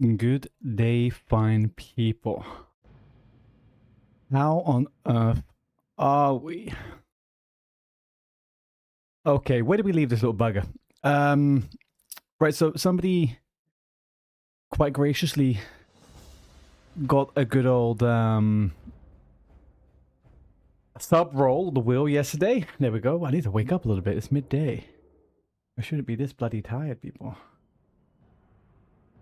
Good day, fine people. How on earth are we? Okay, where did we leave this little bugger? Right, so somebody quite graciously got a good old sub roll the wheel yesterday. There we go. I need to wake up a little bit. It's midday. I shouldn't be this bloody tired, people.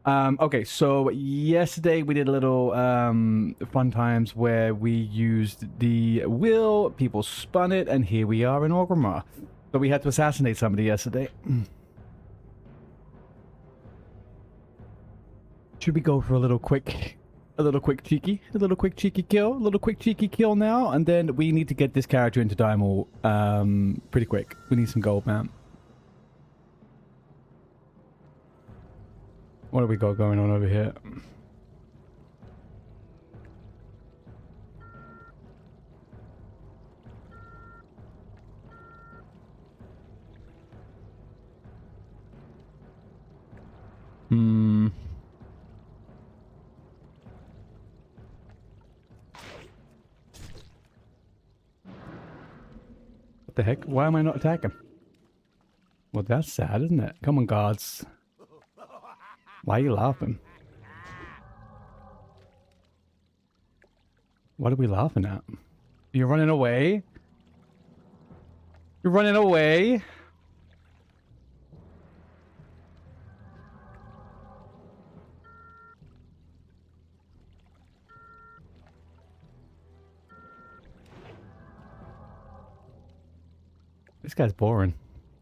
Okay, so yesterday we did a little fun times where we used the wheel, people spun it, and here we are in Orgrimmar. So we had to assassinate somebody yesterday. Should we go for a little quick cheeky kill now, and then we need to get this character into Daimel pretty quick. We need some gold, man. What do we got going on over here? What the heck? Why am I not attacking? Well, that's sad, isn't it? Come on, guards. Why are you laughing? What are we laughing at? You're running away? You're running away? This guy's boring.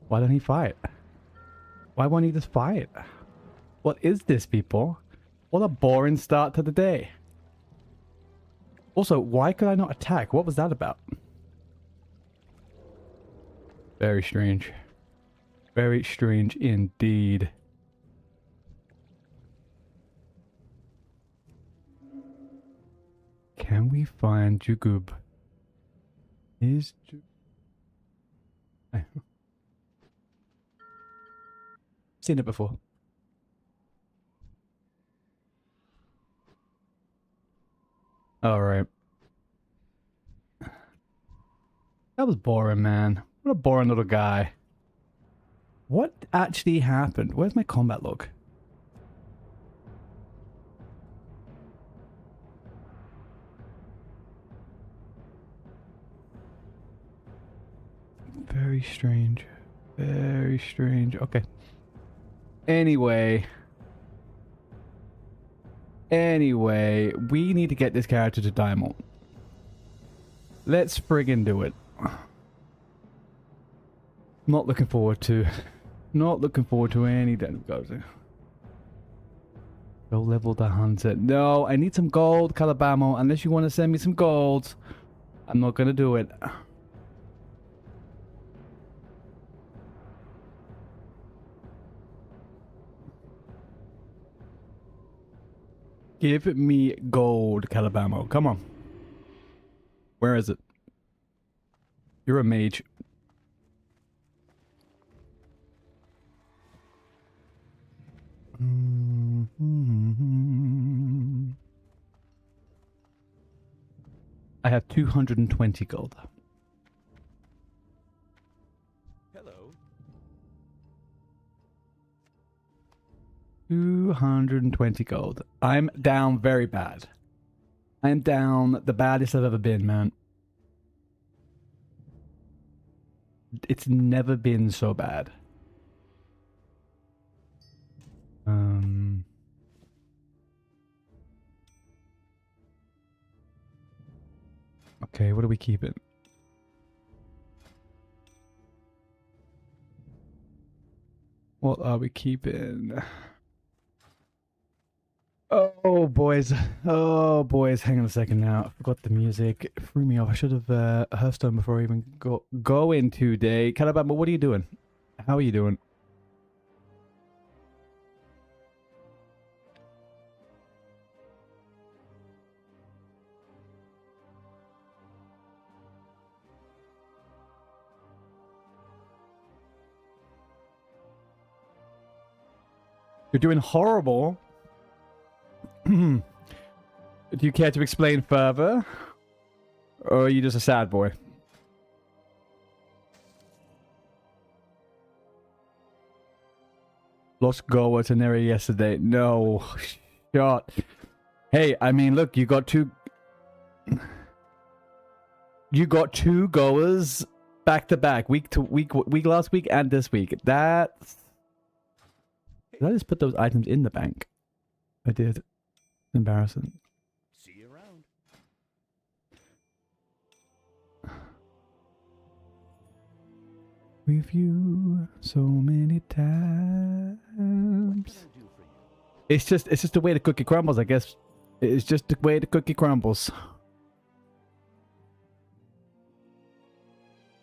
Why don't he fight? Why won't he just fight? What is this, people? What a boring start to the day. Also, why could I not attack? What was that about? Very strange. Very strange indeed. Can we find Jugub? Is seen it before. All right. That was boring, man. What a boring little guy. What actually happened? Where's my combat log? Very strange. Very strange. Okay. Anyway, we need to get this character to Daimel. Let's friggin' do it. Not looking forward to any go level the hunter. No, I need some gold, Calabamo. Unless you want to send me some gold, I'm not gonna do it. Give me gold, Calabamo. Come on. Where is it? You're a mage. I have 220 gold. Hello. 220 gold. I'm down very bad. I'm down the baddest I've ever been, man. It's never been so bad. Okay, what are we keeping? What are we keeping? Oh, boys. Oh, boys. Hang on a second now. I forgot the music. It threw me off. I should have Hearthstone before I even go in today. Calabama, what are you doing? How are you doing? You're doing horrible. Do you care to explain further? Or are you just a sad boy? Lost Goa to Neri yesterday. No. Shot. Hey, I mean, look, you got two... You got two goers back to back, week last week and this week. That's... Did I just put those items in the bank? I did. Embarrassing. See you around. With you so many times. It's just the way the cookie crumbles, I guess. It's just the way the cookie crumbles.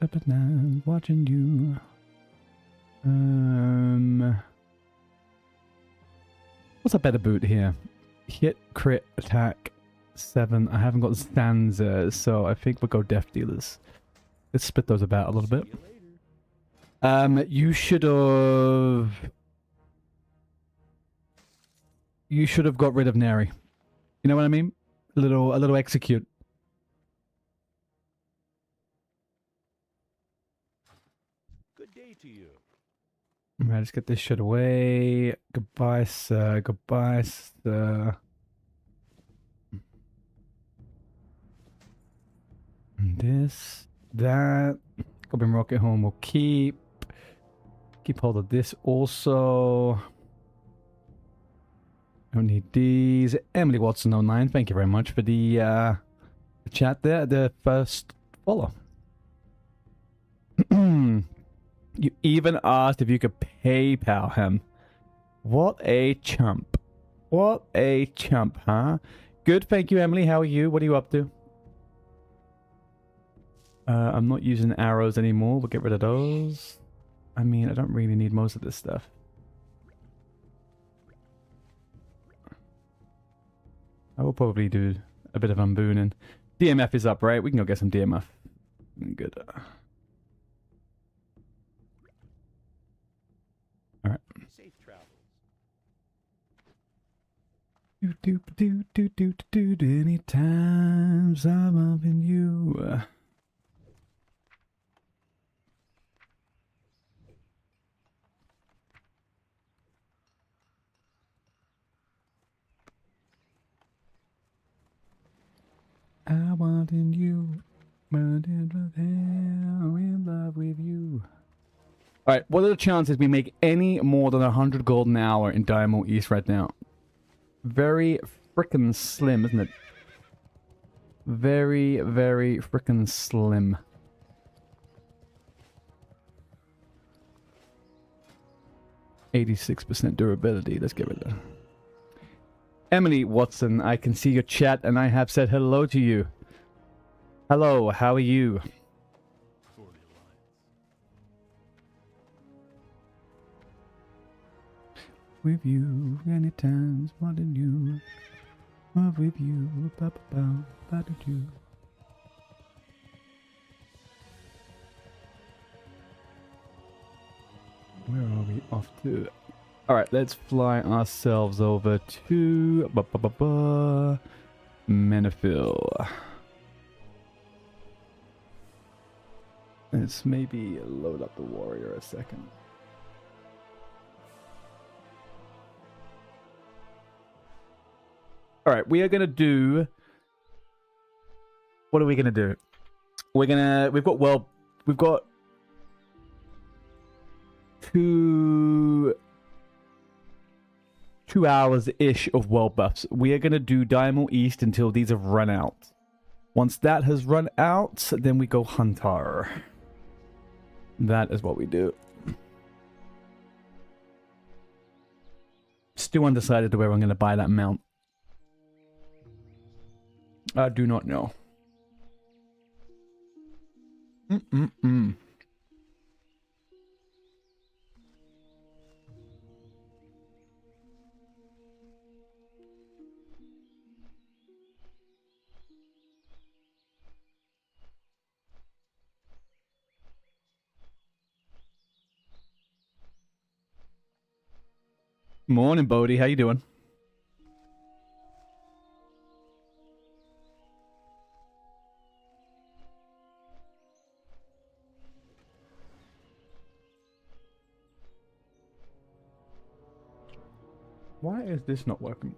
Up at night, watching you. What's a better boot here? Hit, crit, attack, 7. I haven't got stanza, so I think we'll go Death Dealers. Let's split those about a little bit. You should have got rid of Neri. You know what I mean? A little execute. Good day to you. Alright, let's get this shit away. Goodbye, sir. Goodbye, sir. And this, that. Goblin Rocket Home will keep. Keep hold of this also. Don't need these. Emily Watson 09, thank you very much for the chat there, the first follow. You even asked if you could PayPal him. What a chump. What a chump, huh? Good, thank you, Emily. How are you? What are you up to? I'm not using arrows anymore. We'll get rid of those. I mean, I don't really need most of this stuff. I will probably do a bit of unbooning. DMF is up, right? We can go get some DMF. Good. Alright. Safe travels. Any times I'm loving you. I want in you, but in love with you. Alright, what are the chances we make any more than 100 gold an hour in Diamond East right now? Very frickin' slim, isn't it? Very, very frickin' slim. %86 durability. Let's get rid of that. Emily Watson, I can see your chat and I have said hello to you. Hello, how are you? For the Alliance. With you, many times, more than you. More with you, ba did you. Where are we off to? Alright, let's fly ourselves over to Menifil. Let's maybe load up the warrior a second. Alright, we are gonna do... What are we gonna do? We've got two hours-ish of world buffs. We are going to do Diamond East until these have run out. Once that has run out, then we go Hunter. That is what we do. Still undecided to where I'm going to buy that mount. I do not know. Morning, Bodhi. How you doing? Why is this not working?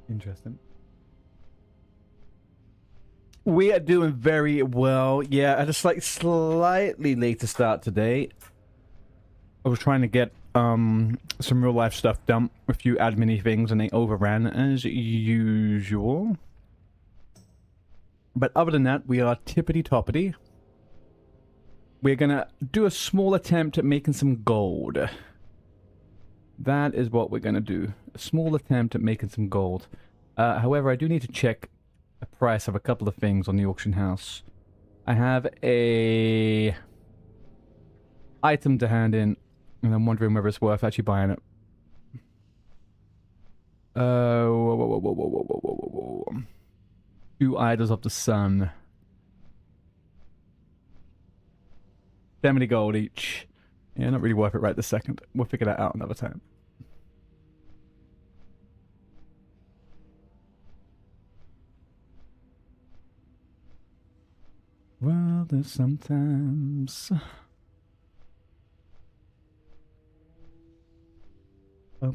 Interesting. We are doing very well. Yeah, I just like slightly later start today. I was trying to get some real life stuff done, a few admin-y things, and they overran as usual. But other than that, we are tippity-toppity. We're gonna do a small attempt at making some gold. That is what we're gonna do. A small attempt at making some gold. However, I do need to check the price of a couple of things on the auction house. I have a item to hand in, and I'm wondering whether it's worth actually buying it. Whoa, whoa, whoa, whoa, whoa, whoa, whoa, whoa, whoa. 2 Idols of the Sun. 70 gold each. Yeah, not really worth it right this second. We'll figure that out another time. Well, there's sometimes... So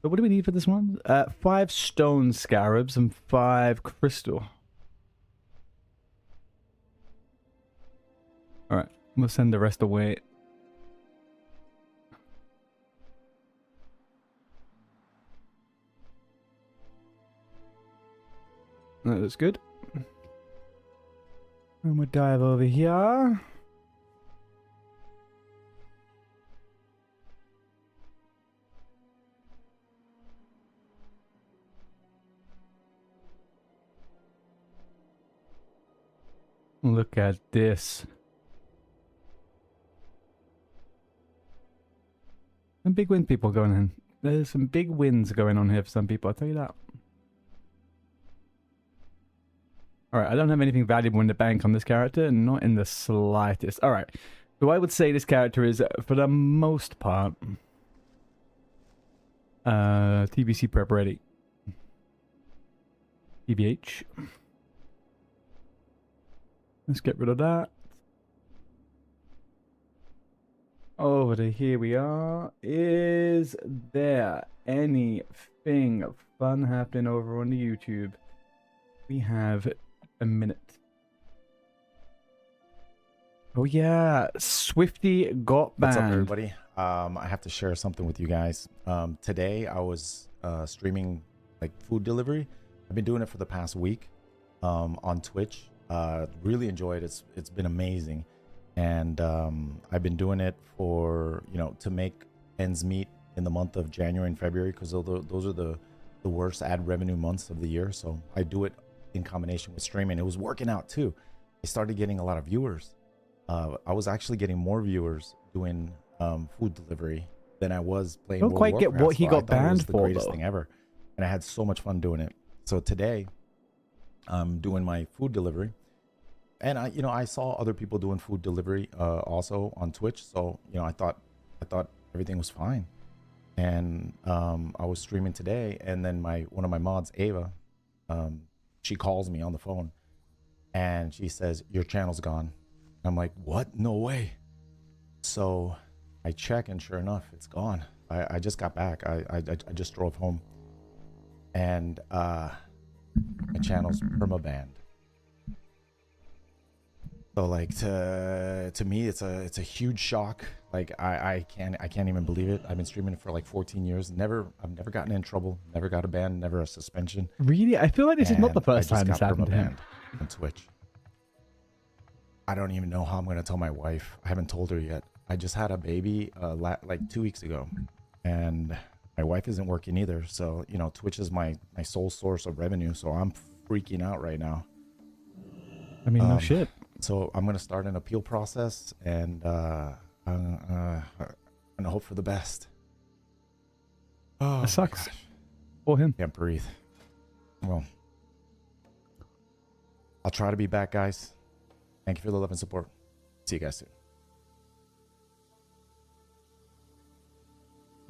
what do we need for this one? 5 stone scarabs and 5 crystal. Alright, we'll send the rest away. That's good. And we'll dive over here. Look at this. Some big win people going in. There's some big wins going on here for some people, I'll tell you that. Alright, I don't have anything valuable in the bank on this character, not in the slightest. Alright, so I would say this character is, for the most part, TBC prep ready. TBH. Let's get rid of that. Over to here we are. Is there anything fun happening over on the YouTube? We have a minute. Oh yeah, Swifty got banned. What's up, everybody? I have to share something with you guys. Today I was streaming like food delivery. I've been doing it for the past week on Twitch. Really enjoyed it. It's been amazing, and I've been doing it for, you know, to make ends meet in the month of January and February, because those are the worst ad revenue months of the year. So I do it in combination with streaming. It was working out too. I started getting a lot of viewers. I was actually getting more viewers doing food delivery than I was playing. Don't quite get what he got banned for, the greatest thing ever, and I had so much fun doing it. So today I'm doing my food delivery, and I saw other people doing food delivery also on Twitch. So I thought everything was fine, and I was streaming today, and then one of my mods, Ava, she calls me on the phone, and she says, "Your channel's gone." I'm like, "What? No way." So I check, and sure enough, it's gone. I just got back. I just drove home, and my channel's permabanned. So like to me, it's a huge shock. Like I can't even believe it. I've been streaming for like 14 years. I've never gotten in trouble. Never got a ban. Never a suspension. Really? I feel like this is not the first time this happened to him. On Twitch. I don't even know how I'm gonna tell my wife. I haven't told her yet. I just had a baby like 2 weeks ago, and my wife isn't working either. So Twitch is my sole source of revenue. So I'm freaking out right now. I mean, no shit. So I'm gonna start an appeal process, and I'm gonna hope for the best. Oh, that sucks for him. Can't breathe. Well, I'll try to be back, guys. Thank you for the love and support. See you guys soon.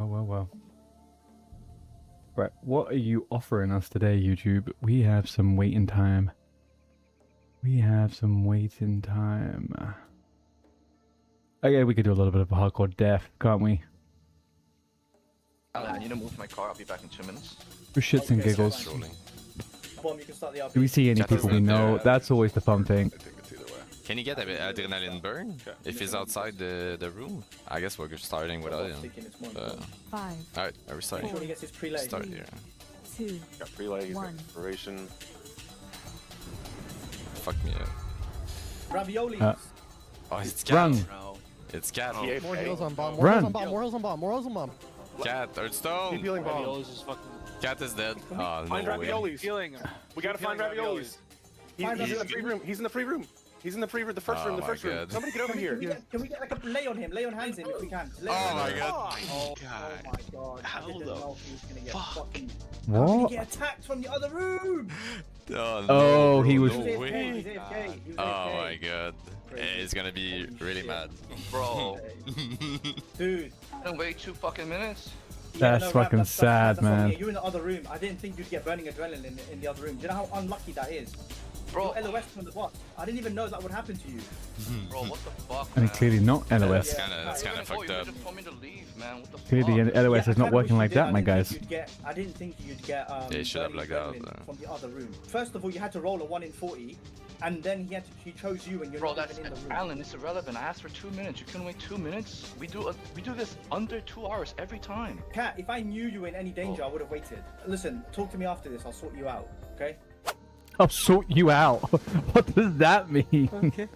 Oh, well, well. Right, what are you offering us today, YouTube? We have some waiting time. We have some waiting time. Okay, we could do a little bit of a hardcore death, can't we? I need to move my car. I'll be back in 2 minutes. For shits and giggles. Bomb, you can start the RP. Do we see any Chat people we isn't know? there. That's always the fun thing. Can you get a bit adrenaline burn if he's outside the room? I guess we're just starting without him. Five, Alright, are we starting? Make sure he gets his pre-leg. Start here. 2, Got pre-leg, he's got 1. inspiration. Fuck me up. Raviolis. Oh, it's cat. Run! It's cat. More heals on bomb, more heals on bomb, more heals on bomb, more heals on bomb. Cat, third Keep stone. healing bomb. Raviolis is fucking Cat is dead. Oh, Find no way. raviolis. healing. We gotta find raviolis. He's in the free room. He's in the free room. He's in the free room. The first room. The Oh first my room. God. Somebody get over here. Can we get like a lay on him? Lay on hands him if we can. Lay Oh on my him. god. Oh God. my god. I How didn't the know he was gonna get fucking. How did What? he get attacked from the other room? Oh, no, Oh, he bro, was- no He's way. AFK. He's AFK. He's Oh AFK. my god. He's gonna be really mad. Bro, Dude. don't wait 2 fucking minutes. That's fucking Rav, sad, what I man. mean. You're in the other room. I didn't think you'd get burning adrenaline in the other room. Do you know how unlucky that is? Bro, You're LOS from the boss. I didn't even know that would happen to you. bro, what the fuck, I mean, man? clearly not LOS. That's kinda You fucked up. just told me to leave, man. What the Clearly fuck? LOS is I not kinda working wish like you did. that, my guys. I didn't think you'd get Yeah, you should have burning like that, adrenaline from the other room. First of all, you had to roll a 1 in 40, and then he chose you, and you're Bro, not that's even in the room. Alan. It's irrelevant. I asked for 2 minutes. You couldn't wait 2 minutes. We do this under 2 hours every time. Kat, if I knew you were in any danger, I would have waited. Listen, talk to me after this. I'll sort you out. Okay? I'll sort you out. What does that mean? Okay.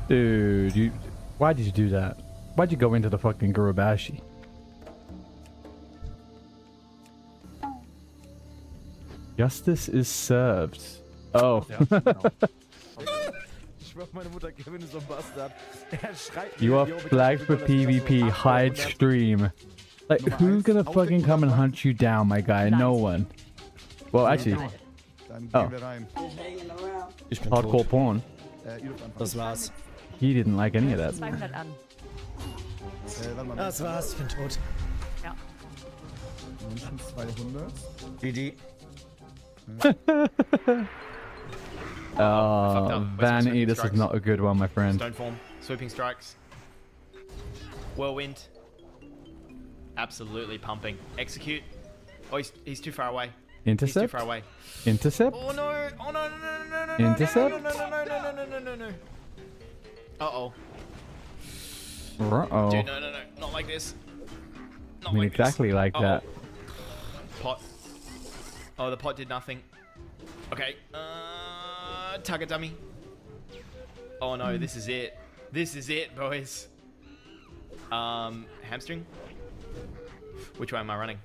Dude, why did you do that? Why'd you go into the fucking Gurubashi? Justice is served. Oh. You are flagged for PvP. Hide stream. Like, who's gonna fucking come and hunt you down, my guy? No one. Well, actually, oh, Ich bin hardcore tot. porn. Das war's. He didn't like any of that. 200 an. Das war's, ich bin tot. Ja. GG. Vanity, this is not a good one, my friend. Stone form, sweeping strikes, whirlwind, absolutely pumping. Execute. Oh, he's too far away. He's too Intercept? far away. Intercept? Oh no! Oh no! No! No! No! No! No! Intercept? No! No! No! No! No! No! No! No! No! Uh oh. Uh-oh. Dude, no! No! No! Not like this. Not I mean, like exactly this. like that. Pot. Oh, the pot did nothing. Okay. Target dummy. Oh no, this is it. This is it, boys. Hamstring. Which way am I running?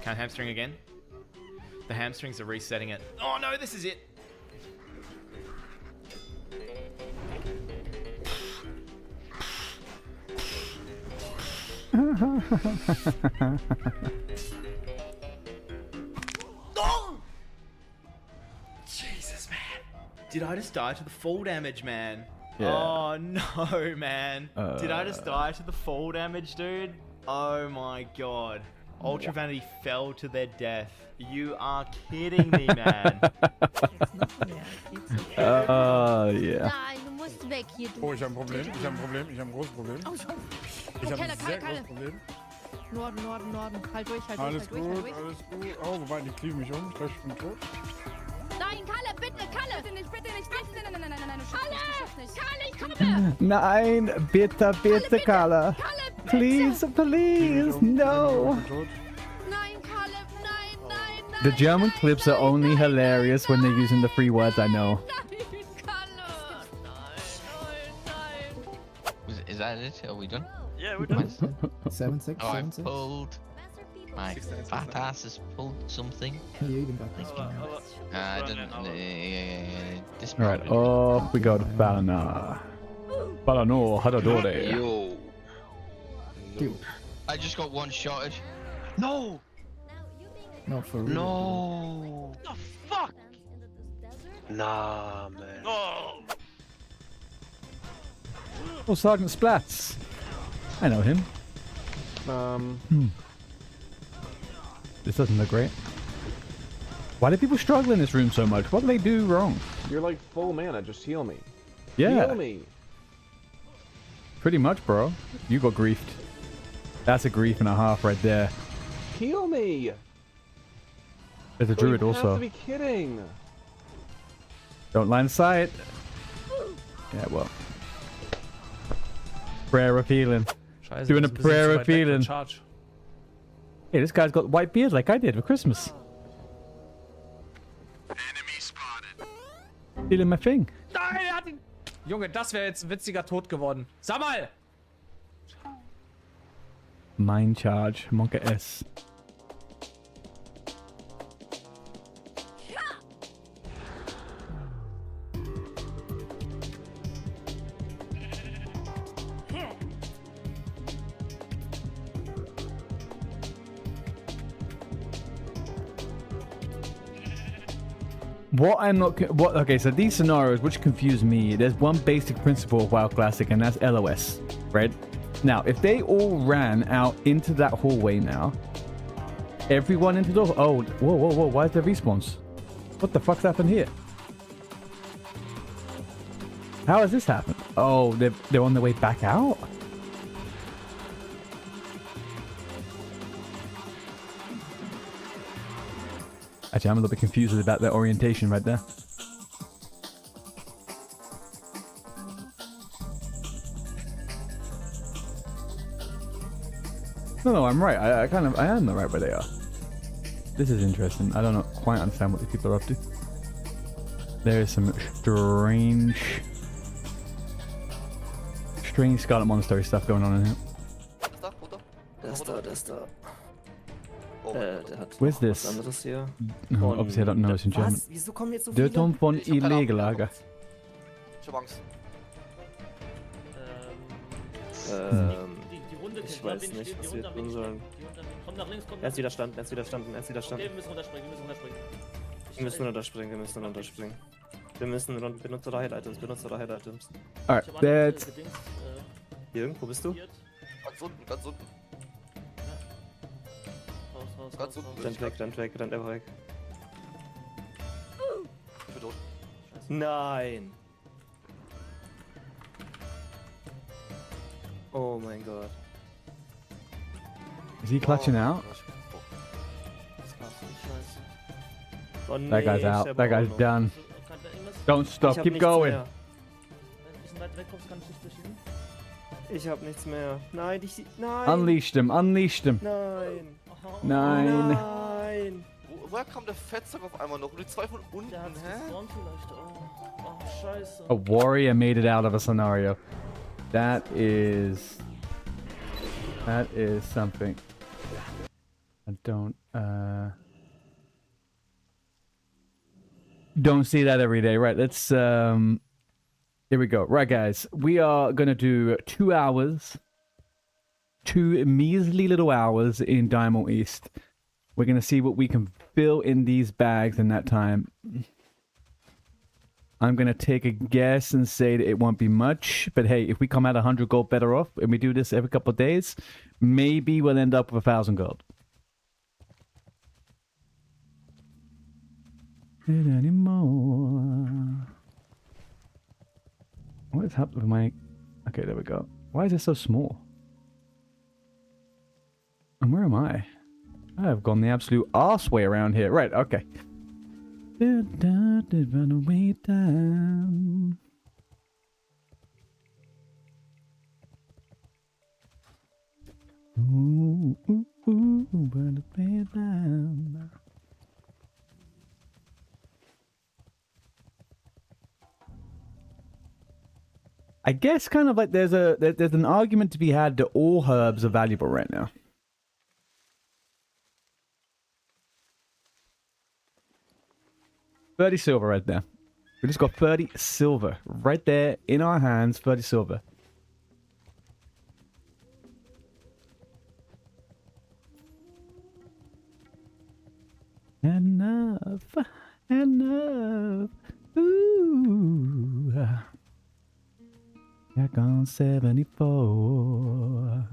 Can I hamstring again? The hamstrings are resetting it. Oh no, this is it. Oh! Jesus, man. Did I just die to the fall damage, man? Yeah. Oh no, man. Did I just die to the fall damage, dude? Oh my god. Ultra Vanity fell to their death. You are kidding me, man. Jetzt noch mehr. Geht's nicht. Yeah. Nein, du musst weg hier. Du. Oh, ich habe ein Problem. Ich habe ein Problem. Ich habe ein großes Problem. Oh, schon. Ich habe Keller, ein sehr Kalle, großes Problem. Norden, Norden, Norden. Halt durch, halt durch, Alles halt durch, halt gut, durch. alles gut. Oh, wobei, die klieben mich um. Ich glaube, ich bin tot. Nein, Kalle, bitte, Kalle. Bitte nicht, bitte nicht, bitte. Nein, nein, nein, nein, nein, du schaffst nicht. Kalle, ich komme. Nein, bitte, bitte, Carla. Kalle, bitte. Please, please, no. Ich bin tot. Nein, Kalle, nein, nein, nein. The German clips are only hilarious when they're using the free words, I know. Nein, Kalle. Nein, nein. Is that it? Are we done? Yeah, we're done. 7, 6, Oh, I 7, 6. pulled. My fat ass has pulled something. I didn't. This Alright, off we go to Balana. Balano, Hadadore. Yo. Dude. I just got one shotted. No! No, for real. No! The fuck? Nah, man. Oh! Oh, Sergeant Splats. I know him. This doesn't look great. Why do people struggle in this room so much? What do they do wrong? You're like full mana, just heal me. Yeah. Heal me. Pretty much, bro. You got griefed. That's a grief and a half right there. Heal me. There's a druid You also. have to be kidding. Don't line of sight. Yeah, well. Prayer of healing. Doing a prayer of healing. Hey, this guy's got white beard like I did for Christmas. Enemy spotted. Feeling my thing. Nein, er hat ihn. Junge, das wäre jetzt ein witziger Tod geworden. Sag mal! Mind charge. Monka S. What I'm not... Okay, so these scenarios, which confuse me, there's one basic principle of WoW Classic, and that's LOS, right? Now, if they all ran out into that hallway now, everyone into the... Oh, whoa, why is there respawns? What the fuck's happened here? How has this happened? Oh, they're on their way back out? Actually, I'm a little bit confused about their orientation right there. No, I'm right. I am the right where they are. This is interesting. I don't quite understand what these people are up to. There is some strange Scarlet Monastery stuff going on in here. Where's this? No, obviously I don't know this in German. Der Turm von Illegelager. Ich weiß nicht, was wir tun sollen. Er ist widerstanden, er ist widerstanden, er ist widerstanden. Wir müssen runterspringen, wir müssen runterspringen. Wir müssen benutze eure Head-Items, Alright, that's... Jürgen, wo bist du? Ganz unten. Rennt weg. Ich bin tot. Nein! Oh mein Gott. Is he clutching out? Oh, nee, That guy's out. That guy's done. Don't stop. Keep going. Ich hab nichts mehr. Nein, nein! Unleashed him. Nein! Nein. Woher kam der Fettsack auf einmal noch? Und die zwei von unten, hä? Oh, scheiße. A warrior made it out of a scenario. That is something. I don't see that every day. Right, let's here we go. Right, guys, we are gonna do 2 hours, 2 measly little hours in Diamond East. We're gonna see what we can fill in these bags in that time. I'm going to take a guess and say that it won't be much. But hey, if we come out 100 gold better off and we do this every couple of days, maybe we'll end up with 1,000 gold. Not anymore. What is happening with my... Okay, there we go. Why is it so small? And where am I? I've gone the absolute arse way around here. Right, okay. Run away down. Ooh, run away down. I guess kind of like there's an argument to be had that all herbs are valuable right now. $30 silver right there. We just got 30 silver right there in our hands. 30 silver. Enough. Ooh. Back on 74.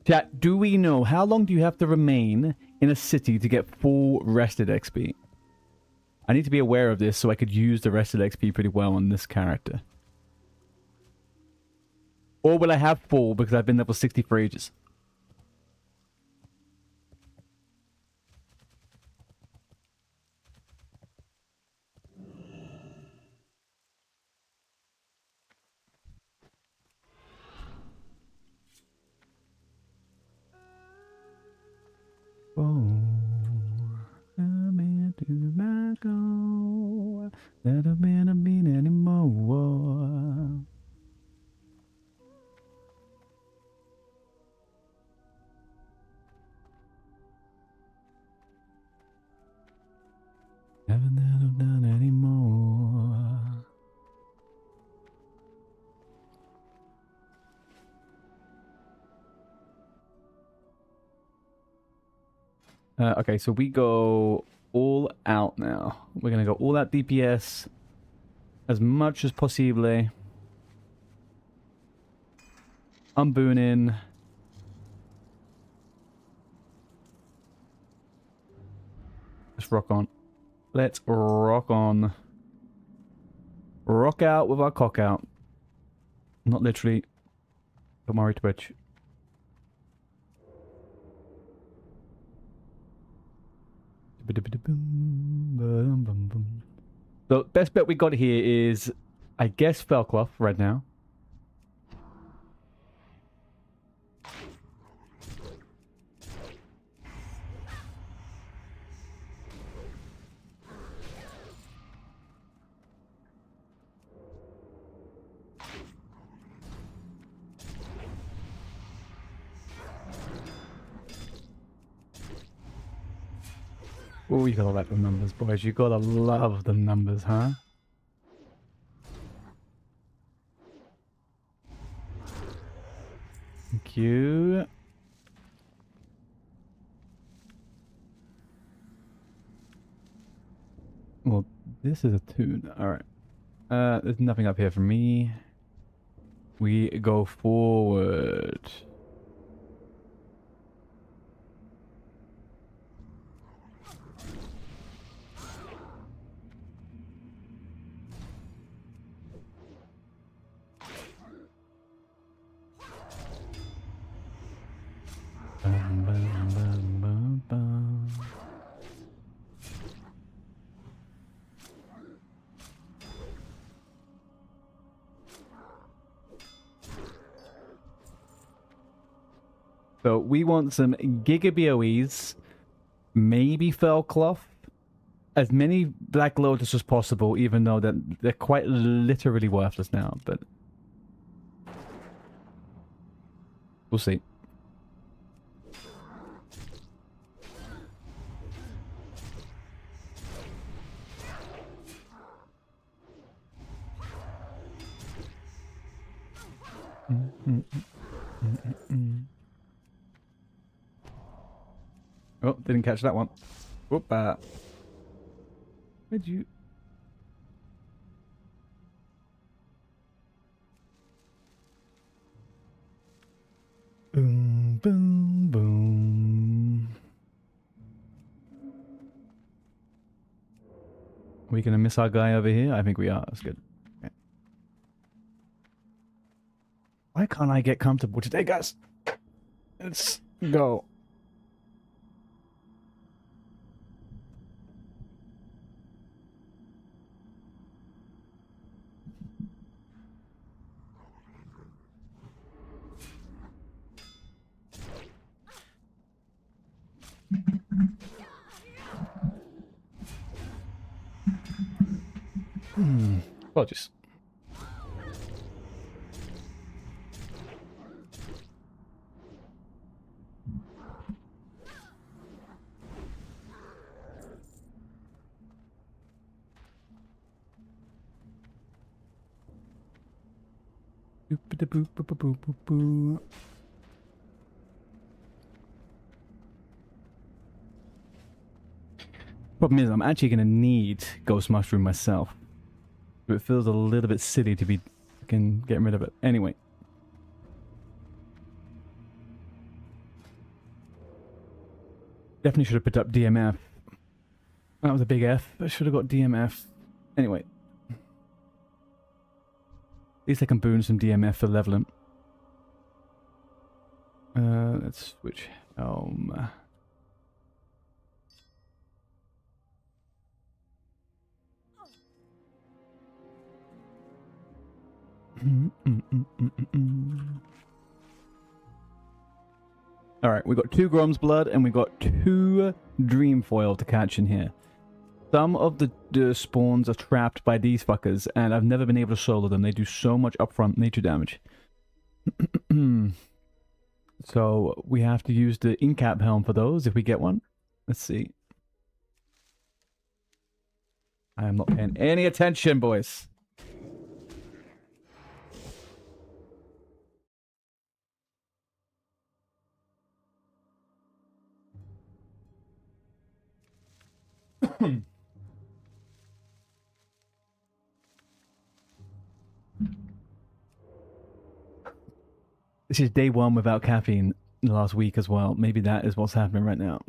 Chat, do we know how long do you have to remain in a city to get full rested XP? I need to be aware of this so I could use the rested XP pretty well on this character. Or will I have full because I've been level 60 for ages? Never been a bean anymore. Haven't done anymore. Okay, so we go all out now. We're gonna go all out DPS as much as possible. I'm booning. Let's rock on. Let's rock on. Rock out with our cock out. Not literally. Don't worry, Twitch. The best bet we got here is, I guess, Felcloth right now. Oh, you gotta like the numbers, boys. You gotta love the numbers, huh? Thank you. Well, this is a tune. Alright. There's nothing up here for me. We go forward. So we want some Giga BOEs, maybe Felcloth, as many Black Lotus as possible, even though they're quite literally worthless now, but we'll see. Oh, didn't catch that one. Whoop! Where'd you? Boom, boom, boom. Are we gonna miss our guy over here? I think we are. That's good. Okay. Why can't I get comfortable today, guys? Let's go. Apologies. Problem is, I'm actually going to need Ghost Mushroom myself. But it feels a little bit silly to be fucking getting rid of it. Anyway. Definitely should have picked up DMF. That was a big F. I should have got DMF. Anyway. At least I can boon some DMF for leveling. Let's switch helm. Alright, we got 2 Grom's Blood and we got 2 Dream Foil to catch in here. Some of the spawns are trapped by these fuckers, and I've never been able to solo them. They do so much upfront nature damage. So we have to use the Incap Helm for those if we get one. Let's see. I am not paying any attention, boys. This is day 1 without caffeine the last week as well. Maybe that is what's happening right now.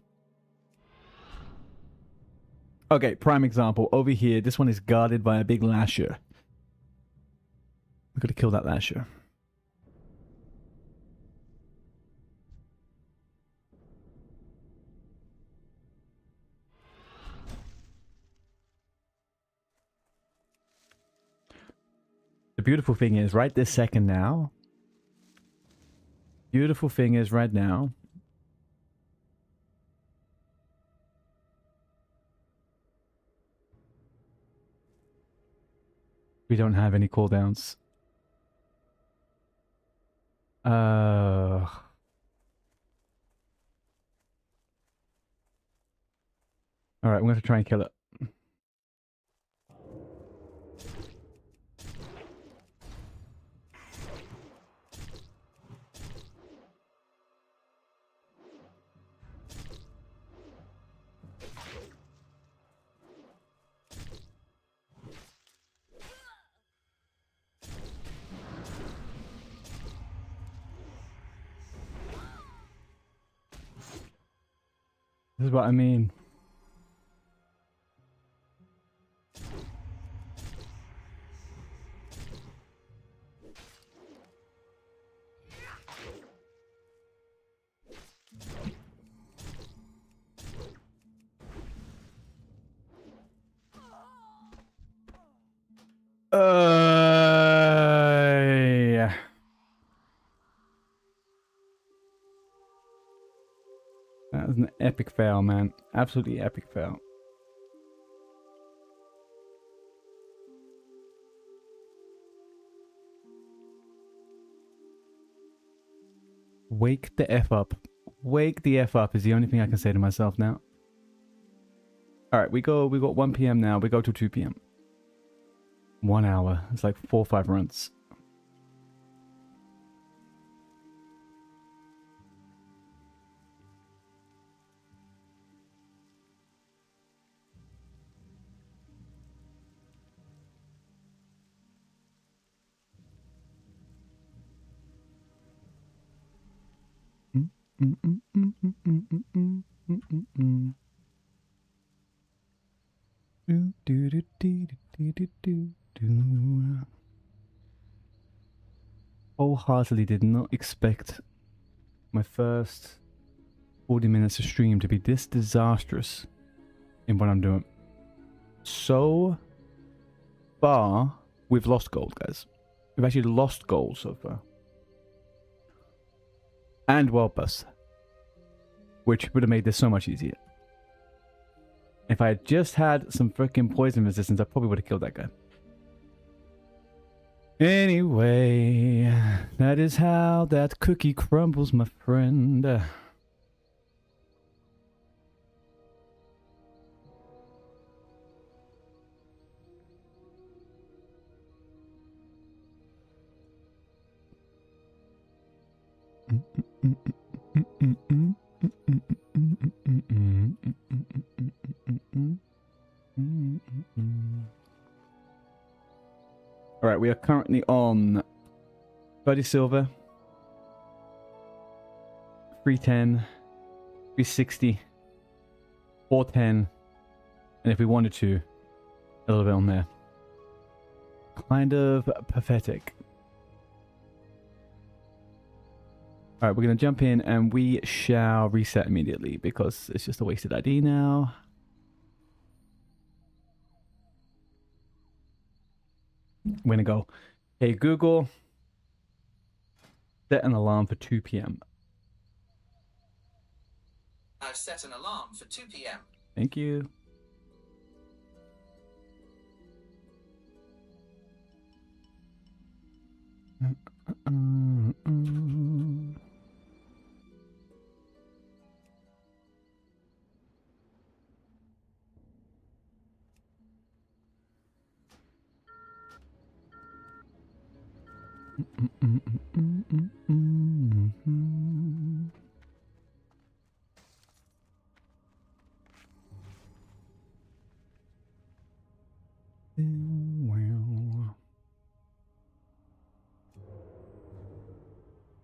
Okay, prime example. Over here, this one is guarded by a big lasher. We've got to kill that lasher. The beautiful thing is, right this second now, beautiful thing is right now, we don't have any cooldowns. Alright, I'm going to try and kill it. This is what I mean. Yeah. That was an epic fail, man. Absolutely epic fail. Wake the F up. Wake the F up is the only thing I can say to myself now. Alright, we got 1 PM now. We go till 2 PM. 1 hour. It's like 4 or 5 runs. Wholeheartedly did not expect my first 40 minutes of stream to be this disastrous in what I'm doing. So far, we've lost gold, guys. We've actually lost gold so far. And world bus, which would have made this so much easier. If I had just had some freaking poison resistance, I probably would have killed that guy. Anyway, that is how that cookie crumbles, my friend. All right, we are currently on 30 silver, 310, 360, 410, and if we wanted to, a little bit on there. Kind of pathetic. All right, we're going to jump in and we shall reset immediately because it's just a wasted ID now. We're going to go, hey, Google, set an alarm for 2 p.m. I've set an alarm for 2 p.m. Thank you.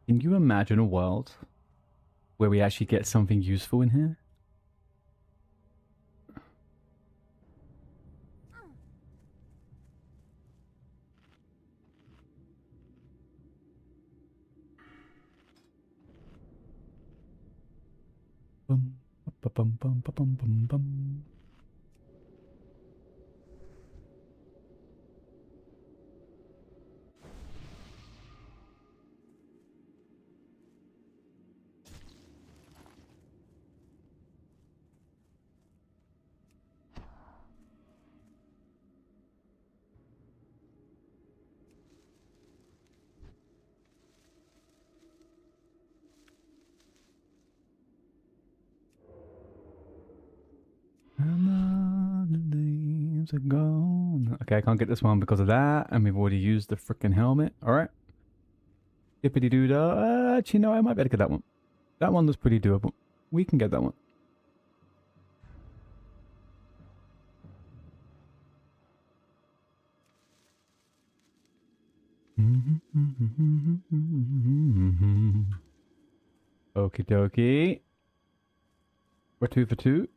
Can you imagine a world where we actually get something useful in here? Bum, ba, bum, bum, ba, bum, bum, bum. Are gone. Okay, I can't get this one because of that, and we've already used the freaking helmet. All right. Hippity doo dah. Actually, no, I might be able to get that one. That one was pretty doable. We can get that one. Okie dokie. We're 2 for 2.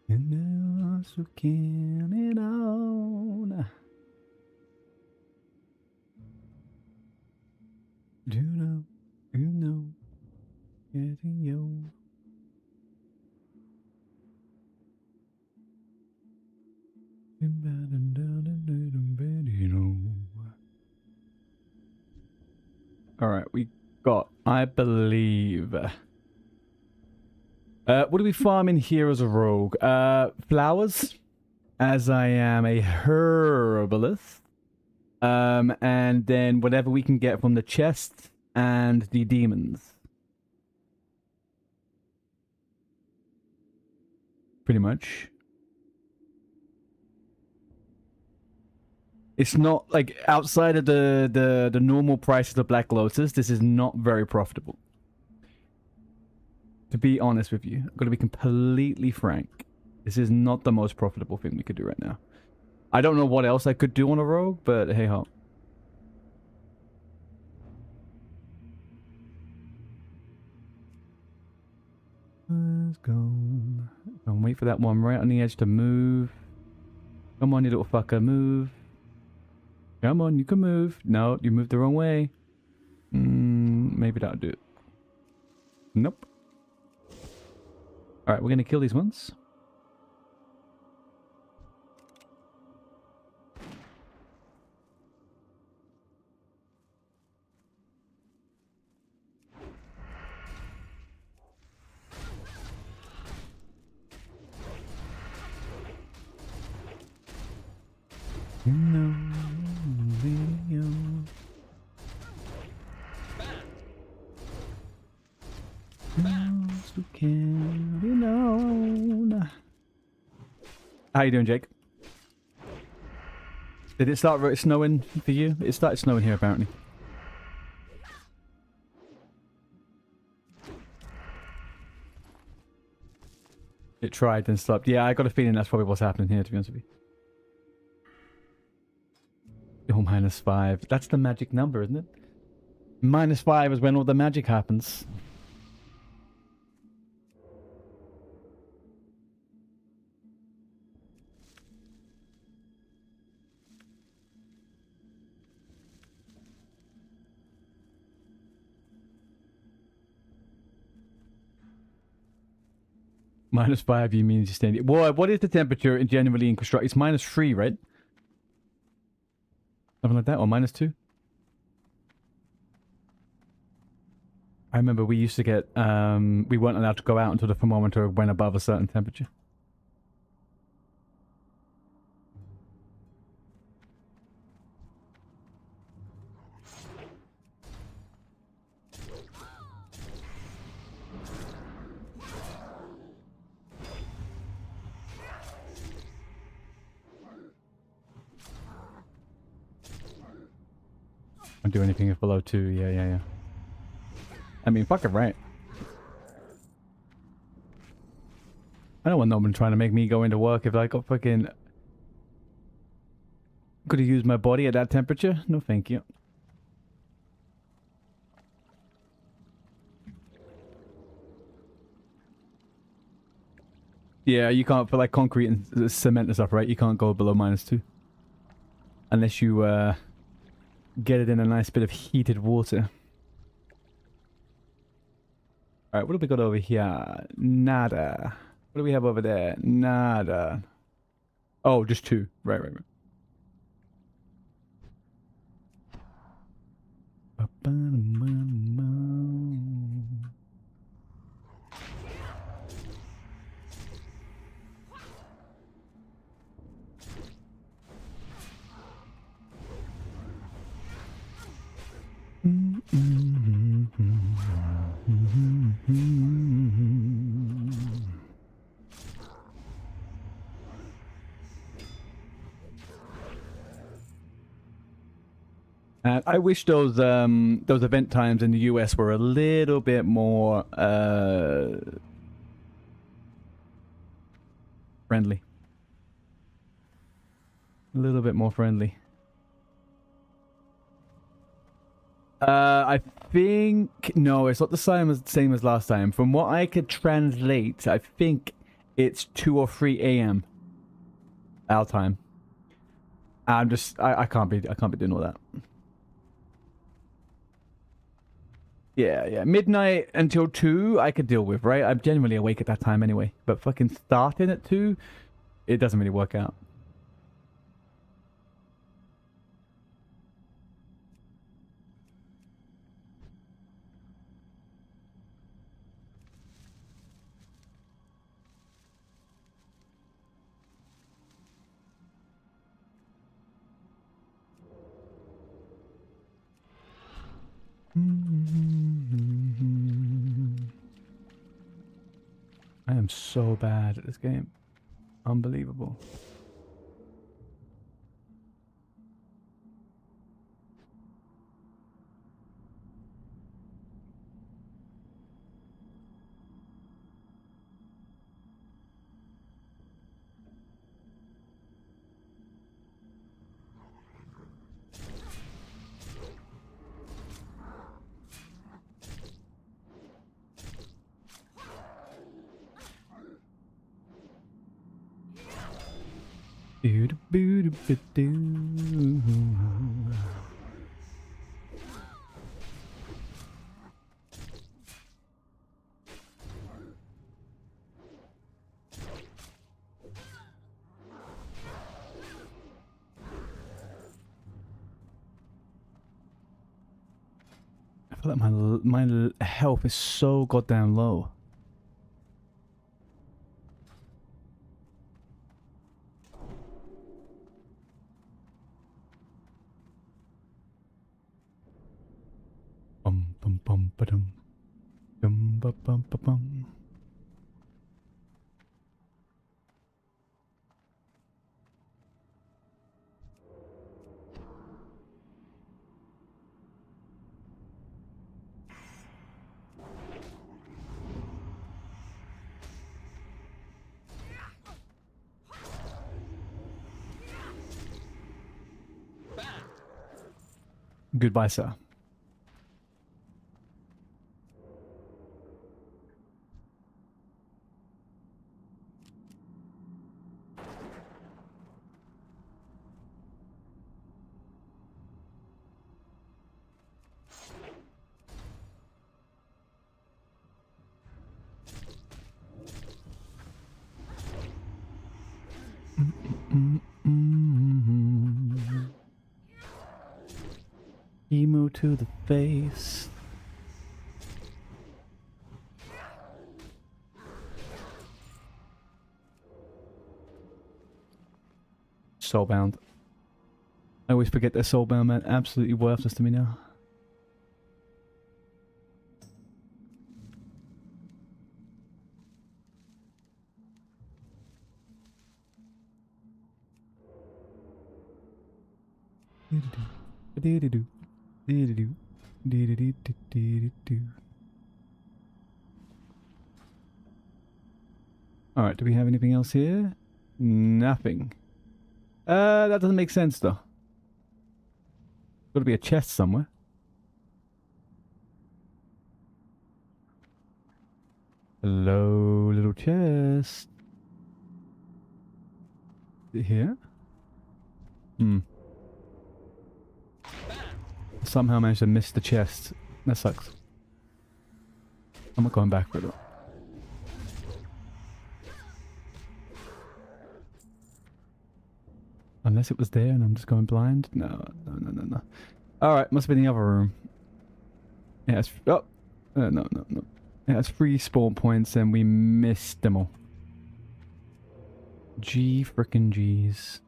And also can it on. Do you know, getting you. All right, we got, I believe. What do we farm in here as a rogue? Flowers, as I am a herbalist. And then whatever we can get from the chest and the demons. Pretty much. It's not like outside of the normal price of the Black Lotus, this is not very profitable. To be honest with you, I'm going to be completely frank. This is not the most profitable thing we could do right now. I don't know what else I could do on a rogue, but hey ho. Let's go. Don't wait for that one right on the edge to move. Come on, you little fucker, move. Come on, you can move. No, you moved the wrong way. Maybe that'll do it. Nope. Alright, we're gonna kill these ones. No video. How you doing, Jake? Did it start snowing for you? It started snowing here, apparently. It tried and stopped. Yeah, I got a feeling that's probably what's happening here, to be honest with you. Oh, -5. That's the magic number, isn't it? -5 is when all the magic happens. -5, you mean you stand. Well, what is the temperature in generally in construct? It's -3, right? Something like that, or -2. I remember we used to get, we weren't allowed to go out until the thermometer went above a certain temperature. Don't do anything if below 2, yeah. I mean, fucking right. I don't want no one trying to make me go into work if I got fucking... Could have used my body at that temperature? No, thank you. Yeah, you can't, for like concrete and cement and stuff, right? You can't go below -2. Unless you, get it in a nice bit of heated water. Alright, what do we got over here? Nada. What do we have over there? Nada. Oh, just 2. Right. I wish those event times in the US were a little bit more friendly. A little bit more friendly. I think no, it's not the same as last time. From what I could translate, I think it's 2 or 3 a.m. our time. I can't be doing all that. Yeah. Midnight until 2, I could deal with, right? I'm generally awake at that time anyway. But fucking starting at 2, it doesn't really work out. I am so bad at this game. Unbelievable. I feel like my health is so goddamn low. Bum ba-dum. Bum ba bum ba bum. Goodbye, sir. Emo to the face. Soulbound. I always forget that Soulbound, man. Absolutely worthless to me now. Alright, do we have anything else here? Nothing. That doesn't make sense though. Gotta be a chest somewhere. Hello, little chest. Is it here? Hmm. Somehow managed to miss the chest. That sucks. I'm not going back with it. Unless it was there and I'm just going blind? No. Alright, must be in the other room. Yeah, it's... Oh! No. Yeah, it's 3 spawn points and we missed them all. G frickin' G's.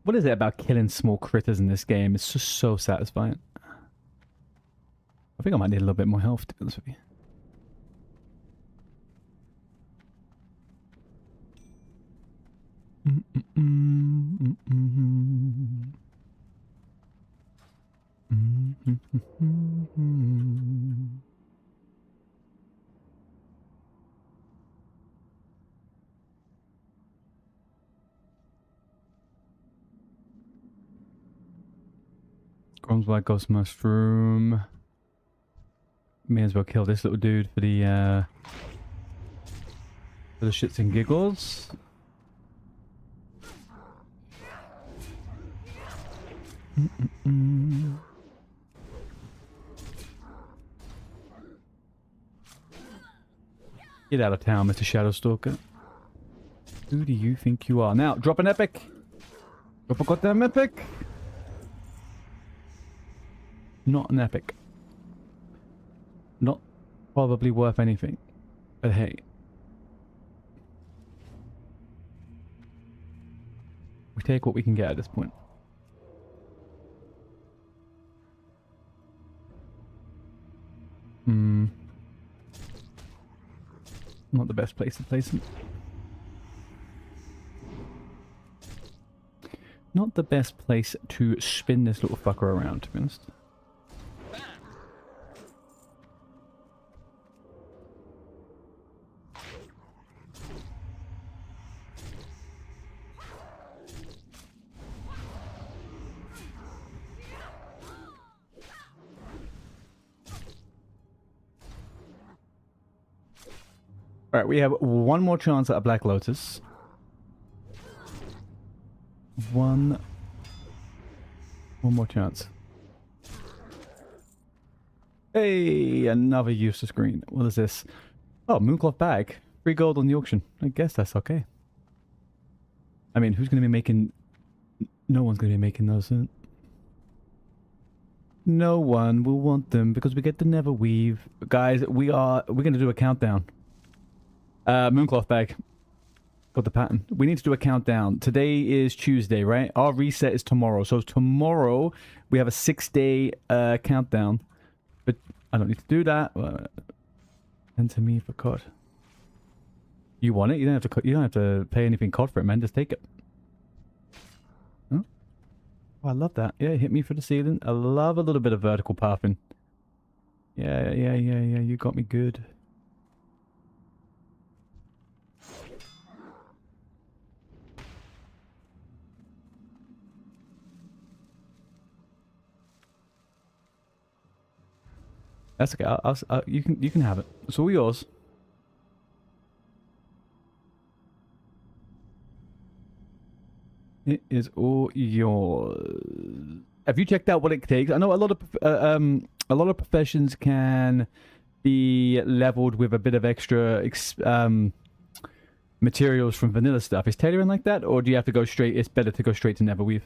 What is it about killing small critters in this game? It's just so satisfying. I think I might need a little bit more health, to be honest with you. Grom's Black Ghost Mushroom. May as well kill this little dude for the shits and giggles. Get out of town, Mr. Shadowstalker. Who do you think you are? Now, drop an epic! Drop a goddamn epic! Not an epic. Not probably worth anything. But hey. We take what we can get at this point. Not the best place to place them. Not the best place to spin this little fucker around, to be honest. Alright, we have one more chance at a Black Lotus. One more chance. Hey, another useless green. What is this? Oh, Mooncloth bag. 3 gold on the auction. I guess that's okay. I mean, who's going to be making... No one's going to be making those. Huh? No one will want them because we get the never weave. Guys, we're going to do a countdown. Mooncloth bag. Got the pattern. We need to do a countdown. Today is Tuesday, right? Our reset is tomorrow. So tomorrow, we have a 6-day countdown. But I don't need to do that. Send to me for COD. You want it? You don't have to pay anything COD for it, man. Just take it. Huh? Oh, I love that. Yeah, hit me for the ceiling. I love a little bit of vertical pathing. Yeah. You got me good. That's okay. You can have it. It's all yours. It is all yours. Have you checked out what it takes? I know a lot of professions can be leveled with a bit of extra materials from vanilla stuff. Is tailoring like that, or do you have to go straight? It's better to go straight to Neverweave.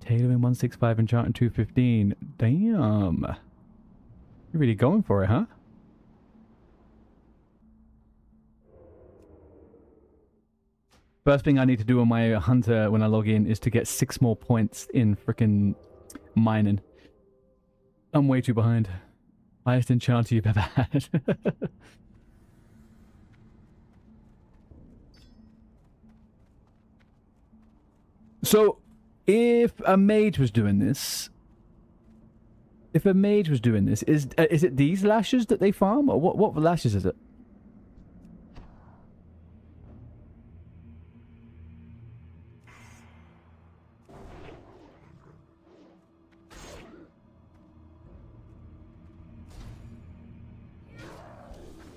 Tailoring 165 and charting 215. Damn. You're really going for it, huh? First thing I need to do on my hunter when I log in is to get 6 more points in frickin' mining. I'm way too behind. Highest enchanter you've ever had. So, if a mage was doing this, is it these lashes that they farm, or what lashes is it?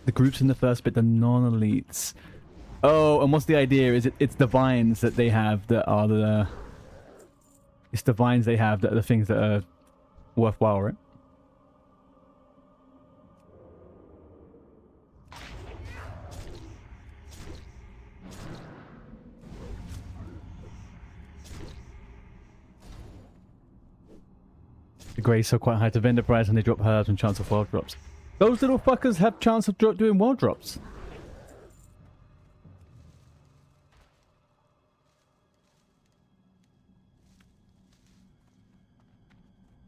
The groups in the first bit, the non-elites. Oh, and what's the idea? Is it's the vines that they have that are the... It's the vines they have that are the things that are worthwhile, right? The grays are quite high to vendor price and they drop herbs and chance of wild drops. Those little fuckers have chance of doing wild drops.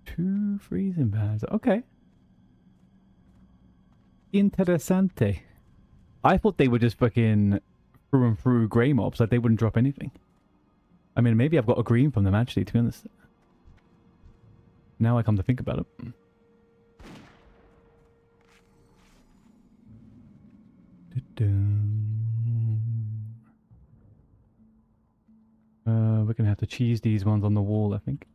Two freezing bands. Okay. Interessante. I thought they were just fucking through and through grey mobs, like they wouldn't drop anything. I mean, maybe I've got a green from them actually, to be honest. Now I come to think about it. We're gonna have to cheese these ones on the wall, I think.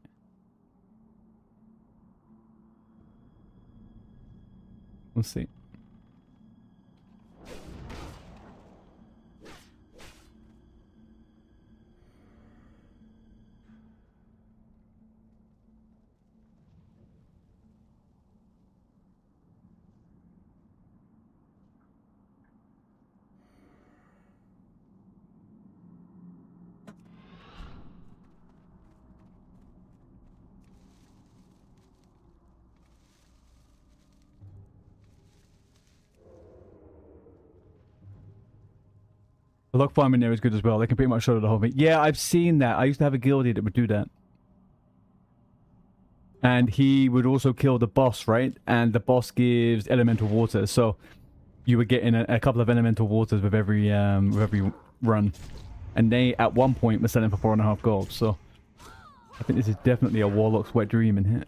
We'll see. The log farming there is good as well. They can pretty much show the whole thing. Yeah, I've seen that. I used to have a guildie that would do that. And he would also kill the boss, right? And the boss gives elemental water. So you were getting a couple of elemental waters with every run. And they, at one point, were selling for 4.5 gold. So I think this is definitely a warlock's wet dream in here.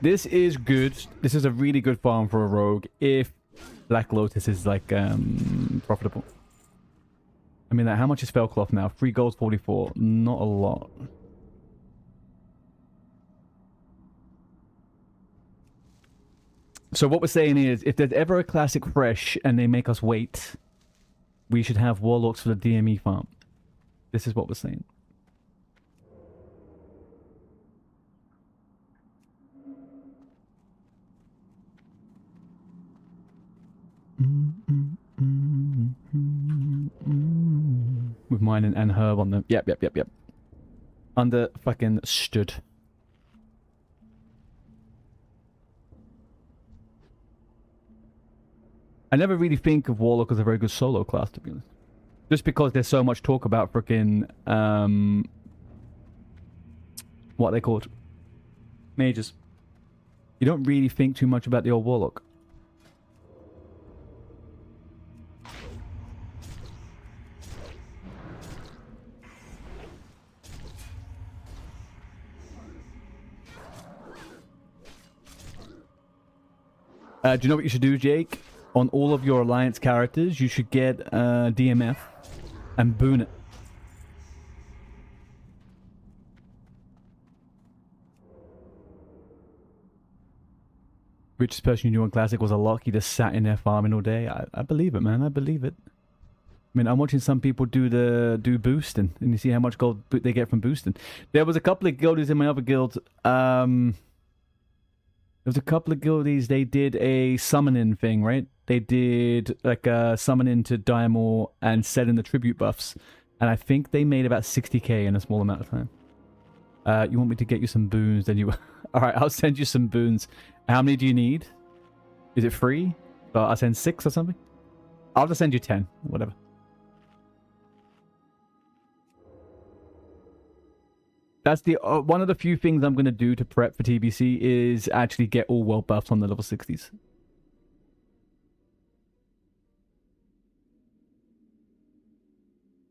This is good. This is a really good farm for a rogue if Black Lotus is like profitable. I mean, like, how much is Fellcloth now? 3 gold, 44. Not a lot. So what we're saying is, if there's ever a classic fresh and they make us wait, we should have warlocks for the DME farm. This is what we're saying. With mine and Herb on them. Yep. Under fucking stood. I never really think of Warlock as a very good solo class, to be honest. Just because there's so much talk about freaking what are they called? Mages. You don't really think too much about the old Warlock. Do you know what you should do, Jake? On all of your Alliance characters, you should get DMF and boon it. Richest person you knew on Classic was a lock. He just sat in there farming all day. I believe it, man. I believe it. I mean, I'm watching some people do boosting, and you see how much gold they get from boosting. There was a couple of guildies in my other guild. There was a couple of guildies. They did a summoning thing, right? They did like a summoning to die more and set in the tribute buffs, and I think they made about 60k in a small amount of time. You want me to get you some boons? Then you, all right? I'll send you some boons. How many do you need? Is it free? I'll send 6 or something. I'll just send you 10, whatever. That's the one of the few things I'm going to do to prep for TBC is actually get all world buffs on the level 60s.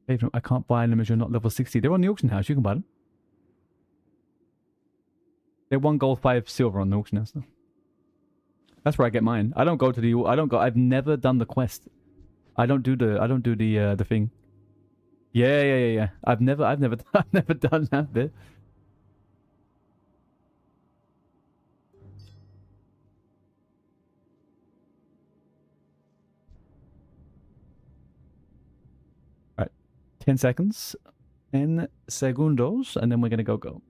I can't buy them as you're not level 60. They're on the auction house. You can buy them. They're 1 gold, 5 silver on the auction house, though. That's where I get mine. I don't go to the. I've never done the quest. I don't do the thing. Yeah. I've never done that bit. All right, 10 seconds, 10 segundos, and then we're gonna go.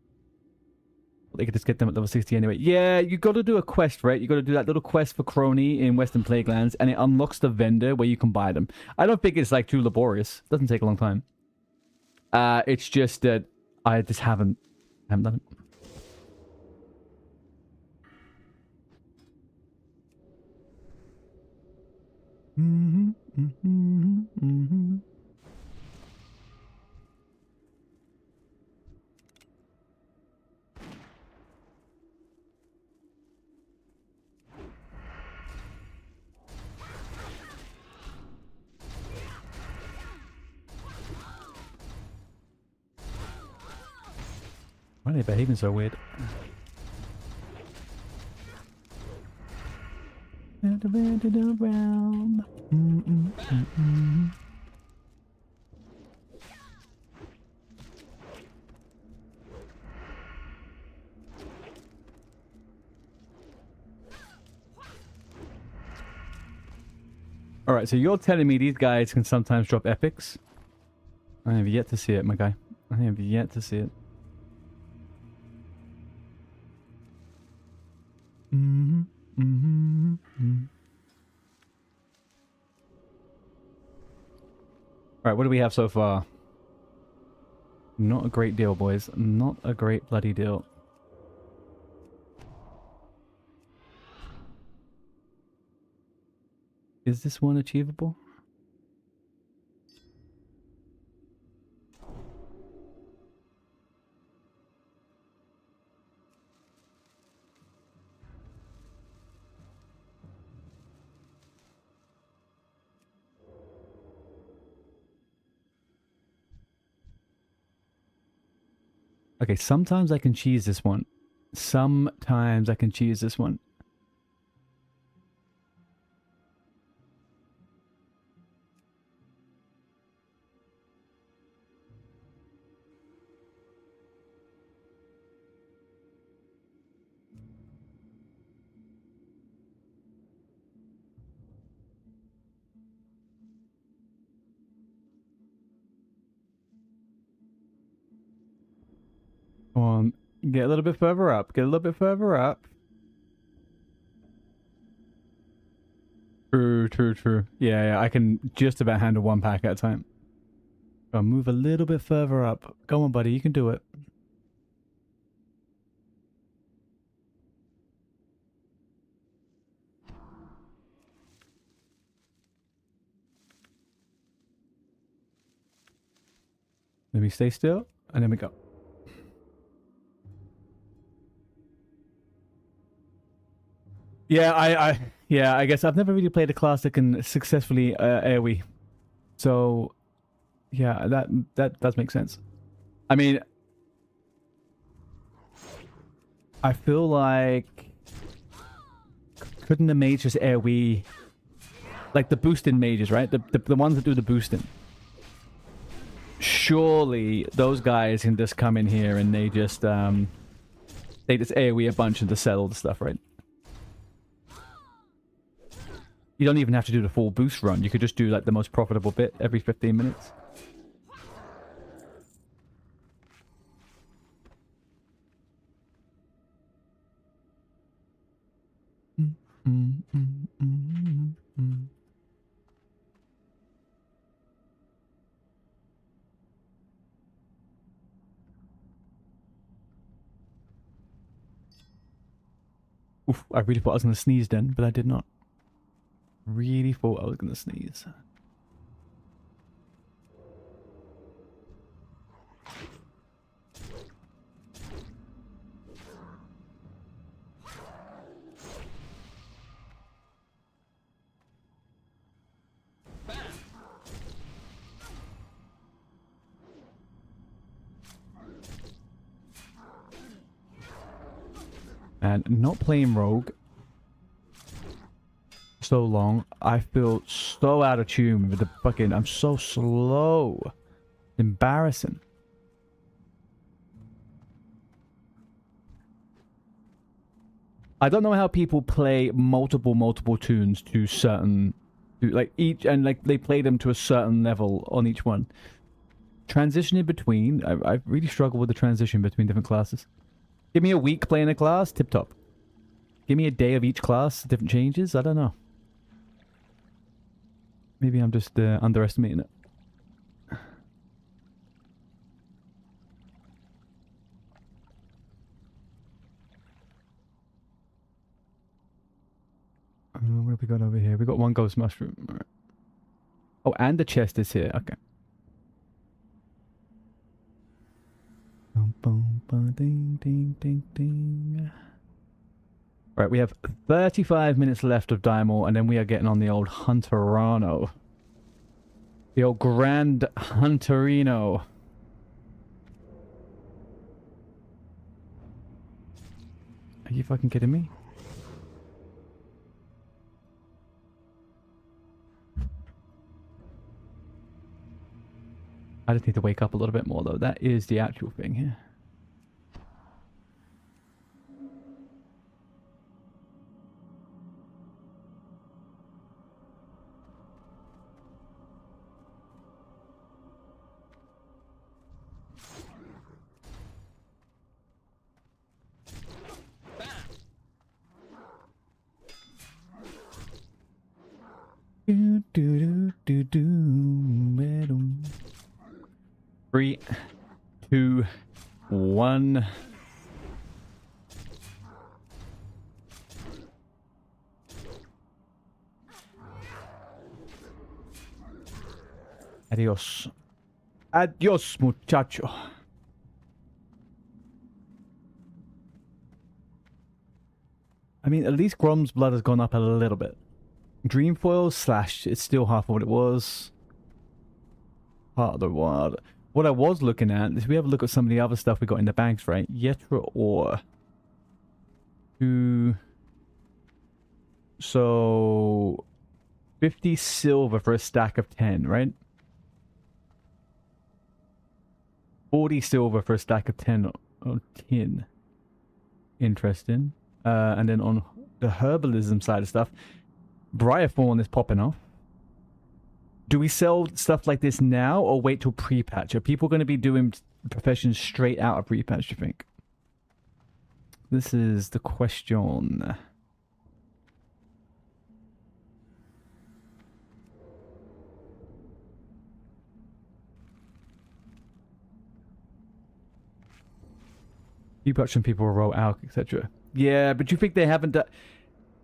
They could just get them at level 60 anyway. Yeah, you got to do a quest, right? You got to do that little quest for Crony in Western Plaguelands, and it unlocks the vendor where you can buy them. I don't think it's like too laborious. It doesn't take a long time. It's just that I just haven't done it. Why are they behaving so weird? Alright, so you're telling me these guys can sometimes drop epics? I have yet to see it, my guy. I have yet to see it. Alright, what do we have so far? Not a great deal, boys. Not a great bloody deal. Is this one achievable? Okay, sometimes I can cheese this one. Sometimes I can cheese this one. Come on, get a little bit further up. Get a little bit further up. True. Yeah, I can just about handle one pack at a time. I'll move a little bit further up. Go on, buddy, you can do it. Let me stay still, and then we go. Yeah, I guess I've never really played a class that can successfully AoE. So, yeah, that does make sense. I mean, I feel like couldn't the mage just AoE, like the boosting mages, right? The ones that do the boosting. Surely those guys can just come in here and they just AoE a bunch and just sell all the stuff, right? You don't even have to do the full boost run. You could just do like the most profitable bit every 15 minutes. Oof, I really thought I was going to sneeze then, but I did not. Really thought I was going to sneeze. And not playing rogue so long, I feel so out of tune with the fucking... I'm so slow. Embarrassing. I don't know how people play multiple tunes to certain... like each... and like they play them to a certain level on each one. Transitioning between... I really struggle with the transition between different classes. Give me a week playing a class, tip top. Give me a day of each class, different changes, I don't know. Maybe I'm just underestimating it. What have we got over here? We got one ghost mushroom. All right. Oh, and the chest is here. Okay. Ding, ding, ding, ding. Right, we have 35 minutes left of Diamond, and then we are getting on the old Hunterano. The old Grand Hunterino. Are you fucking kidding me? I just need to wake up a little bit more, though. That is the actual thing here. Do, do, do, do, do. 3, 2, 1. Adios. Adios, muchacho. I mean, at least Grom's blood has gone up a little bit. Dreamfoil slash, it's still half of what it was. Part of the wild. What I was looking at is we have a look at some of the other stuff we got in the banks, right? Yetra ore. So 50 silver for a stack of 10, right? 40 silver for a stack of 10 on tin. Interesting. And then on the herbalism side of stuff, Briarthorn is popping off. Do we sell stuff like this now or wait till pre-patch? Are people going to be doing professions straight out of pre-patch, do you think? This is the question. Keep watching people roll out, etc. Yeah, but you think they haven't done...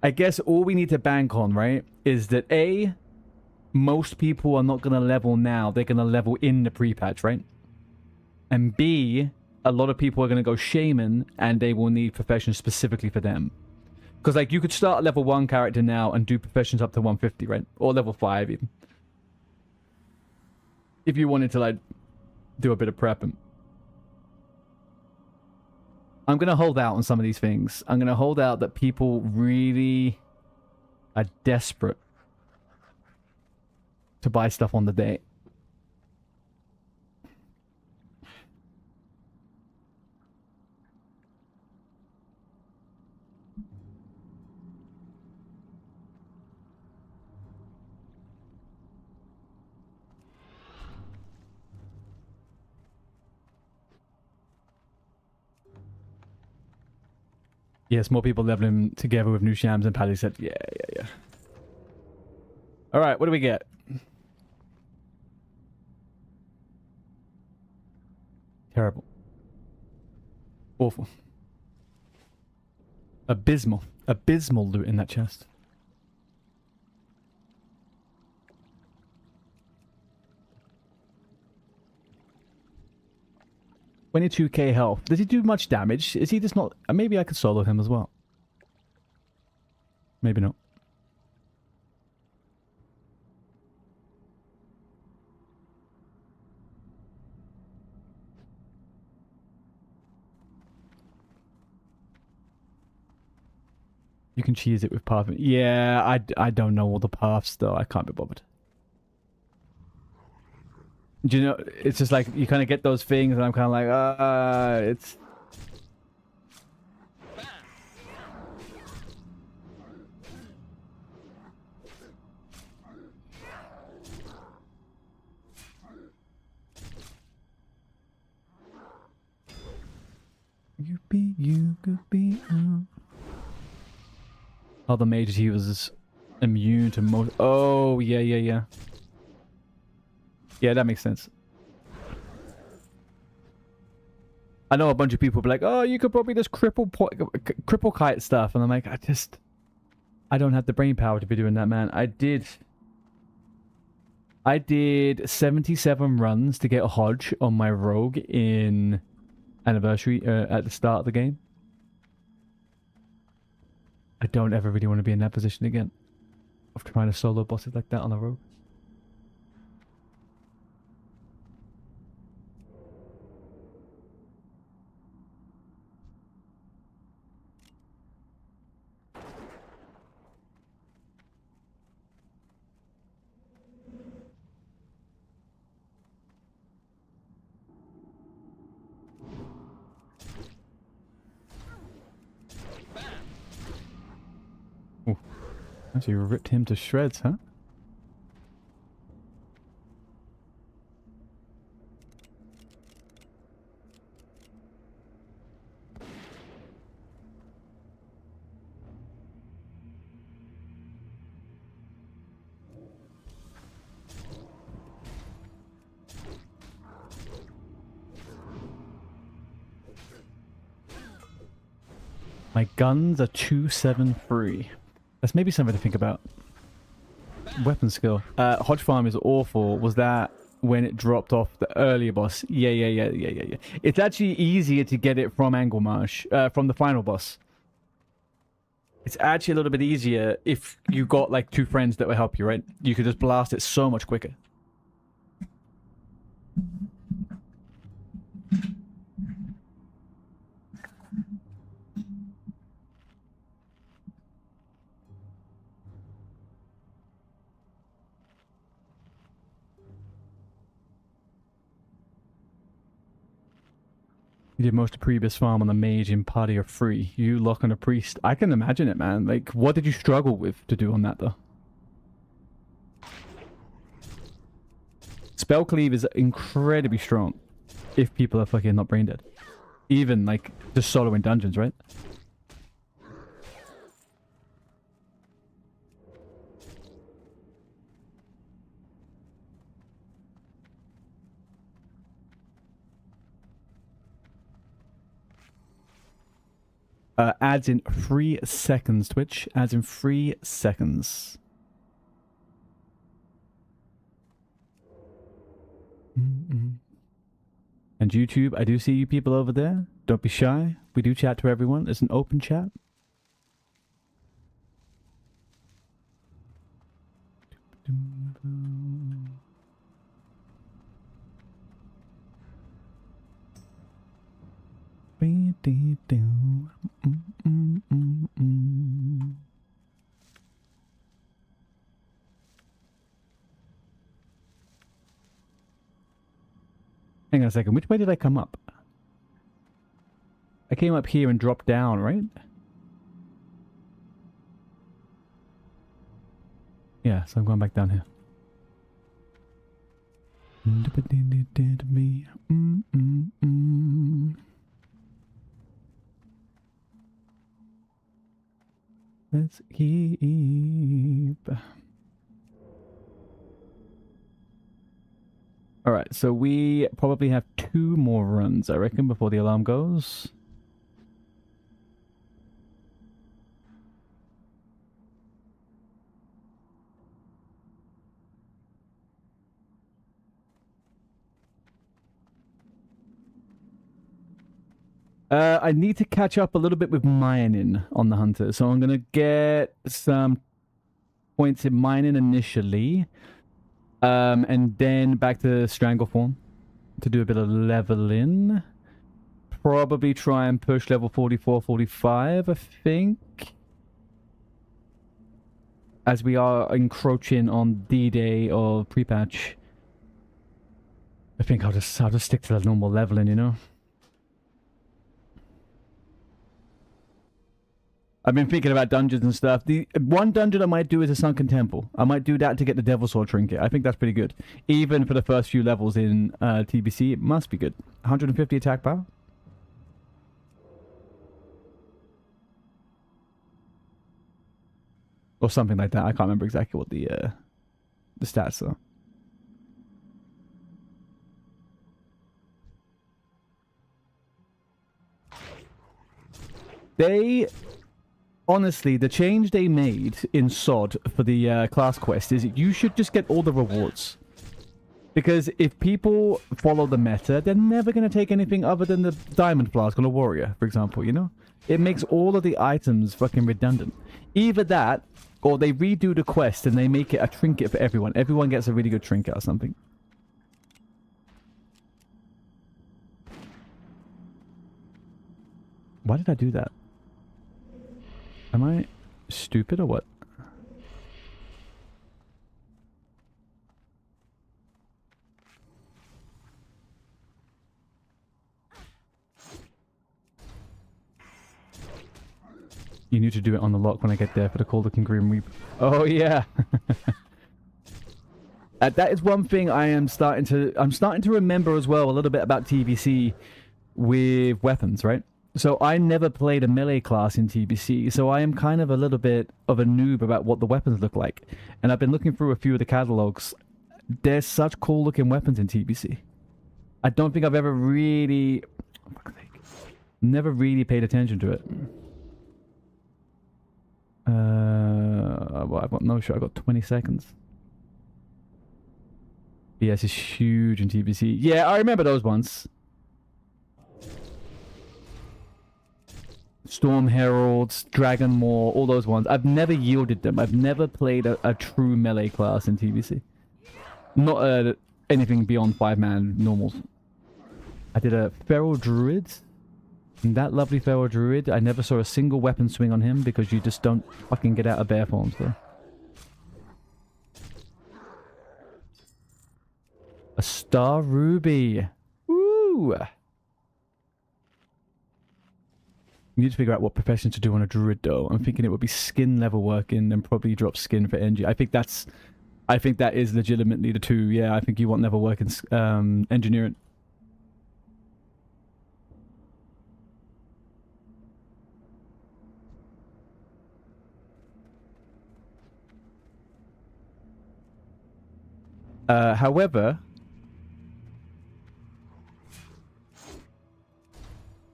I guess all we need to bank on, right, is that A, most people are not going to level now. They're going to level in the pre-patch, right? And B, a lot of people are going to go Shaman, and they will need professions specifically for them. Because, like, you could start a level 1 character now and do professions up to 150, right? Or level 5, even. If you wanted to, like, do a bit of prepping. I'm going to hold out on some of these things. I'm going to hold out that people really are desperate to buy stuff on the day. Yes, more people leveling together with new shams and Paddy said, yeah. Alright, what do we get? Terrible. Awful. Abysmal. Abysmal loot in that chest. $22k health. Does he do much damage? Is he just not... Maybe I could solo him as well. Maybe not. You can cheese it with path. Yeah, I don't know all the paths though. I can't be bothered. Do you know, it's just like, you kind of get those things and I'm kind of like, it's... You could be... Oh, the mage, he was immune to most... Oh, yeah. Yeah, that makes sense. I know a bunch of people be like, oh, you could probably just cripple kite stuff. And I'm like, I don't have the brain power to be doing that, man. I did 77 runs to get a Hodge on my rogue in Anniversary at the start of the game. I don't ever really want to be in that position again of trying to solo bosses like that on a rogue. Actually ripped him to shreds, huh? My guns are 273. That's maybe something to think about. Weapon skill. Hodge Farm is awful. Was that when it dropped off the earlier boss? Yeah. It's actually easier to get it from Anglemarsh, from the final boss. It's actually a little bit easier if you got like 2 friends that will help you, right? You could just blast it so much quicker. You did most of previous farm on the mage in party of 3. You lock on a priest. I can imagine it, man. Like, what did you struggle with to do on that, though? Spell cleave is incredibly strong if people are fucking not brain dead. Even, like, just solo in dungeons, right? Ads in 3 seconds, Twitch. Ads in 3 seconds. And YouTube, I do see you people over there. Don't be shy. We do chat to everyone. It's an open chat. Hang on a second. Which way did I come up? I came up here and dropped down, right? Yeah, so I'm going back down here. Let's keep. Alright, so we probably have 2 more runs, I reckon, before the alarm goes. I need to catch up a little bit with mining on the hunter, so I'm gonna get some points in mining initially, and then back to Strangleform to do a bit of leveling. Probably try and push level 44, 45, I think, as we are encroaching on D-Day or pre-patch. I think I'll just stick to the normal leveling, you know. I've been thinking about dungeons and stuff. The one dungeon I might do is a Sunken Temple. I might do that to get the Devil Sword Trinket. I think that's pretty good. Even for the first few levels in TBC, it must be good. 150 attack power. Or something like that. I can't remember exactly what the stats are. Honestly, the change they made in SOD for the class quest is you should just get all the rewards. Because if people follow the meta, they're never going to take anything other than the Diamond Flask on a Warrior, for example, you know? It makes all of the items fucking redundant. Either that, or they redo the quest and they make it a trinket for everyone. Everyone gets a really good trinket or something. Why did I do that? Am I stupid or what? You need to do it on the lock when I get there for the Call Looking Grim Reaper. Oh yeah. That is one thing I'm starting to remember as well a little bit about TBC with weapons, right? So I never played a melee class in TBC, so I am kind of a little bit of a noob about what the weapons look like. And I've been looking through a few of the catalogs. There's such cool looking weapons in TBC. I don't think I've ever really... never really paid attention to it. Well, I've got no shot. I've got 20 seconds. BS is huge in TBC. Yeah, I remember those ones. Storm Heralds, Dragon Maw, all those ones. I've never yielded them. I've never played a true melee class in TBC. Not anything beyond 5-man normals. I did a Feral Druid. And that lovely Feral Druid, I never saw a single weapon swing on him because you just don't fucking get out of bear forms though. A Star Ruby. Woo! You need to figure out what profession to do on a druid though. I'm thinking it would be skin level working and probably drop skin for NG. I think that is legitimately the two. Yeah, I think you want level working engineering.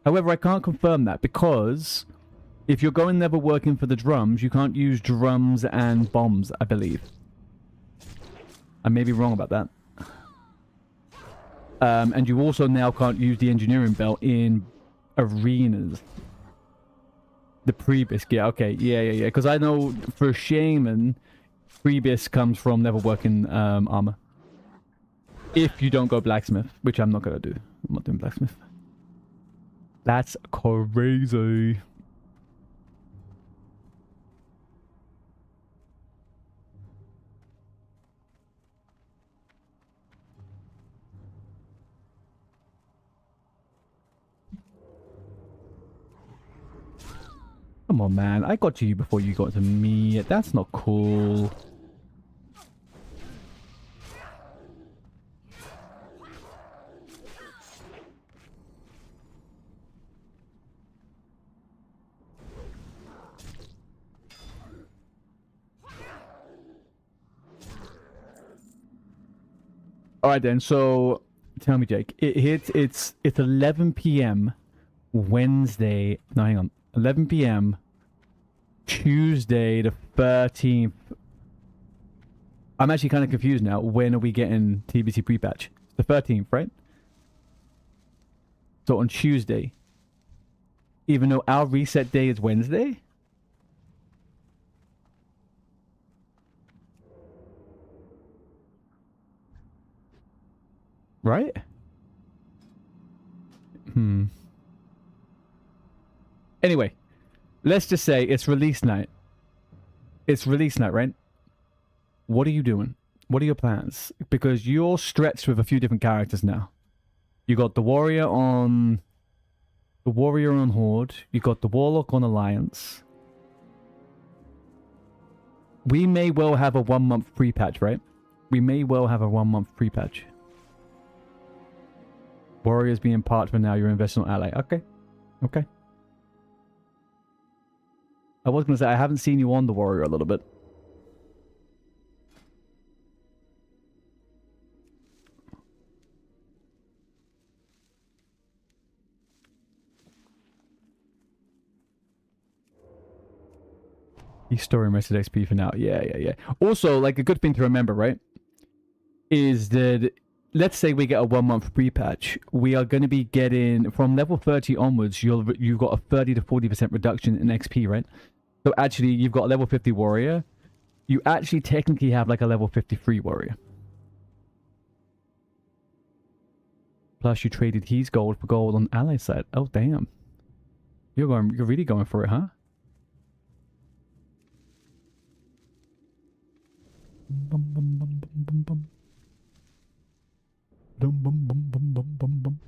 However, I can't confirm that because If you're going never working for the drums, you can't use drums and bombs, I believe. I may be wrong about that. And you also now can't use the engineering belt in arenas. The prebis, yeah, okay, yeah. Because I know for shaman, prebis comes from never working armor. If you don't go blacksmith, which I'm not gonna do. I'm not doing blacksmith. That's crazy. Come on, man. I got to you before you got to me. That's not cool. All right then. So tell me, Jake. It's 11 p.m. Wednesday. No, hang on. 11 p.m. Tuesday the 13th. I'm actually kind of confused now. When are we getting TBC pre-patch? The 13th, right? So on Tuesday. Even though our reset day is Wednesday? Right? Anyway, let's just say it's release night. It's release night, right? What are you doing? What are your plans? Because you're stretched with a few different characters now. You got the warrior on Horde. You got the warlock on Alliance. We may well have a 1 month pre-patch, right? We may well have a 1 month pre-patch. Warriors being part for now. You're investing on ally. Okay. Okay. I was going to say, I haven't seen you on the warrior a little bit. He's storing most of XP for now. Yeah. Also, like, a good thing to remember, right? Is that, let's say we get a 1 month pre-patch. We are going to be getting, from level 30 onwards, you've got a 30 to 40% reduction in XP, right? So actually, you've got a level 50 warrior. You actually technically have like a level 53 warrior. Plus, you traded his gold for gold on ally side. Oh, damn. You're really going for it, huh? Bum, bum, bum, bum, bum, bum. Dum, bum, bum, bum, bum, bum, bum.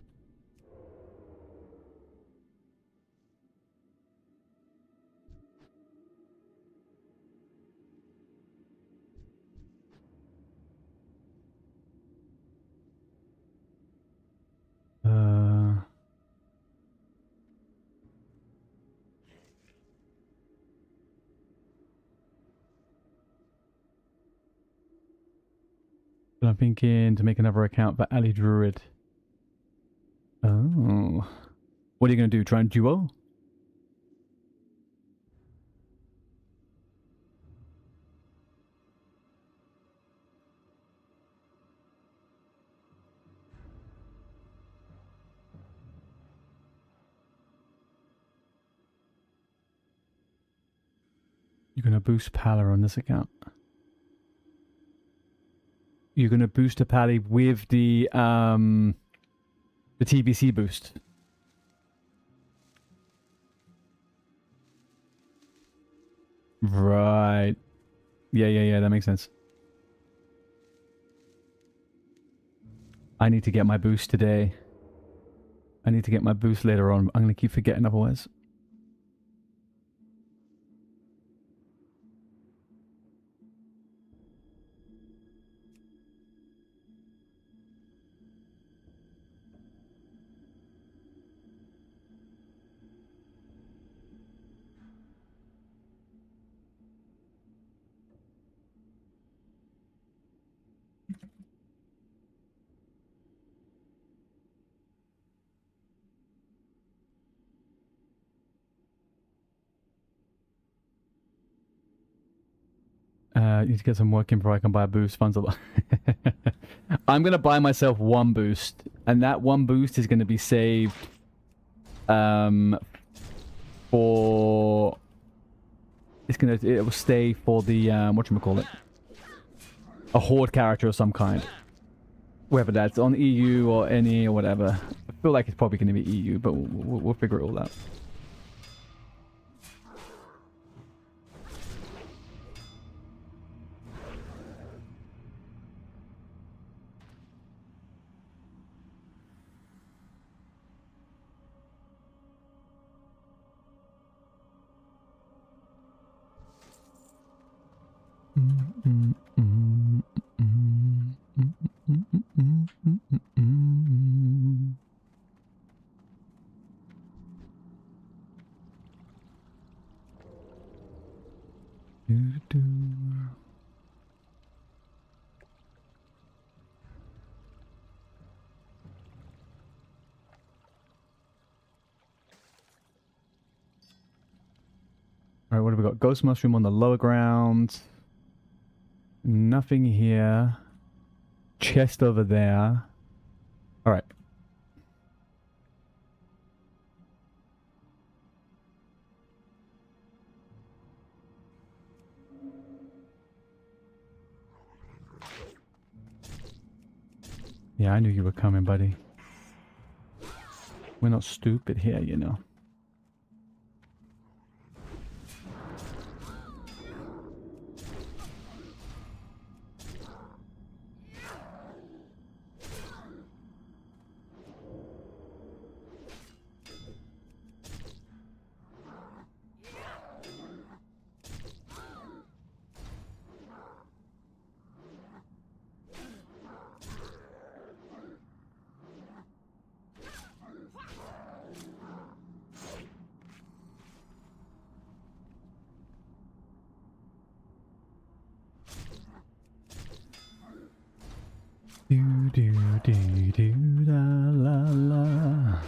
But I'm thinking to make another account for Ali Druid. Oh. What are you going to do? Try and duo? You're going to boost Pala on this account. You're going to boost a Pally with the TBC boost. Right. Yeah, that makes sense. I need to get my boost today. I need to get my boost later on. I'm going to keep forgetting otherwise. You need to get some work in before I can buy a boost. Funds a lot. I'm gonna buy myself one boost, and that one boost is gonna be saved for it will stay for the whatchamacallit, a horde character of some kind, whether that's on EU or NE or whatever. I feel like it's probably going to be EU, but we'll figure it all out. Alright, what have we got? Ghost mushroom on the lower ground. Nothing here. Chest over there. Alright. Yeah, I knew you were coming, buddy. We're not stupid here, you know. Do do do do la la la.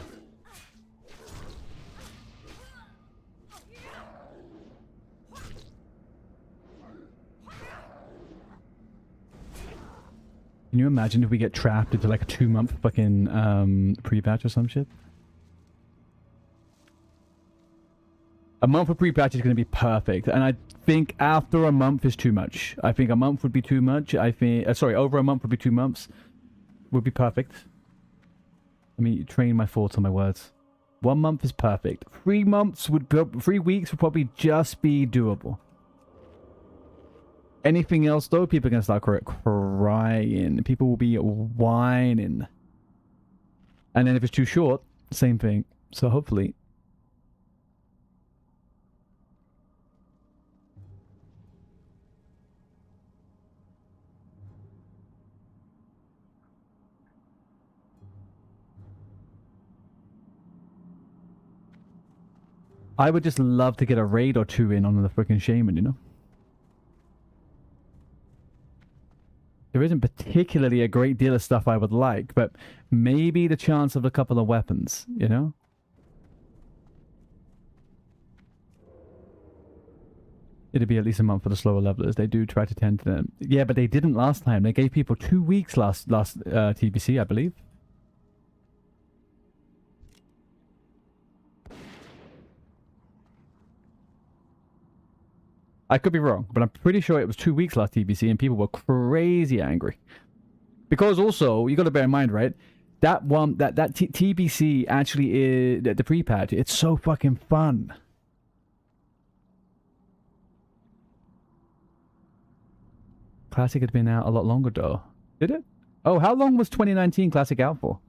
Can you imagine if we get trapped into like a 2-month fucking pre-patch or some shit? A month of pre-patch is going to be perfect, and I think after a month is too much. I think a month would be too much. I think, sorry, over a month would be 2 months. Would be perfect. Let me train my thoughts on my words. 1 month is perfect. 3 months would, 3 weeks would probably just be doable. Anything else though, people are going to start crying. People will be whining. And then if it's too short, same thing. So hopefully... I would just love to get a raid or 2 in on the freaking shaman, you know? There isn't particularly a great deal of stuff I would like, but maybe the chance of a couple of weapons, you know? It'd be at least a month for the slower levelers. They do try to tend to them. Yeah, but they didn't last time. They gave people 2 weeks last TBC, I believe. I could be wrong, but I'm pretty sure it was 2 weeks last TBC and people were crazy angry. Because also, you got to bear in mind, right? That one, that TBC actually is, the pre-patch, it's so fucking fun. Classic had been out a lot longer though. Did it? Oh, how long was 2019 Classic out for?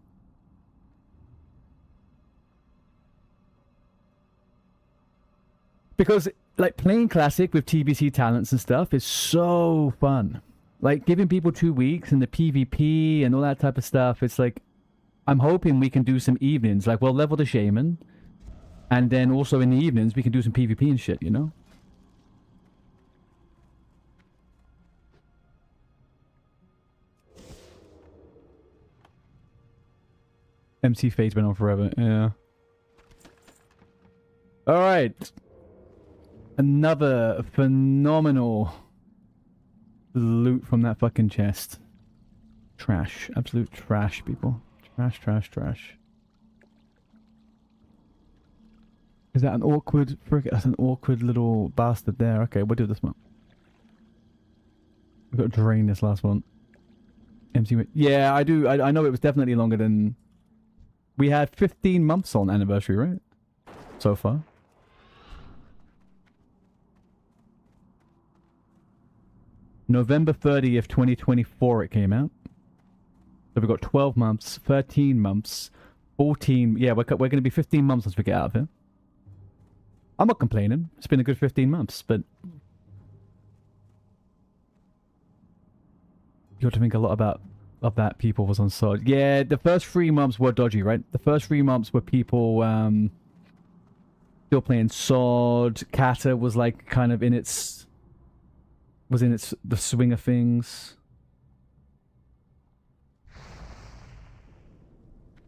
Because... like, playing Classic with TBC talents and stuff is so fun. Like, giving people 2 weeks and the PvP and all that type of stuff, it's like... I'm hoping we can do some evenings. Like, we'll level the Shaman. And then also in the evenings, we can do some PvP and shit, you know? MC Fate's been on forever, yeah. Alright. Another phenomenal loot from that fucking chest. Trash. Absolute trash, people. Trash, trash, trash. Is that an awkward... That's an awkward little bastard there. Okay, we'll do this one. We've got to drain this last one. MC... Yeah, I do. I know it was definitely longer than... We had 15 months on anniversary, right? So far. November 30th, 2024 it came out. So we've got 12 months, 13 months, 14... Yeah, we're going to be 15 months once we get out of here. I'm not complaining. It's been a good 15 months, but... You have to think a lot about... Of that people was on SOD. Yeah, the first 3 months were dodgy, right? The first 3 months were people... still playing SOD. Kata was like kind of in its... Was in its... The swing of things.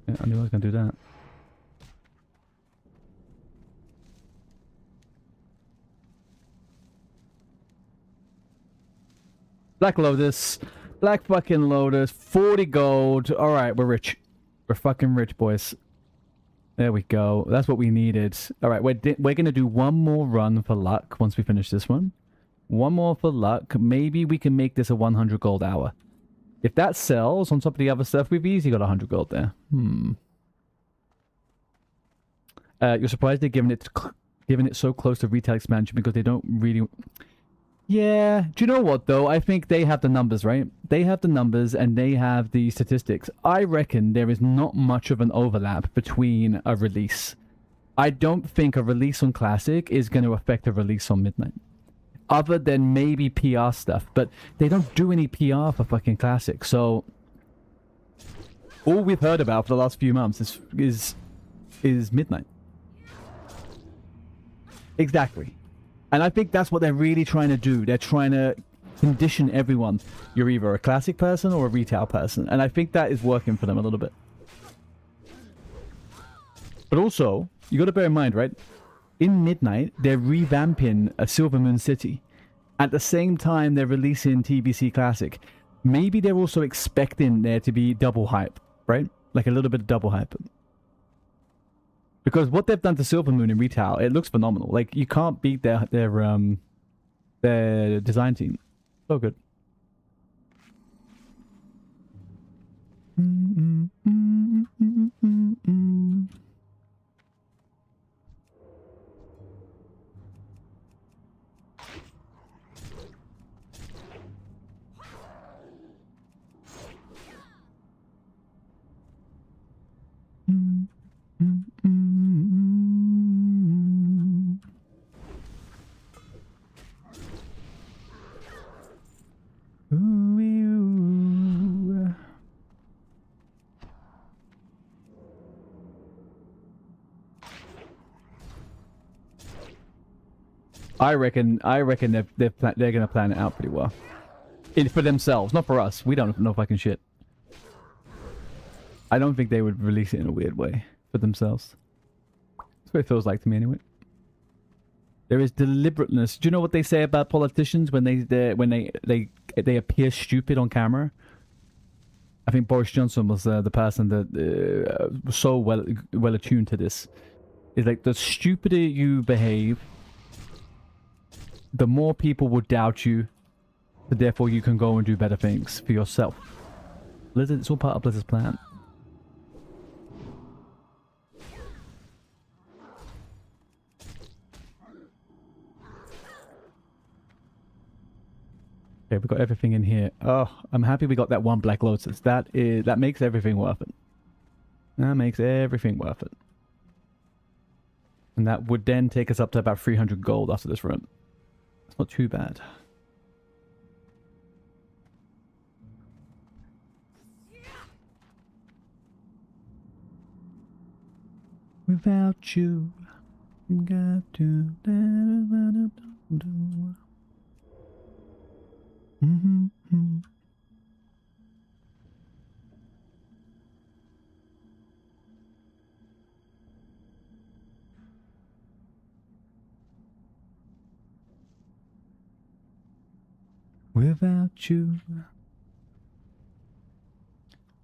Yeah, I knew I was going to do that. Black Lotus. Black fucking Lotus. 40 gold. Alright, we're rich. We're fucking rich, boys. There we go. That's what we needed. Alright, we're going to do one more run for luck once we finish this one. One more for luck. Maybe we can make this a 100 gold hour. If that sells on top of the other stuff, we've easily got 100 gold there. You're surprised they're giving it so close to retail expansion because they don't really... Yeah, do you know what though? I think they have the numbers, right? They have the numbers and they have the statistics. I reckon there is not much of an overlap between a release. I don't think a release on Classic is going to affect a release on Midnight. Other than maybe PR stuff, but they don't do any PR for fucking Classic, so... All we've heard about for the last few months is Midnight. Exactly. And I think that's what they're really trying to do. They're trying to condition everyone. You're either a Classic person or a retail person. And I think that is working for them a little bit. But also, you got to bear in mind, right? In Midnight, they're revamping a Silver Moon City. At the same time, they're releasing TBC Classic. Maybe they're also expecting there to be double hype, right? Like a little bit of double hype. Because what they've done to Silver Moon in retail, it looks phenomenal. Like, you can't beat their design team. So good. I reckon they're gonna plan it out pretty well. For themselves, not for us. We don't know fucking shit. I don't think they would release it in a weird way for themselves. That's what it feels like to me, anyway. There is deliberateness. Do you know what they say about politicians when they appear stupid on camera? I think Boris Johnson was the person that was so well attuned to this. It's like the stupider you behave, the more people will doubt you, so therefore you can go and do better things for yourself. Blizzard, it's all part of Blizzard's plan. Okay, we got everything in here. Oh, I'm happy we got that one Black Lotus. That makes everything worth it. That makes everything worth it. And that would then take us up to about 300 gold after this run. It's not too bad. Without you, got to... without you.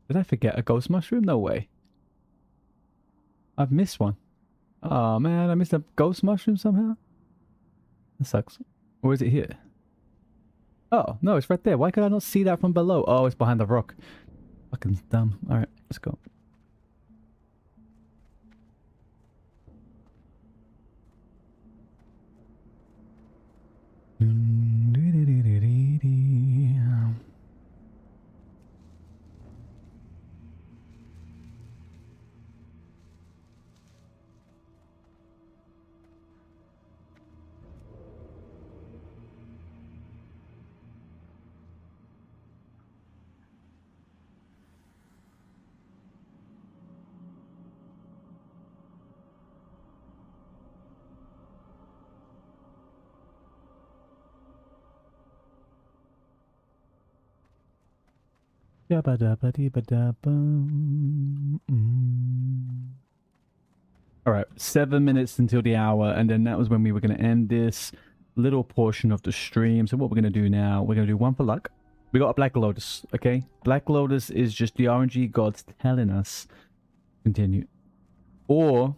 Did I forget a ghost mushroom? No way. I've missed one. Oh man, I missed a ghost mushroom somehow. That sucks. Or is it here? Oh, no, it's right there. Why could I not see that from below? Oh, it's behind the rock. Fucking dumb. Alright, let's go. Alright, 7 minutes until the hour, and then that was when we were going to end this little portion of the stream. So what we're going to do now, we're going to do one for luck. We got a Black Lotus, okay? Black Lotus is just the RNG gods telling us continue. Or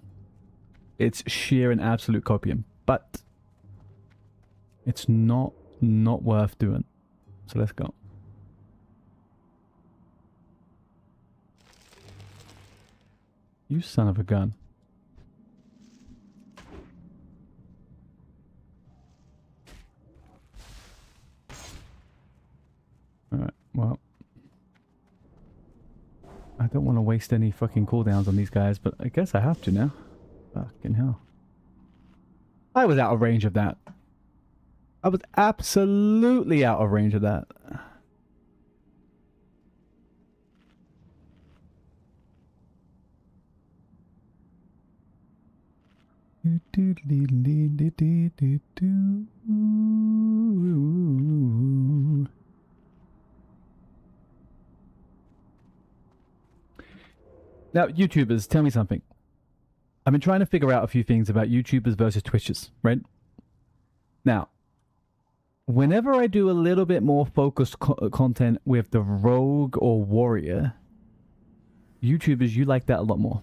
it's sheer and absolute copium. But it's not worth doing. So let's go. You son of a gun. Alright, well. I don't want to waste any fucking cooldowns on these guys, but I guess I have to now. Fucking hell. I was out of range of that. I was absolutely out of range of that. Now, YouTubers, tell me something. I've been trying to figure out a few things about YouTubers versus Twitchers, right? Now, whenever I do a little bit more focused content with the rogue or warrior, YouTubers, you like that a lot more.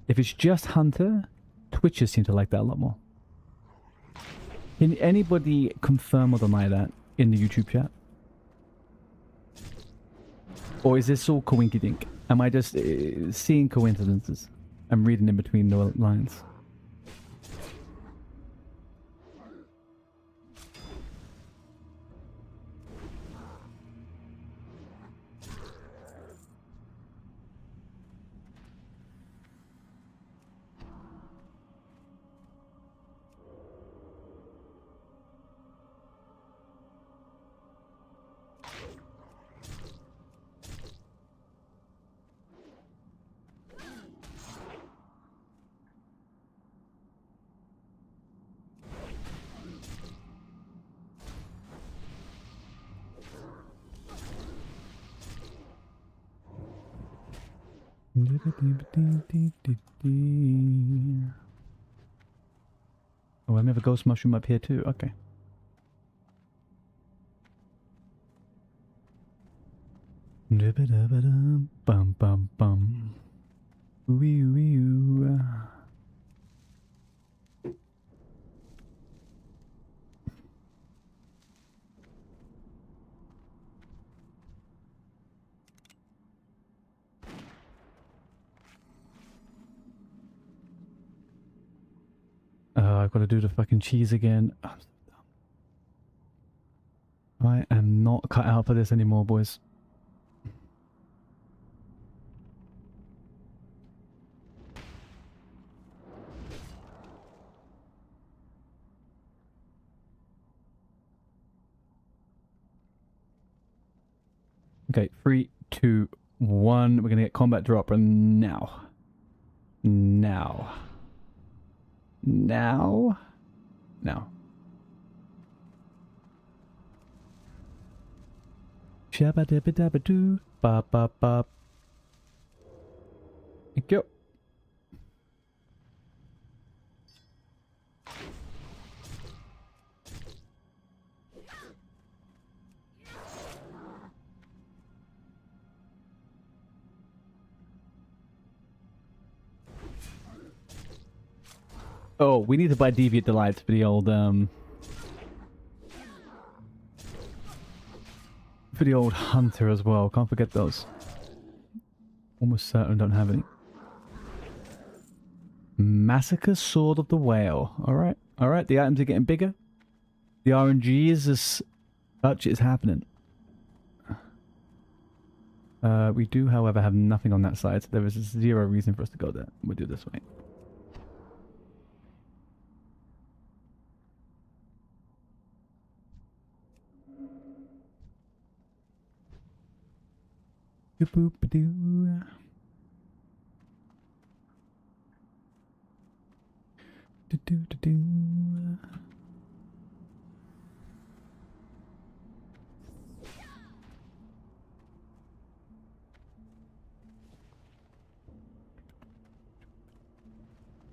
If it's just hunter, Twitchers seem to like that a lot more. Can anybody confirm or deny that in the YouTube chat? Or is this all coinkydink? Am I just seeing coincidences? I'm reading in between the lines. Oh, I have a ghost mushroom up here too. Okay. Bum bum bum. Wee wee. I've got to do the fucking cheese again. I'm so dumb. I am not cut out for this anymore, boys. Okay, 3, 2, 1. We're gonna get combat dropper now. Now. Now. Shabba dabba dabba doo. Bop bop bop. Thank you. Oh, we need to buy Deviant Delights for the old hunter as well. Can't forget those. Almost certain don't have any. Massacre Sword of the Whale. Alright. Alright, the items are getting bigger. The RNG is as such is happening. We do, however, have nothing on that side, so there is zero reason for us to go there. We'll do it this way. Boop-a-doo. Do-do-do-do.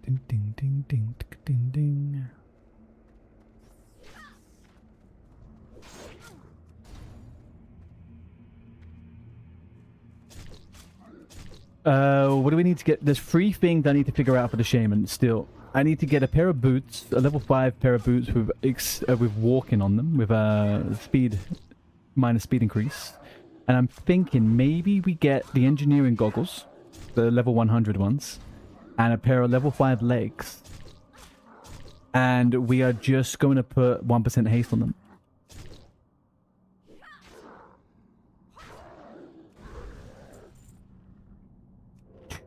Ding ding ding ding ding ding. What do we need to get? There's 3 things I need to figure out for the shaman still. I need to get a pair of boots, a level 5 pair of boots with walking on them, with minus speed increase. And I'm thinking maybe we get the engineering goggles, the level 100 ones, and a pair of level 5 legs. And we are just going to put 1% haste on them.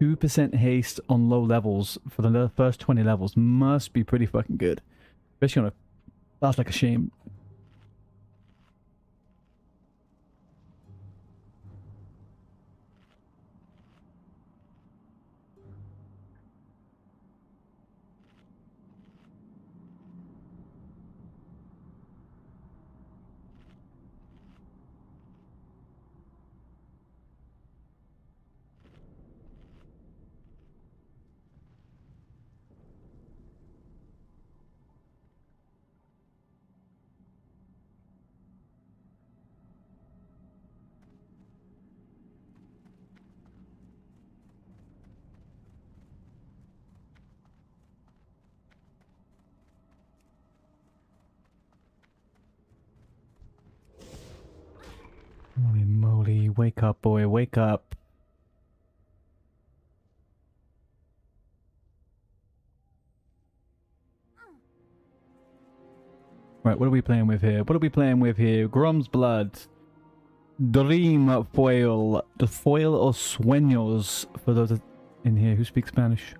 %2 haste on low levels for the first 20 levels must be pretty fucking good. Especially on a... That's like a shame. Holy moly, wake up, boy, wake up. Right, what are we playing with here? What are we playing with here? Grom's Blood. Dream Foil. The Foil of Sueños. For those in here who speak Spanish.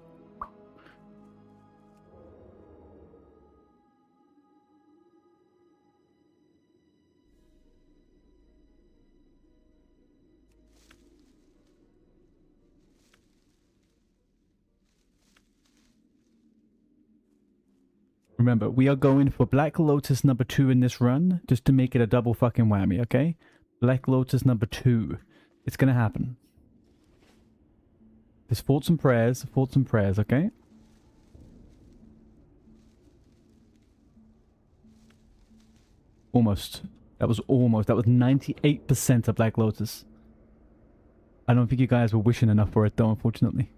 Remember, we are going for Black Lotus number 2 in this run, just to make it a double fucking whammy, okay? Black Lotus number 2. It's gonna happen. There's thoughts and prayers, okay? Almost. That was almost. That was 98% of Black Lotus. I don't think you guys were wishing enough for it though, unfortunately.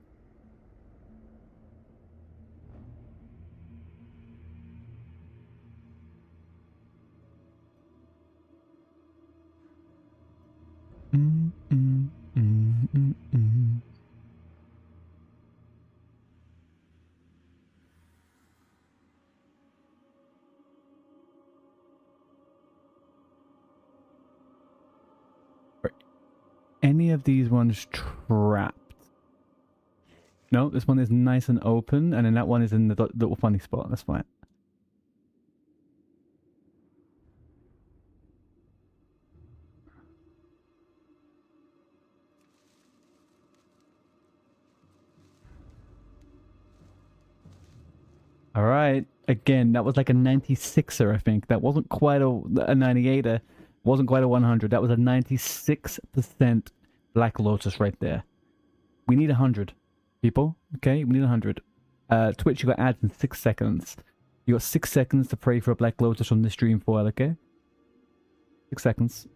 Any of these ones trapped? No, this one is nice and open, and then that one is in the little funny spot. That's fine. All right. Again, that was like a 96er, I think. That wasn't quite a 98er. Wasn't quite a 100. That was a 96% Black Lotus right there. We need 100, people. Okay, we need 100. Twitch, you got ads in 6 seconds. You got 6 seconds to pray for a Black Lotus on this stream foil, okay? 6 seconds.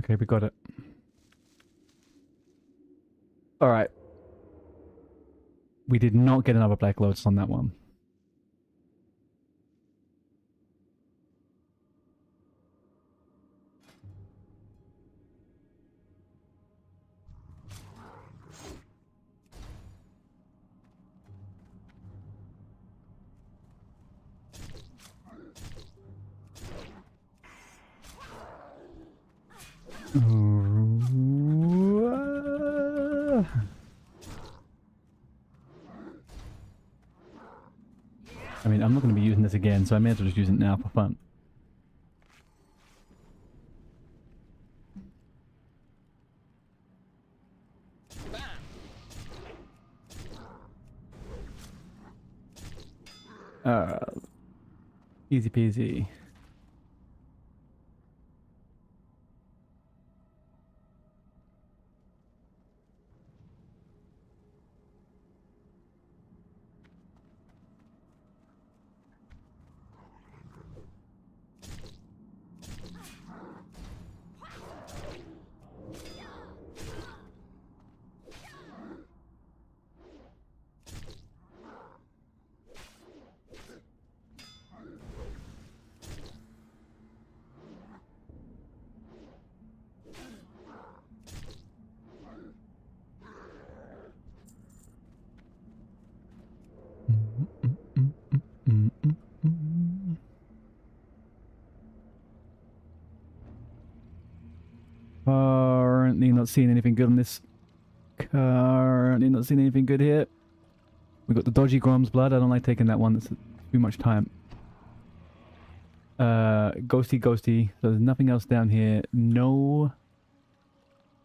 Okay, we got it. Alright. We did not get another Black Lotus on that one. I mean, I'm not going to be using this again, so I may as well just use it now for fun. Easy peasy. Currently not seeing anything good on this. Currently not seeing anything good here. We got the dodgy Grom's blood. I don't like taking that one. That's too much time. Ghosty. So there's nothing else down here. No.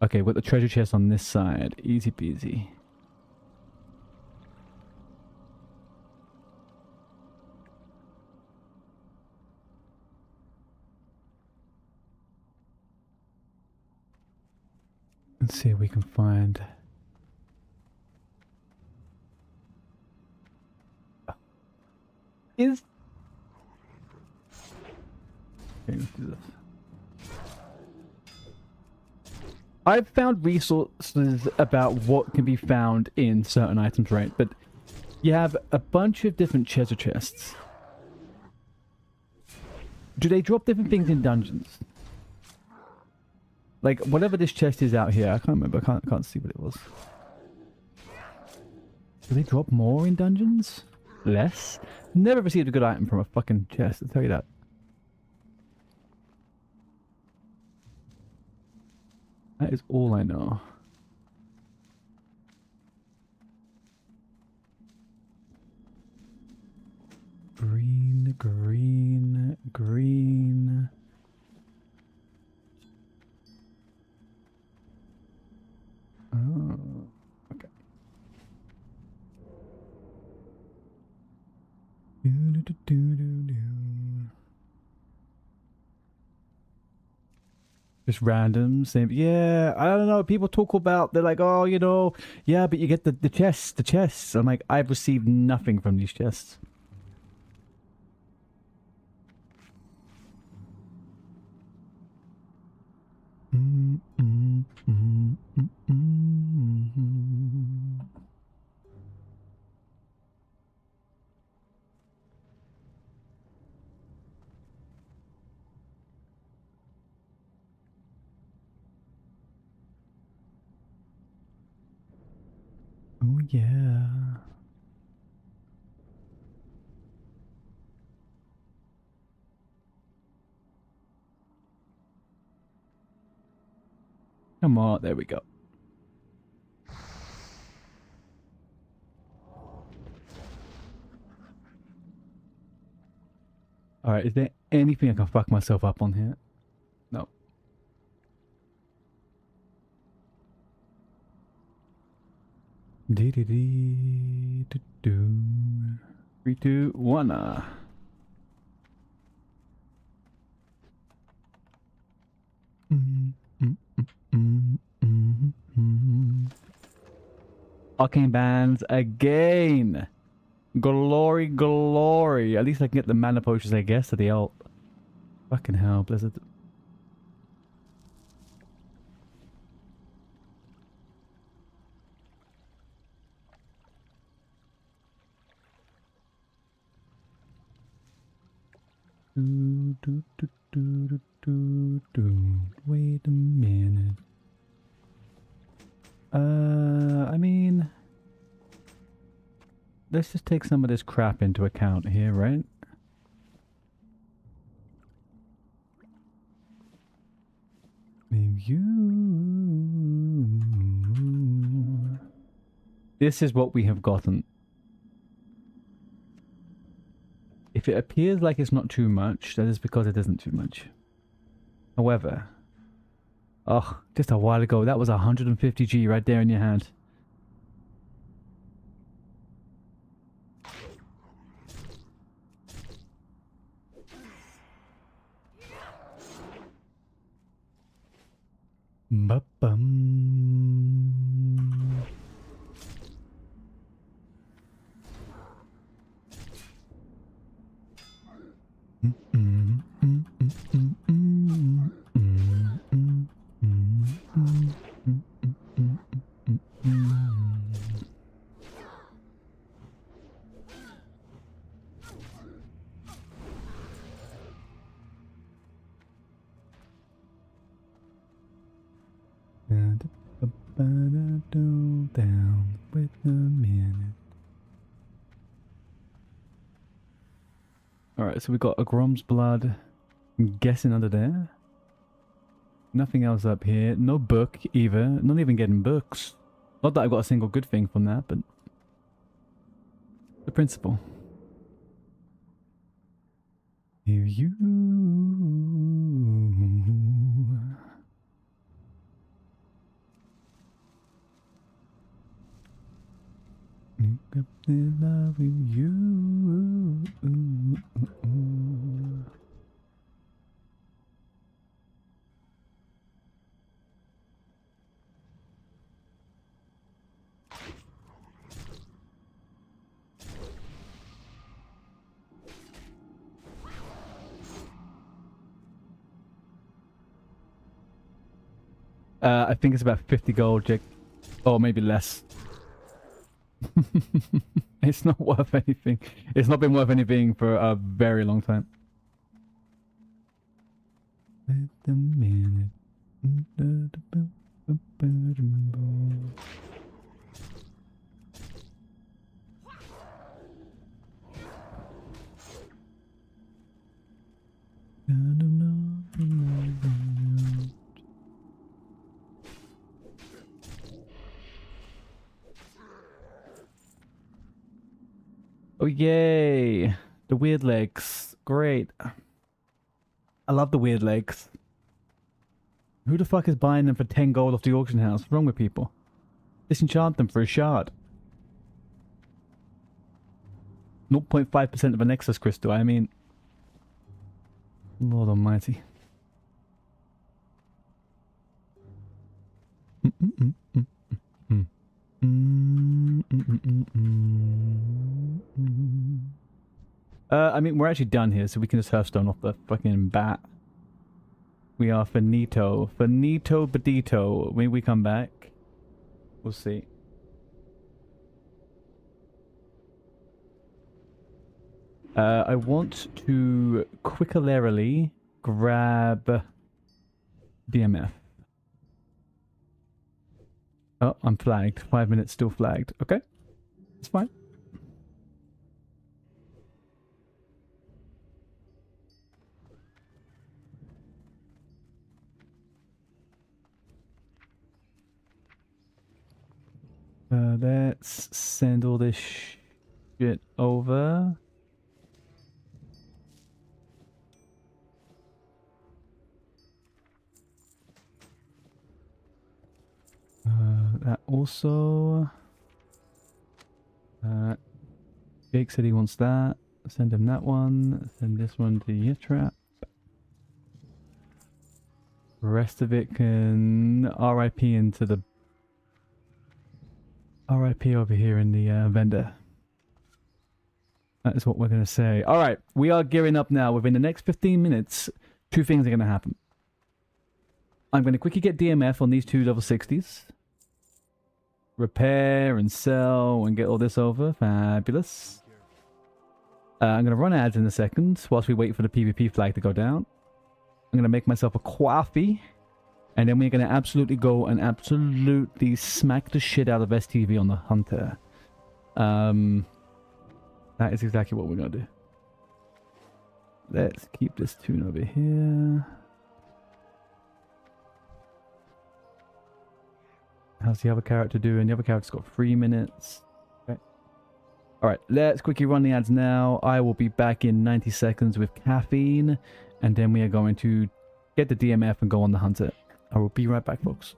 Okay, with the treasure chest on this side. Easy peasy. Let's see if we can find... Okay, let's do this. I've found resources about what can be found in certain items, right? But you have a bunch of different treasure chests. Do they drop different things in dungeons? Like, whatever this chest is out here, I can't remember, I can't see what it was. Do they drop more in dungeons? Less? Never received a good item from a fucking chest, I'll tell you that. That is all I know. Green, green, green. Oh, okay. Just random, same. Yeah, I don't know. People talk about, they're like, oh, you know, yeah, but you get the chests. I'm like, I've received nothing from these chests. Oh yeah. Come on, there we go. Alright, is there anything I can fuck myself up on here? No. Dee dee dee doo doo. 3, 2, 1. Arcane bands again. Glory, glory. At least I can get the mana potions, I guess, to the ult. Fucking hell, Blizzard. Wait a minute. I mean, let's just take some of this crap into account here, right? This is what we have gotten. If it appears like it's not too much, that is because it isn't too much. However, oh, just a while ago, that was 150G right there in your hand. Ba-bum. Down with a minute. Alright, so we got a Grom's blood. I'm guessing under there. Nothing else up here. No book either. Not even getting books. Not that I've got a single good thing from that, but the principle. If you up in love with you. I think it's about 50 gold, Jake. Or maybe less. It's not worth anything. It's not been worth anything for a very long time. Wait a minute. Oh yay! The weird legs. Great. I love the weird legs. Who the fuck is buying them for 10 gold off the auction house? What's wrong with people? Disenchant them for a shard. 0.5% of a Nexus crystal, I mean... Lord almighty. I mean, we're actually done here, so we can just Hearthstone off the fucking bat. We are finito. Finito badito. When we come back, we'll see. I want to quickerly grab DMF. Oh, I'm flagged. 5 minutes still flagged. Okay. It's fine. Let's send all this shit over. That also. Jake said he wants that. Send him that one. Send this one to Yitrap. The rest of it can RIP into the RIP over here in the vendor. That is what we're going to say. Alright, we are gearing up now. Within the next 15 minutes, two things are going to happen. I'm going to quickly get DMF on these two level 60s. Repair and sell and get all this over. Fabulous. I'm going to run ads in a second whilst we wait for the PvP flag to go down. I'm going to make myself a coffee. And then we're going to absolutely go and absolutely smack the shit out of STV on the Hunter. That is exactly what we're going to do. Let's keep this tune over here. How's the other character doing? The other character's got 3 minutes. Okay. Alright, let's quickly run the ads now. I will be back in 90 seconds with caffeine. And then we are going to get the DMF and go on the Hunter. I will be right back, folks.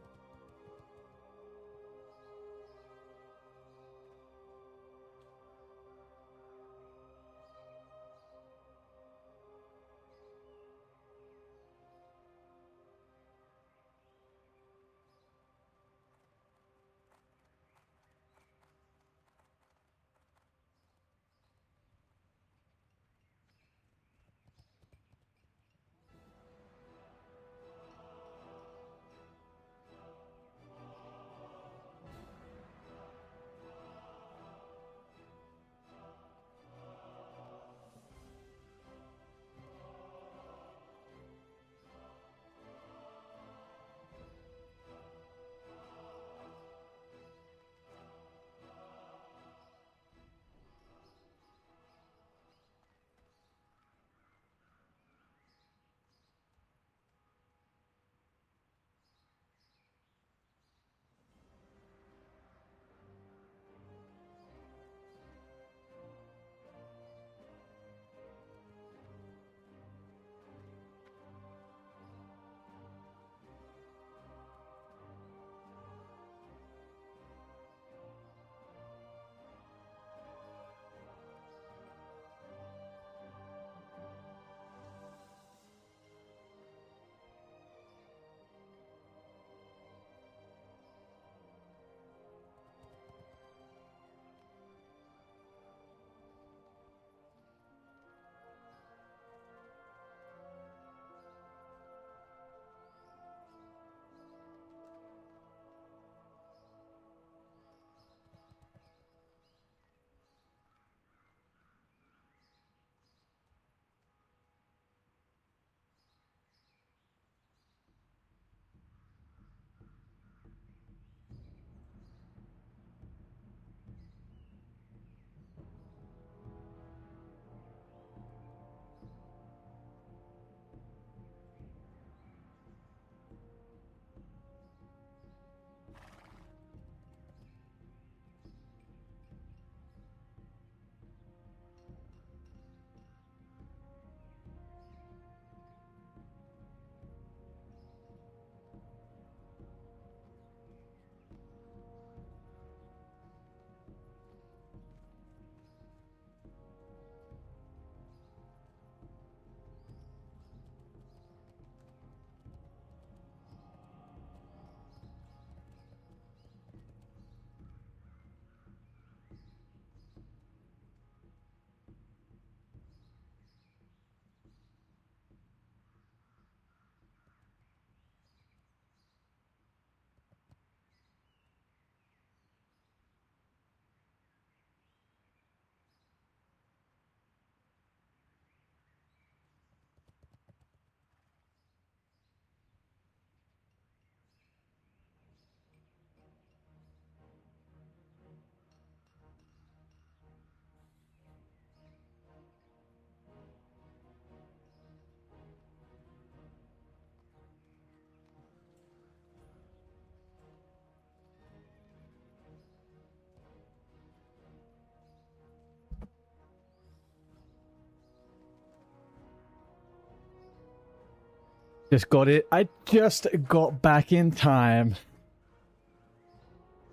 Just got it. I just got back in time.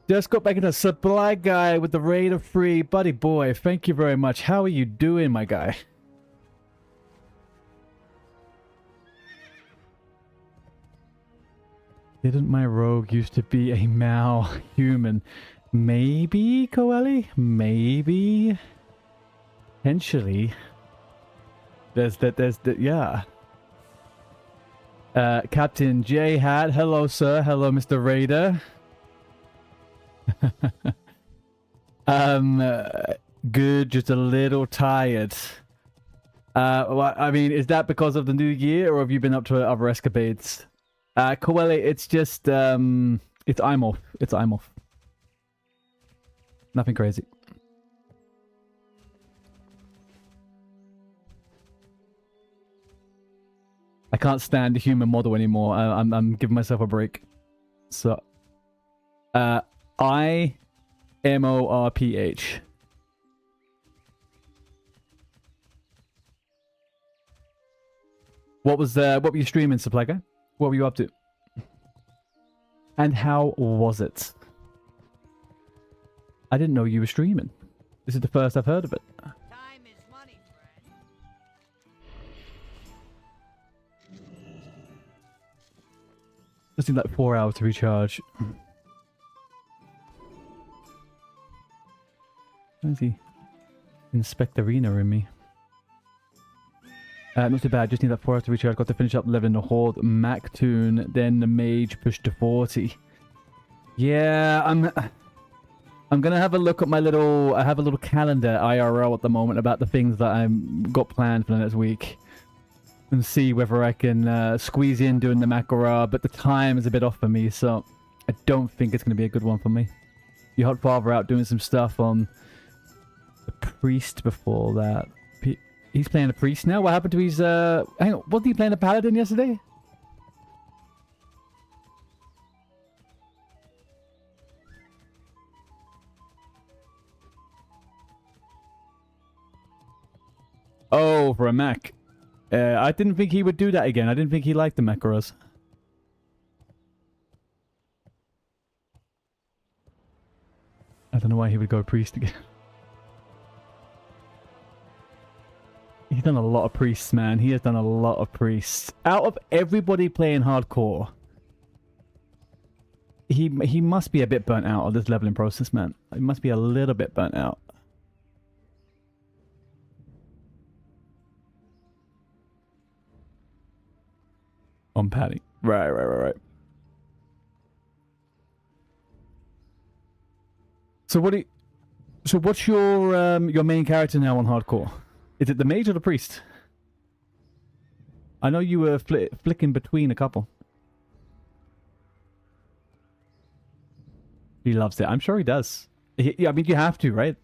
Just got back into Supply Guy with the raid of free. Buddy boy, thank you very much. How are you doing, my guy? Didn't my rogue used to be a Mao human? Maybe, Coeli? Maybe? Potentially. There's that, yeah. Captain J Hat, hello sir, hello Mr. Raider. Good, just a little tired. Well, I mean, is that because of the new year, or have you been up to other escapades? Coeli, it's just, it's I'm off. It's I'm off. Nothing crazy. I can't stand the human model anymore. I'm giving myself a break. So, IMORPH. What were you streaming, Supply Guy? What were you up to? And how was it? I didn't know you were streaming. This is the first I've heard of it. Time is money, friend. Just need like 4 hours to recharge. Where is he? Inspectorina in me. Not too bad, just need that 4 hours to recharge. Got to finish up leveling the Horde Mac tune, then the Mage pushed to 40. Yeah, I'm gonna have a look at my little... I have a little calendar IRL at the moment about the things that I've got planned for the next week. And see whether I can squeeze in doing the Makara, but the time is a bit off for me, so I don't think it's gonna be a good one for me. You helped Father out doing some stuff on the Priest before that. He's playing a Priest now? What happened to his... hang on, wasn't he playing a Paladin yesterday? Oh, for a Mac. I didn't think he would do that again. I didn't think he liked the Makaras. I don't know why he would go Priest again. He's done a lot of priests, man. He has done a lot of priests. Out of everybody playing hardcore, he must be a bit burnt out of this leveling process, man. He must be a little bit burnt out. On Patty. Right. So what's your main character now on hardcore? Is it the mage or the priest? I know you were flicking between a couple. He loves it. I'm sure he does. I mean, you have to, right?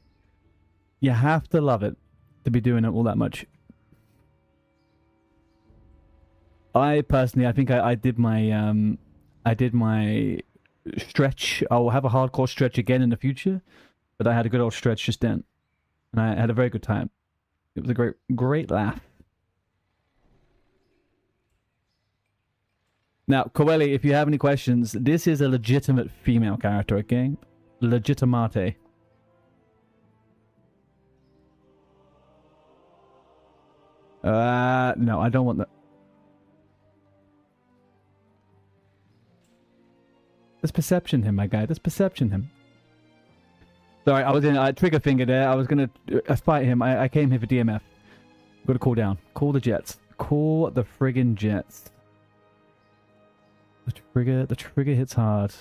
You have to love it to be doing it all that much. I personally, I think I did my stretch. I'll have a hardcore stretch again in the future, but I had a good old stretch just then, and I had a very good time. It was a great laugh. Now, Coeli, if you have any questions, this is a legitimate female character, okay? Legitimate. No, I don't want that. Let's perception him, my guy. Let's perception him. Sorry, I trigger finger there. I was gonna fight him. I came here for DMF. Gotta cool down. Call the jets. Call the friggin' jets. The trigger hits hard.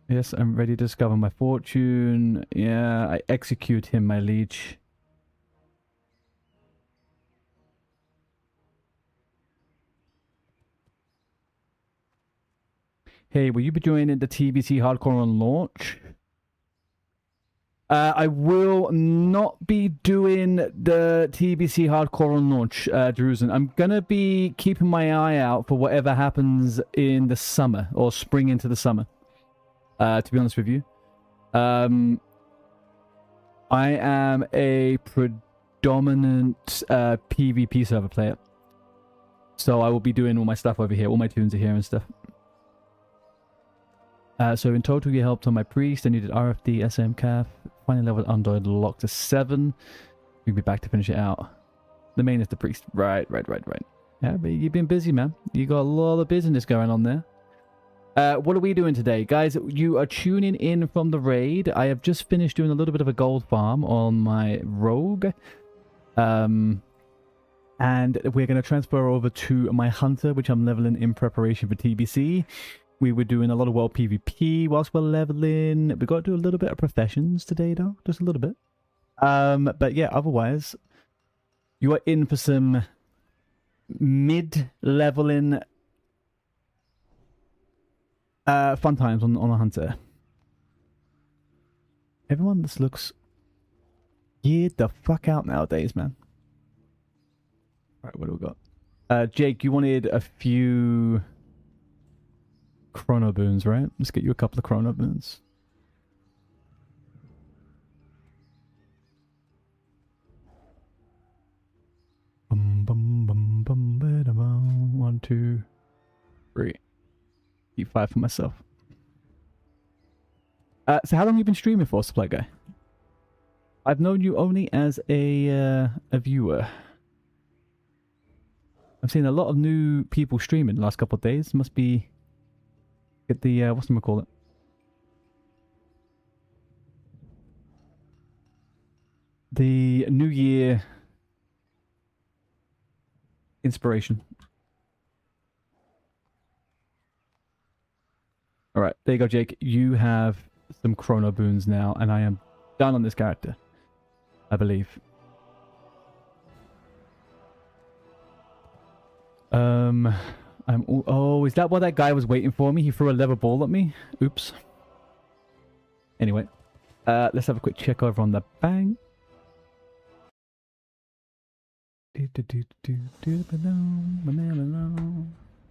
Yes, I'm ready to discover my fortune. Yeah, I execute him, my leech. Hey, will you be joining the TBC Hardcore on launch? I will not be doing the TBC Hardcore on launch, Drusen. I'm going to be keeping my eye out for whatever happens in the summer, or spring into the summer, to be honest with you. I am a predominant PvP server player. So I will be doing all my stuff over here. All my tunes are here and stuff. So in total, you helped on my priest, and you did RFD, SM Calf, finally leveled Undead lock to 7. We'll be back to finish it out. The main is the priest. Right. Yeah, but you've been busy, man. You got a lot of business going on there. What are we doing today? Guys, you are tuning in from the raid. I have just finished doing a little bit of a gold farm on my rogue. And we're going to transfer over to my hunter, which I'm leveling in preparation for TBC. We were doing a lot of world PvP whilst we're leveling. We got to do a little bit of professions today, though, just a little bit. But yeah, otherwise, you are in for some mid-leveling fun times on a hunter. Everyone just looks geared the fuck out nowadays, man. All right, what do we got? Jake, you wanted a few chrono boons, right? Let's get you a couple of chrono boons. Bum, bum, bum, bum, ba, bum. 1, 2, 3. Keep 5 for myself. So how long have you been streaming for, Supply Guy? I've known you only as a viewer. I've seen a lot of new people streaming the last couple of days. Must be get the whatchamacallit. The New Year inspiration. All right, there you go, Jake. You have some chrono boons now, and I am done on this character, I believe. Oh, is that why that guy was waiting for me? He threw a leather ball at me. Oops. Anyway, let's have a quick check over on the bank.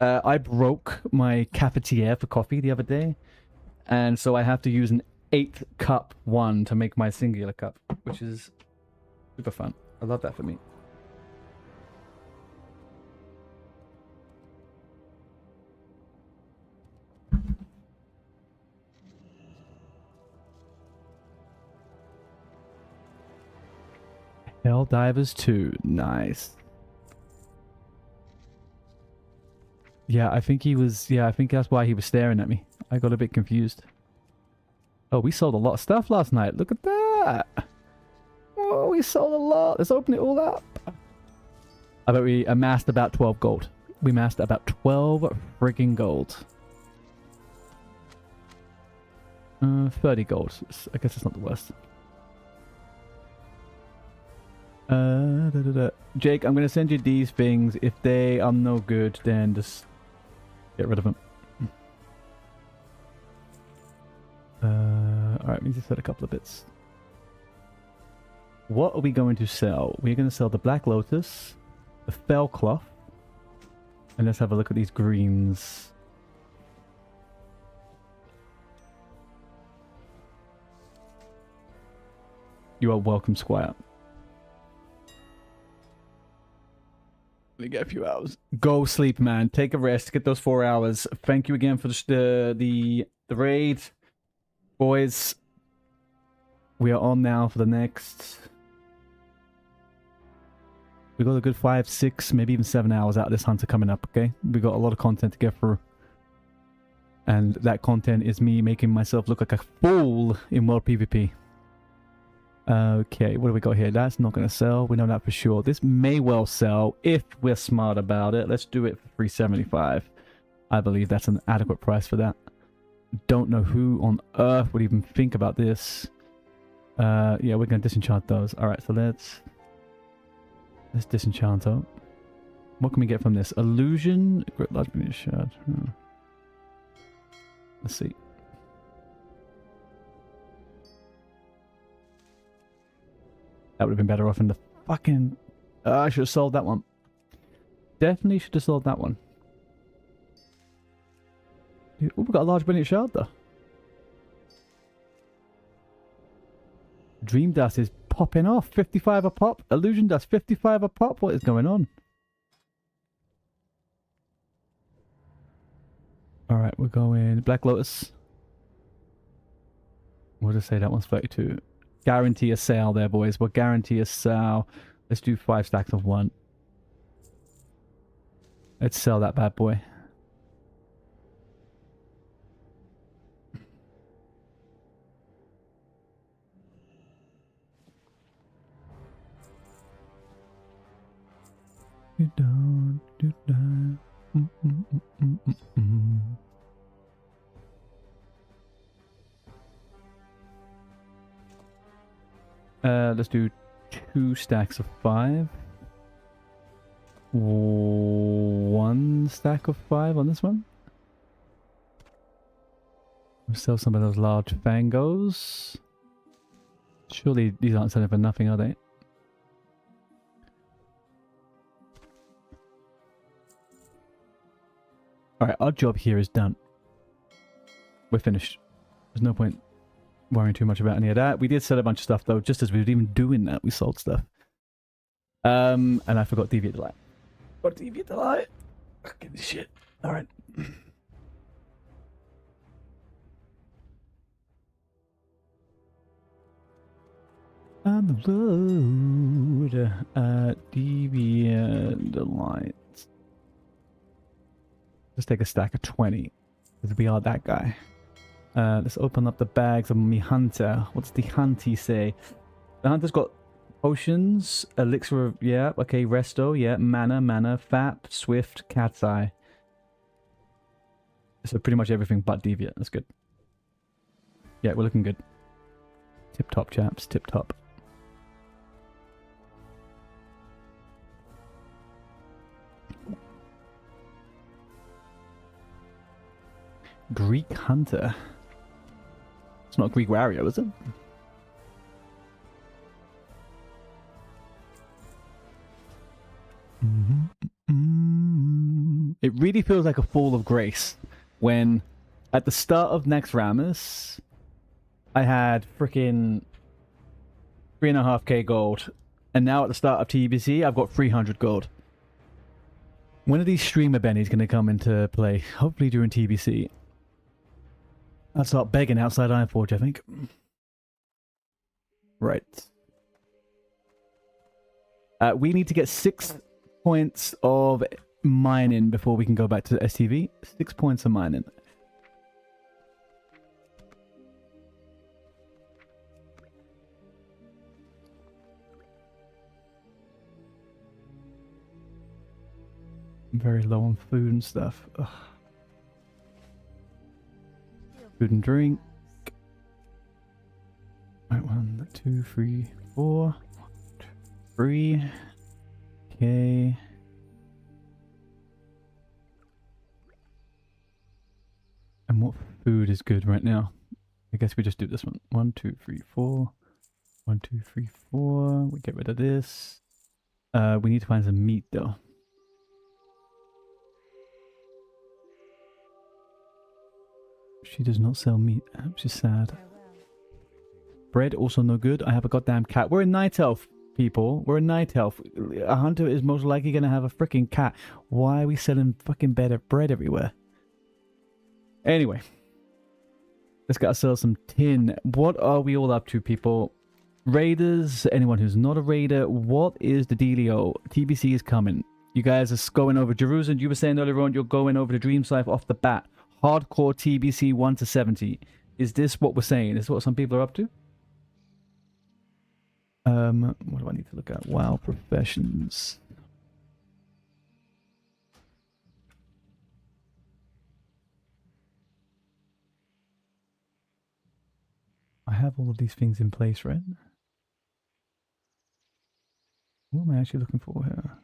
I broke my cafetiere for coffee the other day, and so I have to use an 8th cup one to make my singular cup, which is super fun. I love that for me. Helldivers 2, nice. Yeah, I think he was, I think that's why he was staring at me. I got a bit confused. Oh, we sold a lot of stuff last night. Look at that. Oh, we sold a lot. Let's open it all up. I bet we amassed about 12 gold. We amassed about 12 frigging gold. 30 gold. I guess it's not the worst. Jake, I'm gonna send you these things. If they are no good, then just get rid of them. Alright, we just said a couple of bits. What are we going to sell? We're going to sell the Black Lotus, the Fell Cloth, and let's have a look at these greens. You are welcome, Squire. Let me get a few hours. Go sleep, man. Take a rest. Get those 4 hours. Thank you again for the raid. Boys, we are on now for the next... We got a good 5, 6, maybe even 7 hours out of this hunter coming up, okay? We got a lot of content to get through. And that content is me making myself look like a fool in World PvP. Okay, what do we got here? That's not going to sell. We know that for sure. This may well sell if we're smart about it. Let's do it for 375. I believe that's an adequate price for that. Don't know who on earth would even think about this. Yeah, we're going to disenchant those. Alright, so let's disenchant them. What can we get from this? Illusion? Great large miniature shard. Let's see. That would have been better off in the fucking... I should have sold that one. Definitely should have sold that one. Oh, we've got a large brilliant shard though. Dream Dust is popping off. 55 a pop. Illusion Dust, 55 a pop. What is going on? Alright, we're going Black Lotus. We'll just say that one's 32. Guarantee a sale there, boys. We'll guarantee a sale. Let's do 5 stacks of 1. Let's sell that bad boy. You don't do that. Let's do 2 stacks of 5. 1 stack of 5 on this one. We'll sell some of those large fangos. Surely these aren't selling for nothing, are they? Alright, our job here is done. We're finished. There's no point worrying too much about any of that. We did sell a bunch of stuff though, just as we were even doing that, we sold stuff. And I forgot Deviate Delight. What Deviate Delight? Give me shit. Alright. On the road, Deviant Delight. Let's take a stack of 20, because we are that guy. Let's open up the bags of me hunter. What's the hunty say? The hunter's got potions, elixir of, yeah, okay, resto, yeah, mana, fap, swift, cat's eye. So pretty much everything but deviant. That's good. Yeah, we're looking good. Tip top, chaps, tip top. Greek hunter. It's not Greek Wario, is it? It really feels like a fall of grace when at the start of Next Ramus I had freaking 3.5k gold, and now at the start of TBC I've got 300 gold. When are these streamer bennies going to come into play? Hopefully during TBC. I'll start begging outside Ironforge, I think. Right. We need to get 6 points of mining before we can go back to the STV. 6 points of mining. I'm very low on food and stuff. Ugh. Food and drink. Right, 1, 2, 3, 4. 1, 2, 3. Okay. And what food is good right now? I guess we just do this one. 1, 2, 3, 4. 1, 2, 3, 4. We get rid of this. We need to find some meat though. She does not sell meat, which is sad. Bread, also no good. I have a goddamn cat. We're a night elf, people. We're a night elf. A hunter is most likely going to have a freaking cat. Why are we selling fucking bread everywhere? Anyway. Let's get ourselves some tin. What are we all up to, people? Raiders, anyone who's not a raider, what is the dealio? TBC is coming. You guys are going over Jerusalem. You were saying earlier on you're going over to Dreamscypher off the bat. Hardcore TBC 1 to 70. Is this what we're saying? Is this what some people are up to? What do I need to look at? WoW professions. I have all of these things in place, right? What am I actually looking for here?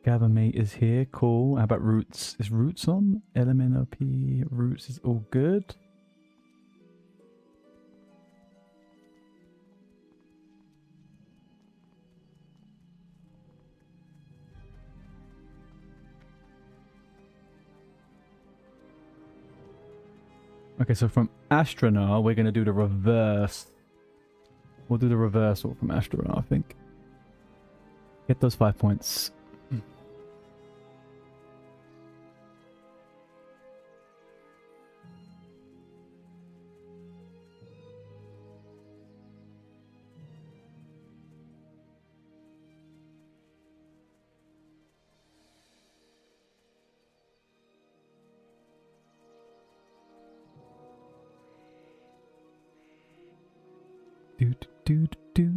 Gather mate is here, cool. How about roots? Is roots on? LMNOP, roots is all good. Okay, so from Astronaut, we're going to do the reverse. We'll do the reversal from Astronaut, I think. Get those 5 points. Do.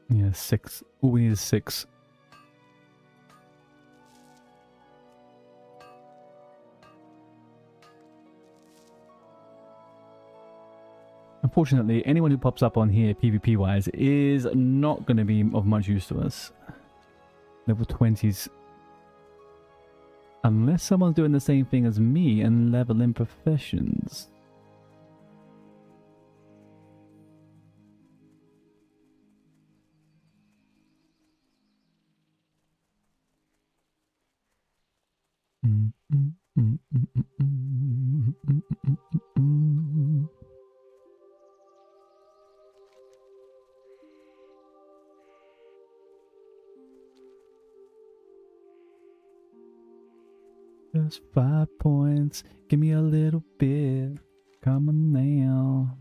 Yeah, 6. All we need is 6. unfortunately, anyone who pops up on here PvP wise is not going to be of much use to us. Level 20s. Unless someone's doing the same thing as me and leveling professions. Just 5 points. Give me a little bit. Come on now.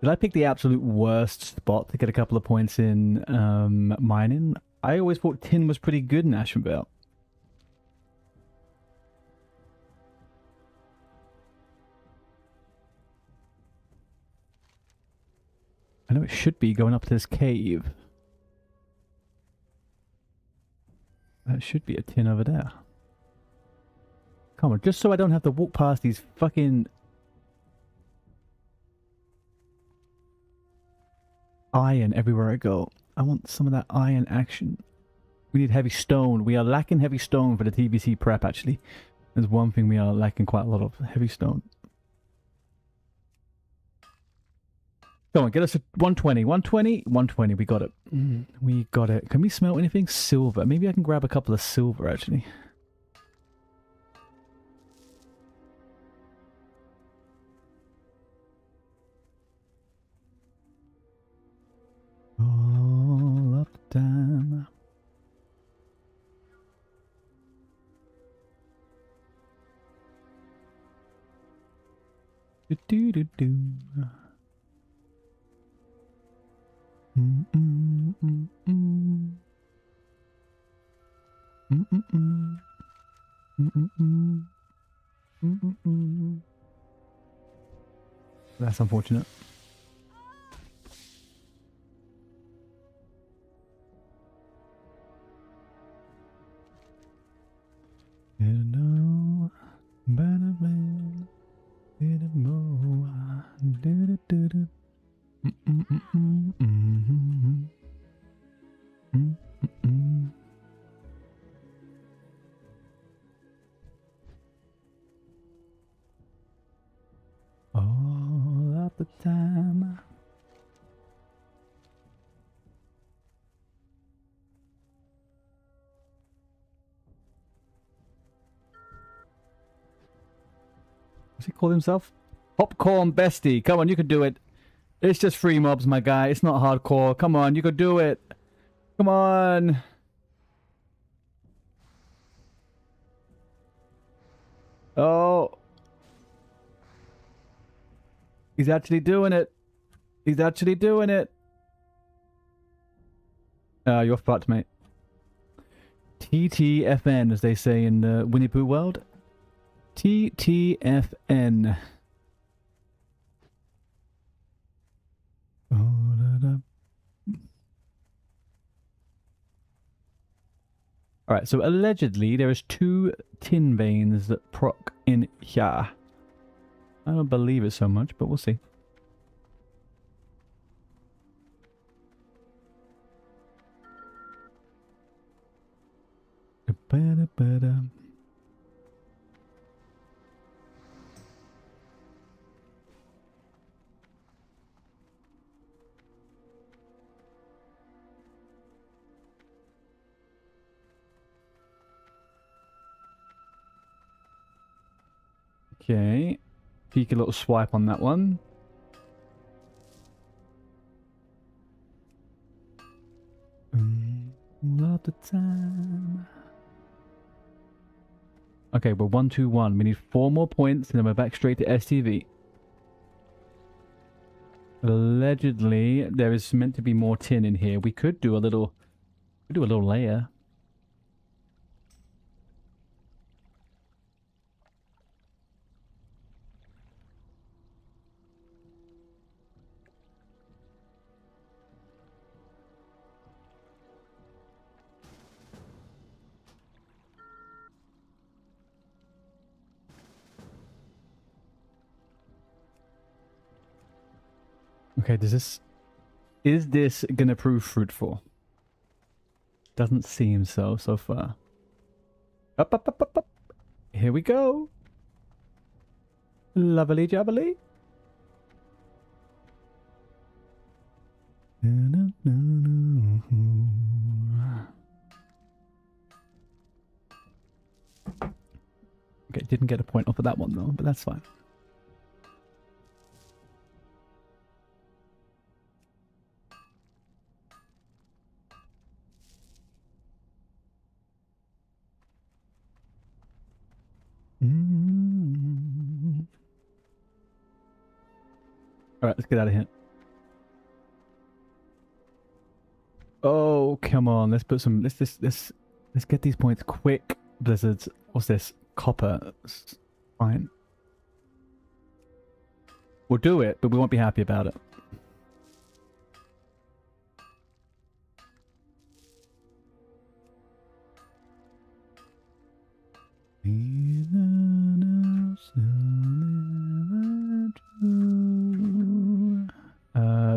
Did I pick the absolute worst spot to get a couple of points in mining? I always thought tin was pretty good in Ashenvale. I know it should be going up to this cave. That should be a tin over there. Come on, just so I don't have to walk past these fucking iron everywhere I go. I want some of that iron action. We need heavy stone. We are lacking heavy stone for the TBC prep, actually. There's one thing we are lacking quite a lot of. Heavy stone. Come on, get us to 120. 120? 120, we got it. We got it. Can we smelt anything? Silver. Maybe I can grab a couple of silver, actually. All up the time. Do-do-do-do. That's unfortunate. All of the time. What's he call himself? Popcorn Bestie. Come on, you can do it. It's just 3 mobs, my guy. It's not hardcore. Come on, you could do it. Come on. Oh. He's actually doing it. He's actually doing it. You're fucked, mate. TTFN, as they say in the Winnie Pooh world. TTFN. Alright, so allegedly there is 2 tin veins that proc in here. I don't believe it so much, but we'll see. Okay, peek a little swipe on that one. All the time. Okay, we're 1-2-1. We need 4 more points, and then we're back straight to STV. Allegedly, there is meant to be more tin in here. We could do a little layer. Okay, is this gonna prove fruitful? Doesn't seem so far. Up, up, up, up, up. Here we go. Lovely jubbly. Okay, didn't get a point off of that one though, but that's fine. All right, let's get out of here. Oh, come on. Let's put some. Let's get these points quick. Blizzards. What's this? Copper. Fine. We'll do it, but we won't be happy about it.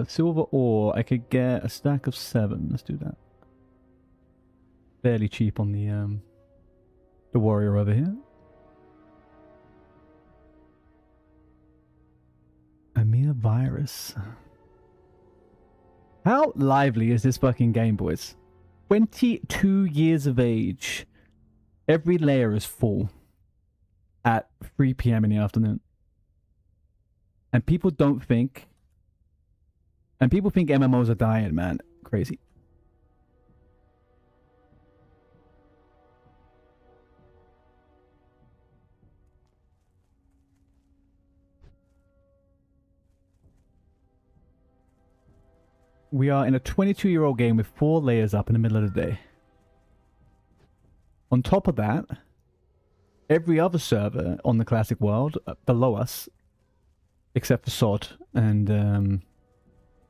Silver ore. I could get a stack of 7. Let's do that. Fairly cheap on the warrior over here. A mere virus. How lively is this fucking game, boys? 22 years of age. Every layer is full at 3 PM in the afternoon. And people don't think... And people think MMOs are dying, man. Crazy. We are in a 22-year-old game with 4 layers up in the middle of the day. On top of that, every other server on the classic world below us, except for SOD and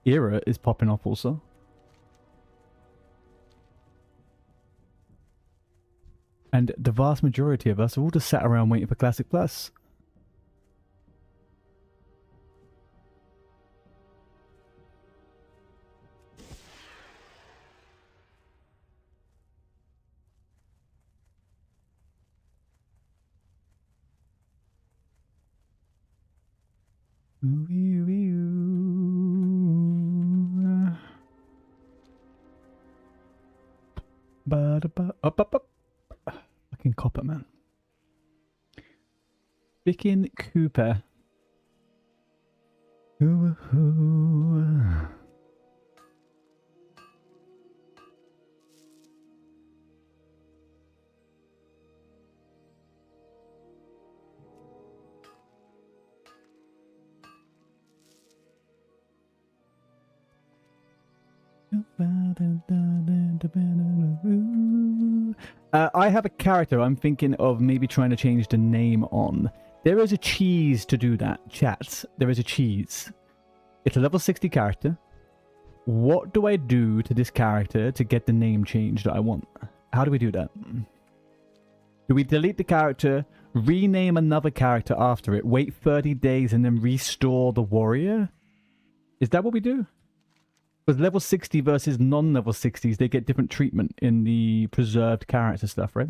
Era, is popping off also. And the vast majority of us are all just sat around waiting for Classic Plus. Up. Fucking copper, man. Freaking Cooper. Ooh. I have a character I'm thinking of maybe trying to change the name on. There is a cheese to do that, chat. There is a cheese. It's a level 60 character. What do I do to this character to get the name change that I want? How do we do that? Do we delete the character, rename another character after it, wait 30 days and then restore the warrior? Is that what we do? Because level 60 versus non-level 60s, they get different treatment in the preserved character stuff, right?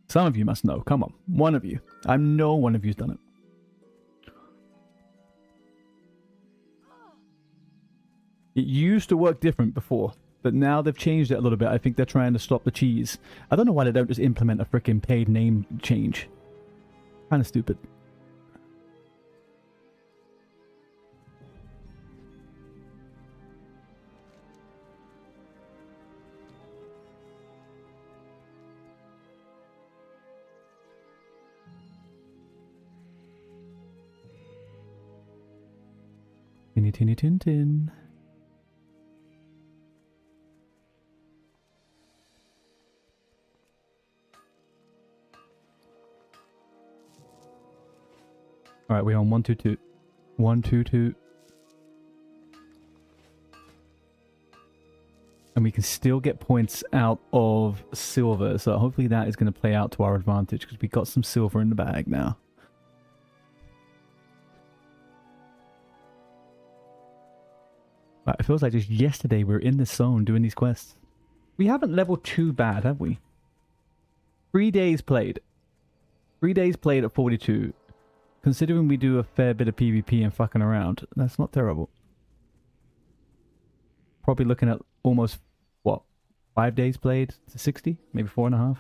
Some of you must know. Come on. One of you. I know one of you's done it. It used to work different before, but now they've changed it a little bit. I think they're trying to stop the cheese. I don't know why they don't just implement a freaking paid name change. Kind of stupid. Tinny tinny tin tin. Alright, we're on 122. 122. And we can still get points out of silver. So hopefully that is going to play out to our advantage because we got some silver in the bag now. But it feels like just yesterday we were in the zone doing these quests. We haven't leveled too bad, have we? 3 days played. 3 days played at 42. Considering we do a fair bit of PvP and fucking around, that's not terrible. Probably looking at almost, what, 5 days played to 60? Maybe 4.5?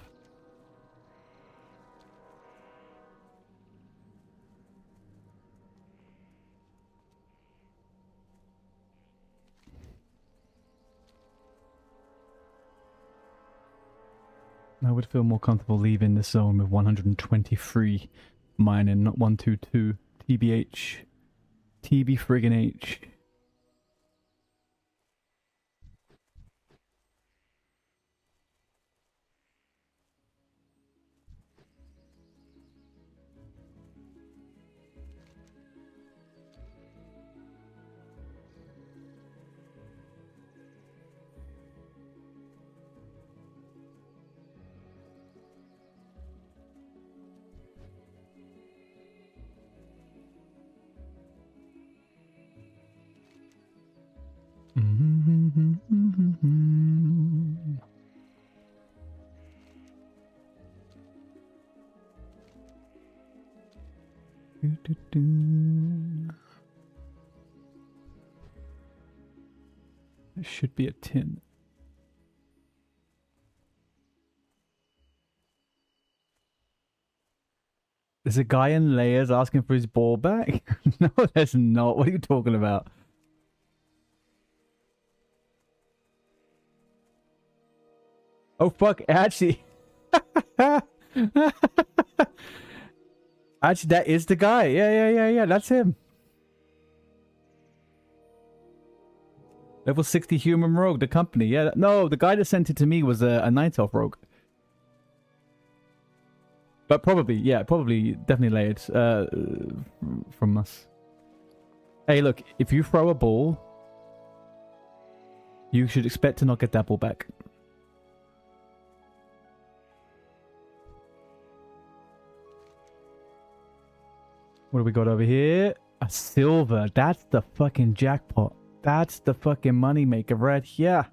I would feel more comfortable leaving the zone with 123 mining, not 122. TBH. TB friggin' H. It should be a 10. There's a guy in layers asking for his ball back? No, there's not. What are you talking about? Oh, fuck. Actually. Actually, that is the guy. Yeah. That's him. Level 60 human rogue, the company. Yeah. No, the guy that sent it to me was a Night Elf rogue. But probably, yeah, definitely layered from us. Hey, look, if you throw a ball, you should expect to not get that ball back. What do we got over here? A silver. That's the fucking jackpot. That's the fucking money maker right here.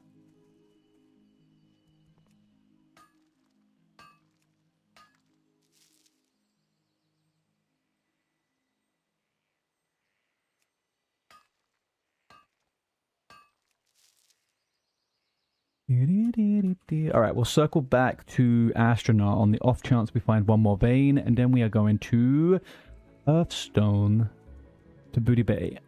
Alright, we'll circle back to Astronaut on the off chance we find one more vein, and then we are going to Earthstone to Booty Bay.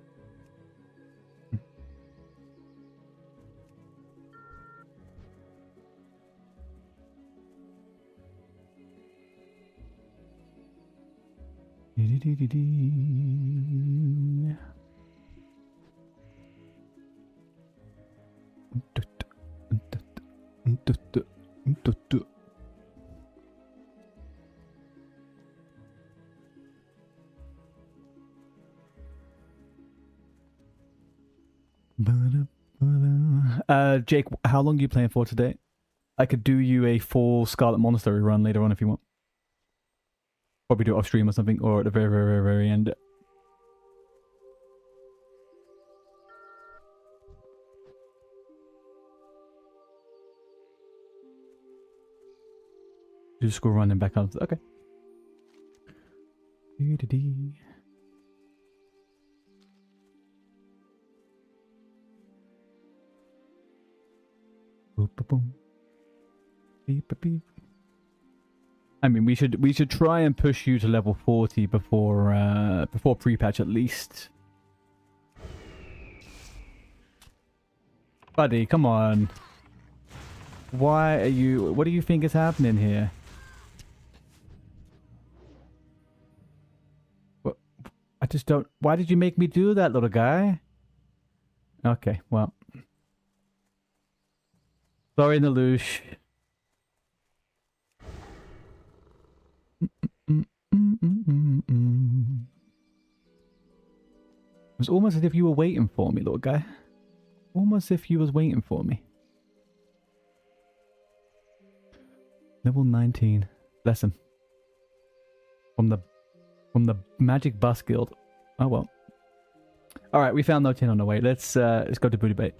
Jake, how long are you playing for today? I could do you a full Scarlet Monastery run later on if you want. Probably do it off stream or something, or at the very end. Just go running back up. Okay. I mean, we should try and push you to level 40 before pre-patch at least. Buddy, come on. Why are you? What do you think is happening here? What? I just don't. Why did you make me do that, little guy? Okay, well. Sorry, Nalush. It was almost as if you were waiting for me, little guy. Almost as if you was waiting for me. Level 19. Bless him. From the Magic Bus Guild. Oh well. Alright, we found no tin on the way. Let's go to Booty Bait.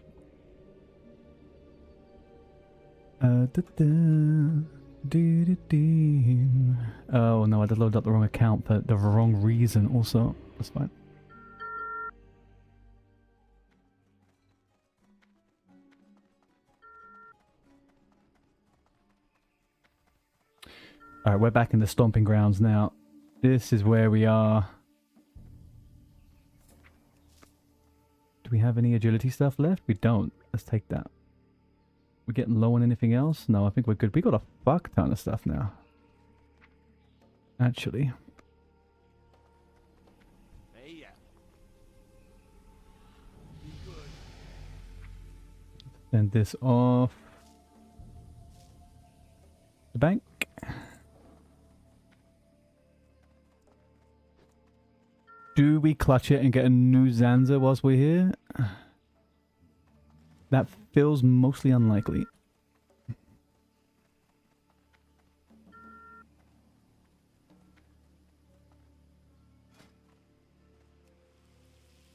Oh no, I just loaded up the wrong account for the wrong reason also. That's fine. Alright, we're back in the stomping grounds now. This is where we are. Do we have any agility stuff left? We don't. Let's take that. We're getting low on anything else? No, I think we're good. We got a fuck ton of stuff now. Actually. Hey, yeah. Send this off. The bank. Do we clutch it and get a new Zanza whilst we're here? That feels mostly unlikely.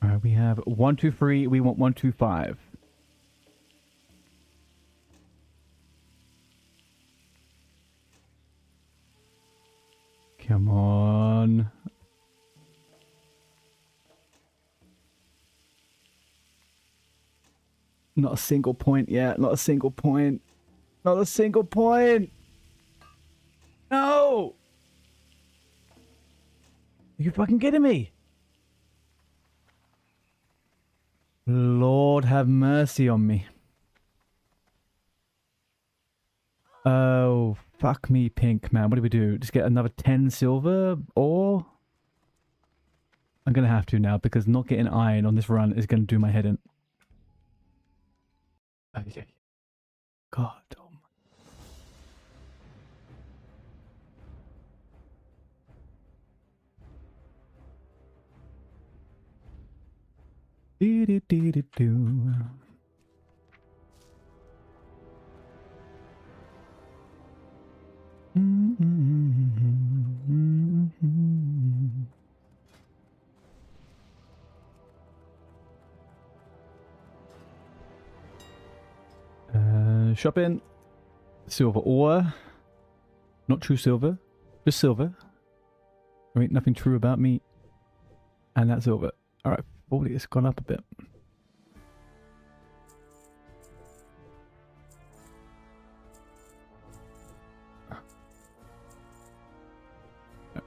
Alright, we have 123, we want 125. Come on. Not a single point yet. Not a single point. Not a single point. No! Are you fucking kidding me? Lord have mercy on me. Oh, fuck me, pink, man. What do we do? Just get another 10 silver? Or... I'm gonna have to now, because not getting iron on this run is gonna do my head in. God. Oh my. Do. Shopping. Silver ore. Not true silver. Just silver. There ain't nothing true about me. And that's silver. Alright, 40. It's gone up a bit.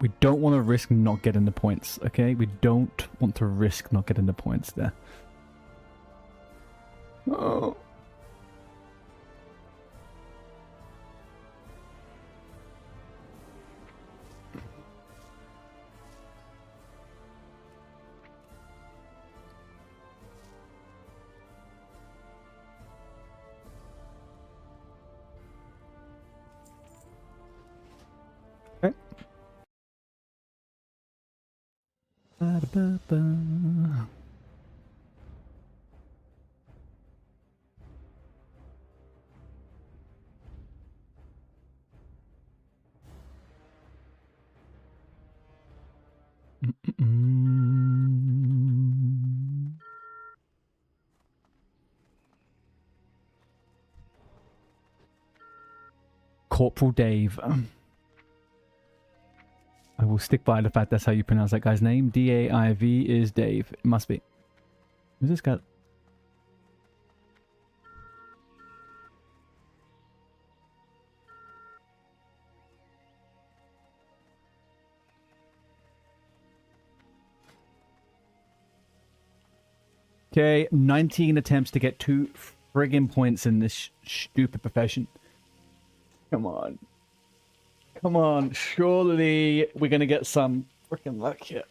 We don't want to risk not getting the points, okay? We don't want to risk not getting the points there. Oh. Okay. Ba-da-ba-ba. Corporal Dave. I will stick by the fact that's how you pronounce that guy's name. D-A-I-V is Dave. It must be. Who's this guy? Okay, 19 attempts to get 2 friggin' points in this stupid profession. Come on. Come on, surely we're gonna get some freaking luck here.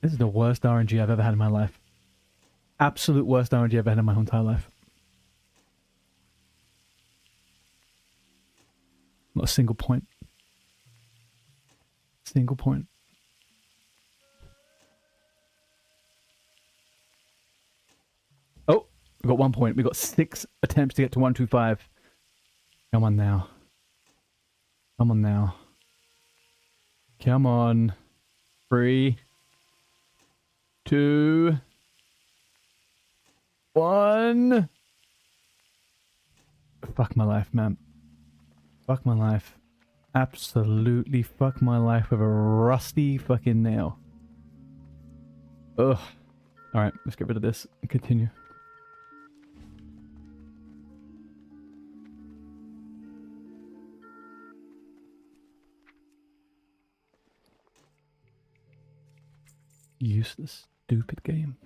This is the worst RNG I've ever had in my life. Absolute worst RNG I've ever had in my whole entire life. Not a single point. Single point. got 1 point. We got 6 attempts to get to 125. Come on now. Come on now. Come on. 3, 2, 1. Fuck my life, man. Fuck my life. Absolutely fuck my life with a rusty fucking nail. Ugh. Alright, let's get rid of this and continue. Useless, stupid game.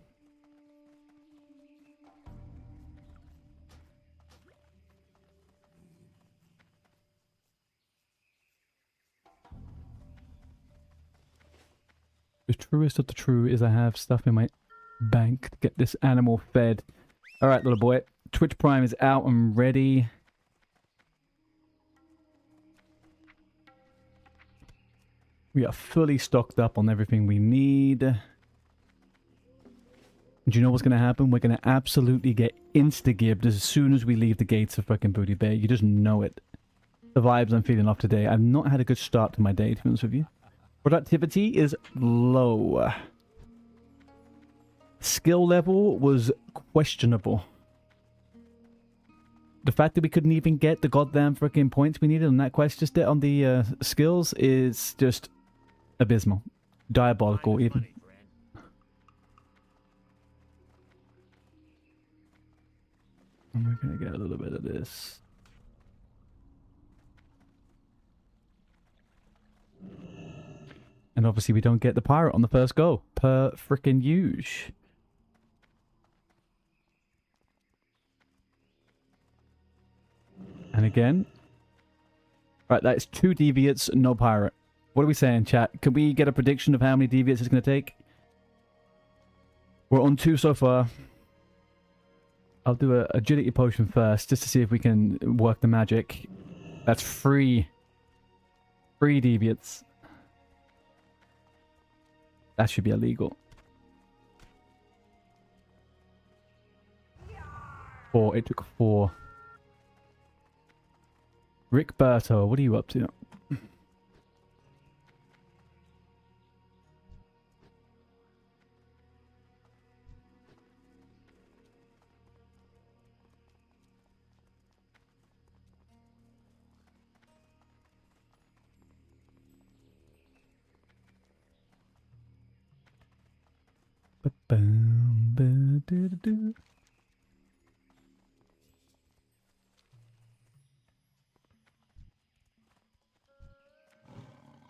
The truest of the true is I have stuff in my bank to get this animal fed. Alright, little boy. Twitch Prime is out and ready. We are fully stocked up on everything we need. Do you know what's going to happen? We're going to absolutely get insta-gibbed as soon as we leave the gates of fucking Booty Bay. You just know it. The vibes I'm feeling off today. I've not had a good start to my day, to be honest with you. Productivity is low. Skill level was questionable. The fact that we couldn't even get the goddamn freaking points we needed on that quest just on the skills is just abysmal. Diabolical even. And we're gonna get a little bit of this. And obviously we don't get the pirate on the first go. Per frickin' huge. And again. Right, that's 2 deviates, no pirate. What are we saying, chat? Can we get a prediction of how many deviates it's going to take? We're on 2 so far. I'll do a agility potion first, just to see if we can work the magic. That's 3. 3 deviates. That should be illegal. 4. It took 4. Rick Berto, what are you up to?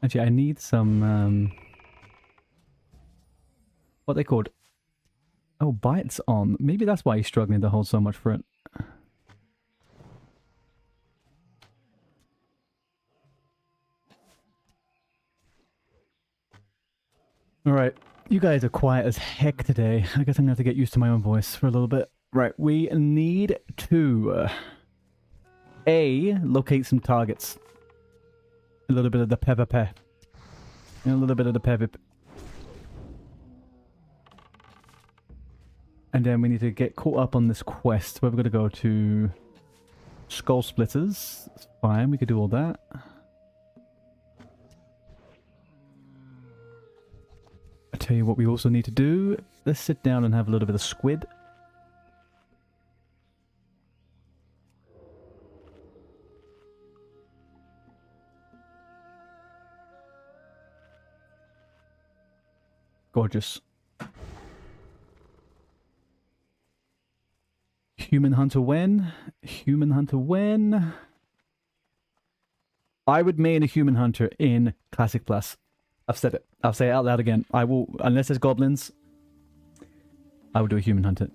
Actually, I need some, what they called? Oh, bites on. Maybe that's why he's struggling to hold so much for it. Alright, you guys are quiet as heck today. I guess I'm going to have to get used to my own voice for a little bit. Right, we need to A, locate some targets. A little bit of the PvP. A little bit of the PvP. And then we need to get caught up on this quest. Where we're going to go to Skull Splitters. That's fine, we could do all that. I tell you what we also need to do. Let's sit down and have a little bit of squid. Gorgeous. Human Hunter when? Human Hunter when? I would main a Human Hunter in Classic Plus. I've said it. I'll say it out loud again. I will, unless there's goblins, I will do a Human Hunter.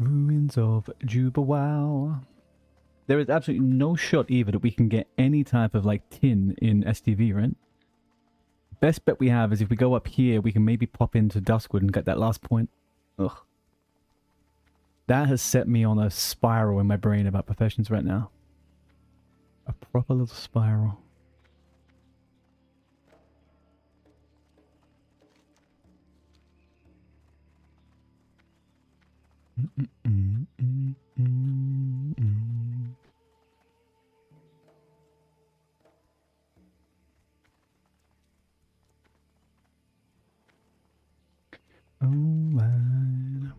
Ruins of Jubawau. There is absolutely no shot either that we can get any type of like tin in STV, right? Best bet we have is if we go up here, we can maybe pop into Duskwood and get that last point. Ugh. That has set me on a spiral in my brain about professions right now. A proper little spiral. Oh, man.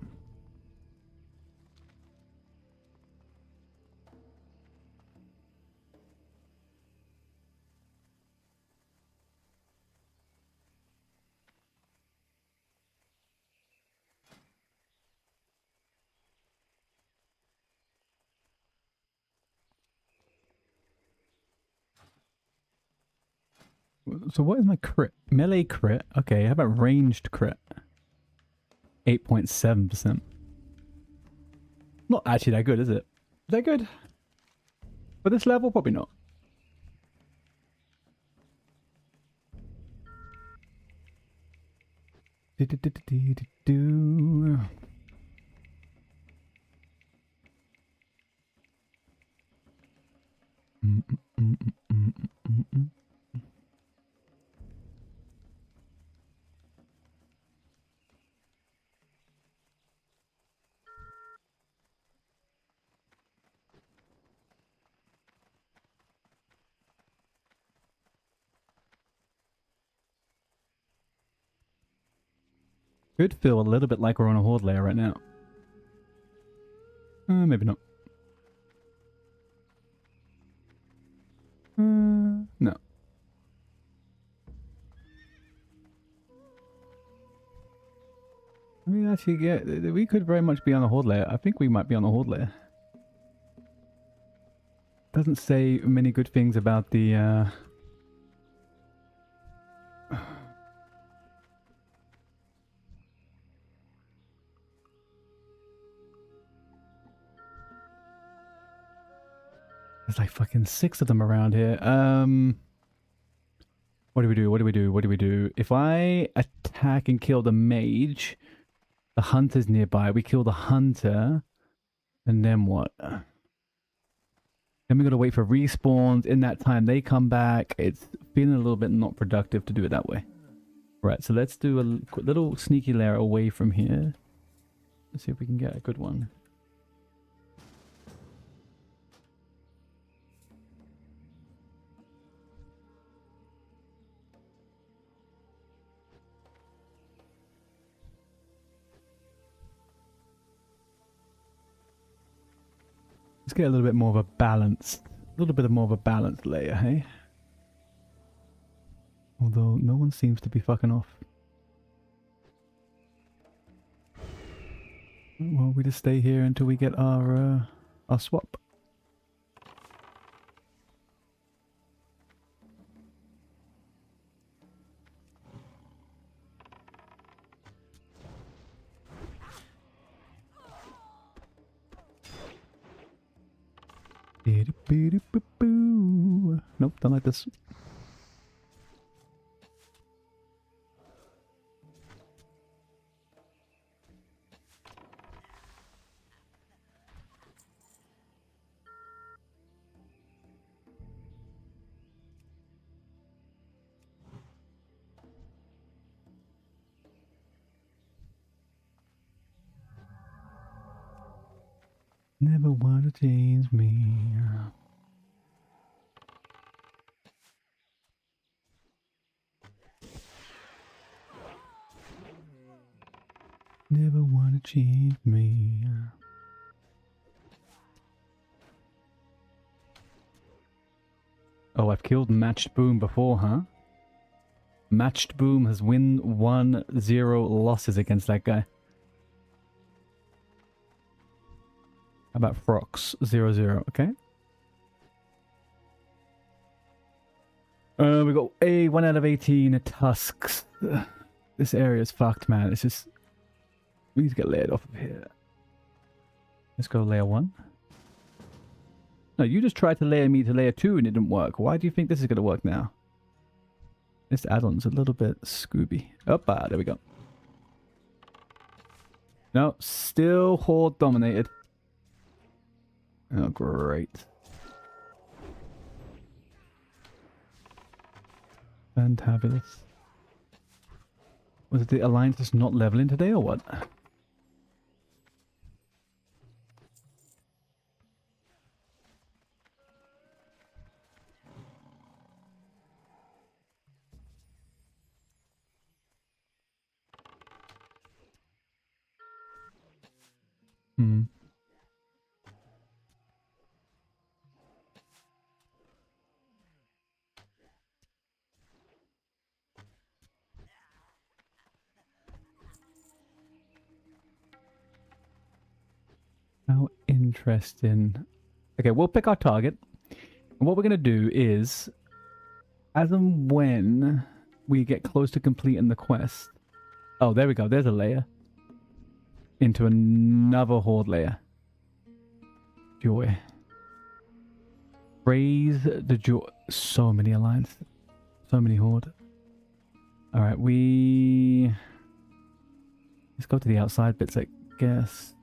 So what is my crit? Melee crit? Okay, how about ranged crit? 8.7%. Not actually that good, is it? Is that good? For this level? Probably not. Do. Could feel a little bit like we're on a horde layer right now. Maybe not. No. I mean, actually, yeah, we could very much be on a horde layer. I think we might be on a horde layer. Doesn't say many good things about the, There's like fucking 6 of them around here. What do we do? What do we do? What do we do? If I attack and kill the mage, the hunter's nearby. We kill the hunter, and then what? Then we gotta wait for respawns. In that time, they come back. It's feeling a little bit not productive to do it that way. Right, so let's do a little sneaky layer away from here. Let's see if we can get a good one. Let's get a little bit more of a balanced, more of a balanced layer, hey? Although no one seems to be fucking off. Well, we just stay here until we get our swap. Nope, don't like this. Never want to change me. Never want to change me. Oh, I've killed Matched Boom before, huh? Matched Boom has win 1-0 losses against that guy. How about Frox 0-0? Okay. We got a 1 out of 18 tusks. This area is fucked, man. It's just we need to get layered off of here. Let's go layer 1. No, you just tried to layer me to layer 2 and it didn't work. Why do you think this is going to work now? This add-on's a little bit Scooby. Oppa, there we go. No, still Horde dominated. Oh, great. Fantabulous. Was it the Alliance just not leveling today or what? Hmm. How interesting. Okay, we'll pick our target. And what we're going to do is, as and when we get close to completing the quest... Oh, there we go. There's a layer. Into another Horde layer. Joy. Raise the joy. So many Alliance. So many Horde. Alright, let's go to the outside bits, I guess.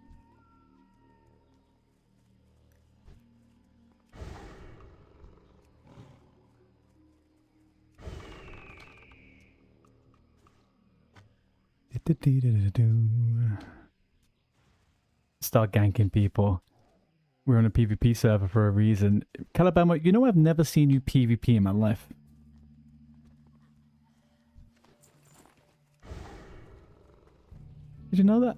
Start ganking people. We're on a PvP server for a reason. Calabama, you know I've never seen you PvP in my life. Did you know that?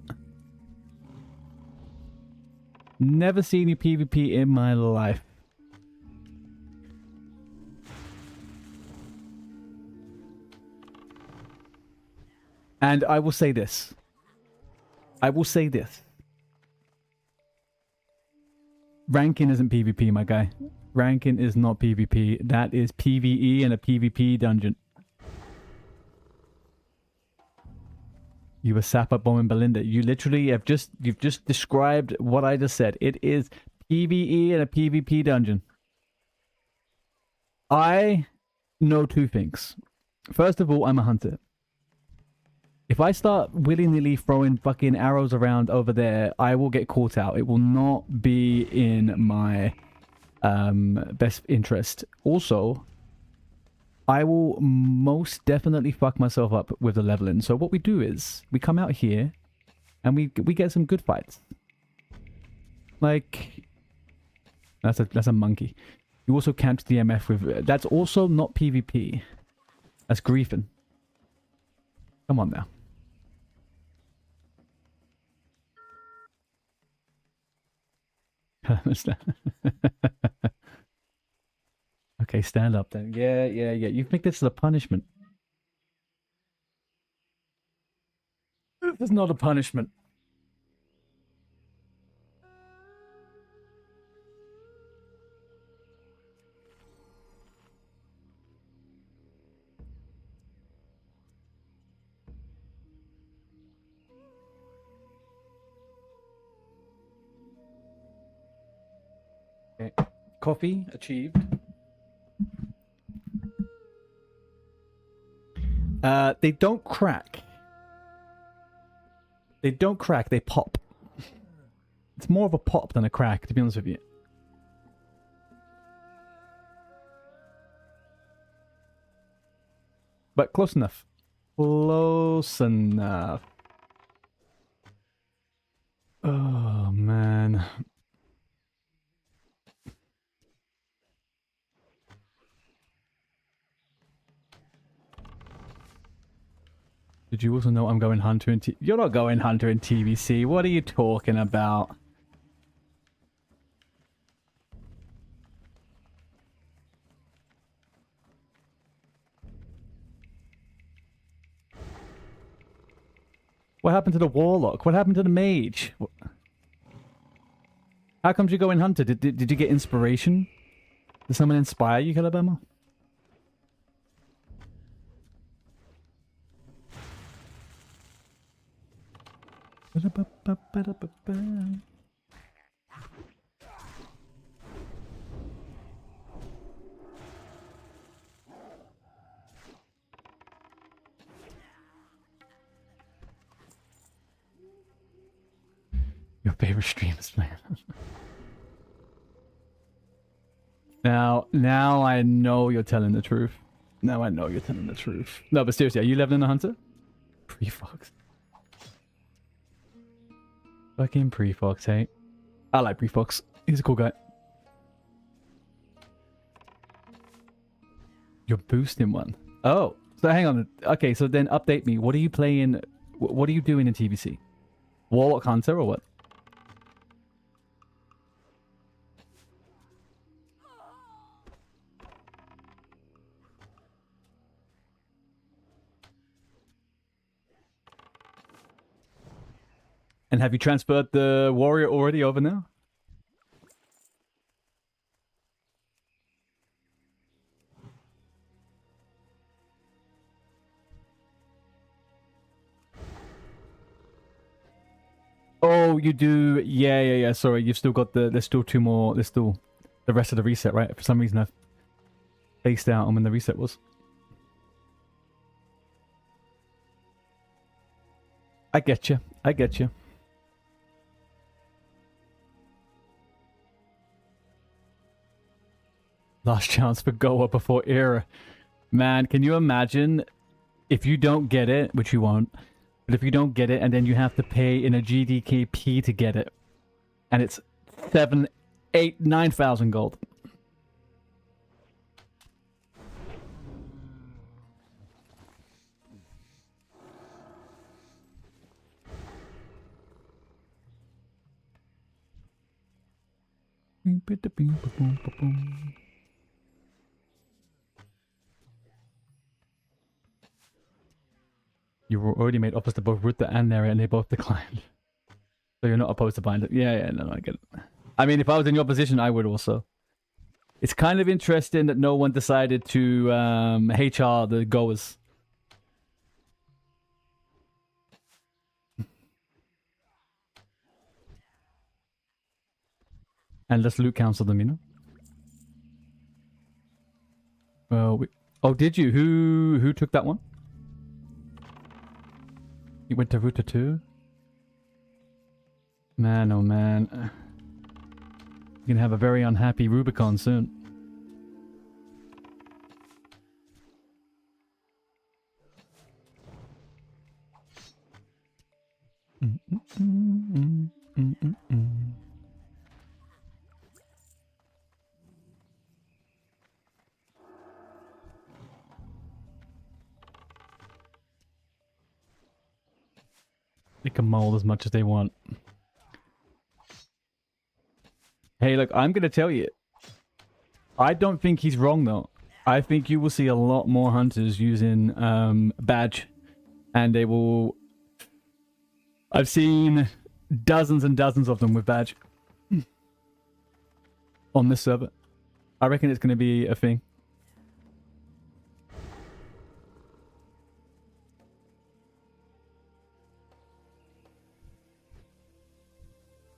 Never seen you PvP in my life. And I will say this. Ranking isn't PvP, my guy. Ranking is not PvP. That is PvE and a PvP dungeon. You were sap up bombing Belinda. You literally have you've just described what I just said. It is PvE and a PvP dungeon. I know two things. First of all, I'm a hunter. If I start willy-nilly throwing fucking arrows around over there, I will get caught out. It will not be in my best interest. Also, I will most definitely fuck myself up with the leveling. So what we do is, we come out here, and we get some good fights. Like, that's a monkey. You also camped DMF with... That's also not PvP. That's griefing. Come on now. Okay, stand up then. Yeah. You think this is a punishment? This is not a punishment. Okay. Coffee achieved. They don't crack. They don't crack, they pop. It's more of a pop than a crack, to be honest with you. But close enough. Close enough. Oh, man. Did you also know I'm going Hunter in You're not going Hunter in TBC. What are you talking about? What happened to the Warlock? What happened to the Mage? How come you go in Hunter? Did you get inspiration? Did someone inspire you, Calabama? favorite streamers, man. Now I know you're telling the truth. Now I know you're telling the truth. No, but seriously, are you leveling a hunter? Pre-Fox. Fucking Pre-Fox, hey. I like Pre-Fox. He's a cool guy. You're boosting one. Oh, so hang on. Okay, so then update me. What are you playing? What are you doing in TBC? Warlock Hunter or what? And have you transferred the warrior already over now? Oh, you do. Yeah. Sorry, you've still got the. There's still two more. There's still the rest of the reset, right? For some reason, I've spaced out on when the reset was. I get you. I get you. Last chance for Goa before era. Man, can you imagine if you don't get it, which you won't, but if you don't get it and then you have to pay in a GDKP to get it, and it's 7, 8, 9,000 gold. You were already made offers to both Ruta and Neri, and they both declined. So you're not opposed to buying it. Yeah, no, I get it. I mean, if I was in your position, I would also. It's kind of interesting that no one decided to HR the goers. And let's loot council them, you know? Well, oh, did you? Who took that one? You went to Ruta too? Man, oh man. You're gonna have a very unhappy Rubicon soon. They can mold as much as they want. Hey, look, I'm going to tell you. I don't think he's wrong, though. I think you will see a lot more hunters using badge. And they will... I've seen dozens and dozens of them with badge. On this server. I reckon it's going to be a thing.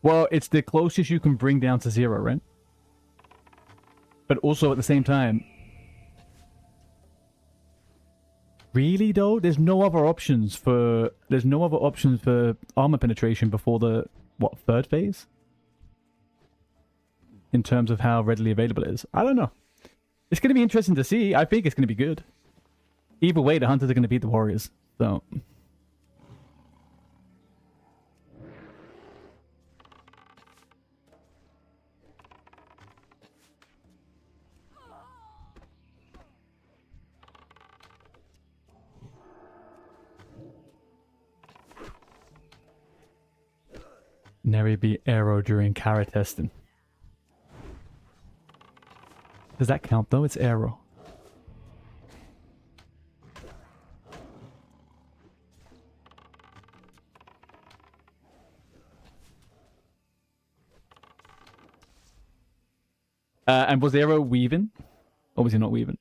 Well, it's the closest you can bring down to 0, right? But also at the same time... Really, though? There's no other options for... There's no other options for armor penetration before the, what, 3rd phase? In terms of how readily available it is. I don't know. It's going to be interesting to see. I think it's going to be good. Either way, the hunters are going to beat the warriors. So... Neri beat Aero during Kara testing. Does that count though? It's Aero. And was Aero weaving? Or was he not weaving?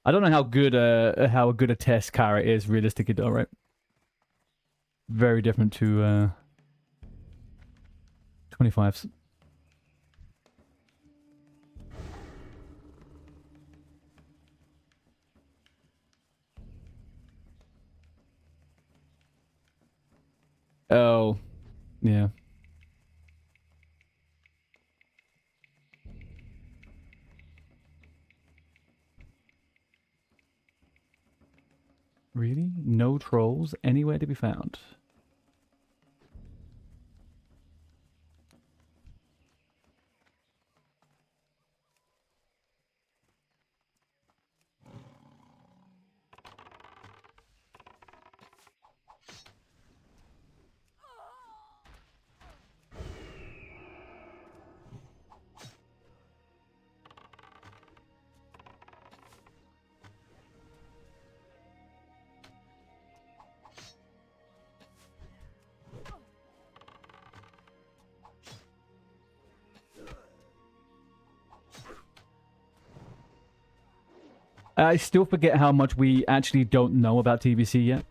I don't know how good a test Kara is realistically though, right? Very different to 25s. Oh, yeah. Really? No trolls anywhere to be found. I still forget how much we actually don't know about TBC yet.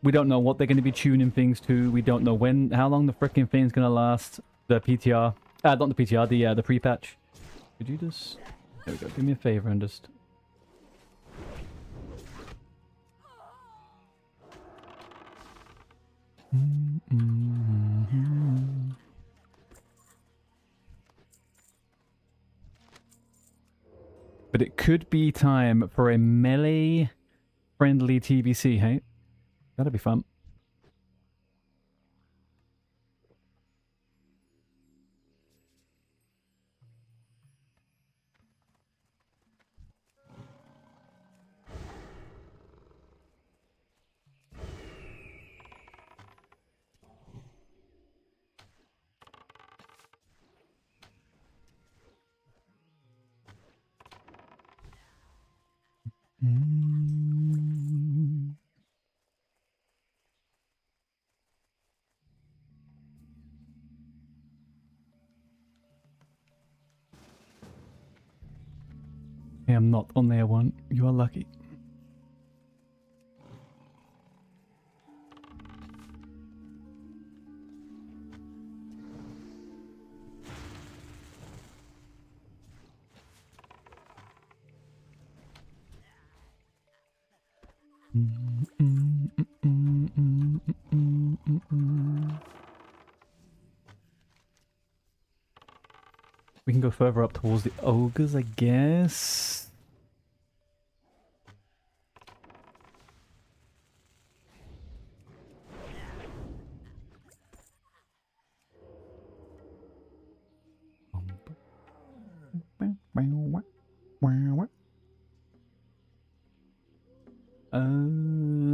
We don't know what they're going to be tuning things to. We don't know how long the freaking thing's going to last. The PTR. Not the PTR, the pre-patch. Could you just... There we go. Do me a favor and just... But it could be time for a melee-friendly TBC, hey? That'd be fun. I am not on there one. You are lucky. We can go further up towards the ogres, I guess.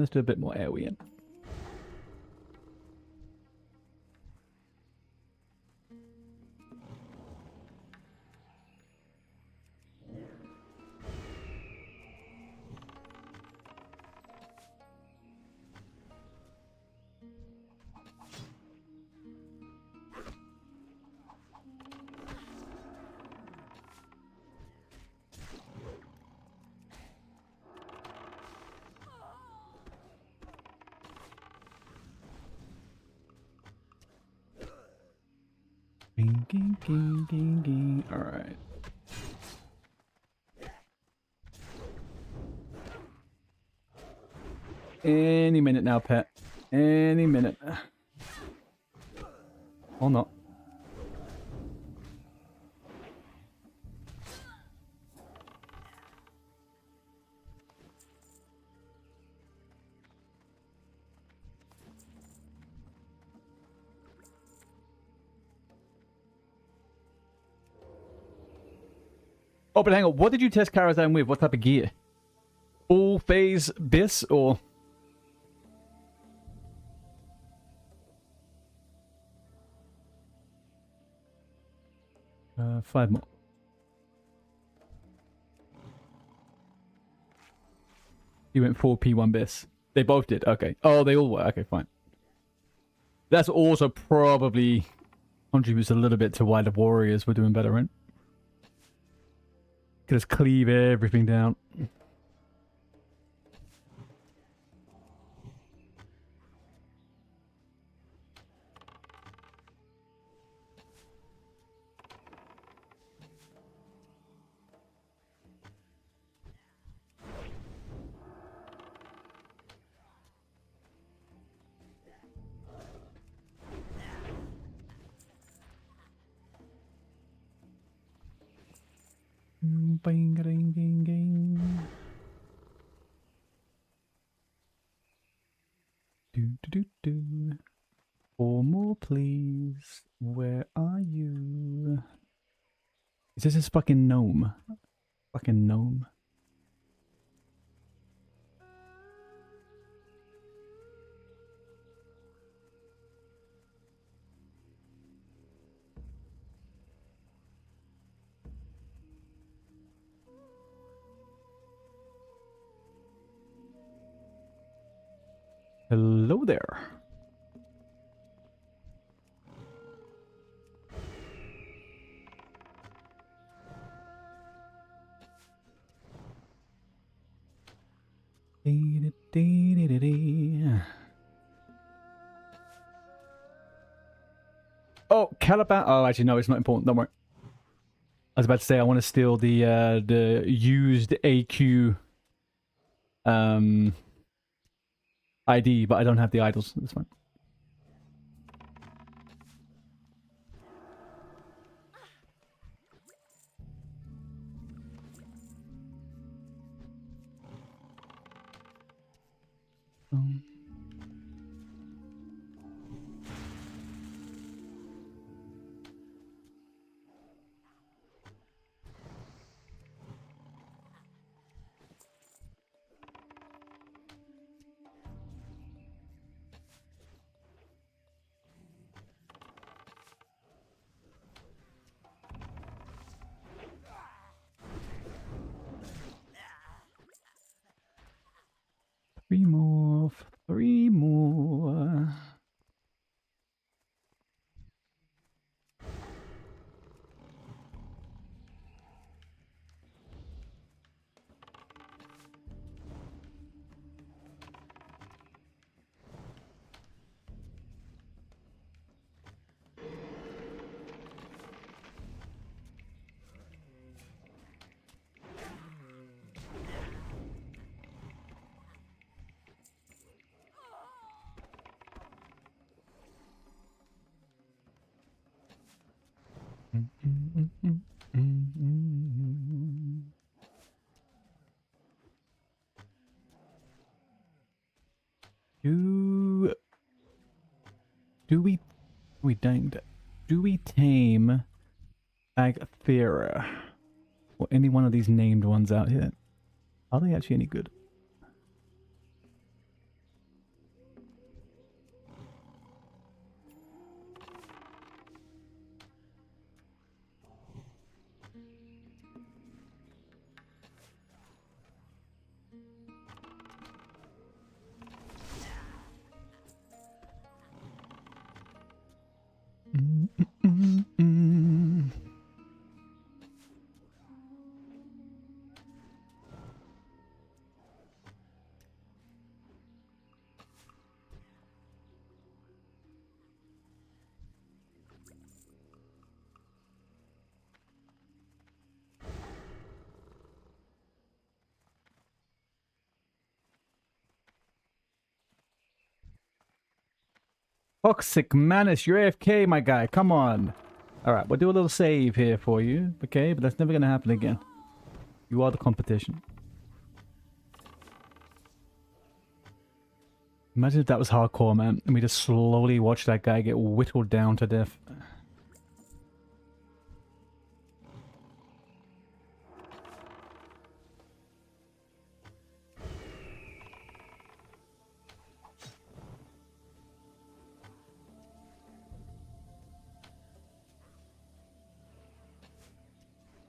Let's do a bit more AoE in. Alright. Any minute now, pet. Any minute. Or not. Oh, but hang on. What did you test Karazhan with? What type of gear? Full phase BIS or... Five more. You went 4 P1 BIS. They both did. Okay. Oh, they all were. Okay, fine. That's also probably contributes a little bit to why the Warriors were doing better, right? Could just cleave everything down. bing, ding, ding, ding. Do. 4 more, please. Where are you? Is this his fucking gnome? Fucking gnome. Hello there. Oh, Caliban. Oh, actually, no, it's not important. Don't worry. I was about to say I want to steal the used AQ ID, but I don't have the idols. That's fine. Three more. 3 more. Do we tame Agthera or any one of these named ones out here? Are they actually any good? Toxic Manus, you're AFK, my guy. Come on. Alright, we'll do a little save here for you. Okay, but that's never going to happen again. You are the competition. Imagine if that was hardcore, man. And we just slowly watch that guy get whittled down to death.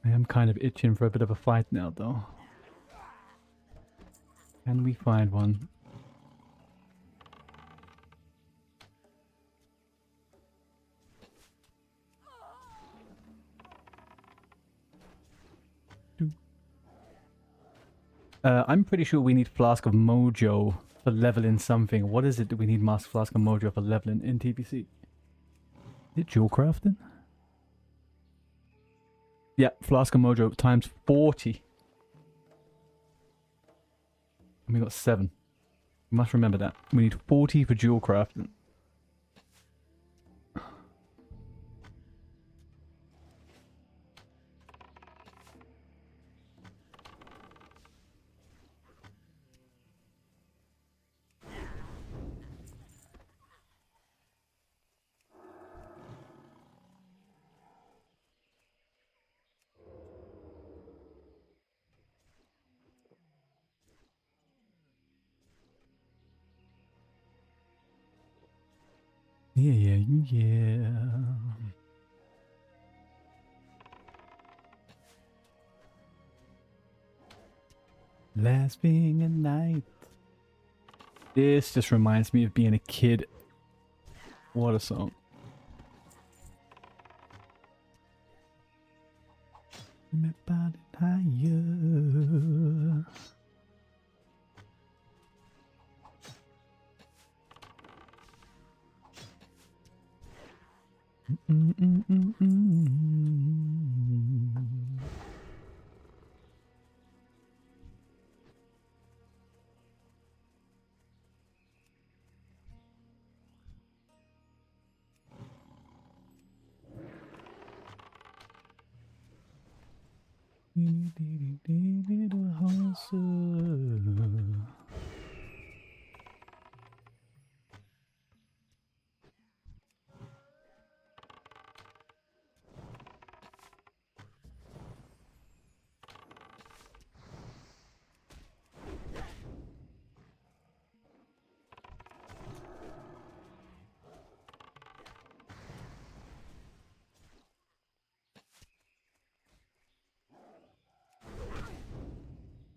I am kind of itching for a bit of a fight now, though. Can we find one? I'm pretty sure we need Flask of Mojo for leveling something. What is it that we need Flask of Mojo for leveling in TBC? Is it jewel crafting? Yeah, Flask of Mojo times 40. And we got 7. You must remember that. We need 40 for jewel crafting. Yeah. Last being a night. This just reminds me of being a kid. What a song. Higher.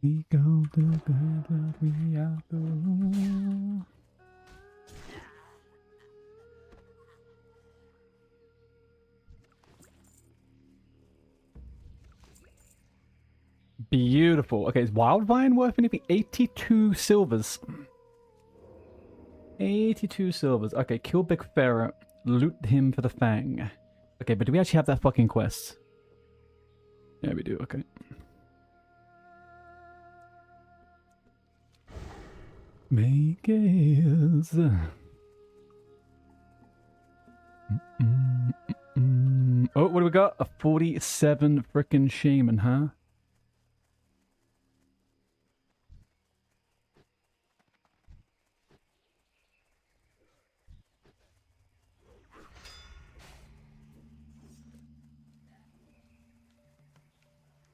We go through good, but we are through. Beautiful. Okay, is Wildvine worth anything? 82 silvers. 82 silvers. Okay, kill Big Ferret. Loot him for the Fang. Okay, but do we actually have that fucking quest? Yeah, we do. Okay. Makers. Oh, what do we got? A 47 frickin' shaman, huh?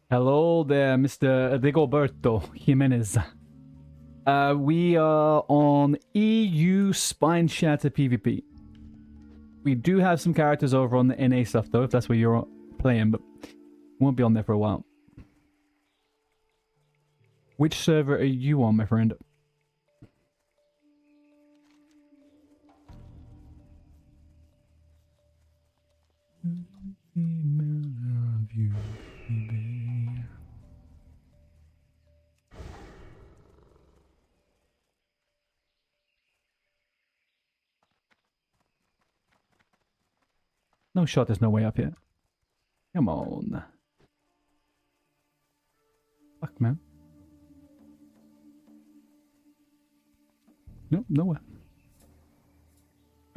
Hello there, Mr. Rigoberto Jimenez. We are on EU SPINESHATTER PVP. We do have some characters over on the NA stuff though, if that's where you're playing, but won't be on there for a while. Which server are you on, my friend? No shot, there's no way up here. Come on. Fuck, man. Nope, nowhere.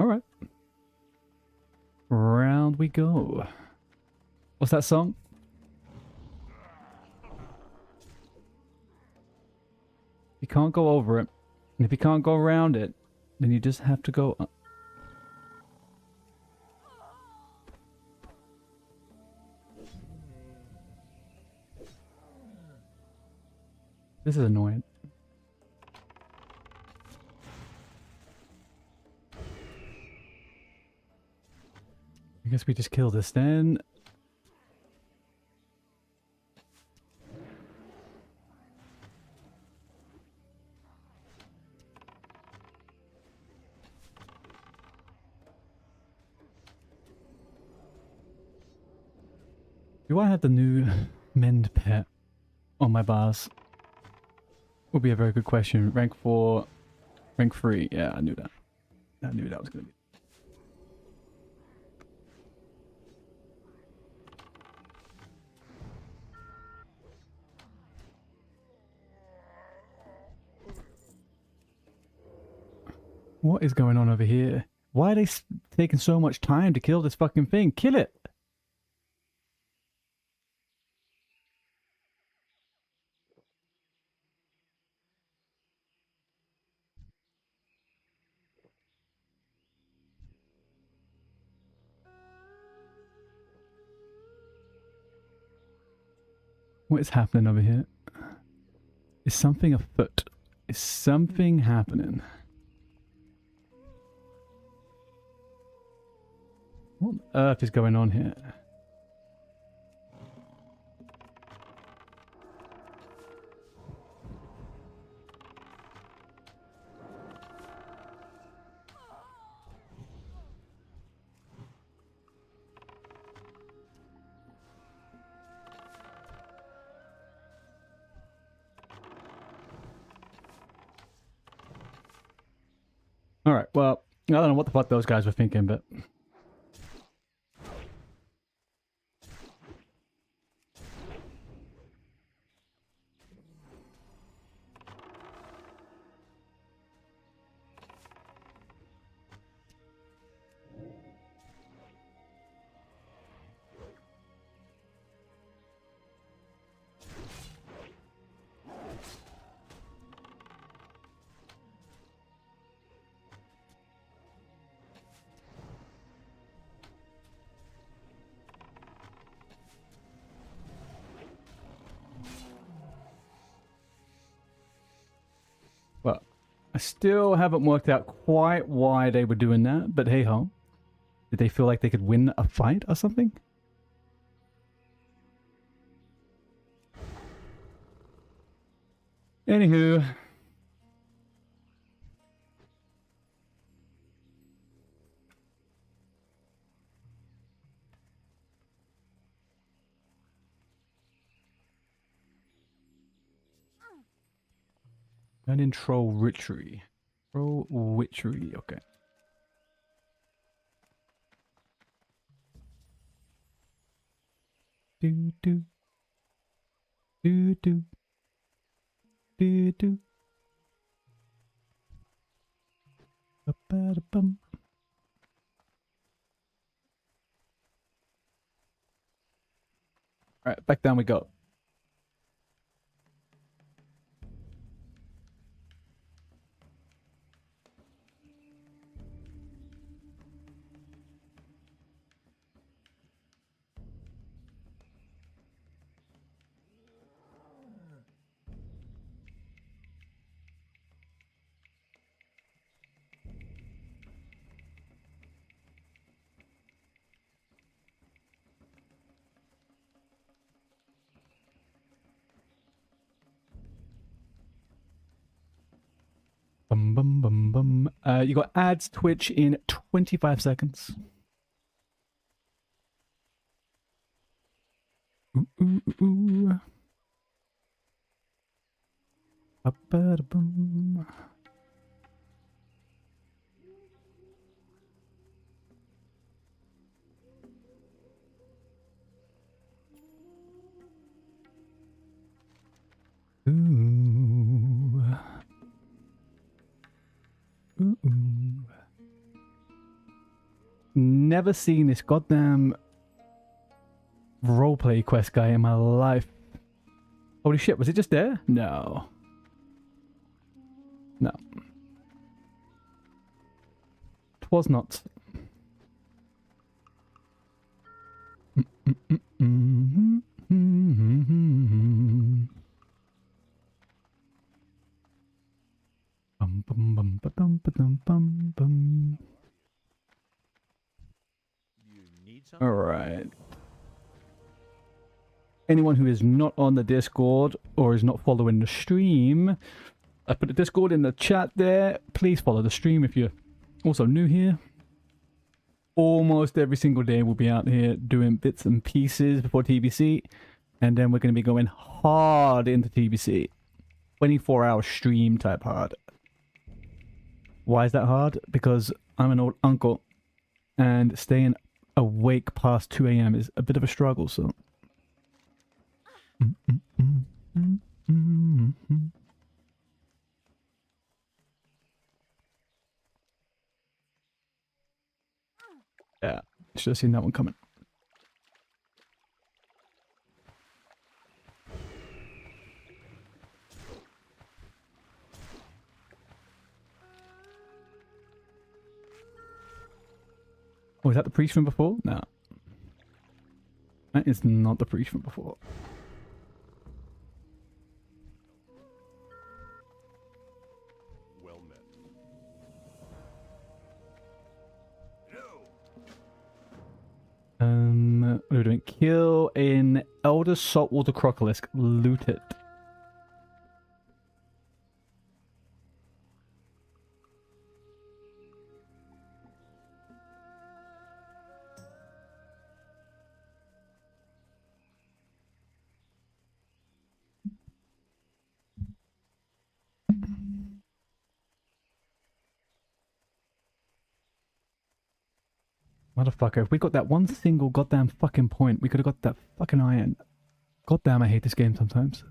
Alright. Round we go. What's that song? You can't go over it. And if you can't go around it, then you just have to go up. This is annoying. I guess we just kill this then. Do I have the new mend pet on my bars? Would be a very good question. Rank 4, rank 3. Yeah, I knew that. I knew that was going to be. What is going on over here? Why are they taking so much time to kill this fucking thing? Kill it! What is happening over here? Is something afoot? Is something happening? on earth is going on here? Alright, well, I don't know what the fuck those guys were thinking, but... Well, I still haven't worked out quite why they were doing that, but hey ho. Did they feel like they could win a fight or something? Anywho. And in troll witchery. Troll witchery, okay. Do do. Do do. Do do. Ba-ba-da-bum. Alright, back down we go. Bum bum bum bum. You got ads Twitch in 25 seconds. Ooh ooh ooh. Ba-ba-da-bum. Ooh. Ooh. Never seen this goddamn roleplay quest guy in my life. Holy shit, was it just there? No. No. It was not. Bum bum bum ba-dum ba-dum bum bum. All right. Anyone who is not on the Discord or is not following the stream, I put the Discord in the chat there. Please follow the stream if you're also new here. Almost every single day we'll be out here doing bits and pieces before TBC, and then we're going to be going hard into TBC. 24-hour stream type hard. Why is that hard? Because I'm an old uncle and staying awake past 2 AM is a bit of a struggle, so... Yeah, should have seen that one coming. Oh, is that the priest from before? No. That is not the priest from before. Well met. No. we're doing. Kill an Elder Saltwater Crocolisk. Loot it. Motherfucker, if we got that one single goddamn fucking point, we could have got that fucking iron. Goddamn, I hate this game sometimes.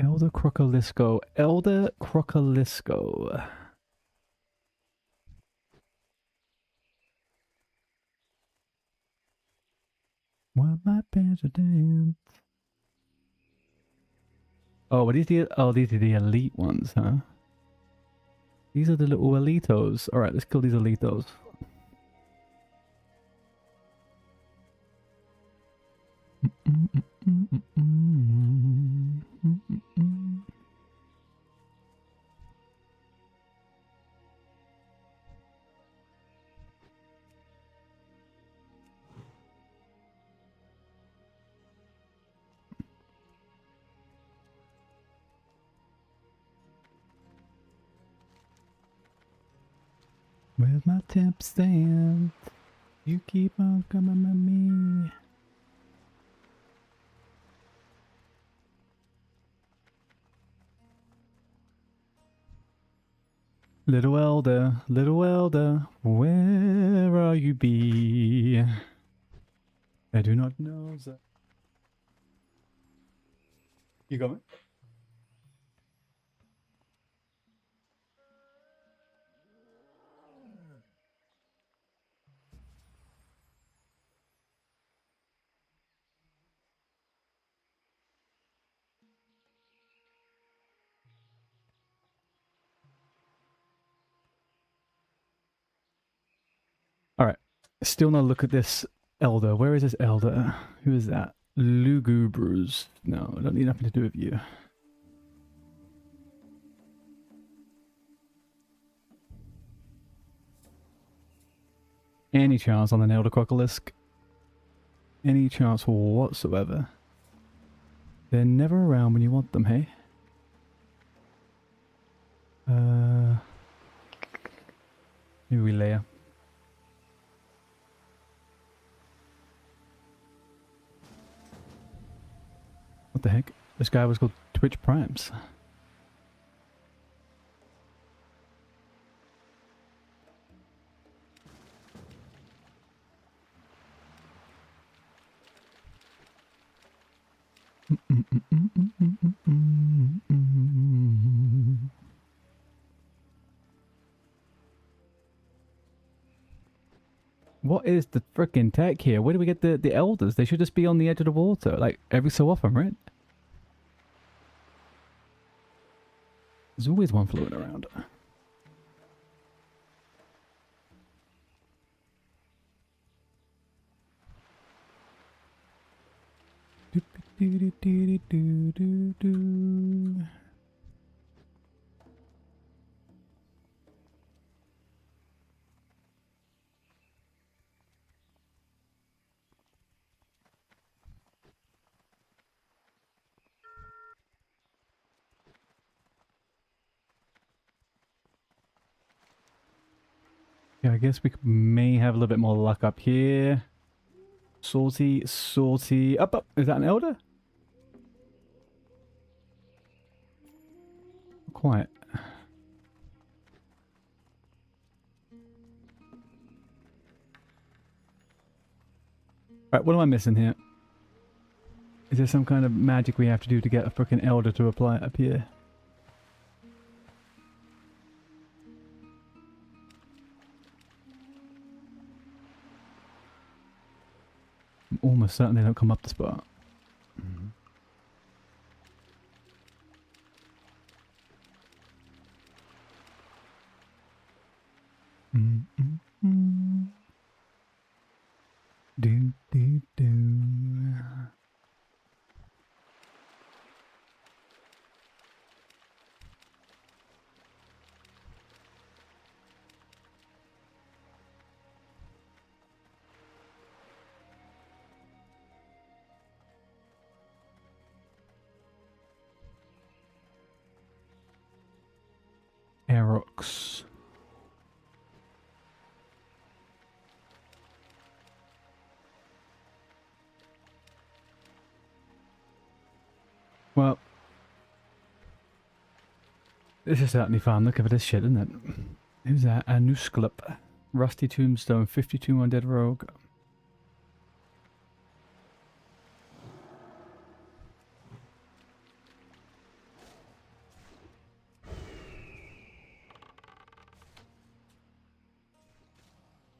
Elder Crocolisko. Elder Crocolisko. What my pants are dance. Oh, are these the these are the elite ones, huh? These are the little elitos. Alright, let's kill these elitos. Where's my temp stand? You keep on coming at me. Little elder, where are you be? I do not know that. You got me? Alright, still no look at this elder. Where is this elder? Who is that? Lugubrus. No, I don't need nothing to do with you. Any chance on an Elder Crocolisk? Any chance whatsoever? They're never around when you want them, hey? Maybe we layer. What the heck? This guy was called Twitch Primes. What is the frickin' tech here? Where do we get the elders? They should just be on the edge of the water, like every so often, right? There's always one floating around. Yeah, I guess we may have a little bit more luck up here. Salty, salty. Up, up. Is that an elder? Quiet. Right, what am I missing here? Is there some kind of magic we have to do to get a freaking elder to apply up here? I'm almost certain they don't come up the spot. Mm, mm, mm. Do, do, do. Aerox. Well, this is certainly fun. Look at this shit, isn't it? Who's that? Anusclip. Rusty Tombstone, 52 on Dead Rogue.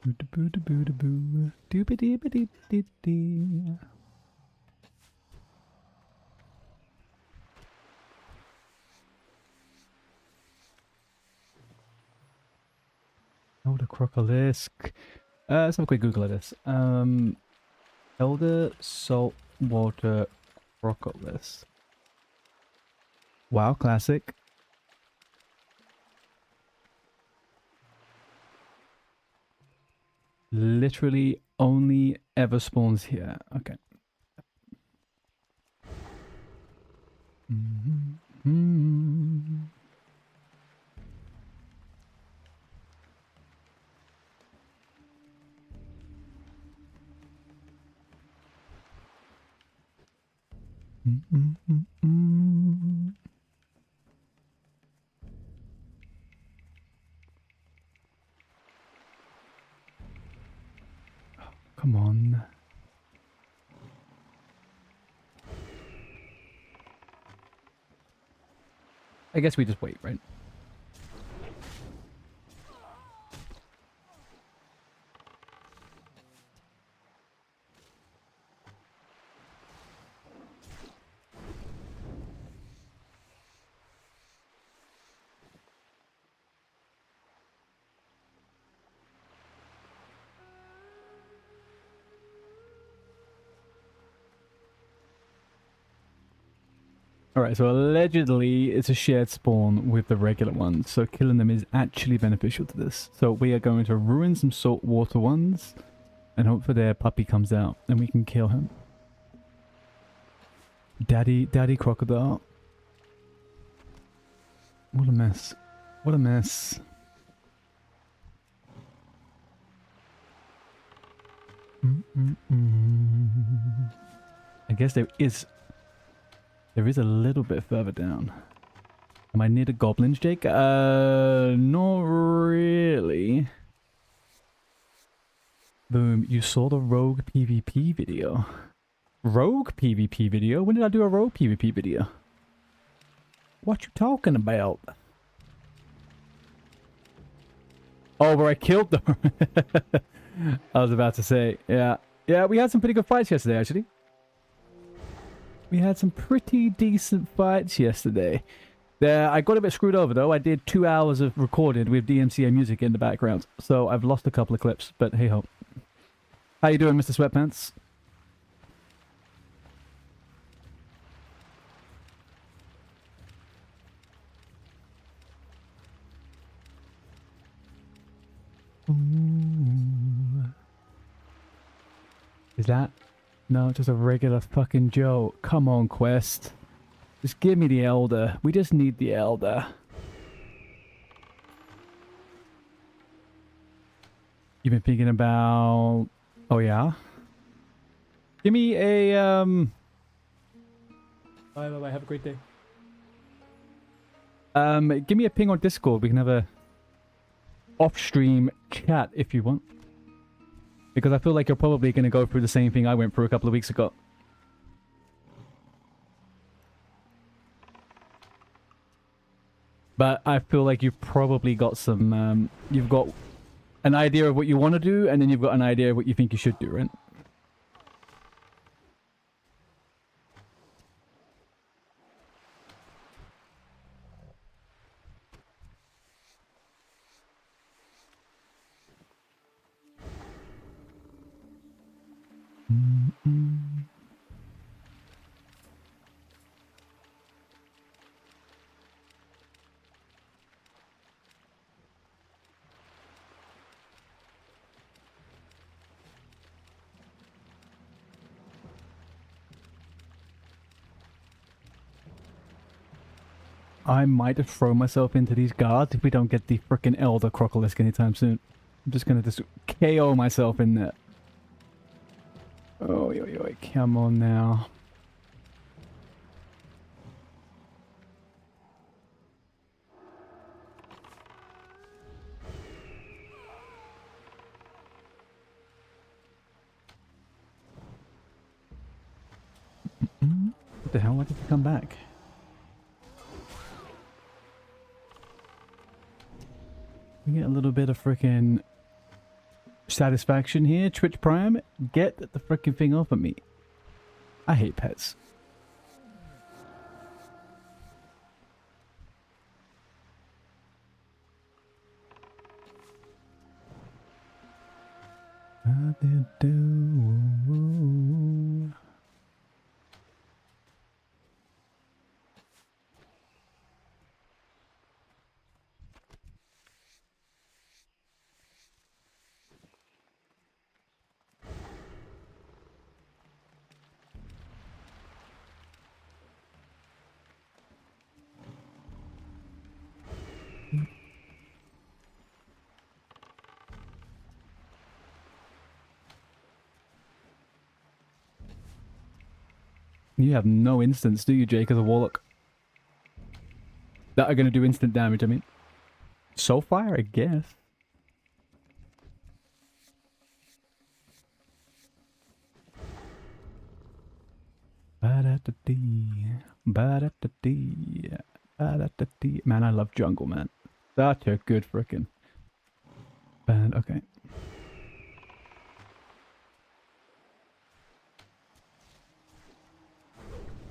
Boo-da-boo-da-boo-da-boo. Doo-ba-dee-ba-dee-dee-dee. Elder Crocolisk. Let's have a quick Google of this. Elder Saltwater Crocolisk. WoW Classic. Literally only ever spawns here. Okay. Come on. I guess we just wait, right? Alright, so allegedly it's a shared spawn with the regular ones, so killing them is actually beneficial to this. So we are going to ruin some saltwater ones and hope for their puppy comes out and we can kill him. Daddy crocodile. What a mess. What a mess. I guess there is a little bit further down. Am I near the goblins, Jake? Not really. Boom, you saw the rogue PvP video. Rogue PvP video? When did I do a rogue PvP video? What you talking about? Oh, where I killed them. I was about to say, yeah. Yeah, we had some pretty good fights yesterday, actually. We had some pretty decent fights yesterday. I got a bit screwed over, though. I did 2 hours of recorded with DMCA music in the background. So I've lost a couple of clips, but hey ho. How you doing, Mr. Sweatpants? Ooh. Is that... No, just a regular fucking Joe. Come on, Quest. Just give me the Elder. We just need the Elder. You've been thinking about... Oh, yeah? Give me a, Bye, bye, bye. Have a great day. Give me a ping on Discord. We can have a off-stream chat if you want. Because I feel like you're probably going to go through the same thing I went through a couple of weeks ago. But I feel like you've probably got some... you've got an idea of what you want to do, and then you've got an idea of what you think you should do, right? I might have thrown myself into these guards if we don't get the frickin' Elder Crocolisk anytime soon. I'm just gonna KO myself in there. Oh, yo, come on now. What the hell? Why did you come back? We get a little bit of frickin' satisfaction here. Twitch Prime, get the frickin' thing off of me. I hate pets. You have no instants, do you, Jake, as a warlock? That are going to do instant damage, I mean. Soulfire, I guess. Ba-da-da-dee. Ba-da-da-dee. Ba-da-da-dee. Man, I love jungle, man. Such a good frickin' band. Okay.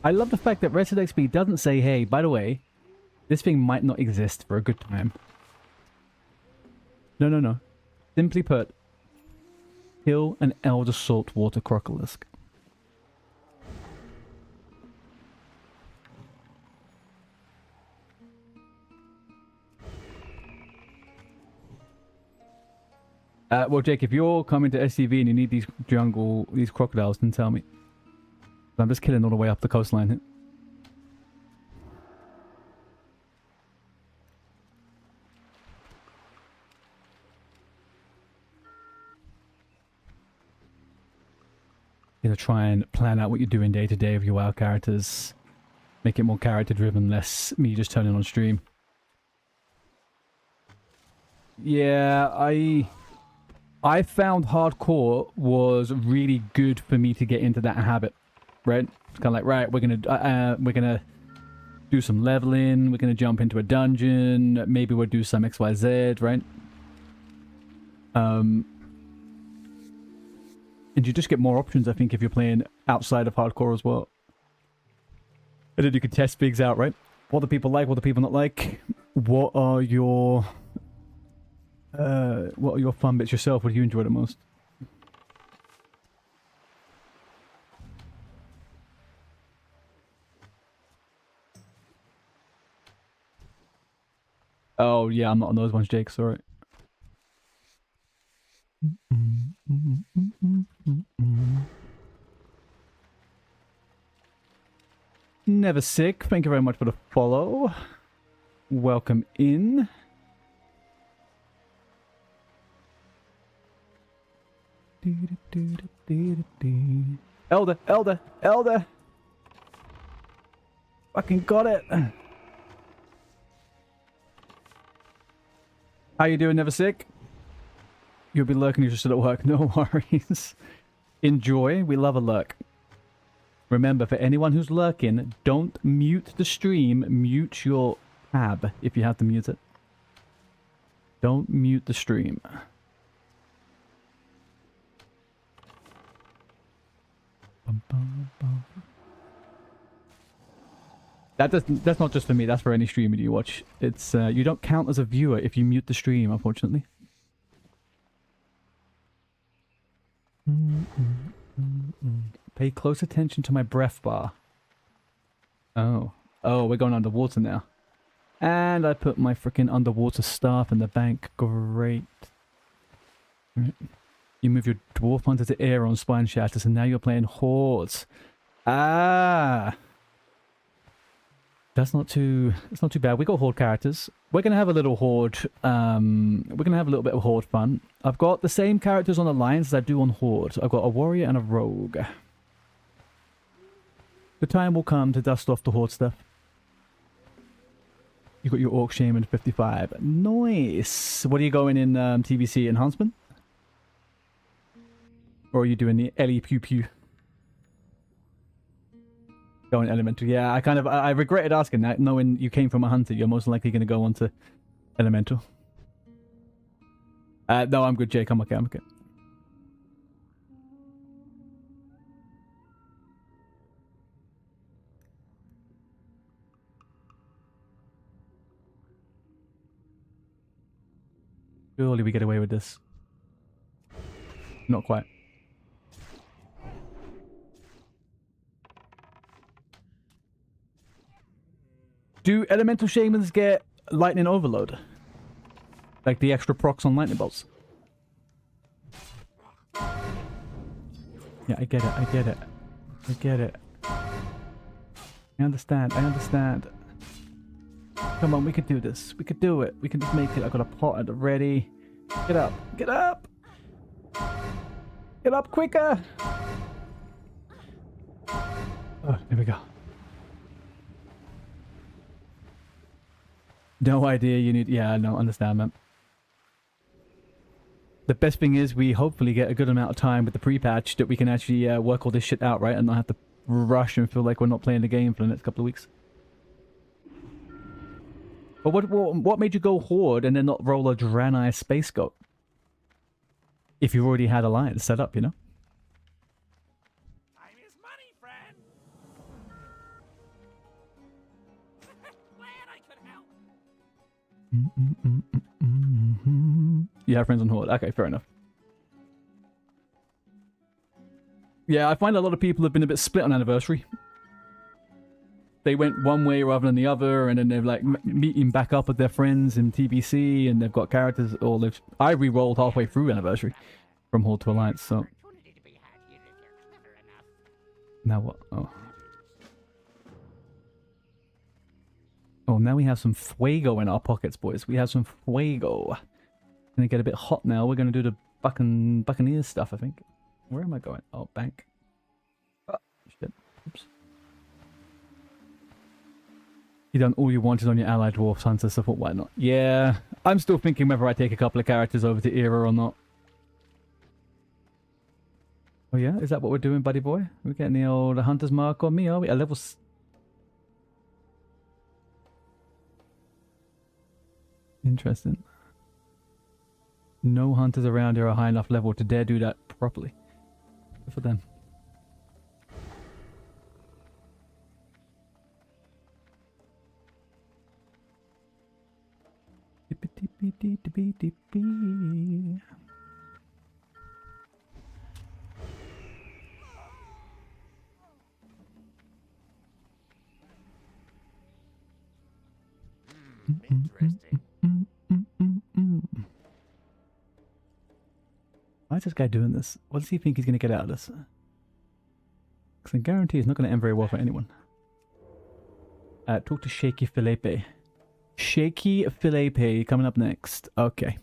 I love the fact that Resident XP doesn't say, hey, by the way, this thing might not exist for a good time. No. Simply put, kill an Elder Saltwater Crocolisk. Well, Jake, if you're coming to SCV and you need these crocodiles, then tell me. I'm just killing all the way up the coastline here. You know, try and plan out what you're doing day to day with your WoW characters. Make it more character driven, less me just turning on stream. Yeah, I found hardcore was really good for me to get into that habit. Right? It's kind of like, right, we're gonna do some leveling, we're gonna jump into a dungeon, maybe we'll do some XYZ, right? And you just get more options, I think, if you're playing outside of hardcore as well. And then you can test things out, right? What do people like, what do people not like? What are your fun bits yourself? What do you enjoy the most? Oh, yeah, I'm not on those ones, Jake, sorry. Never Sick, thank you very much for the follow. Welcome in. Elder! Fucking got it! How you doing, Never Sick? You'll be lurking, you're just still at work. No worries. Enjoy. We love a lurk. Remember, for anyone who's lurking, don't mute the stream. Mute your tab if you have to mute it. Don't mute the stream. That's not just for me, that's for any streamer you watch. It's you don't count as a viewer if you mute the stream, unfortunately. Pay close attention to my breath bar. Oh, we're going underwater now. And I put my freaking underwater staff in the bank. Great. Right. You move your dwarf hunter to air on Spine Shatters, and now you're playing hordes. Ah. That's not too. It's not too bad. We got horde characters. We're gonna have a little horde. We're gonna have a little bit of horde fun. I've got the same characters on Alliance as I do on horde. I've got a warrior and a rogue. The time will come to dust off the horde stuff. You got your orc shaman 55. Nice. What are you going in TBC enhancement? Or are you doing the Ellie Pew Pew? Going elemental. Yeah, I regretted asking that, knowing you came from a hunter. You're most likely going to go on to elemental. No, I'm good, Jake. I'm okay. I'm okay. Surely we get away with this. Not quite. Do elemental shamans get lightning overload? Like the extra procs on lightning bolts? Yeah, I get it. I get it. I get it. I understand. I understand. Come on, we could do this. We could do it. We can just make it. I got a pot at the ready. Get up. Get up. Get up quicker. Oh, there we go. No idea you need... Yeah, no, understand, man. The best thing is we hopefully get a good amount of time with the pre-patch that we can actually work all this shit out, right? And not have to rush and feel like we're not playing the game for the next couple of weeks. But what made you go Horde and then not roll a Draenei Space Goat? If you already had Alliance set up, you know? Time is money, friend. Glad I could help. You have friends on Horde. Okay, fair enough. Yeah, I find a lot of people have been a bit split on Anniversary. They went one way rather than the other, and then they're like meeting back up with their friends in TBC, and they've got characters. I re-rolled halfway through Anniversary from Horde to Alliance, so. Now what? Oh. Oh, now we have some fuego in our pockets, boys. We have some fuego. Gonna get a bit hot now. We're gonna do the Buccaneers stuff, I think. Where am I going? Oh, bank. Oh, shit. Oops. You done all you wanted on your allied dwarfs, Hunter, so I thought, why not? Yeah, I'm still thinking whether I take a couple of characters over to Era or not. Oh yeah? Is that what we're doing, buddy boy? We're getting the old Hunter's mark on me, are we? A level... Interesting. No hunters around here are high enough level to dare do that properly. Good for them. Why is this guy doing this? What does he think he's going to get out of this? Because I guarantee it's not going to end very well for anyone. Talk to Shaky Felipe. Shaky Felipe coming up next. Okay.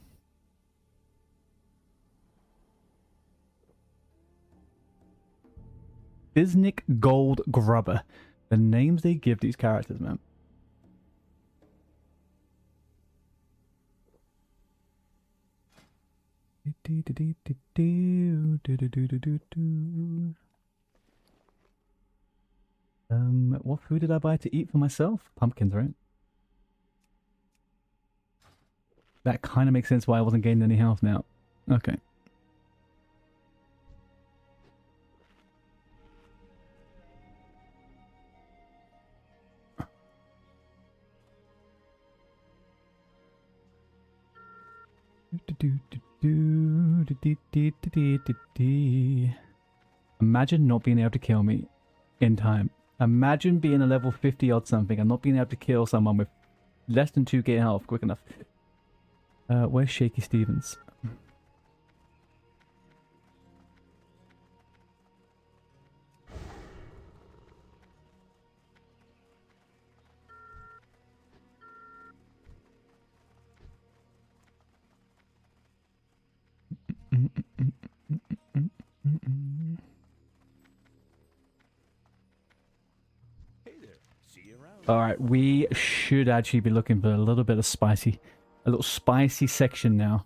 Biznik Gold Grubber. The names they give these characters, man. What food did I buy to eat for myself? Pumpkins, right? That kind of makes sense why I wasn't gaining any health now. Okay. Imagine not being able to kill me in time. Imagine being a level 50 odd something and not being able to kill someone with less than 2k health quick enough. Where's Shaky Stevens? Alright, we should actually be looking for a little bit of spicy. A little spicy section now.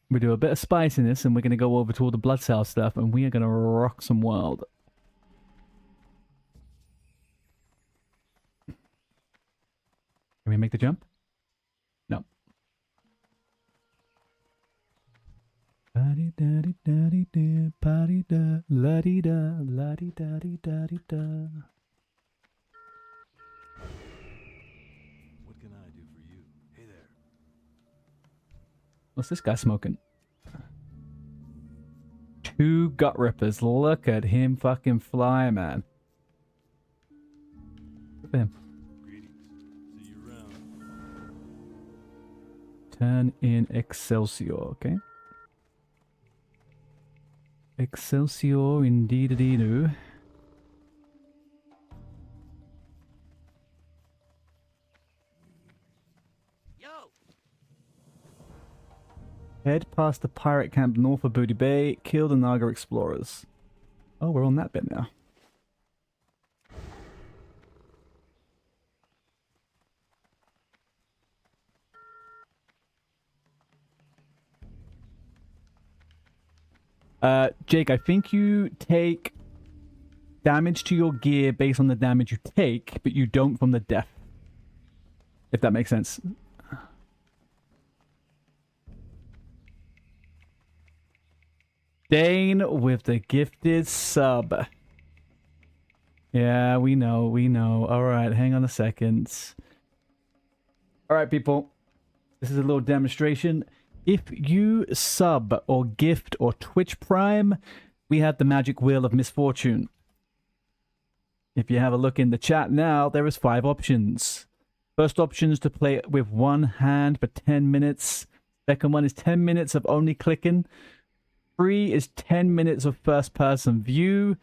We do a bit of spiciness and we're going to go over to all the blood cell stuff and we are going to rock some world. Can we make the jump? No. La-di-da-di-da-di-da, pa-di-da, la-di-da, la-di-da-di-da-di-da. What can I do for you? Hey there. What's this guy smoking? 2 gut rippers. Look at him fucking fly, man. Look at him. Greetings. See you around. Turn in Excelsior, okay? Excelsior indeed-a-dee-doo. Head past the pirate camp north of Booty Bay. Kill the Naga explorers. Oh, we're on that bit now. Jake, I think you take damage to your gear based on the damage you take, but you don't from the death. If that makes sense. Dane with the gifted sub. Yeah, we know, we know. Alright, hang on a second. Alright, people. This is a little demonstration. If you sub or gift or Twitch Prime, we have the magic wheel of misfortune. If you have a look in the chat now, there is 5 options. First option is to play it with one hand for 10 minutes. Second one is 10 minutes of only clicking. 3 is 10 minutes of first person view.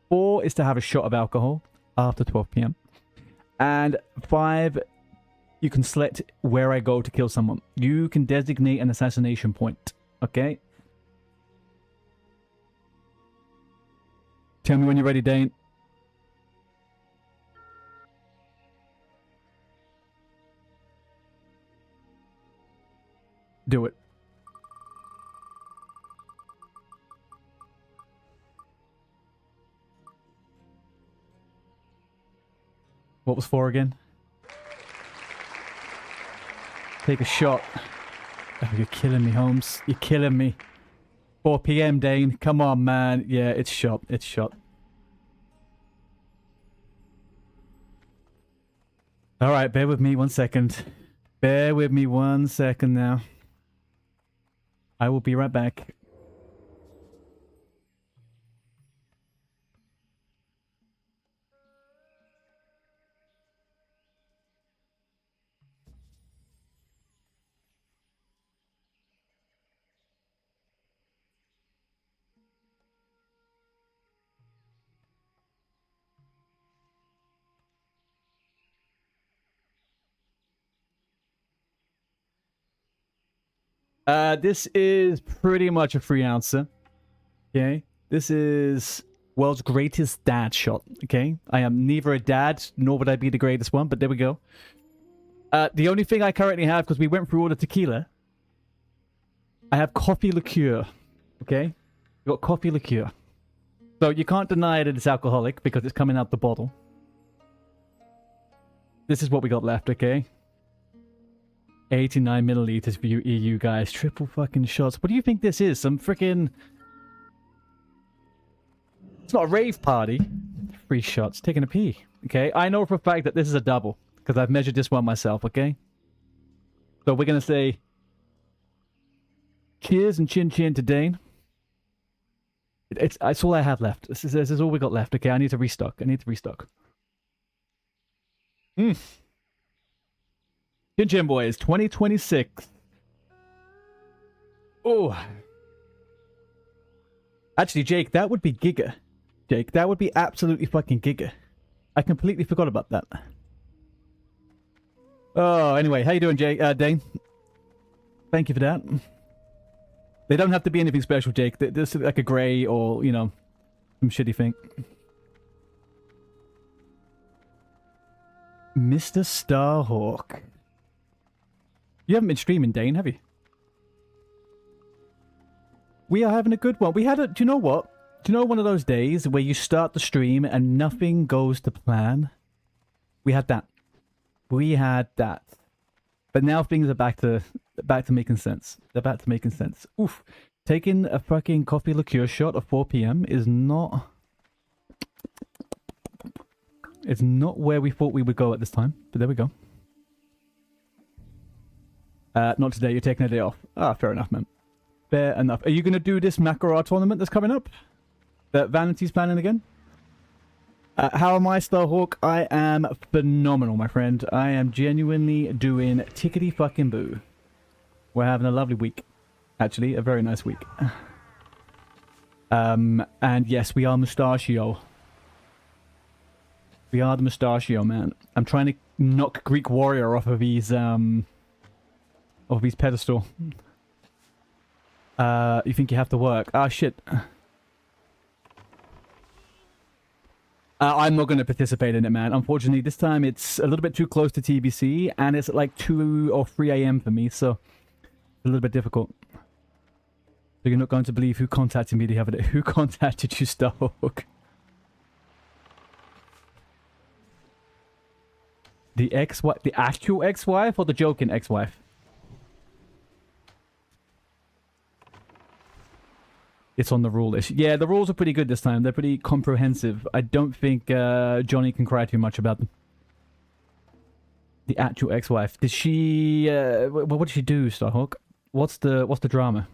4 is to have a shot of alcohol after 12 PM. And 5, you can select where I go to kill someone. You can designate an assassination point. Okay? Tell me when you're ready, Dane. Do it. What was 4 again? Take a shot. Oh, you're killing me, Holmes. You're killing me. 4 PM, Dane. Come on, man. Yeah, it's shot. It's shot. Alright, bear with me 1 second. Bear with me 1 second now. I will be right back. This is pretty much a free answer. Okay? This is world's greatest dad shot. Okay? I am neither a dad, nor would I be the greatest one, but there we go. The only thing I currently have, because we went through all the tequila, I have coffee liqueur. Okay? We got coffee liqueur. So you can't deny that it's alcoholic, because it's coming out the bottle. This is what we got left, okay? 89 milliliters for you EU guys. Triple fucking shots. What do you think this is? Some freaking... It's not a rave party. 3 shots. Taking a pee. Okay? I know for a fact that this is a double. Because I've measured this one myself, okay? So we're going to say... Cheers and chin chin to Dane. It's all I have left. This is all we got left, okay? I need to restock. I need to restock. Chin Chin Boys, 2026. Oh. Actually, Jake, that would be Giga. Jake, that would be absolutely fucking Giga. I completely forgot about that. Oh, anyway, how you doing, Jake? Dane? Thank you for that. They don't have to be anything special, Jake. This is like a grey or, you know, some shitty thing. Mr. Starhawk. You haven't been streaming, Dane, have you? We are having a good one. We had a... Do you know what? Do you know one of those days where you start the stream and nothing goes to plan? We had that. We had that. But now things are back to making sense. They're back to making sense. Oof. Taking a fucking coffee liqueur shot at 4 p.m. is not... It's not where we thought we would go at this time. But there we go. Not today. You're taking a day off. Ah, fair enough, man. Fair enough. Are you going to do this Macarar tournament that's coming up? That Vanity's planning again? How am I, Starhawk? I am phenomenal, my friend. I am genuinely doing tickety fucking boo. We're having a lovely week. Actually, a very nice week. And yes, we are Mustachio. We are the Mustachio, man. I'm trying to knock Greek Warrior off of his pedestal. You think you have to work? Ah, shit. I'm not going to participate in it, man. Unfortunately, this time it's a little bit too close to TBC, and it's at like 2 or 3 a.m. for me, so it's a little bit difficult. So you're not going to believe who contacted me the other day. Who contacted you, Starhawk? The ex-wife? The actual ex-wife or the joking ex-wife? It's on the rule list. Yeah, the rules are pretty good this time. They're pretty comprehensive. I don't think Johnny can cry too much about them. The actual ex-wife. Did she... what did she do, Starhawk? What's the drama?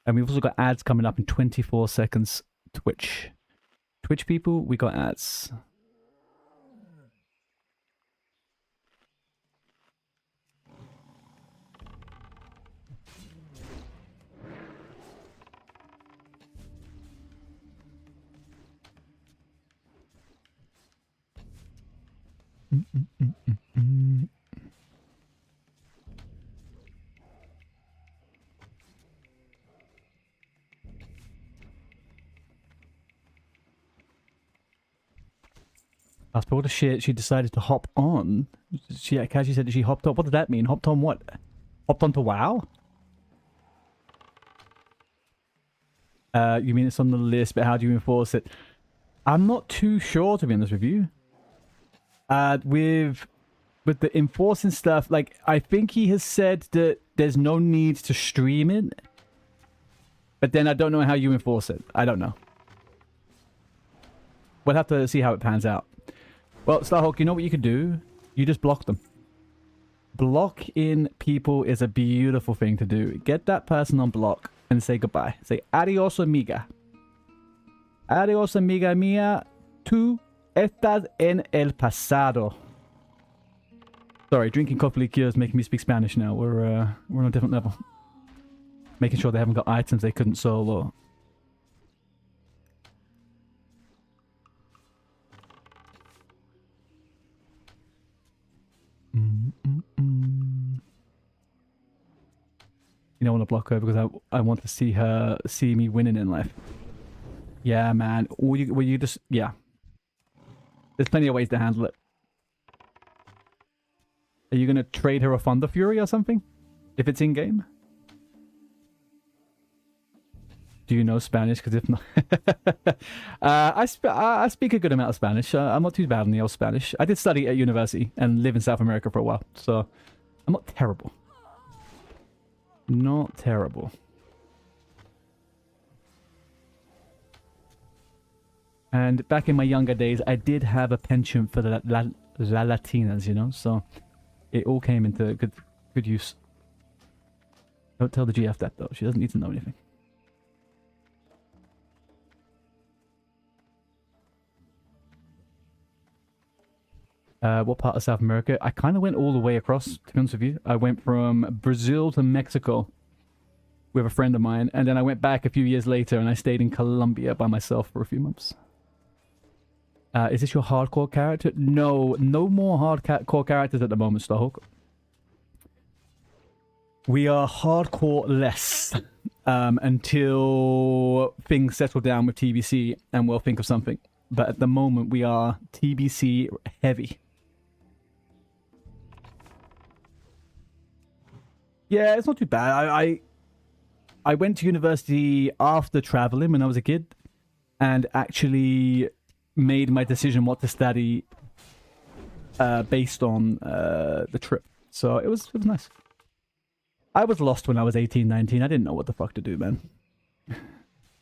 And we've also got ads coming up in 24 seconds. Twitch. Twitch people, we got ads. After all the shit, she decided to hop on. She casually said that she hopped on. What did that mean? Hopped on what? Hopped on to WoW? You mean it's on the list, but how do you enforce it? I'm not too sure, to be honest with you. With the enforcing stuff, like, I think he has said that there's no need to stream it. But then I don't know how you enforce it. I don't know. We'll have to see how it pans out. Well, Starhawk, you know what you can do? You just block them. Block in people is a beautiful thing to do. Get that person on block and say goodbye. Say adios, amiga. Adios, amiga mía. Tú estás en el pasado. Sorry, drinking coffee liqueur is making me speak Spanish now. We're on a different level. Making sure they haven't got items they couldn't solo. You don't want to block her because I want to see me winning in life. Yeah, man. Will you just... Yeah. There's plenty of ways to handle it. Are you going to trade her a Thunder Fury or something? If it's in-game? Do you know Spanish? Because if not... I speak a good amount of Spanish. I'm not too bad in the old Spanish. I did study at university and live in South America for a while. So, I'm not terrible. Not terrible. And back in my younger days, I did have a penchant for the Latinas, you know? So, it all came into good use. Don't tell the GF that, though. She doesn't need to know anything. What part of South America? I kind of went all the way across, to be honest with you. I went from Brazil to Mexico with a friend of mine, and then I went back a few years later and I stayed in Colombia by myself for a few months. Is this your hardcore character? No, no more hardcore characters at the moment, Starhawk. We are hardcore less until things settle down with TBC and we'll think of something. but at the moment we are TBC heavy. Yeah, it's not too bad. I went to university after traveling when I was a kid, and actually made my decision what to study based on the trip. So it was nice. I was lost when I was 18, 19. I didn't know what the fuck to do, man.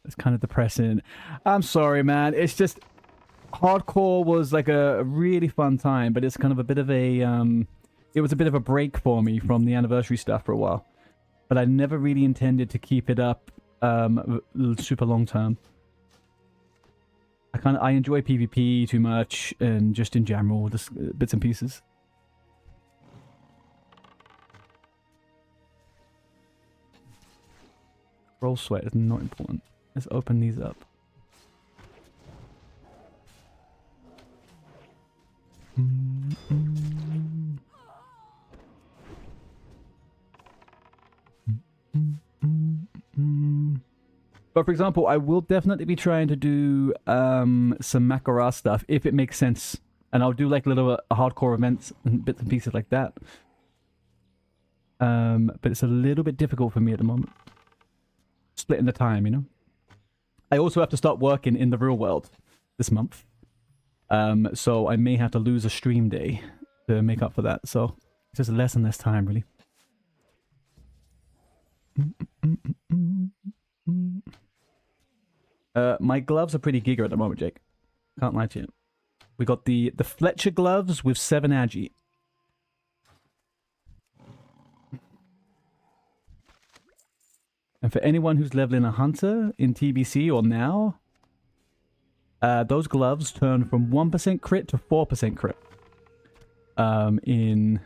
It's kind of depressing. I'm sorry, man. It's just hardcore was like a really fun time, but it's kind of a bit of a it was a bit of a break for me from the anniversary stuff for a while. But I never really intended to keep it up super long term. I enjoy PvP too much, and just in general, just bits and pieces. Roll sweat is not important. Let's open these up. But for example, I will definitely be trying to do some Makarah stuff if it makes sense. And I'll do like little hardcore events and bits and pieces like that. But it's a little bit difficult for me at the moment. Splitting the time, you know? I also have to start working in the real world this month. So I may have to lose a stream day to make up for that. So it's just less and less time, really. My gloves are pretty giga at the moment, Jake. Can't lie to you. We got the Fletcher gloves with 7 agi. And for anyone who's leveling a hunter in TBC or now, those gloves turn from 1% crit to 4% crit in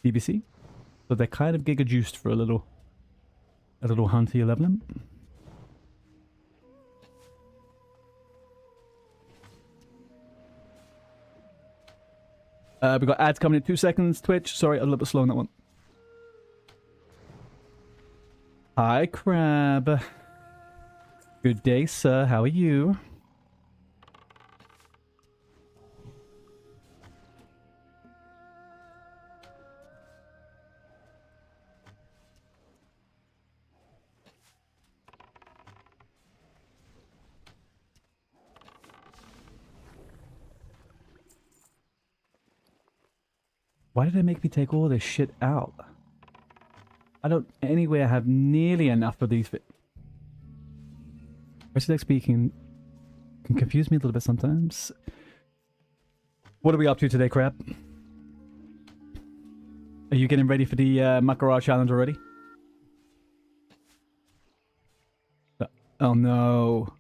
TBC. So they're kind of giga juiced for a little hunter you're leveling. We got ads coming in 2 seconds. Twitch, sorry, a little bit slow on that one. Hi, Crab. Good day, sir. How are you? Why did they make me take all this shit out? I don't anywhere have nearly enough of these. Resident speaking can confuse me a little bit sometimes. What are we up to today, Crab? Are you getting ready for the Makarah challenge already? Oh no.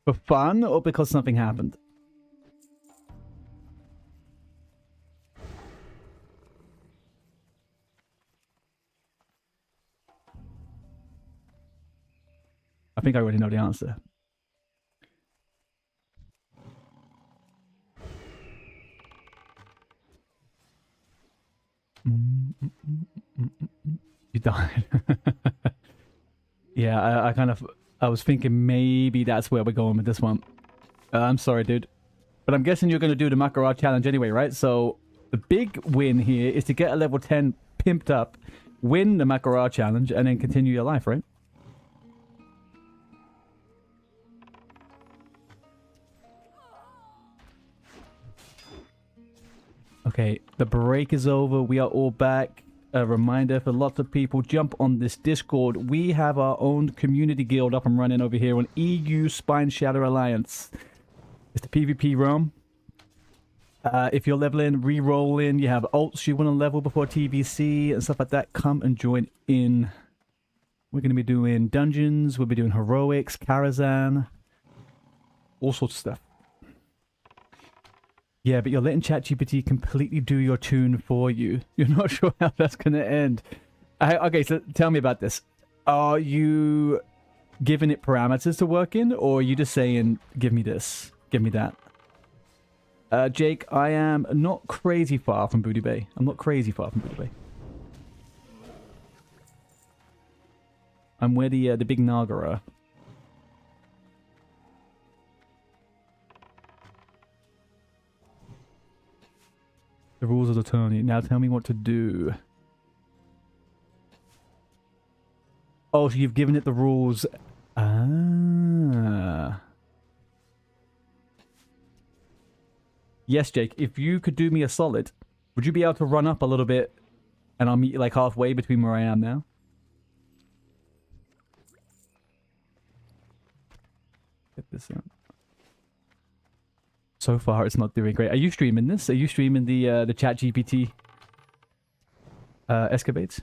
For fun or because something happened? I think I already know the answer. You died. Yeah, I was thinking maybe that's where we're going with this one. I'm sorry, dude. But I'm guessing you're going to do the Makarah challenge anyway, right? So the big win here is to get a level 10 pimped up, win the Makarah challenge, and then continue your life, right? Okay, the break is over. We are all back. A reminder for lots of people, jump on this Discord. We have our own community guild up and running over here on EU SPINESHATTER Alliance. It's the PvP realm. If you're leveling, re-rolling, you have ults you want to level before TBC and stuff like that, come and join in. We're going to be doing dungeons, we'll be doing heroics, Karazhan, all sorts of stuff. Yeah, but you're letting ChatGPT completely do your tune for you. You're not sure how that's going to end. Okay, so tell me about this. Are you giving it parameters to work in, or are you just saying, give me this, give me that? Jake, I am not crazy far from Booty Bay. I'm not crazy far from Booty Bay. I'm where the big Naga are. The rules of the tourney. Now tell me what to do. Oh, so you've given it the rules. Ah. Yes, Jake, if you could do me a solid, would you be able to run up a little bit and I'll meet you like halfway between where I am now? Get this out. So far, it's not doing great. Are you streaming this? Are you streaming the Chat GPT escapades?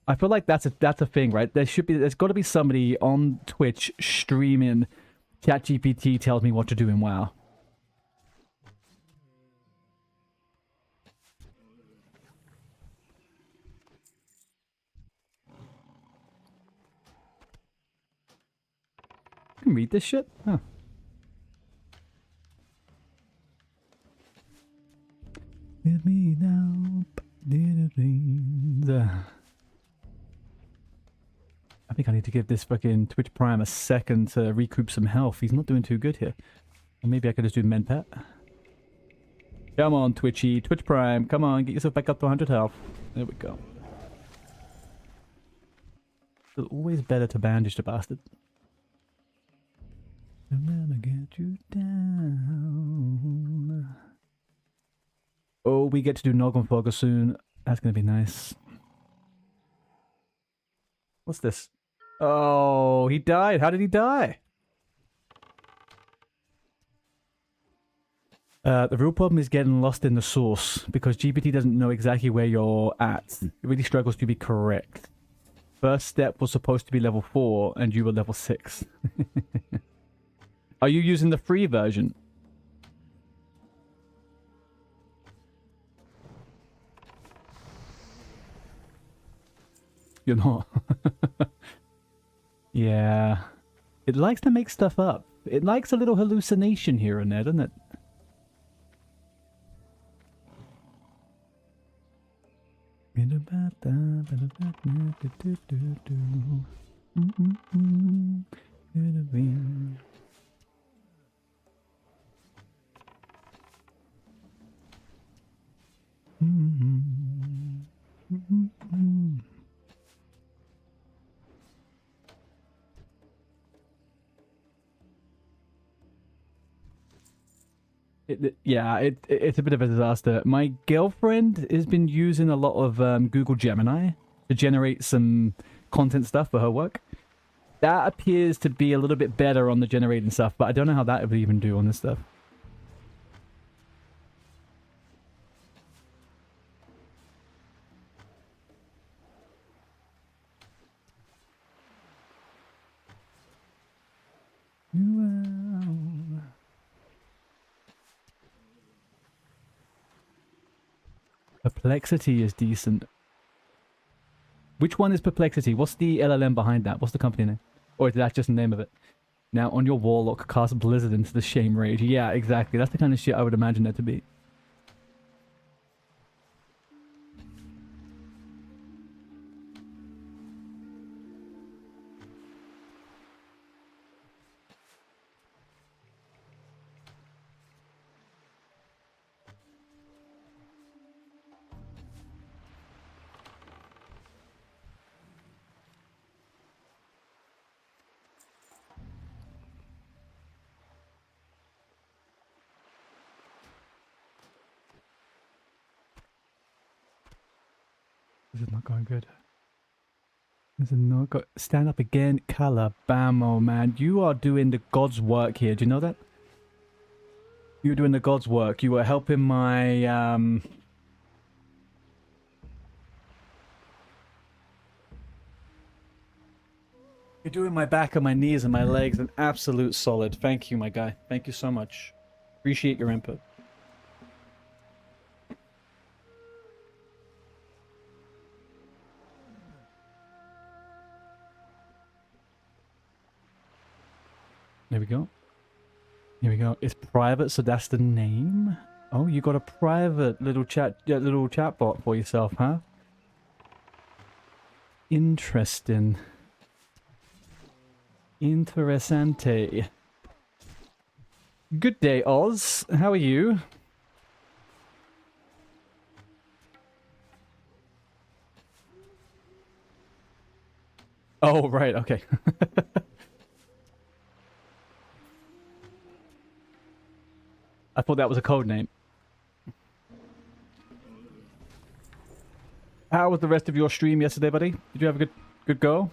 I feel like that's a thing, right? There's got to be somebody on Twitch streaming Chat GPT tells me what to do in WoW. Can read this shit? Huh. Let me down, I think I need to give this fucking Twitch Prime a second to recoup some health. He's not doing too good here. Or maybe I could just do Menpat. Come on, Twitchy. Twitch Prime. Come on, get yourself back up to 100 health. There we go. It's always better to bandage the bastard. I'll never get you down. Oh, we get to do Noggenfogger soon. That's gonna be nice. What's this? Oh, he died. How did he die? The real problem is getting lost in the source because GPT doesn't know exactly where you're at. It really struggles to be correct. First step was supposed to be level 4 and you were level 6. Are you using the free version? You're not. Yeah. It likes to make stuff up. It likes a little hallucination here and there, doesn't it? It's a bit of a disaster. My girlfriend has been using a lot of Google Gemini to generate some content stuff for her work. That appears to be a little bit better on the generating stuff, but I don't know how that would even do on this stuff. Perplexity is decent. Which one is Perplexity? What's the LLM behind that? What's the company name? Or is that just the name of it? Now on your Warlock, cast Blizzard into the Shame Rage. Yeah, exactly. That's the kind of shit I would imagine that to be. This is not going good. This is not go. Stand up again, Calabamo, man. You are doing the God's work here. Do you know that? You're doing the God's work. You were helping my You're doing my back and my knees and my legs an absolute solid. Thank you, my guy. Thank you so much. Appreciate your input. There we go. Here we go. It's private, so that's the name. Oh, you got a private little chat bot for yourself, huh? Interesting. Interessante. Good day, Oz. How are you? Oh, right, okay. I thought that was a code name. How was the rest of your stream yesterday, buddy? Did you have a good go?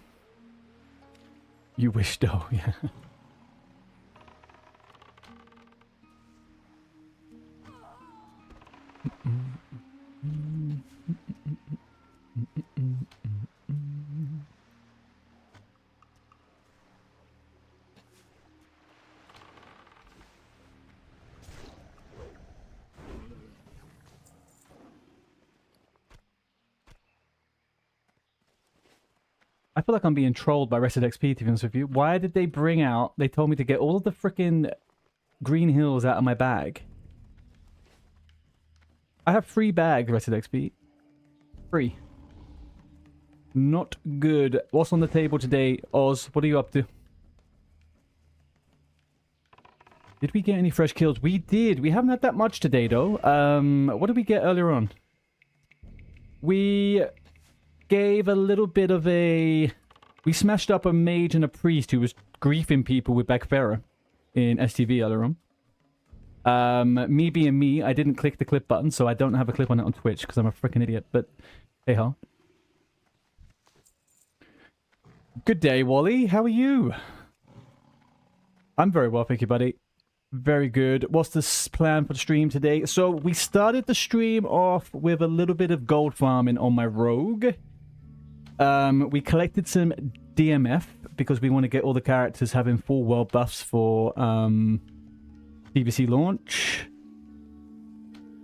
You wish, though, yeah. I feel like I'm being trolled by Rested XP, to be honest with you. Why did they bring out... They told me to get all of the freaking green hills out of my bag. I have 3 bags, Rested XP. 3. Not good. What's on the table today, Oz? What are you up to? Did we get any fresh kills? We did. We haven't had that much today, though. What did we get earlier on? We gave a little bit of a... We smashed up a mage and a priest who was griefing people with Bagfera in STV earlier on. Me being me, I didn't click the clip button, so I don't have a clip on it on Twitch because I'm a freaking idiot, but hey ho. Good day, Wally. How are you? I'm very well, thank you, buddy. Very good. What's the plan for the stream today? So we started the stream off with a little bit of gold farming on my rogue. We collected some DMF because we want to get all the characters having full world buffs for TBC launch.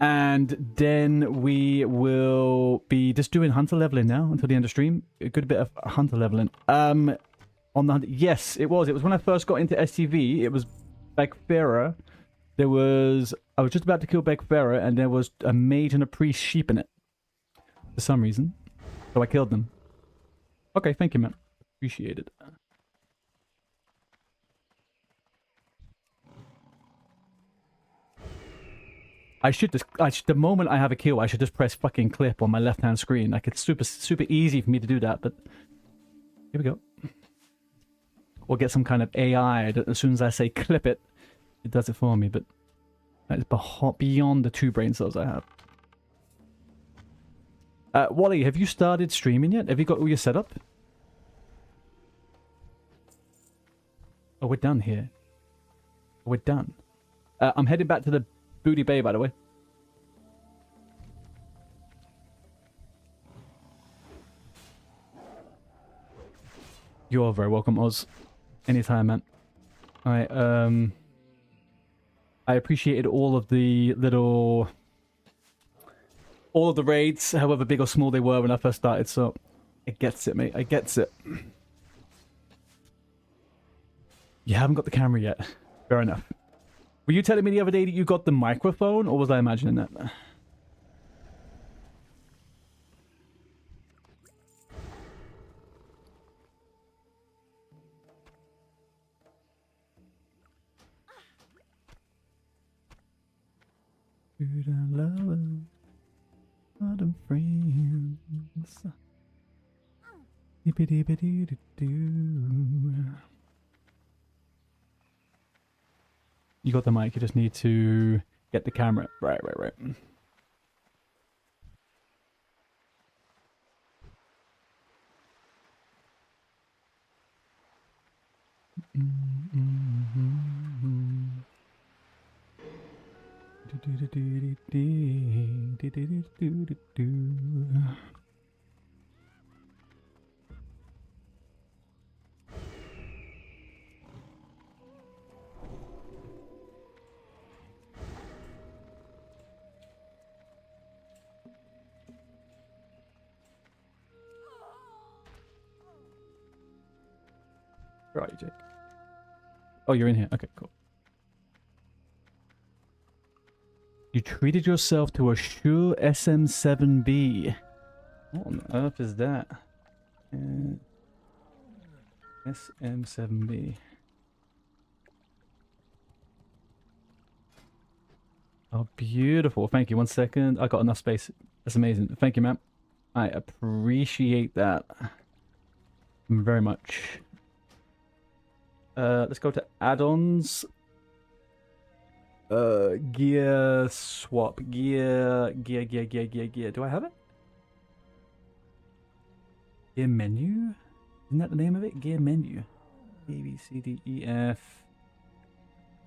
And then we will be just doing hunter leveling now until the end of stream. A good bit of hunter leveling. On the hunter, yes, it was. It was when I first got into STV. It was Bagfera. I was just about to kill Bagfera, and there was a mage and a priest sheep in it for some reason. So I killed them. Okay, thank you, man. Appreciate it. I should just, the moment I have a kill, I should just press fucking clip on my left-hand screen. Like, it's super easy for me to do that, but here we go. Or get some kind of AI that as soon as I say clip it, it does it for me, but that is beyond the 2 brain cells I have. Wally, have you started streaming yet? Have you got all your setup? Oh, we're done here. We're done. I'm heading back to the Booty Bay, by the way. You're very welcome, Oz. Anytime, man. I appreciated all of the little... all of the raids, however big or small they were when I first started, so... It gets it, mate. I gets it. You haven't got the camera yet. Fair enough. Were you telling me the other day that you got the microphone, or was I imagining that? Good I love other friends. You got the mic, you just need to get the camera. Right. Where are you, Jake? Oh, you're in here. Okay, cool. You treated yourself to a Shure SM7B. What on earth is that? SM7B. Oh, beautiful. Thank you. 1 second. I got enough space. That's amazing. Thank you, man. I appreciate that very much. Let's go to add-ons. Gear swap. Gear. Do I have it? Gear menu? Isn't that the name of it? Gear menu. A, B, C, D, E, F,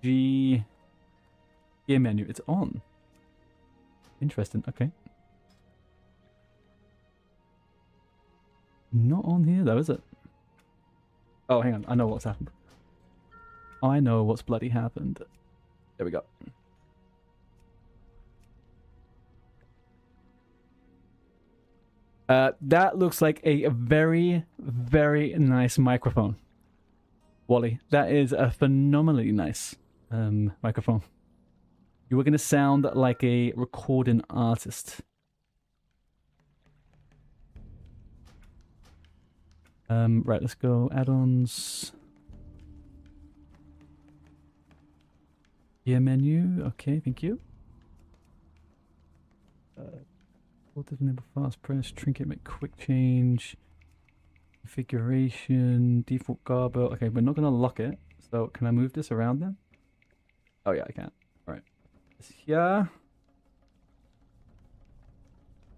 G. Gear menu. It's on. Interesting. Okay. Not on here though, is it? Oh, hang on. I know what's happened. I know what's bloody happened. There we go. That looks like a very, very nice microphone. Wally, that is a phenomenally nice microphone. You were going to sound like a recording artist. Right, let's go add-ons. Gear menu. Okay, thank you. Voltage enable fast press, trinket make quick change, configuration, default garbo. Okay, we're not going to lock it. So can I move this around then? Oh yeah, I can. All right. Here.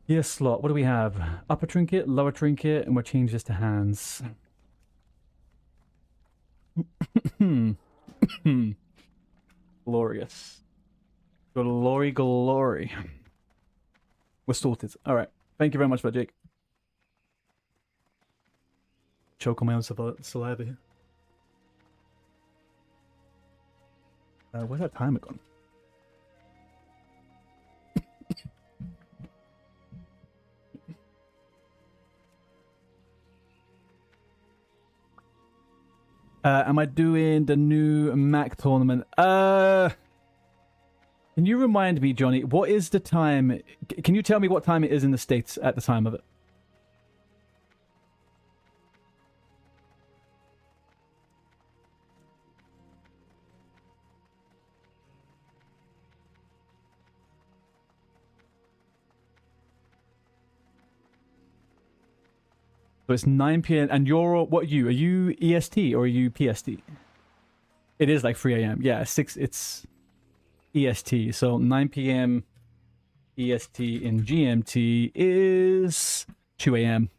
Gear slot. What do we have? Upper trinket, lower trinket, and we'll change this to hands. Glorious. Glory, glory. We're sorted. Alright. Thank you very much for that, Jake. Choke on my own saliva here. Where's that timer gone? Am I doing the new Mac tournament? Can you remind me, Johnny, what is the time? Can you tell me what time it is in the States at the time of it? So it's 9 p.m. and you're, what are you? Are you EST or are you PST? It is like 3 a.m. Yeah, it's EST. So 9 p.m. EST in GMT is 2 a.m.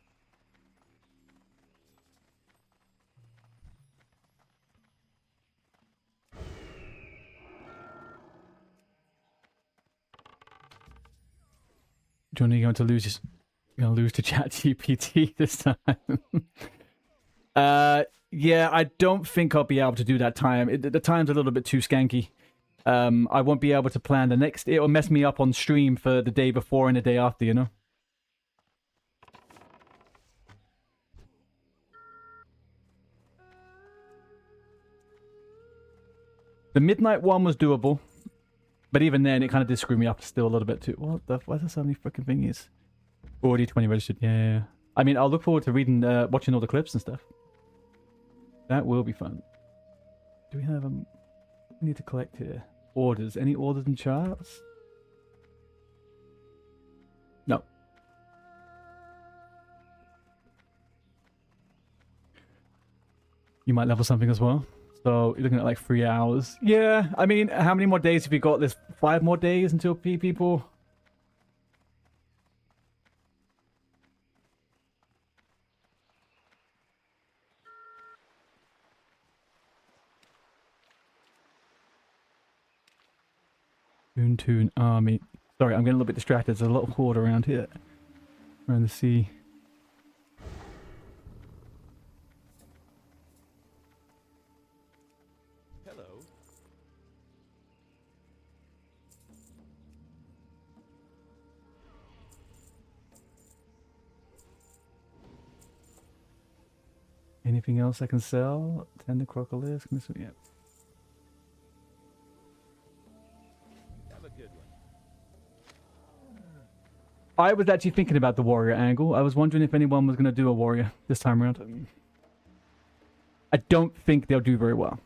Johnny, you're going to lose You're gonna lose to ChatGPT this time. Yeah, I don't think I'll be able to do that time. The time's a little bit too skanky. I won't be able to plan the next. It'll mess me up on stream for the day before and the day after, you know? The midnight one was doable. But even then, it kind of did screw me up still a little bit too. What the? Why is there so many freaking thingies? Already 20 registered. Yeah. I mean, I'll look forward to reading, watching all the clips and stuff. That will be fun. Do we have we need to collect here orders? Any orders and charts? No. You might level something as well. So you're looking at like 3 hours. Yeah. I mean, how many more days have you got? There's 5 more days until people. Toon army. Sorry, I'm getting a little bit distracted. There's a lot of horde around here. Around the sea. Hello. Anything else I can sell? Tender crocodiles? Yeah. I was actually thinking about the warrior angle. I was wondering if anyone was going to do a warrior this time around. I don't think they'll do very well.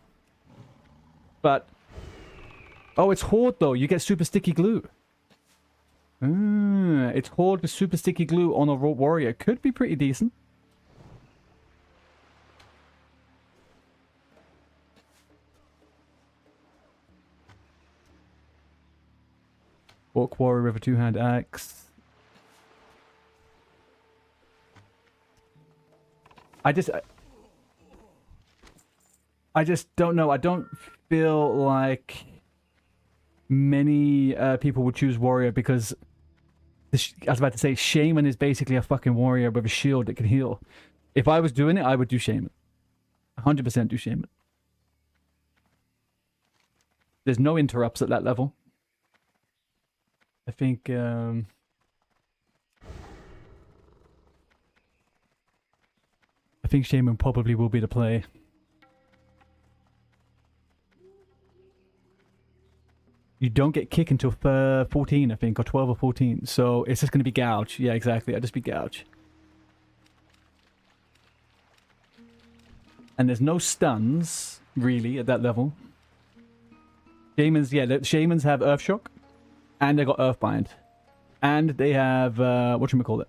But Oh, it's Horde though. You get super sticky glue. It's Horde with super sticky glue on a warrior. Could be pretty decent. Orc warrior with a two-hand axe. I just don't know. I don't feel like many people would choose warrior because I was about to say shaman is basically a fucking warrior with a shield that can heal. If I was doing it, I would do shaman. 100% do shaman. There's no interrupts at that level. I think shaman probably will be the play. You don't get kick until 14, I think, or 12 or 14. So it's just going to be gouge. Yeah, exactly. I'll just be gouge. And there's no stuns, really, at that level. Shamans, yeah, the shamans have Earthshock. And they got Earthbind. And they have, whatchamacallit?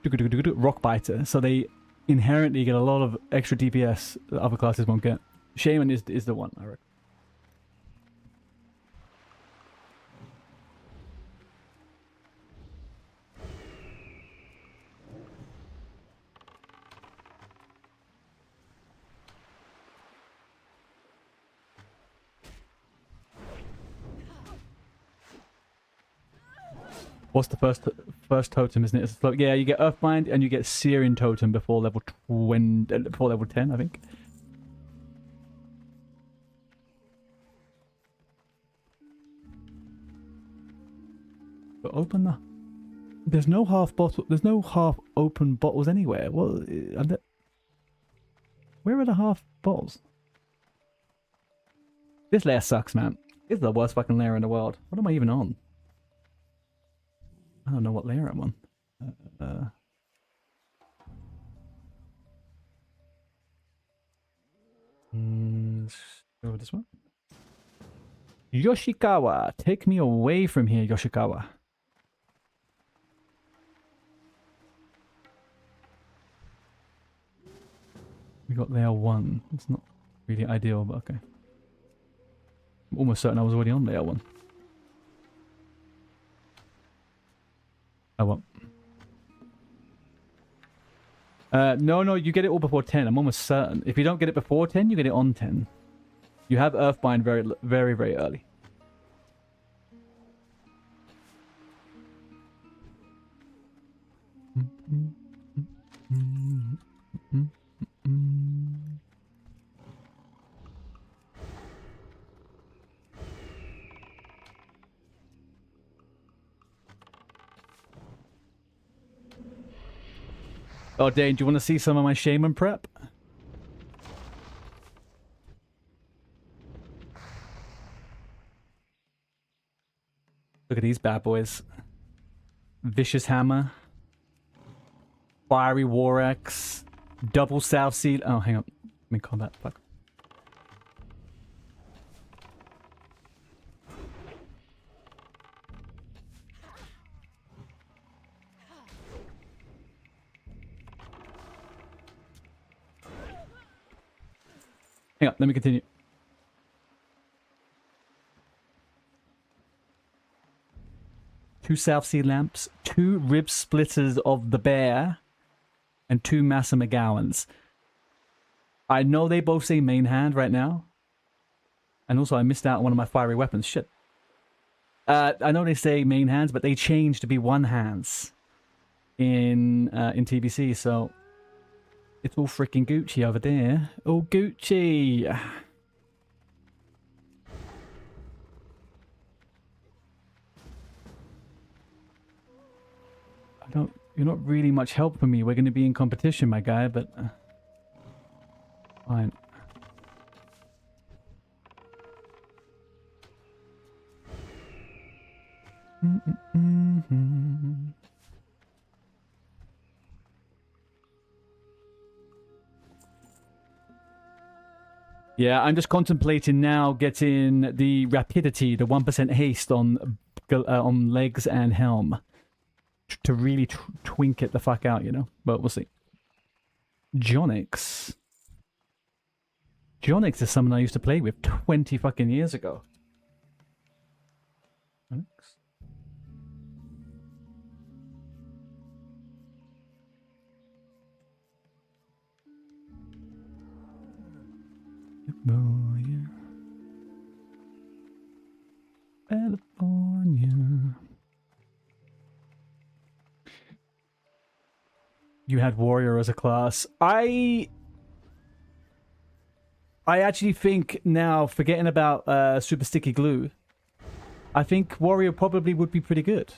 Rockbiter. So they inherently get a lot of extra DPS that other classes won't get. Shaman is the one, I reckon. What's the first totem, isn't it? It's yeah, you get Earthbind and you get Searing Totem before level 20, before level 10, I think. But open the... There's no half bottle. There's no half open bottles anywhere. Well, where are the half bottles? This layer sucks, man. This is the worst fucking layer in the world. What am I even on? I don't know what layer I'm on. Over this one. Yoshikawa, take me away from here, Yoshikawa. We got layer 1. It's not really ideal, but okay. I'm almost certain I was already on layer 1. I won't. No, you get it all before 10. I'm almost certain. If you don't get it before 10, you get it on 10. You have Earthbind very, very early. Oh, Dane, do you want to see some of my shaman prep? Look at these bad boys. Vicious Hammer. Fiery War Axe. Double South Sea... Oh, hang on. Let me combat. Fuck. Hang on, let me continue. Two South Sea Lamps, 2 Rib Splitters of the Bear, and 2 Massa McGowans. I know they both say main hand right now. And also I missed out on one of my fiery weapons. Shit. I know they say main hands, but they change to be one hands in TBC, so... It's all freaking Gucci over there. Oh, Gucci! You're not really much help for me. We're going to be in competition, my guy, but... fine. Yeah, I'm just contemplating now getting the rapidity, the 1% haste on legs and helm to really twink it the fuck out, you know? But we'll see. Jonix. Jonix is someone I used to play with 20 fucking years ago. Jonix? California. California. You had warrior as a class. I actually think now, forgetting about super sticky glue, I think warrior probably would be pretty good.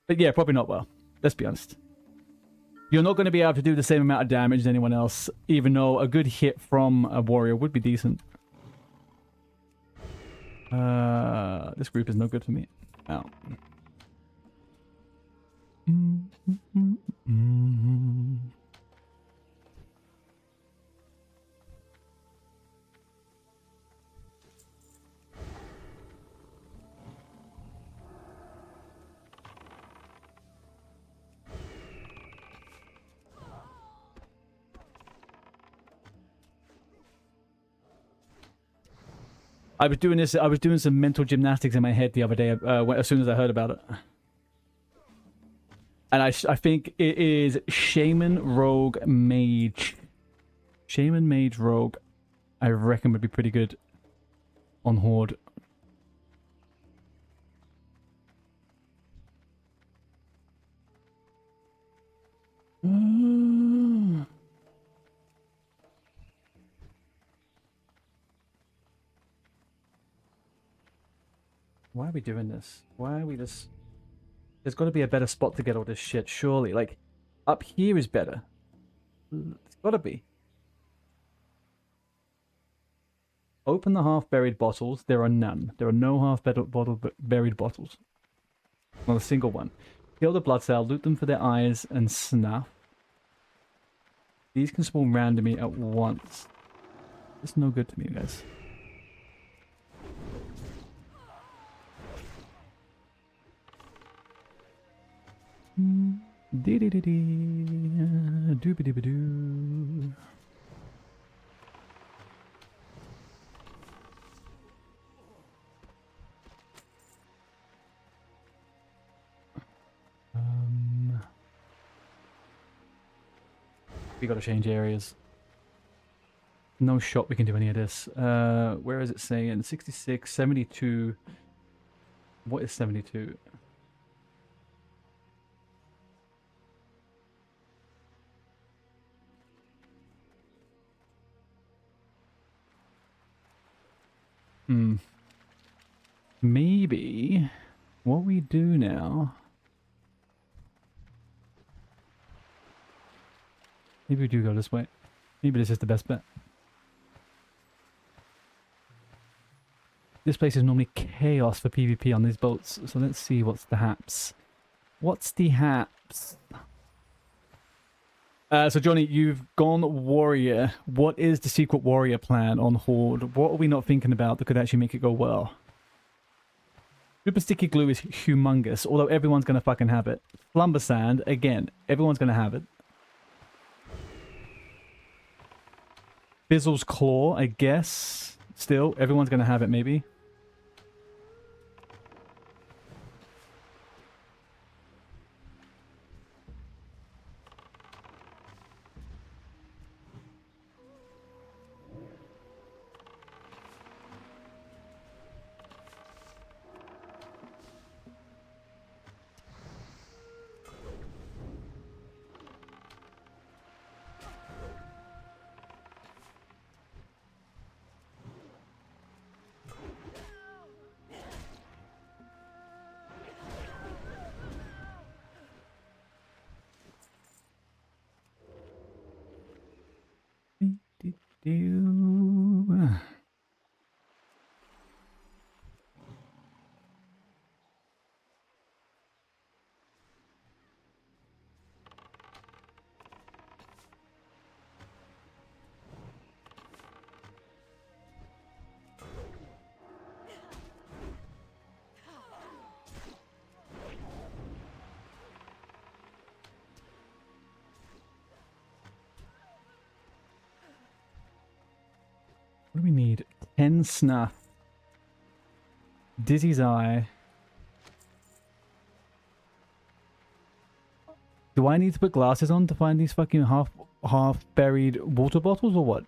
But yeah, probably not well. Let's be honest. You're not going to be able to do the same amount of damage as anyone else, even though a good hit from a warrior would be decent. This group is no good for me. Out. I was doing this. I was doing some mental gymnastics in my head the other day. As soon as I heard about it, and I think it is Shaman, Rogue, Mage. Shaman, Mage, Rogue. I reckon would be pretty good on Horde. Why are we doing this? Why are we just... There's got to be a better spot to get all this shit, surely. Like, up here is better. It's got to be. Open the half-buried bottles. There are none. There are no half-buried bottles. Not a single one. Kill the blood cell, loot them for their eyes, and snuff. These can spawn randomly at once. It's no good to me, guys. Dee dee dee dee, doo doo doo. We gotta change areas. No shot we can do any of this. Where is it saying? 66, 72. What is 72? Maybe what we do now... Maybe we do go this way. Maybe this is the best bet. This place is normally chaos for PvP on these boats, so let's see what's the haps. What's the haps? So Johnny, you've gone warrior. What is the secret warrior plan on Horde? What are we not thinking about that could actually make it go well? Super sticky glue is humongous, although everyone's going to fucking have it. Slumber sand, again, everyone's going to have it. Fizzle's claw, I guess. Still, everyone's going to have it, maybe. we need? 10 snuff. Dizzy's eye. Do I need to put glasses on to find these fucking half buried water bottles or what?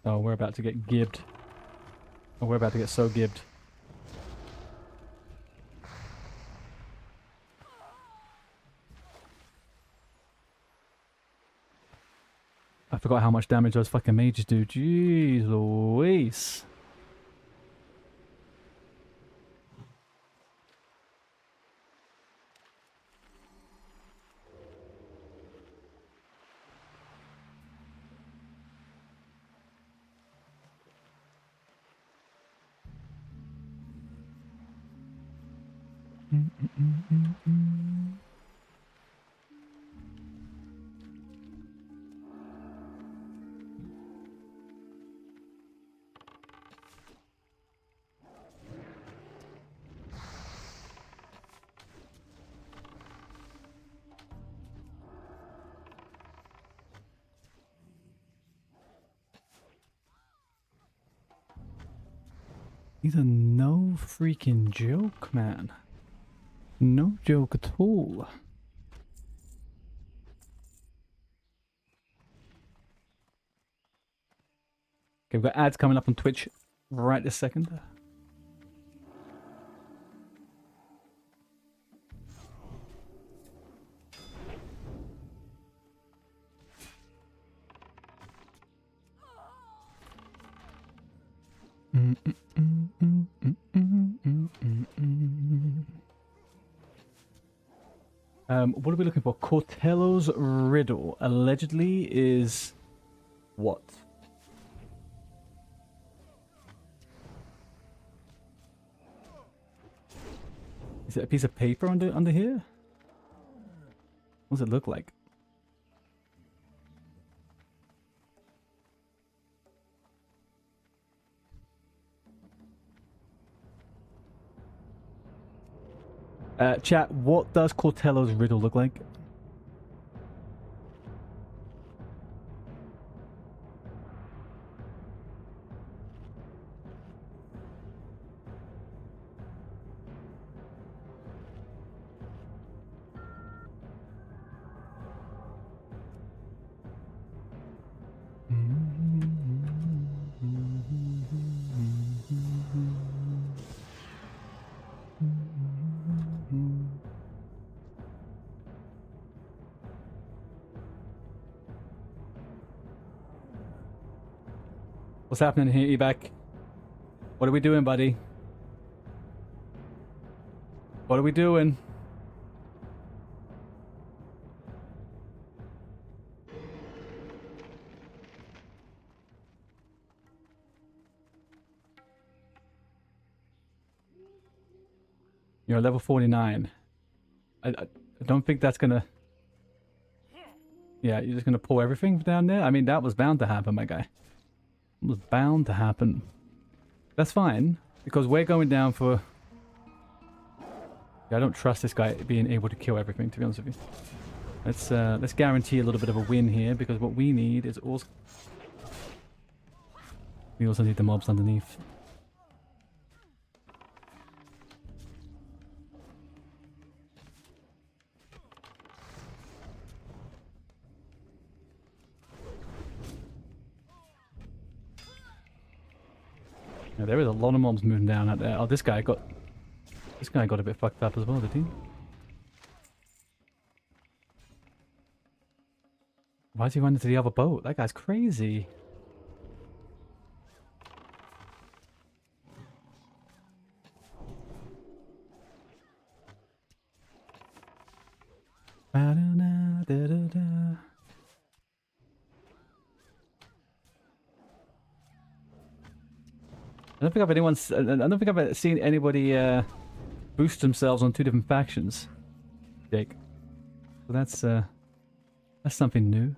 Oh, we're about to get gibbed. Oh, we're about to get so gibbed. I forgot how much damage those fucking mages do. Jeez Louise. These are no freaking joke, man. No joke at all. Okay, we've got ads coming up on Twitch right this second. What are we looking for? Cortello's riddle allegedly is what? Is it a piece of paper under here? What does it look like? Chat, what does Cortello's riddle look like? What's happening here, Evac? What are we doing, buddy? What are we doing? You're level 49. I don't think that's gonna... Yeah, you're just gonna pull everything down there? I mean, that was bound to happen, my guy. It was bound to happen. That's fine, because we're going down for... Yeah, I don't trust this guy being able to kill everything, to be honest with you. Let's guarantee a little bit of a win here, because what we need is also... We also need the mobs underneath. Yeah, there is a lot of mobs moving down out there. Oh, this guy got a bit fucked up as well, did he? Why is he running to the other boat? That guy's crazy. I don't think I've seen anybody boost themselves on 2 different factions. Jake. So that's something new.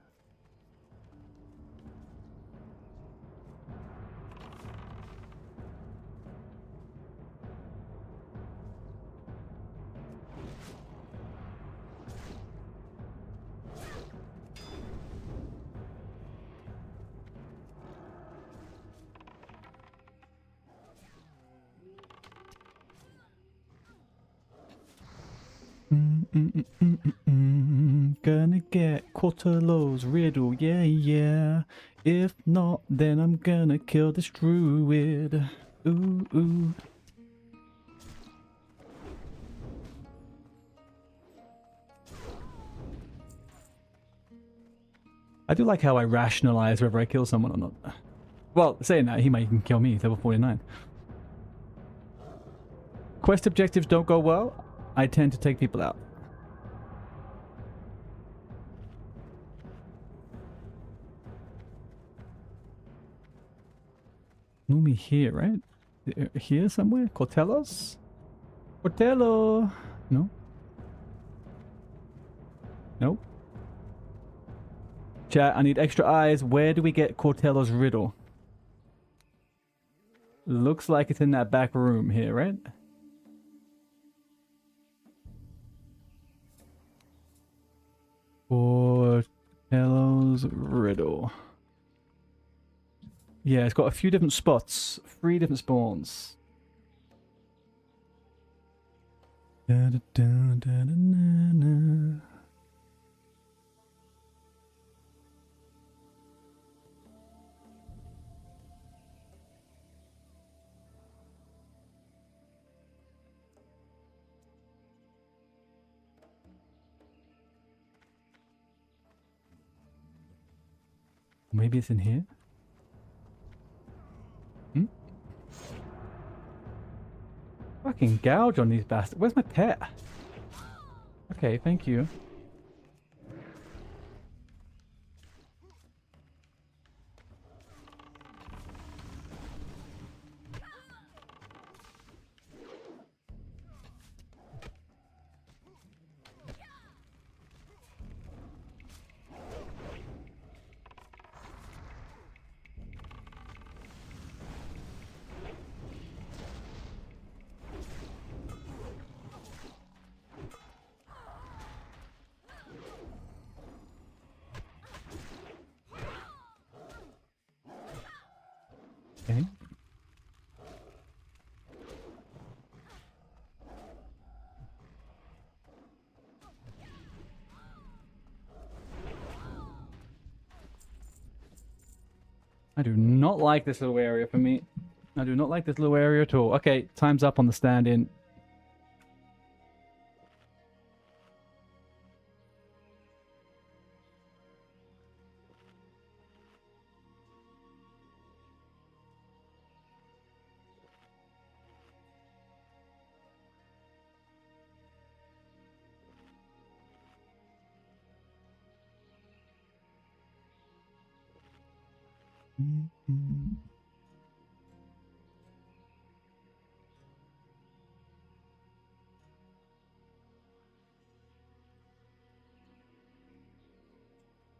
Gonna get Cortalo's riddle, yeah, yeah. If not, then I'm gonna kill this druid. Ooh, ooh. I do like how I rationalize whether I kill someone or not. Well, saying that, he might even kill me, level 49. Quest objectives don't go well. I tend to take people out. Normally here, right? Here somewhere? Cortellos? Cortello! No? Nope. Chat, I need extra eyes. Where do we get Cortello's riddle? Looks like it's in that back room here, right? Cortello's riddle. Yeah, it's got a few different spots. 3 different spawns. Da, da, da, da, da, na, na. Maybe it's in here? Hmm? Fucking gouge on these bastards. Where's my pet? Okay, thank you. Okay. I do not like this little area for me. I do not like this little area at all. Okay, time's up on the stand-in.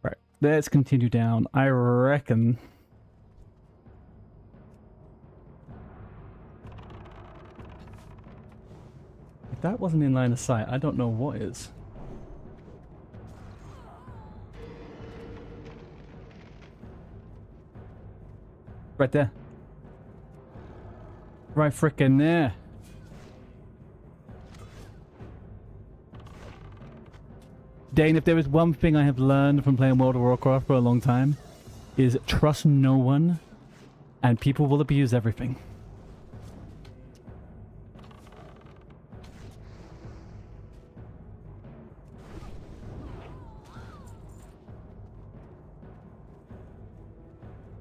Right, let's continue down. I reckon if that wasn't in line of sight, I don't know what is. Right there. Right frickin' there. Dane, if there is one thing I have learned from playing World of Warcraft for a long time, is trust no one, and people will abuse everything.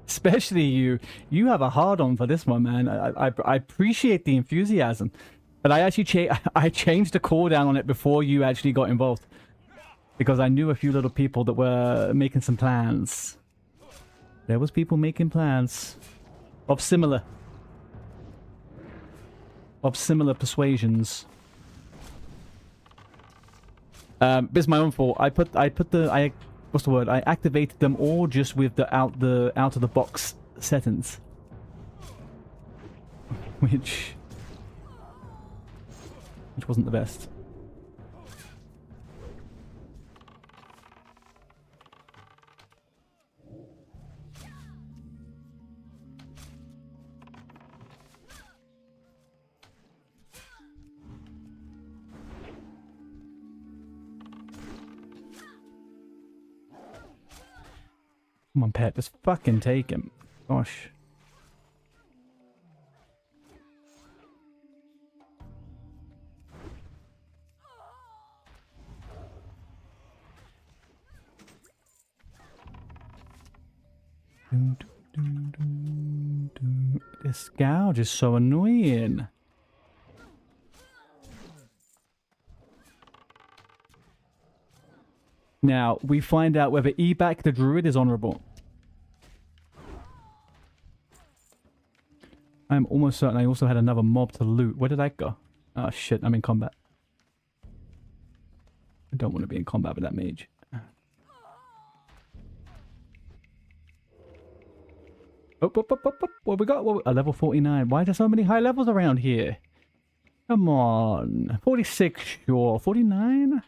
Especially you. You have a hard-on for this one, man. I appreciate the enthusiasm. But I actually I changed the cooldown on it before you actually got involved. Because I knew a few little people that were making some plans. There was people making plans. Of similar persuasions. This is my own fault. I what's the word? I activated them all just with the out of the box settings, which wasn't the best. Come on, pet, just fucking take him. Gosh. This gouge is so annoying. Now, we find out whether Ebac the Druid is honorable. I'm almost certain I also had another mob to loot. Where did that go? Oh shit, I'm in combat. I don't want to be in combat with that mage. What we got? A level 49. Why are there so many high levels around here? Come on. 46, sure. 49?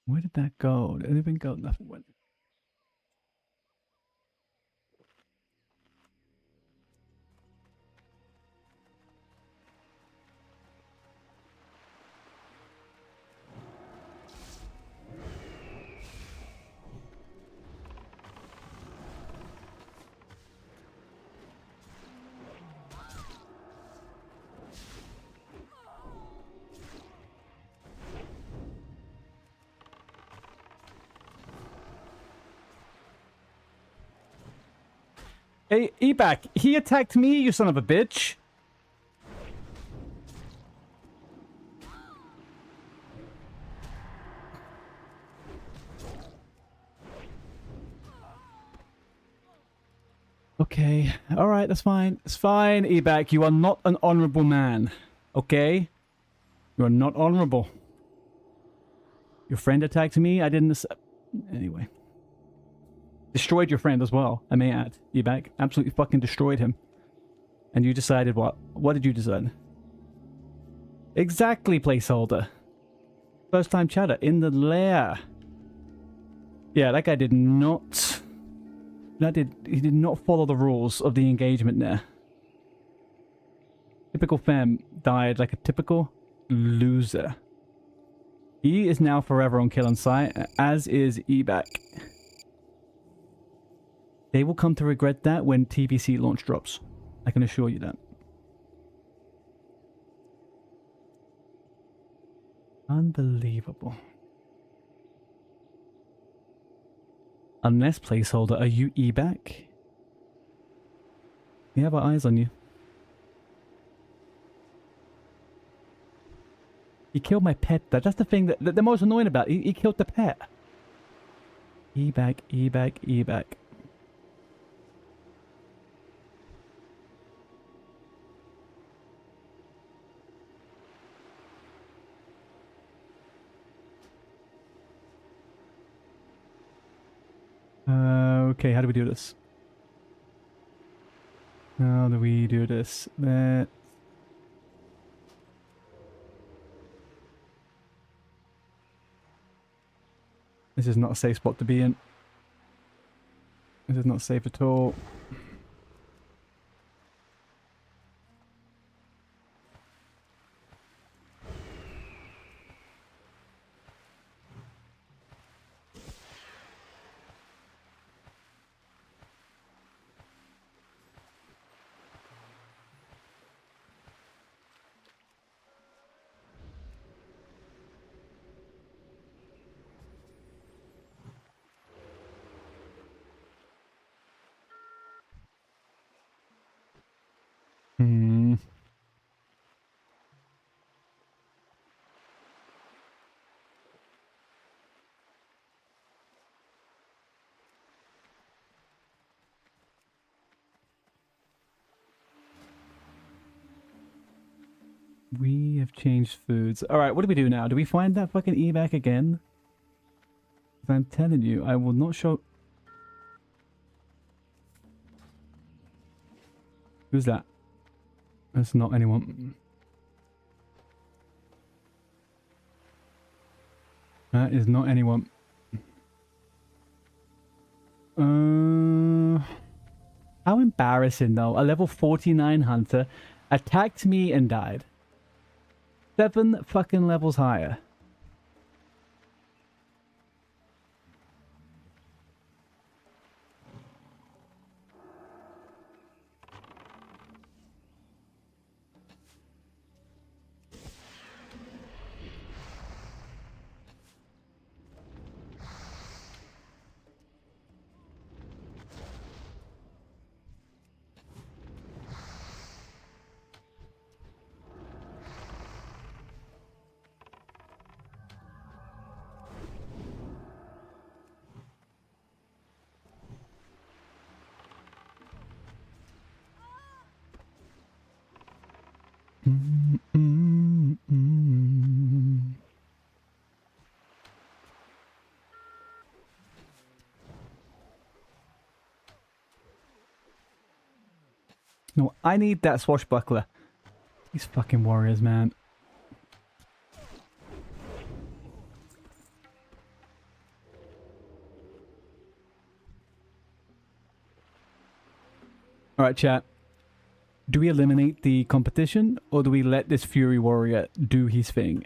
Where did that go? Did anything go? Nothing went. Hey, Ebac, he attacked me, you son of a bitch. Okay, alright, that's fine. It's fine, Ebac, you are not an honorable man. Okay? You are not honorable. Your friend attacked me, I didn't... Anyway. Destroyed your friend as well, I may add. Ebac. Absolutely fucking destroyed him. And you decided what? What did you decide? Exactly, placeholder. First time chatter in the lair. Yeah, that guy did not... He did not follow the rules of the engagement there. Typical femme died like a typical loser. He is now forever on kill on sight, as is Ebac. They will come to regret that when TBC launch drops. I can assure you that. Unbelievable. Unless, placeholder, are you Ebac? We have our eyes on you. He killed my pet. That's the thing that the most annoying about it. He killed the pet. Ebac, Ebac, Ebac. Okay, how do we do this? How do we do this? This is not a safe spot to be in. This is not safe at all. We have changed foods. Alright, what do we do now? Do we find that fucking evac again? I'm telling you, I will not show... Who's that? That's not anyone. That is not anyone. How embarrassing though. A level 49 hunter attacked me and died. 7 fucking levels higher. No, I need that swashbuckler. These fucking warriors, man. Alright, chat. Do we eliminate the competition, or do we let this Fury Warrior do his thing?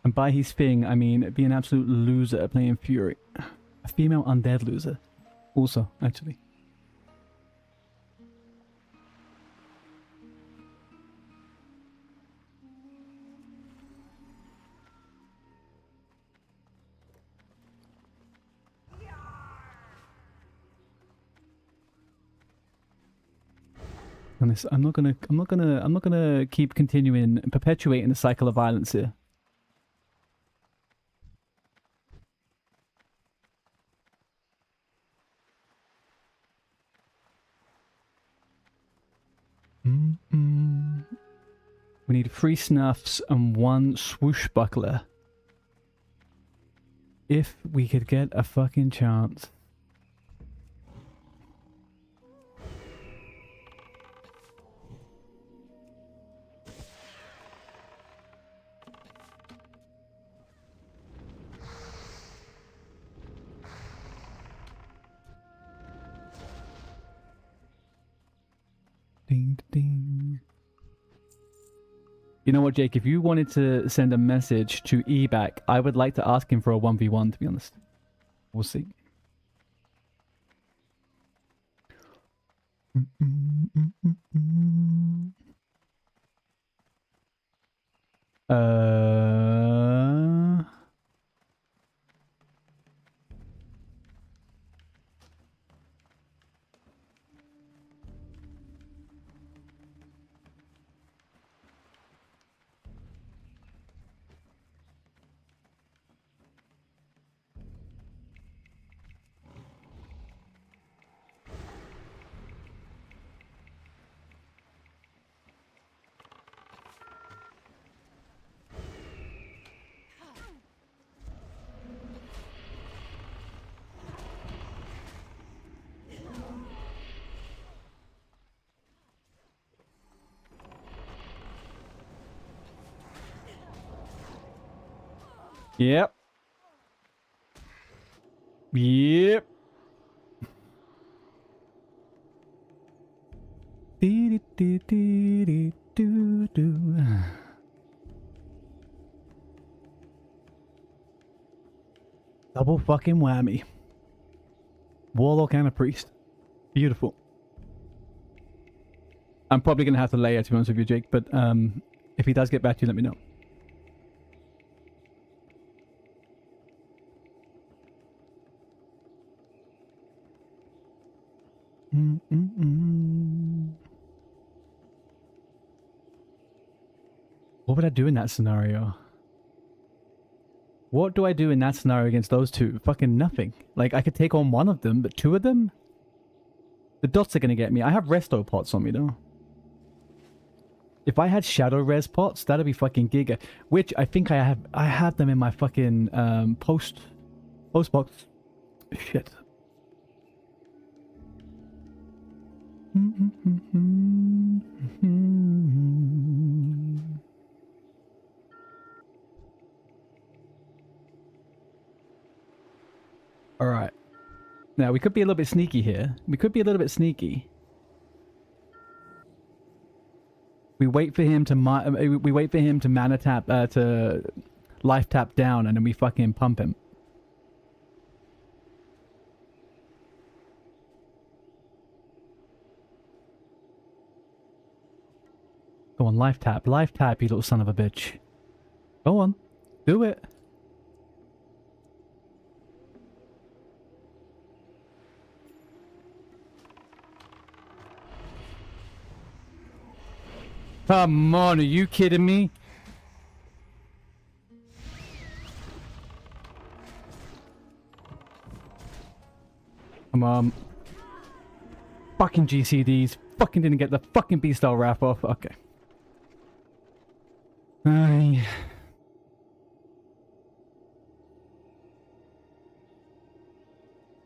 And by his thing, I mean be an absolute loser playing Fury. A female undead loser. Also, actually. Honest, I'm not gonna keep continuing and perpetuating the cycle of violence here. We need 3 snuffs and 1 swooshbuckler. If we could get a fucking chance. Ding, ding. You know what, Jake? If you wanted to send a message to eBack, I would like to ask him for a 1v1, to be honest. We'll see. Yep. Yep. Double fucking whammy. Warlock and a priest. Beautiful. I'm probably gonna have to layer, to be honest with you, Jake, but if he does get back to you, let me know. What would I do in that scenario? What do I do in that scenario against those two? Fucking nothing. Like, I could take on one of them, but 2 of them? The dots are gonna get me. I have resto pots on me, though. If I had shadow res pots, that'd be fucking giga. Which I think I have them in my fucking post box. Shit. All right. Now we could be a little bit sneaky here. We could be a little bit sneaky. We wait for him to mana tap to life tap down, and then we fucking pump him. Go on, life tap, you little son of a bitch. Go on, do it. Come on, are you kidding me? Come on. Fucking GCDs. Fucking didn't get the fucking B-style wrap off. Okay. Aye.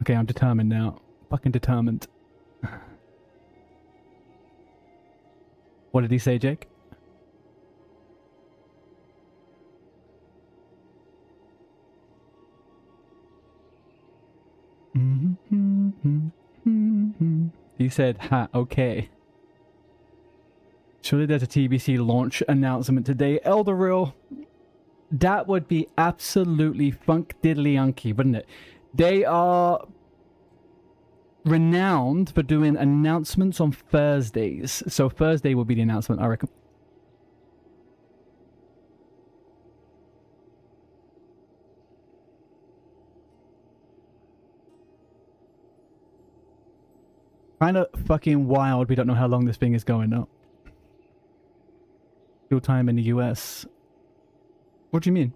Okay, I'm determined now. Fucking determined. What did he say, Jake? He said, ha, okay. Surely there's a TBC launch announcement today. Elderreal, that would be absolutely funk-diddly-unky, wouldn't it? They are renowned for doing announcements on Thursdays. So Thursday will be the announcement, I reckon. Kind of fucking wild. We don't know how long this thing is going up. Fuel time in the US. What do you mean?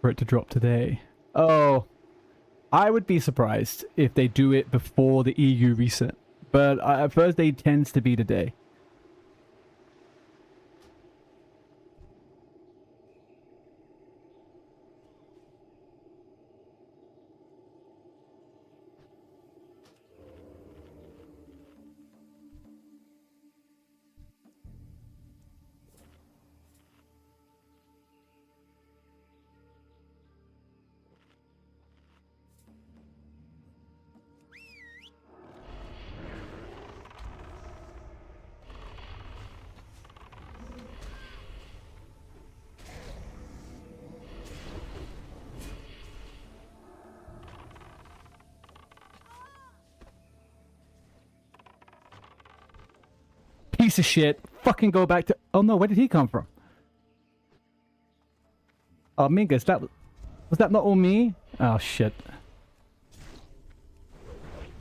For it to drop today. Oh, I would be surprised if they do it before the EU reset. But Thursday tends to be the day. Piece of shit. Fucking go back to... Oh no, where did he come from? Oh, Mingus, was that not all me? Oh, shit.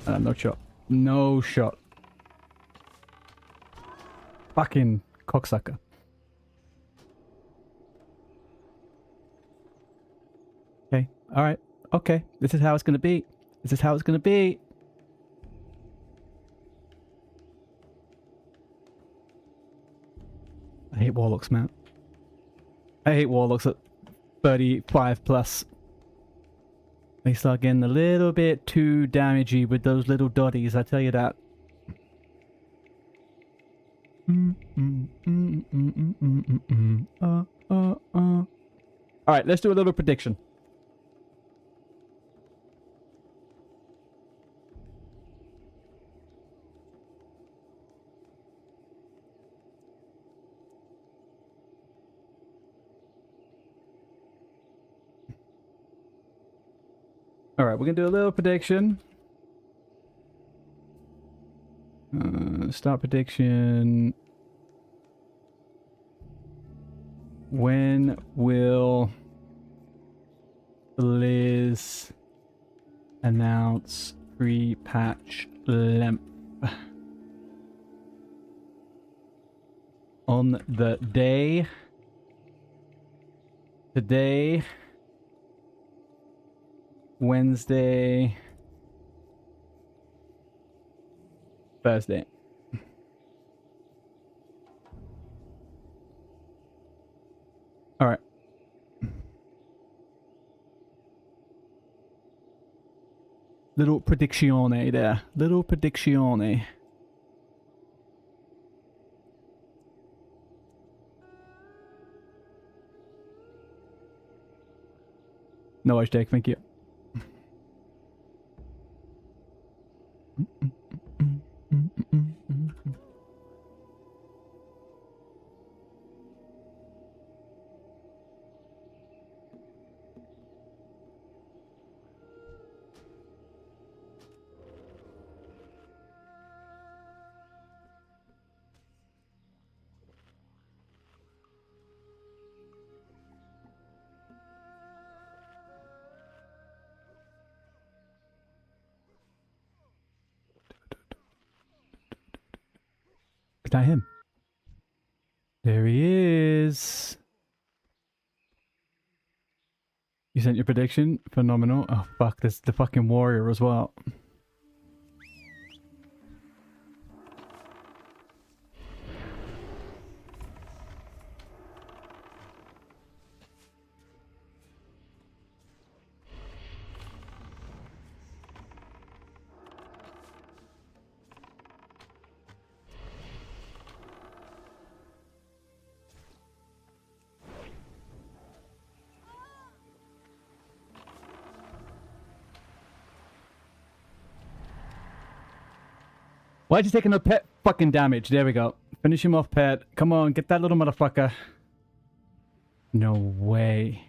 No shot. No shot. Fucking cocksucker. Okay, alright. Okay, this is how it's gonna be. This is how it's gonna be. I hate warlocks, man. I hate warlocks at 35 plus. They start getting a little bit too damagey with those little dotties, I tell you that. Alright, let's do a little prediction. Alright, we're gonna do a little prediction. Start prediction. When will Liz announce free patch length? On the day Today, Wednesday, Thursday. All right. Little prediction there. Little prediction. No worries, Jake. Thank you. Is that him? There he is. You sent your prediction? Phenomenal. Oh fuck, there's the fucking warrior as well. Why'd you take no pet fucking damage? There we go. Finish him off, pet. Come on, get that little motherfucker. No way.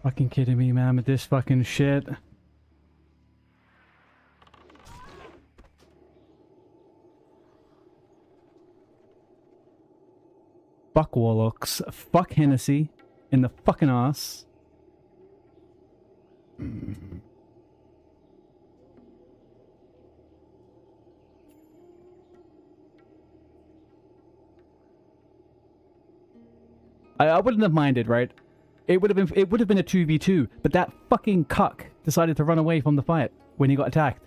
Fucking kidding me, man, with this fucking shit. Fuck Warlocks. Fuck Hennessy. In the fucking ass. I wouldn't have minded, right? It would have been a 2v2, but that fucking cuck decided to run away from the fight when he got attacked.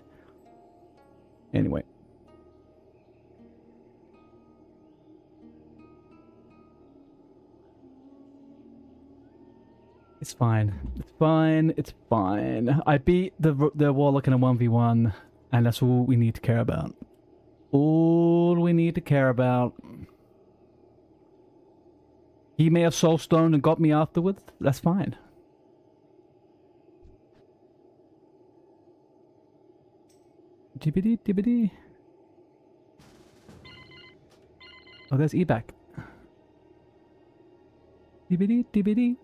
Anyway. It's fine. It's fine. It's fine. I beat the Warlock in a 1v1, and that's all we need to care about. All we need to care about. He may have soulstoned and got me afterwards. That's fine. Dibbity dibbity. Oh, there's eBack. Dibbity dibbity.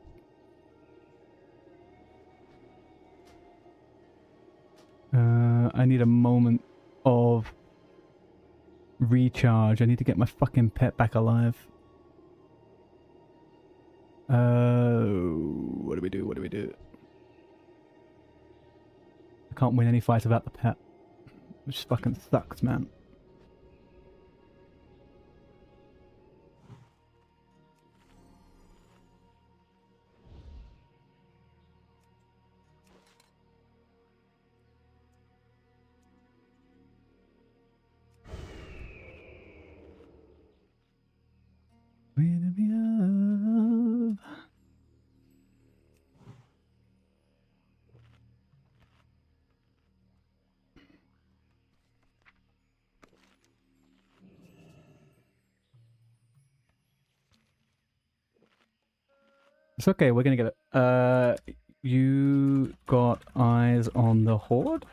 I need a moment of recharge. I need to get my fucking pet back alive. What do we do? What do we do? I can't win any fights without the pet. Which fucking sucks, man. It's okay, we're gonna get it. You got eyes on the horde?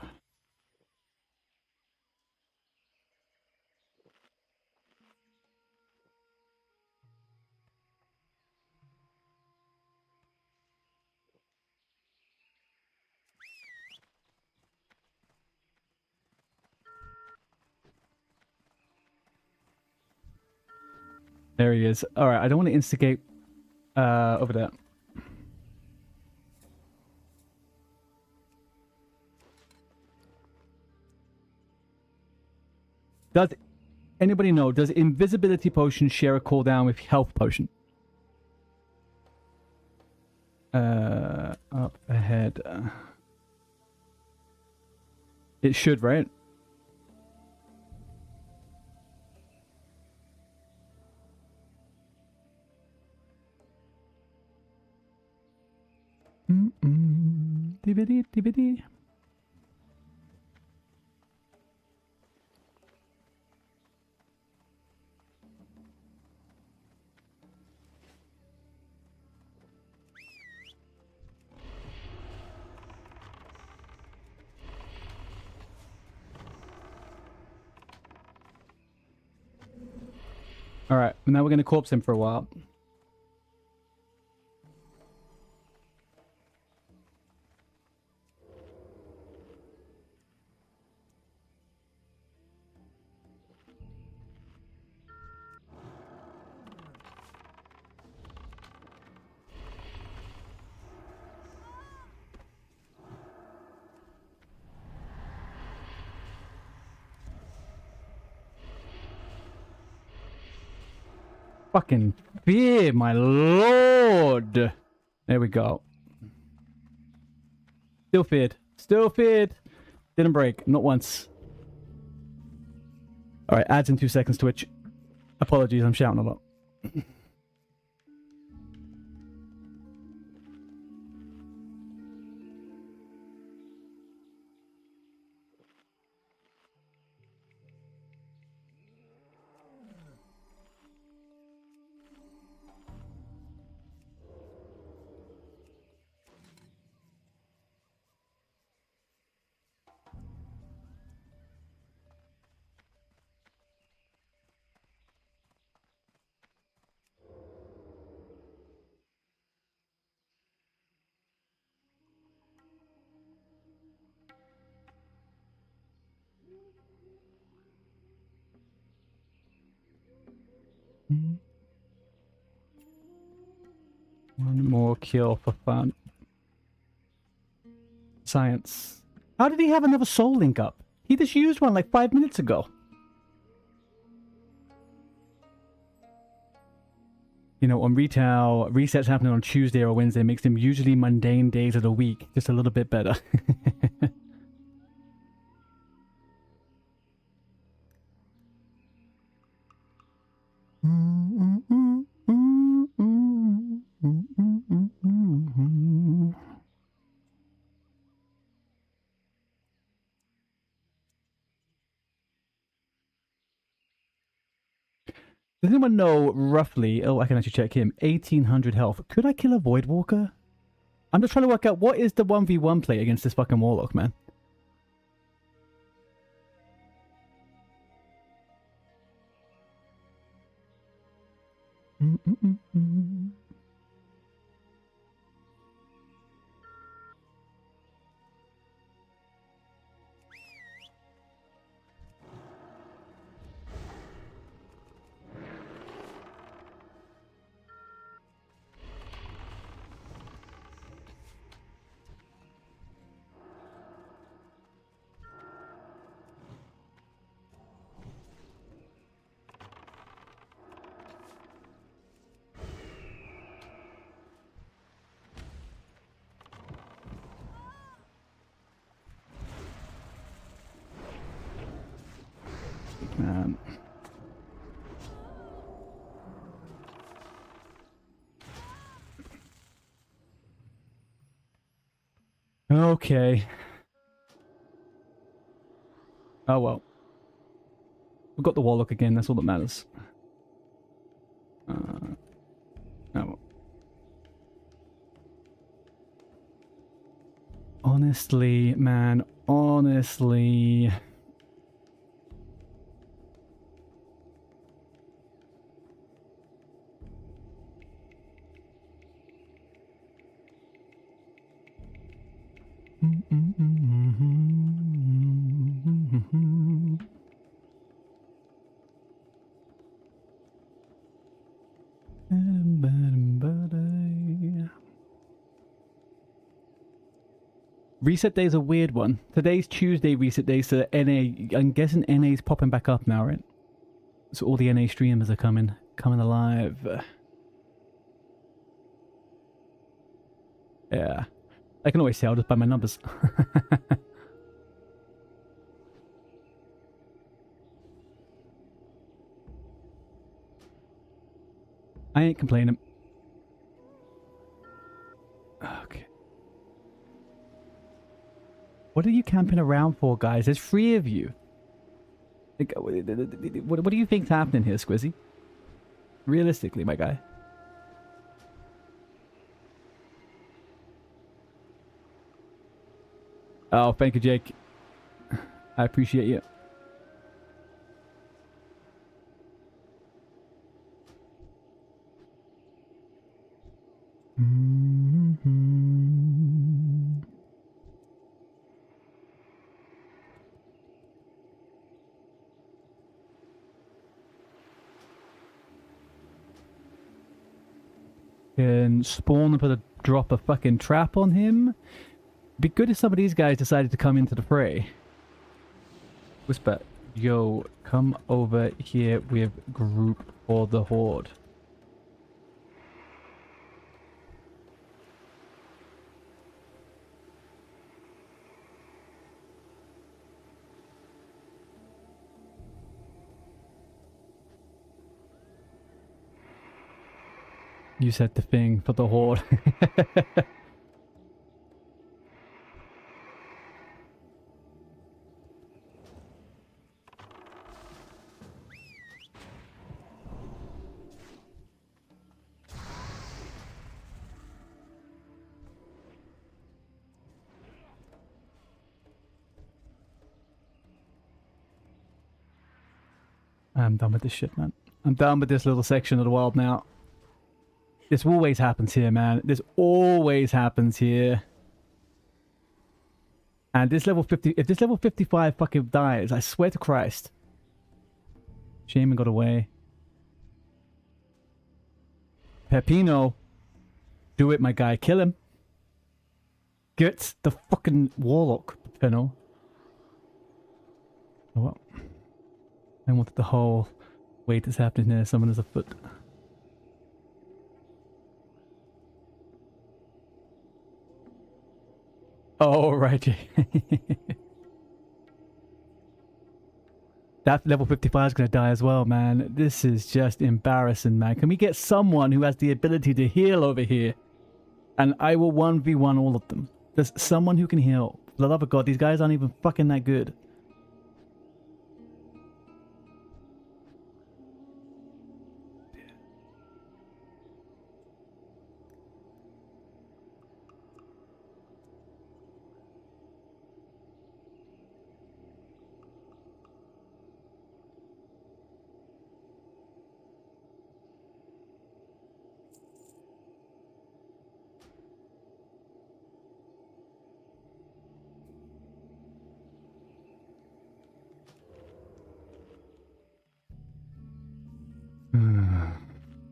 There he is. Alright, I don't want to instigate over there. Does anybody know? Does invisibility potion share a cooldown with health potion? Up ahead. It should, right? DVD. All right, now we're gonna corpse him for a while. Fucking fear, my lord. There we go. Still feared. Still feared. Didn't break. Not once. Alright, ads in 2 seconds, Twitch. Apologies, I'm shouting a lot. One more kill for fun. Science. How did he have another soul link up? He just used one like 5 minutes ago. You know, on retail, resets happening on Tuesday or Wednesday makes them usually mundane days of the week just a little bit better. Does anyone know roughly? Oh, I can actually check him. 1800 health. Could I kill a Void Walker? I'm just trying to work out what is the 1v1 play against this fucking Warlock, man. Man. Okay. Oh well. We've got the Warlock again, that's all that matters. Oh well. Honestly, man, honestly. Reset day's a weird one. Today's Tuesday reset day, so NA. I'm guessing NA's popping back up now, right? So all the NA streamers are coming alive. Yeah, I can always tell just by my numbers. I ain't complaining. Okay. What are you camping around for, guys? There's 3 of you. Like, what do you think's happening here, Squizzy? Realistically, my guy. Oh, thank you, Jake. I appreciate you. Can spawn and put drop a fucking trap on him. Be good if some of these guys decided to come into the fray. Whisper, yo, come over here with group for the horde. You said the thing for the horde. I'm done with this shit, man. I'm done with this little section of the world now. This always happens here, man. This always happens here. And this level 50... If this level 55 fucking dies, I swear to Christ. Shaman got away. Pepino. Do it, my guy. Kill him. Get the fucking warlock, Pepino. Oh, well. I wanted the whole... Wait, it's happening there. Someone is afoot. Oh, right. That level 55 is going to die as well, man. This is just embarrassing, man. Can we get someone who has the ability to heal over here? And I will 1v1 all of them. There's someone who can heal. For the love of God, these guys aren't even fucking that good.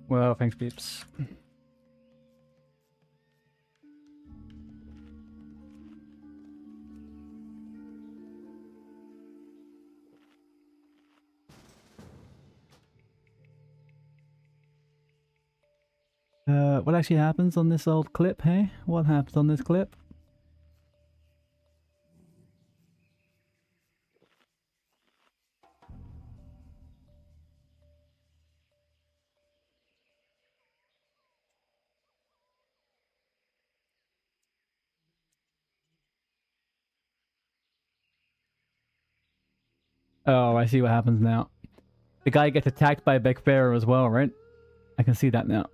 Well, thanks, peeps. What actually happens on this old clip, hey? What happens on this clip? Oh, I see what happens now. The guy gets attacked by a big pharaoh as well, right? I can see that now.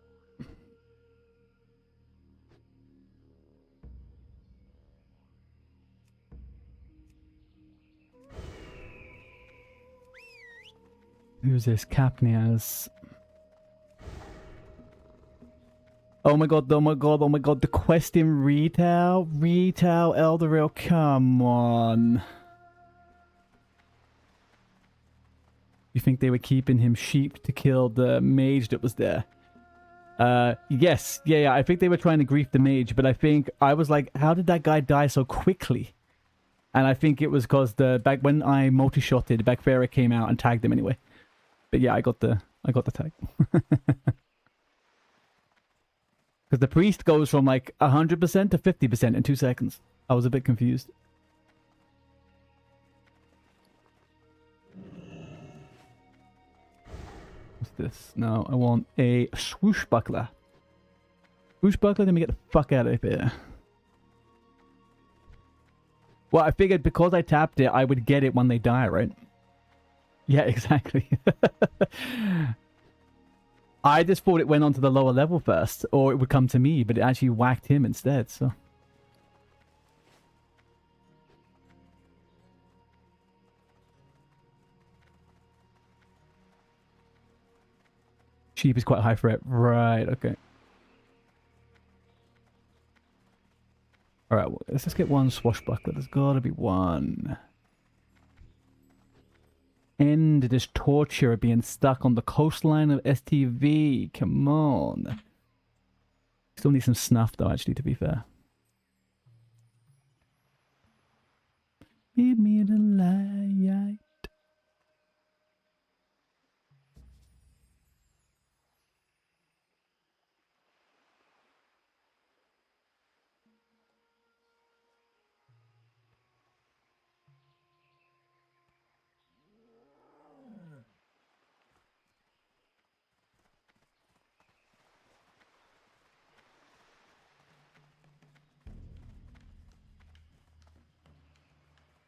Who's this? Capnias. Oh my god, oh my god, oh my god, the quest in retail? Retail Elderil, come on. You think they were keeping him sheep to kill the mage that was there? Yes, yeah, I think they were trying to grief the mage, but I think I was like, how did that guy die so quickly? And I think it was because back when I multi-shotted, Backfera came out and tagged him anyway. But yeah, I got the tag. Because the priest goes from like 100% to 50% in 2 seconds. I was a bit confused. What's this? No, I want a swooshbuckler. Swooshbuckler, let me get the fuck out of here. Well, I figured because I tapped it, I would get it when they die, right? Yeah, exactly. I just thought it went on to the lower level first, or it would come to me, but it actually whacked him instead, so... Sheep is quite high for it. Right, okay. Alright, well, let's just get one swashbuckler. There's gotta be one. End this torture of being stuck on the coastline of STV. Come on. Still need some snuff though, actually, to be fair. Give me the light.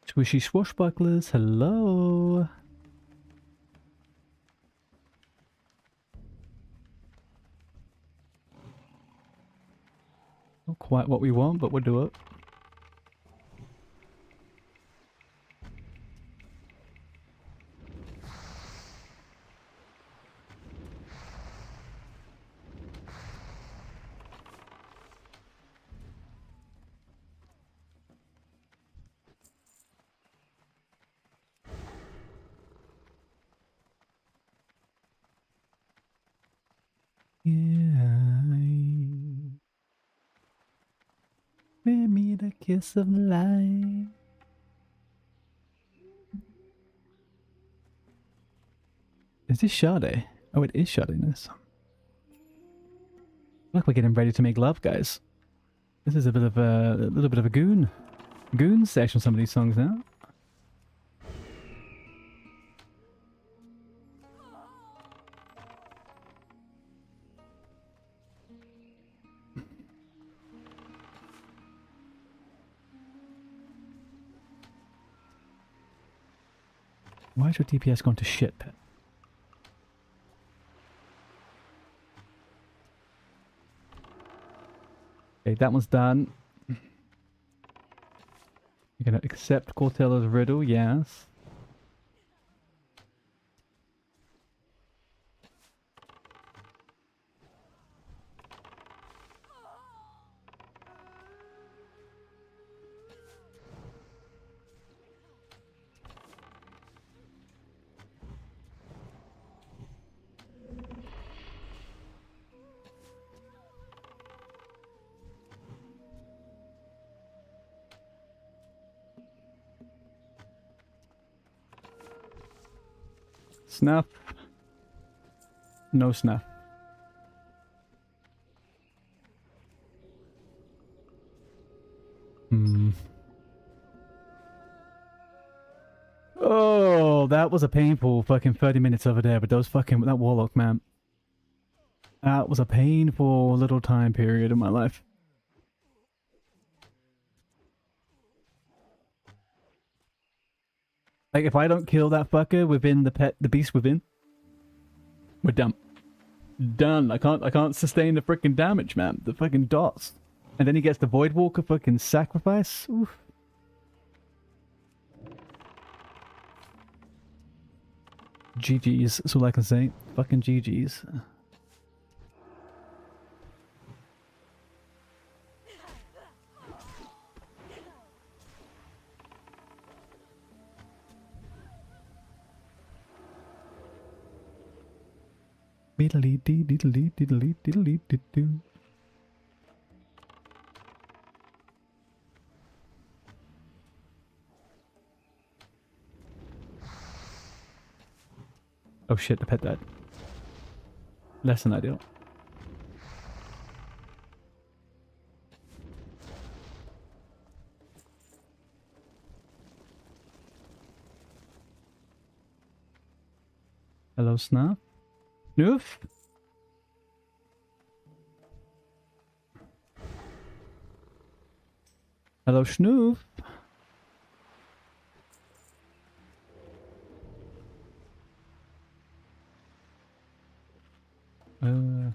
Squishy swashbucklers, hello. Not quite what we want, but we'll do it. Give me the kiss of light. Is this Sade? Oh, it is Sade-ness. Look, we're getting ready to make love, guys. This is a little bit of a goon section on some of these songs now. Why is your DPS gone to shit, Pet? Okay, that one's done. You're gonna accept Cortella's riddle, yes. Snuff. No snuff. Oh, that was a painful fucking 30 minutes over there, but that warlock, man. That was a painful little time period in my life. Like, if I don't kill that fucker within the beast within, we're done. Done. I can't sustain the freaking damage, man. The fucking dots. And then he gets the Voidwalker fucking sacrifice. Oof. GG's, that's all I can say. Fucking GG's. Diddly dee diddly diddly diddly doo. Oh shit, the pet died. Less than ideal. Hello, Snap. Noof? Hello, Schnoof. Oh.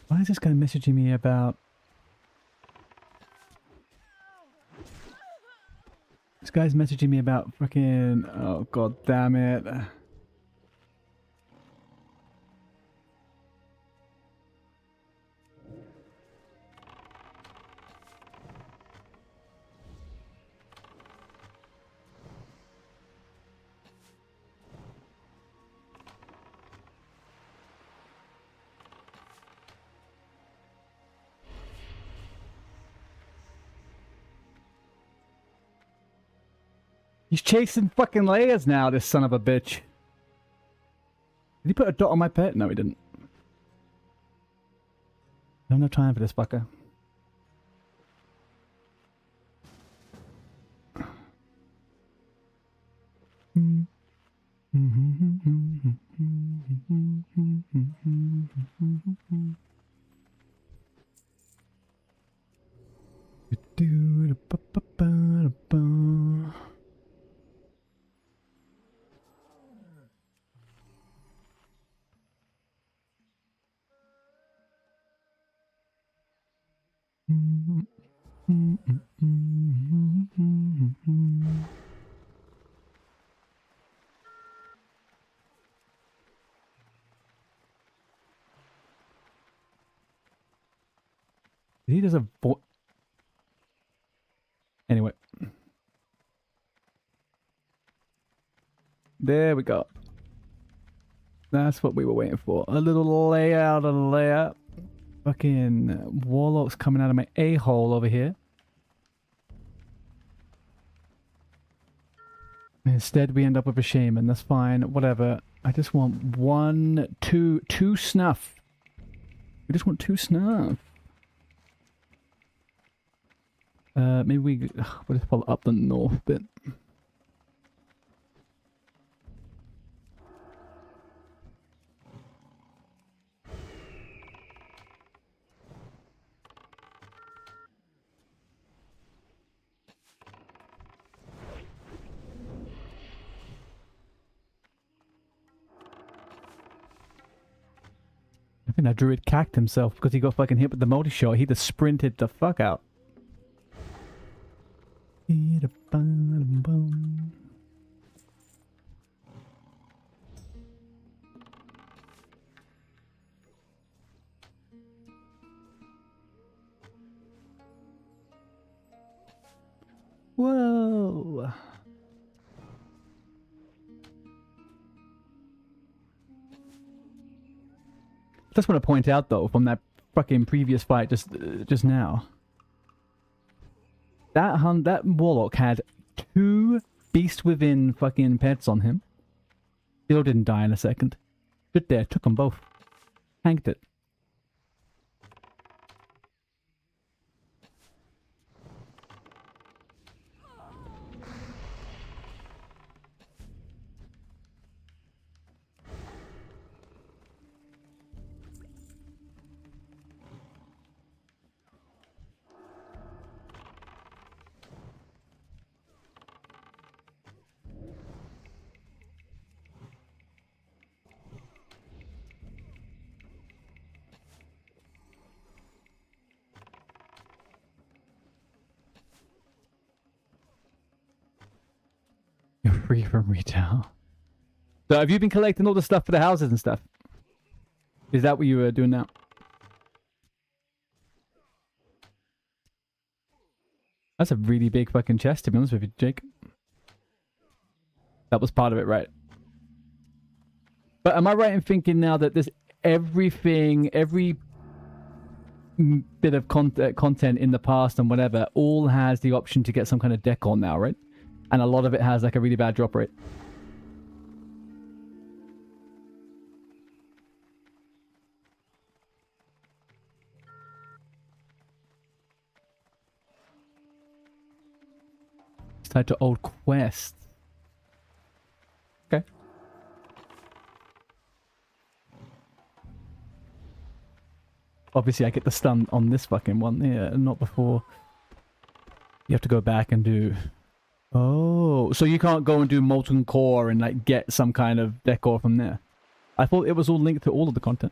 Why is this guy messaging me about... This guy's messaging me about fucking... Oh, god damn it. He's chasing fucking layers now, this son of a bitch. Did he put a dot on my pet? No, he didn't. I have no time for this fucker. He does a anyway. There we go. That's what we were waiting for. A little layout of the layout. Fucking warlocks coming out of my a-hole over here. Instead, we end up with a shaman. That's fine. Whatever. I just want two snuff. We just want 2 snuff. Maybe we'll just follow up the north bit. I think that druid cacked himself because he got fucking hit with the multi-shot. He just sprinted the fuck out. Whoa. I just want to point out though, from that fucking previous fight just now, that warlock had 2 beast within fucking pets on him. Still didn't die in a second. Stood there, took them both, tanked it. free from retail. So have you been collecting all the stuff for the houses and stuff? Is that what you were doing now? That's a really big fucking chest, to be honest with you, Jake. That was part of it, right? But am I right in thinking now that there's everything, every bit of content in the past and whatever, all has the option to get some kind of decor now, right? And a lot of it has like a really bad drop rate. It's tied to old quests. Okay. Obviously, I get the stun on this fucking one here, and not before. You have to go back and do... Oh, so you can't go and do Molten Core and like get some kind of decor from there. I thought it was all linked to all of the content.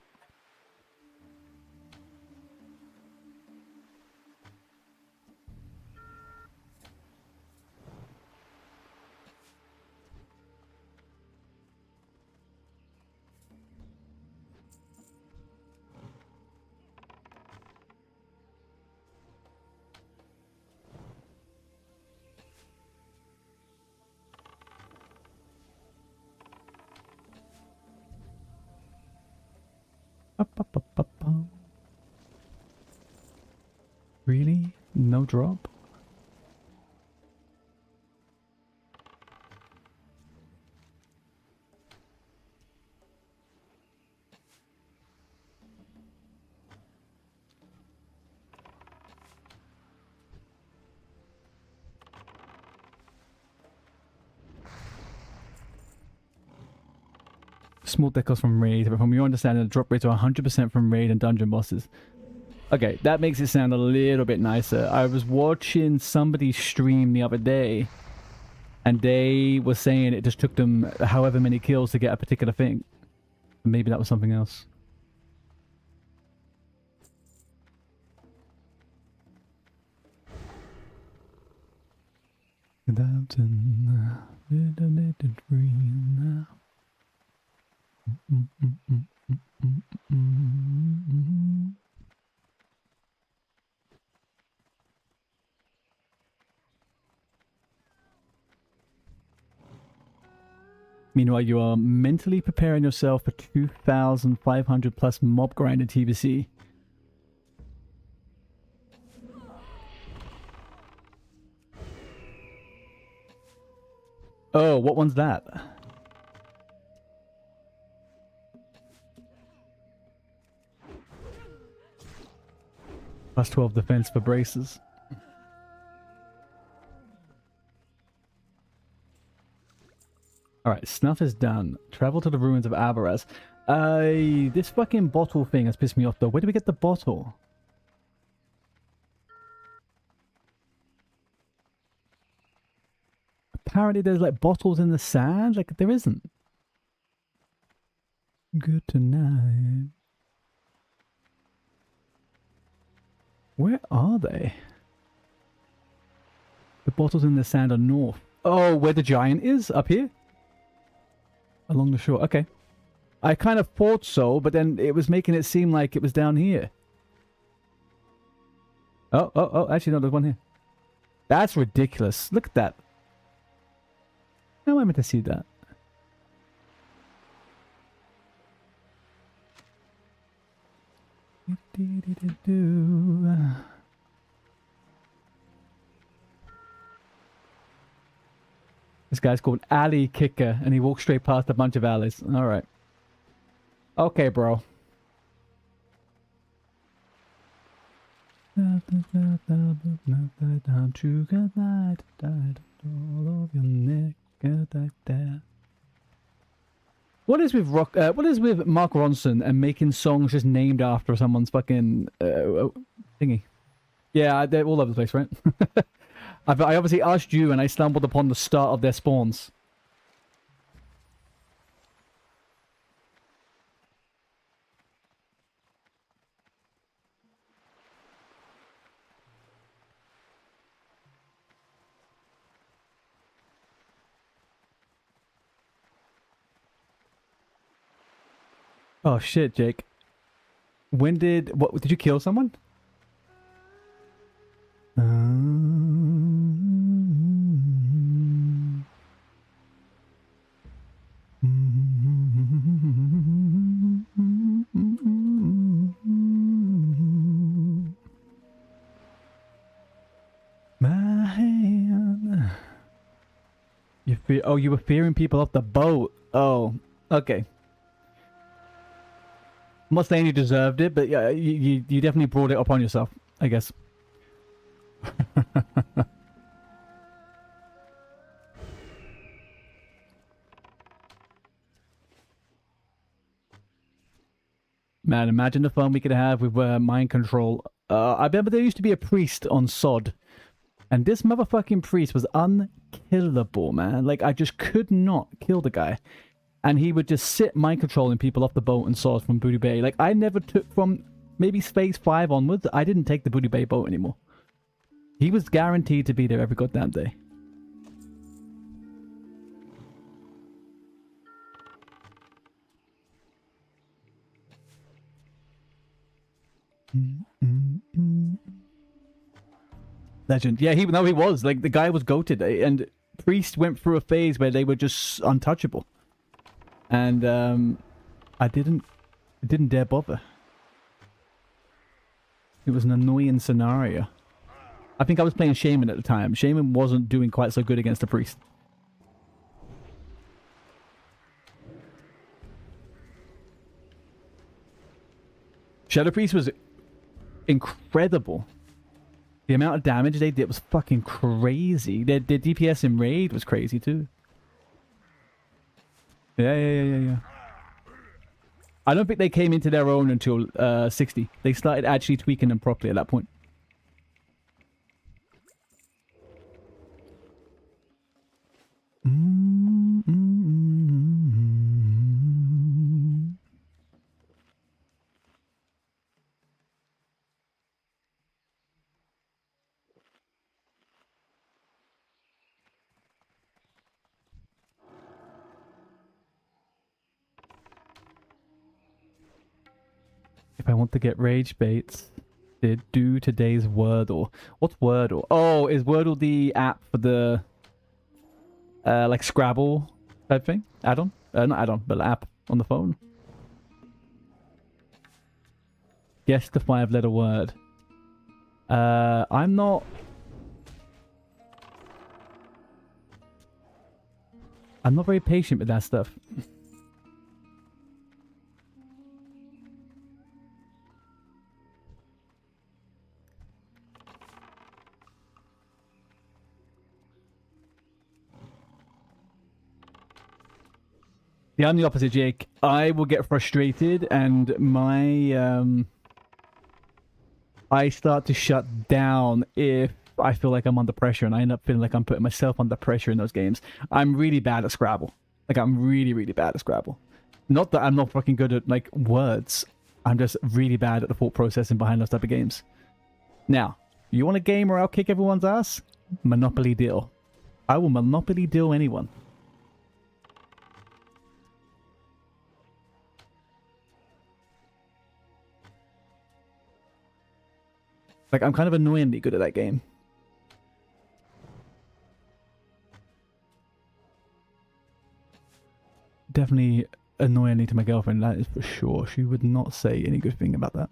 Really? No drop? Small decals from raid, but from your understanding, the drop rates are 100% from raid and dungeon bosses. Okay, that makes it sound a little bit nicer. I was watching somebody stream the other day, and they were saying it just took them however many kills to get a particular thing. Maybe that was something else. Meanwhile, you are mentally preparing yourself for 2,500 plus mob grind in TBC. Oh, what one's that? Plus 12 defense for braces. Alright, snuff is done. Travel to the ruins of Alvarez. This fucking bottle thing has pissed me off though. Where do we get the bottle? Apparently there's like bottles in the sand. Like there isn't. Good tonight. Where are they? The bottles in the sand are north. Oh, where the giant is? Up here? Along the shore. Okay. I kind of thought so, but then it was making it seem like it was down here. Oh, actually no, there's one here. That's ridiculous. Look at that. How am I meant to see that? This guy's called Alley Kicker, and he walks straight past a bunch of alleys. Alright. Okay, bro. What is with what is with Mark Ronson and making songs just named after someone's fucking thingy? Yeah, they're all over the place, right? I obviously asked you, and I stumbled upon the start of their spawns. Oh shit, Jake. When did you kill someone? My hand. You were fearing people off the boat. Oh, okay. I'm not saying you deserved it, but yeah, you definitely brought it upon yourself, I guess. Man, imagine the fun we could have with mind control. I remember there used to be a priest on SOD, and this motherfucking priest was unkillable, man. Like, I just could not kill the guy. And he would just sit mind controlling people off the boat and SOD from Booty Bay. Like, I never took from maybe phase 5 onwards, I didn't take the Booty Bay boat anymore. He was guaranteed to be there every goddamn day. Legend. Yeah, he was. Like, the guy was goated. And Priest went through a phase where they were just untouchable. And, I didn't dare bother. It was an annoying scenario. I think I was playing Shaman at the time. Shaman wasn't doing quite so good against the Priest. Shadow Priest was incredible. The amount of damage they did was fucking crazy. Their DPS in Raid was crazy too. Yeah. I don't think they came into their own until 60. They started actually tweaking them properly at that point. If I want to get rage baits, did do today's Wordle. What's Wordle? Oh, is Wordle the app for the like Scrabble type thing? Add-on? Not add-on, but app on the phone. Guess the 5-letter word. I'm not very patient with that stuff. Yeah, I'm the opposite, Jake. I will get frustrated and my I start to shut down if I feel like I'm under pressure, and I end up feeling like I'm putting myself under pressure in those games. I'm really bad at Scrabble. Like, I'm really, really bad at Scrabble. Not that I'm not fucking good at, like, words. I'm just really bad at the thought processing behind those type of games. Now, you want a game where I'll kick everyone's ass? Monopoly Deal. I will Monopoly Deal anyone. Like, I'm kind of annoyingly good at that game. Definitely annoyingly to my girlfriend, that is for sure. She would not say any good thing about that.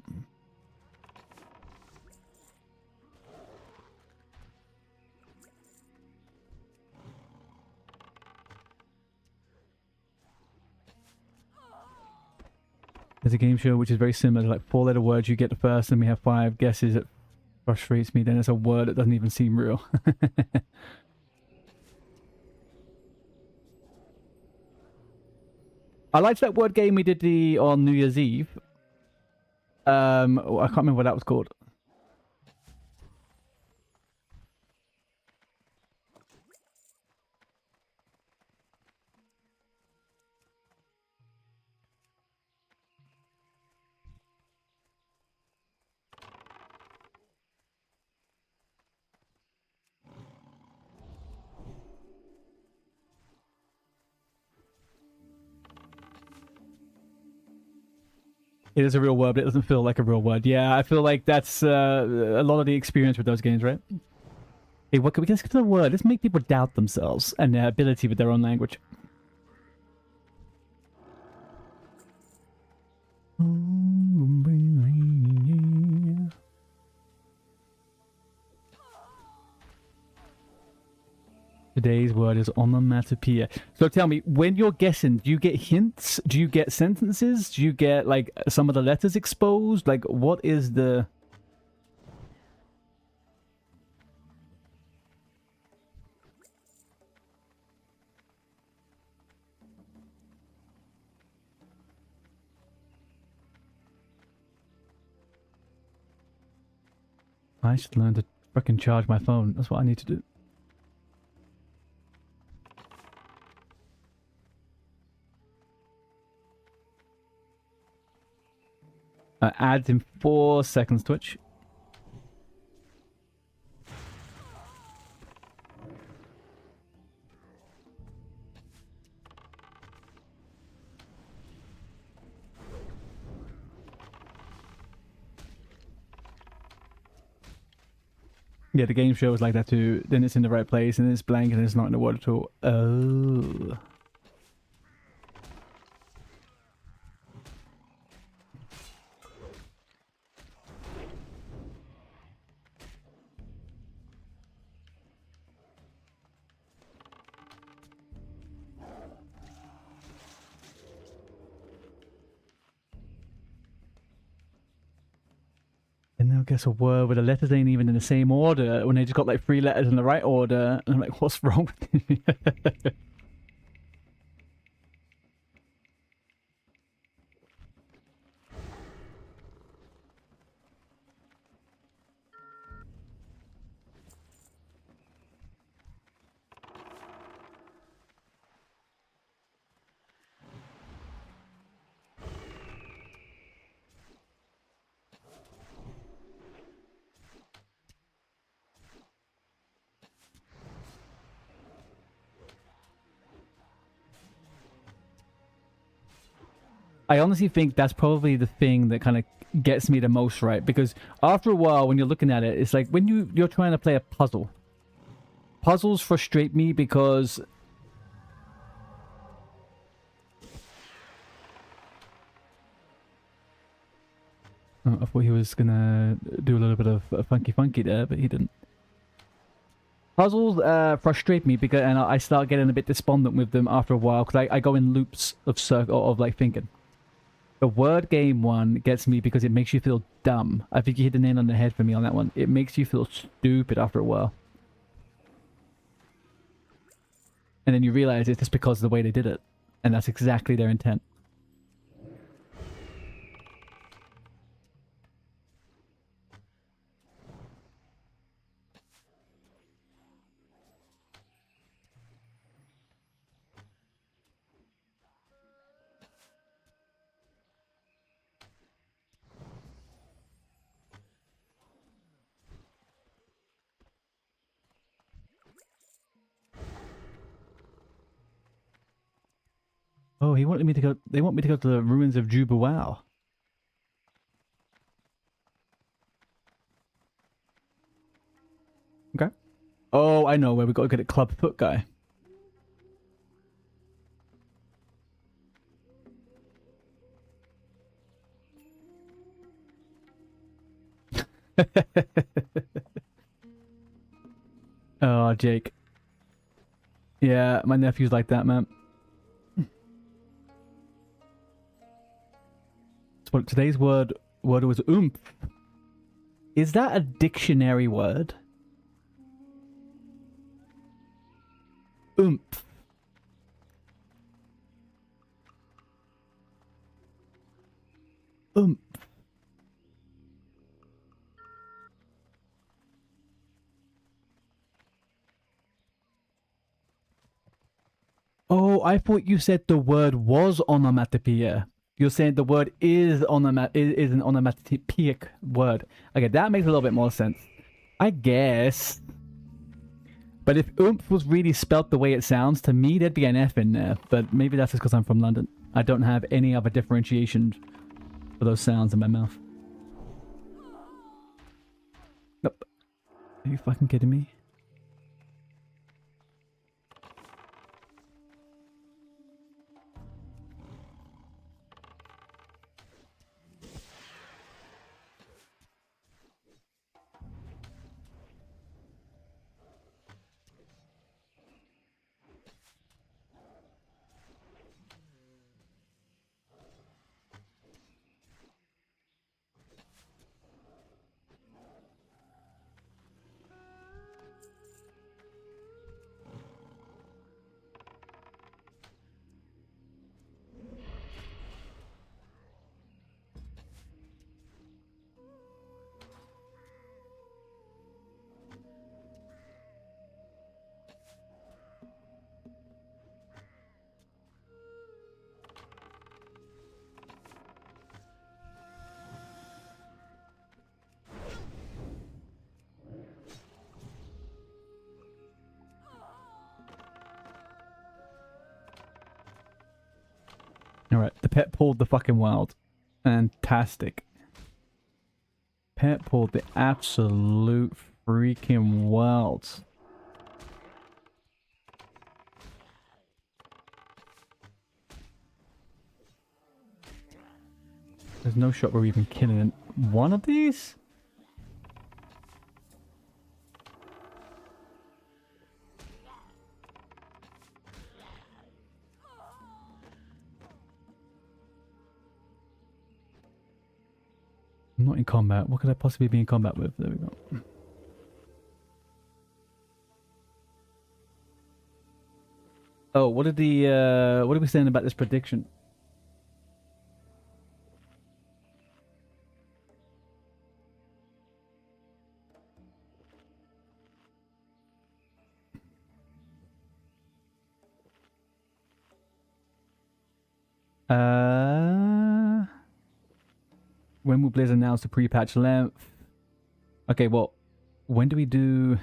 There's a game show which is very similar to, like, 4-letter words. You get the first and we have 5 guesses. It frustrates me. Then it's a word that doesn't even seem real. I liked that word game we did on New Year's Eve. I can't remember what that was called. It is a real word, but it doesn't feel like a real word. Yeah, I feel like that's a lot of the experience with those games, right? Hey, what can we get to the word? Let's make people doubt themselves and their ability with their own language. Today's word is onomatopoeia. So tell me, when you're guessing, do you get hints? Do you get sentences? Do you get, like, some of the letters exposed? Like, what is the... I should learn to fucking charge my phone. That's what I need to do. Ads in 4 seconds, Twitch. Yeah, the game show is like that too. Then it's in the right place, and it's blank, and it's not in the word at all. Oh. And they'll guess a word where the letters ain't even in the same order when they just got like 3 letters in the right order. And I'm like, what's wrong with you? I honestly think that's probably the thing that kind of gets me the most right, because after a while when you're looking at it, it's like when you're trying to play a puzzle. Puzzles frustrate me because I thought he was gonna do a little bit of funky there, but he didn't. Puzzles frustrate me because, and I start getting a bit despondent with them after a while because I go in loops of like thinking. The word game one gets me because it makes you feel dumb. I think you hit the nail on the head for me on that one. It makes you feel stupid after a while. And then you realize it's just because of the way they did it. And that's exactly their intent. Oh, he wanted me to go. They want me to go to the ruins of Jubawao. Okay. Oh, I know where we got to get a club foot guy. Oh, Jake. Yeah, my nephew's like that, man. So today's word was oomph. Is that a dictionary word? Oomph. Oomph. Oh, I thought you said the word was onomatopoeia. You're saying the word is an onomatopoeic word. Okay, that makes a little bit more sense. I guess. But if oomph was really spelt the way it sounds, to me there'd be an F in there. But maybe that's just because I'm from London. I don't have any other differentiation for those sounds in my mouth. Nope. Are you fucking kidding me? Alright, the pet pulled the fucking wild. Fantastic. Pet pulled the absolute freaking wild. There's no shot where we're even killing one of these? I'm not in combat. What could I possibly be in combat with? There we go. Oh, what did we saying about this prediction? When will Blizzard announce the pre-patch length? Okay, well, when do we do...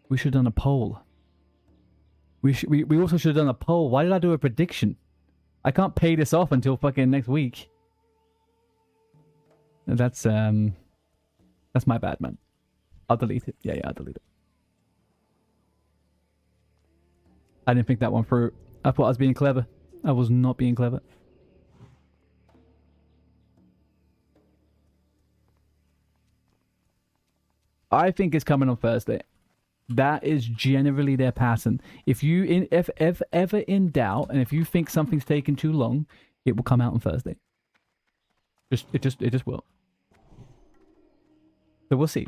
We should have done a poll. We also should have done a poll. Why did I do a prediction? I can't pay this off until fucking next week. That's my bad, man. I'll delete it. Yeah, I'll delete it. I didn't think that one through. I thought I was being clever. I was not being clever. I think it's coming on Thursday. That is generally their pattern. If ever in doubt, and if you think something's taking too long, it will come out on Thursday. It just will. So we'll see.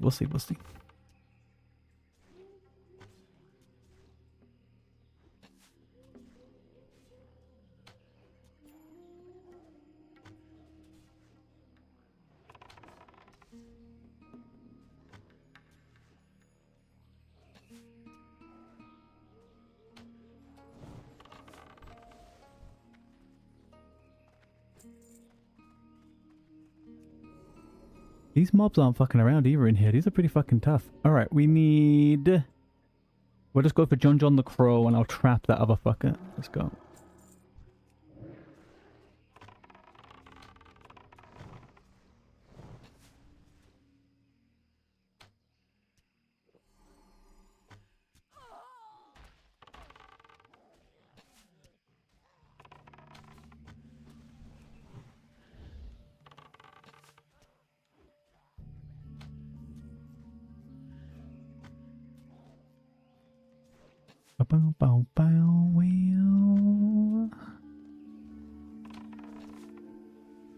These mobs aren't fucking around either in here. These are pretty fucking tough. Alright, we need... We'll just go for John the Crow and I'll trap that other fucker. Let's go.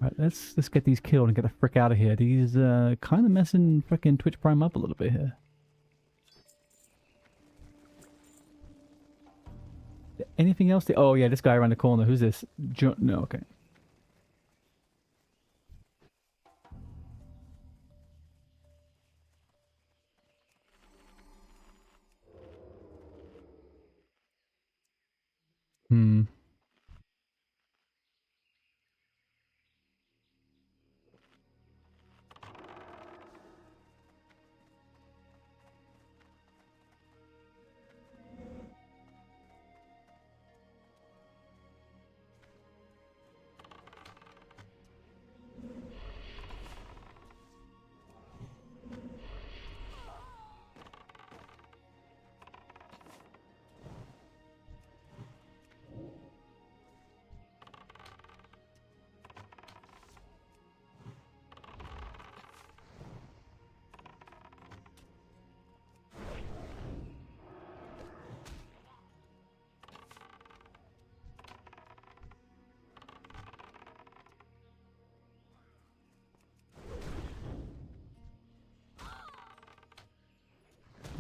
Right, let's get these killed and get the frick out of here. These kind of messing frickin' Twitch Prime up a little bit here. Anything else? Oh yeah, this guy around the corner. Who's this? No, okay.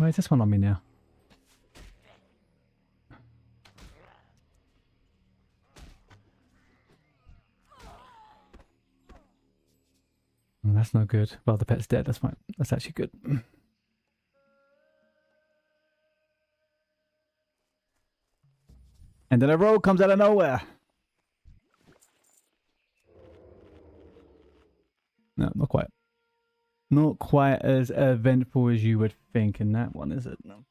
Why is this one on me now? Oh, that's not good. Well, the pet's dead. That's fine. That's actually good. And then a rogue comes out of nowhere. No, not quite. Not quite as eventful as you would think in that one, is it? No.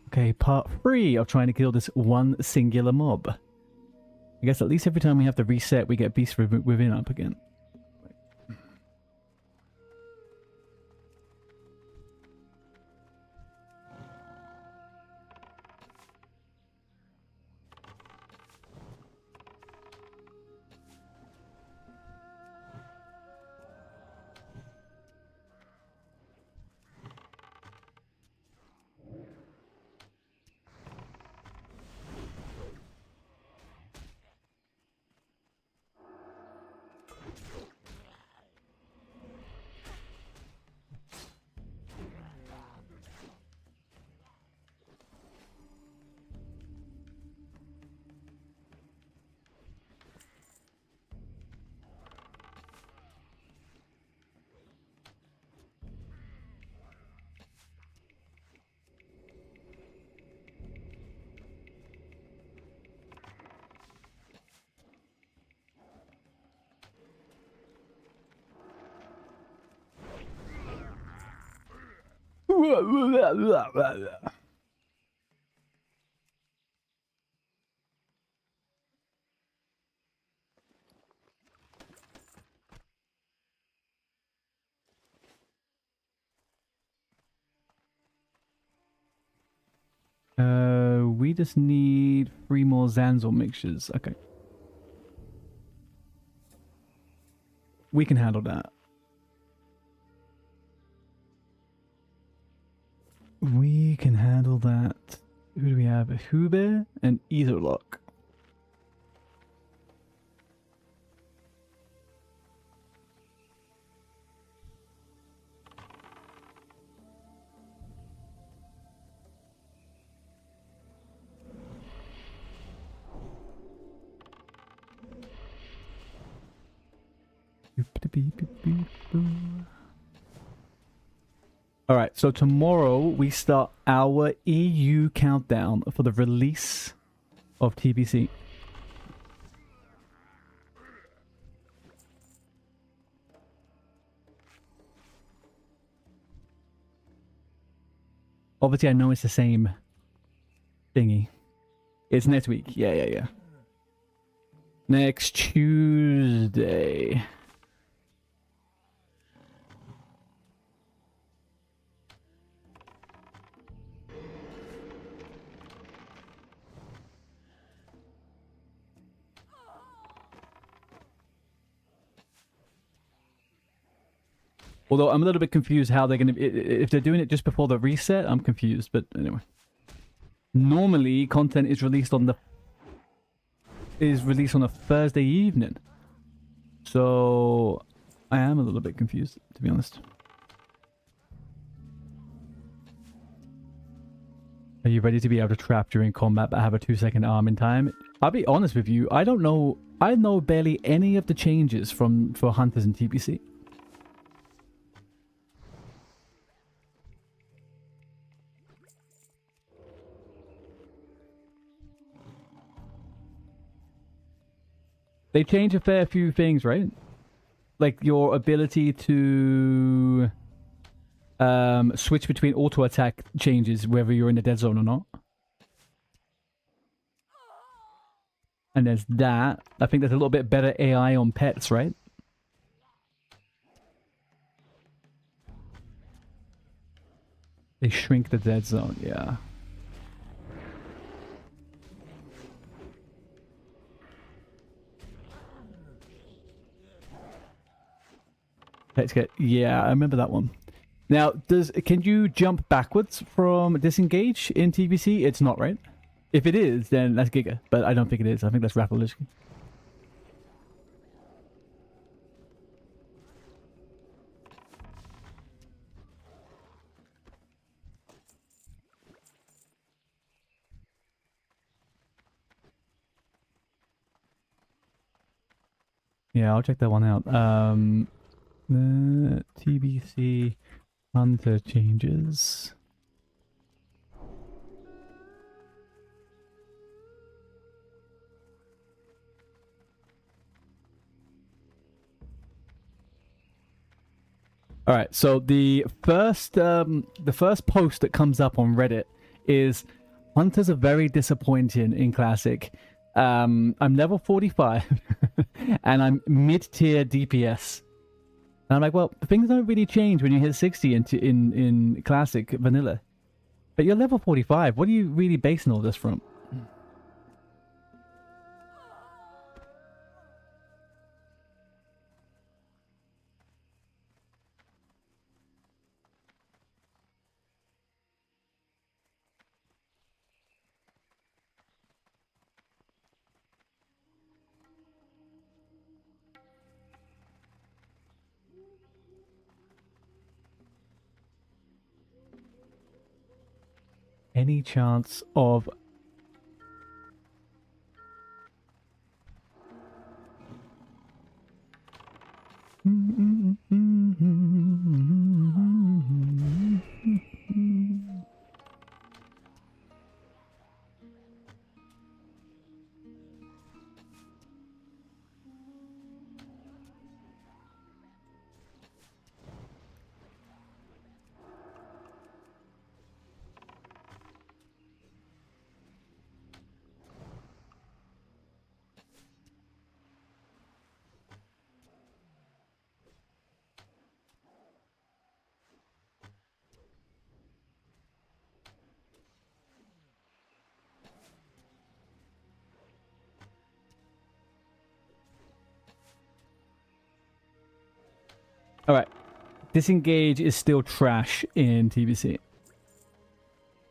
Okay, part 3 of trying to kill this one singular mob. I guess at least every time we have to reset, we get Beast Within up again. We just need 3 more Zanzor mixtures. Okay. We can handle that. We can handle that. Who do we have? Hube and Etherlock. Alright, so tomorrow we start our EU countdown for the release of TBC. Obviously I know it's the same thingy. It's next week. Yeah. Next Tuesday. Although I'm a little bit confused how they're going to... If they're doing it just before the reset, I'm confused. But anyway. Normally, content is released on a Thursday evening. So, I am a little bit confused, to be honest. Are you ready to be able to trap during combat but have a 2-second arm in time? I'll be honest with you, I don't know... I know barely any of the changes for Hunters in TBC. They change a fair few things, right? Like your ability to switch between auto attack changes whether you're in the dead zone or not. And there's that. I think there's a little bit better AI on pets, right? They shrink the dead zone, yeah. Let's get. Yeah, I remember that one. Now, can you jump backwards from disengage in TBC? It's not, right? If it is, then that's Giga. But I don't think it is. I think that's Rapalishki. Yeah, I'll check that one out. The TBC Hunter changes. All right, so the first post that comes up on Reddit is Hunters are very disappointing in Classic. I'm level 45 and I'm mid-tier DPS. And I'm like, well, things don't really change when you hit 60 in Classic Vanilla. But you're level 45. What are you really basing all this from? Any chance of all right, disengage is still trash in TBC.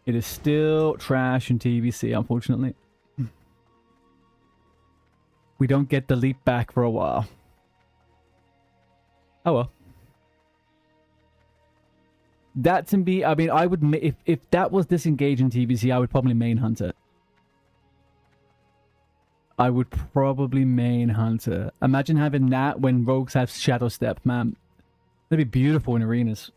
It is still trash in TBC, unfortunately. We don't get the leap back for a while. Oh well. That to be, I mean, I would, if that was disengage in TBC, I would probably main Hunter. I would probably main Hunter. Imagine having that when rogues have Shadow Step, man. That'd be beautiful in arenas.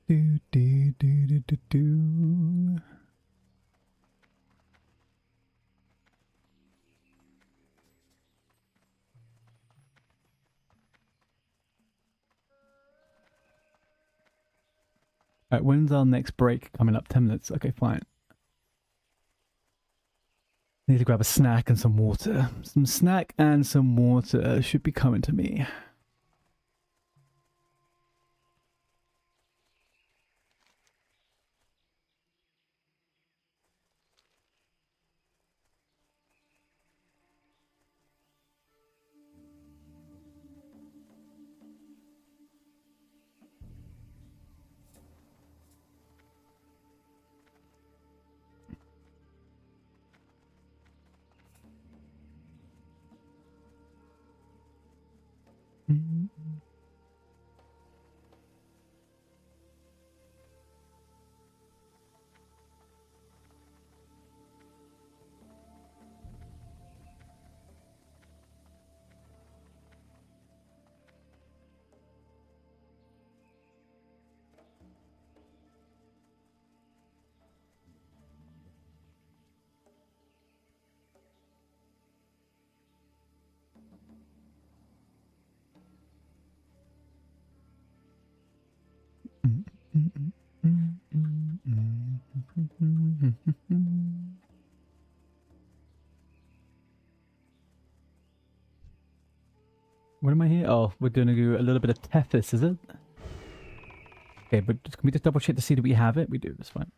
Do do do do do do. Alright, when's our next break coming up? 10 minutes. Okay, fine. Need to grab a snack and some water. Some snack and some water should be coming to me. What am I here? Oh, we're gonna do a little bit of Tethys, is it? Okay, but can we just double check to see that we have it? We do, that's fine.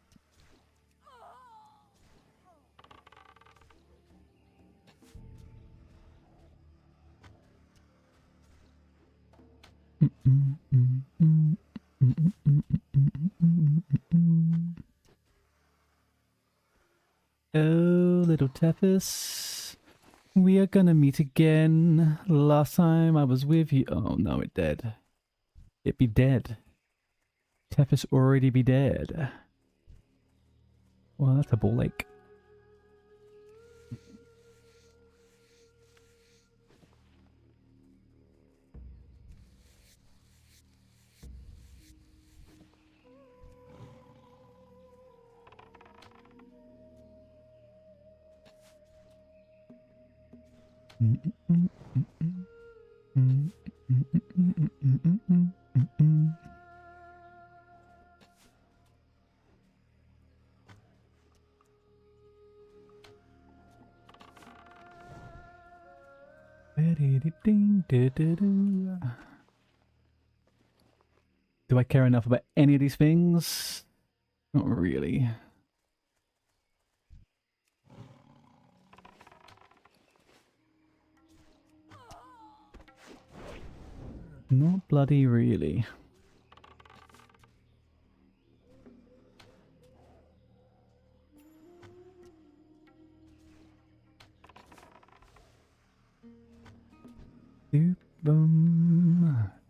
Oh, little Tethys. We are gonna meet again. Last time I was with you. Oh no, it dead. It be dead. Tethys already be dead. Well, that's a ball lake. Do I care enough about any of these things? Not really. Not bloody really.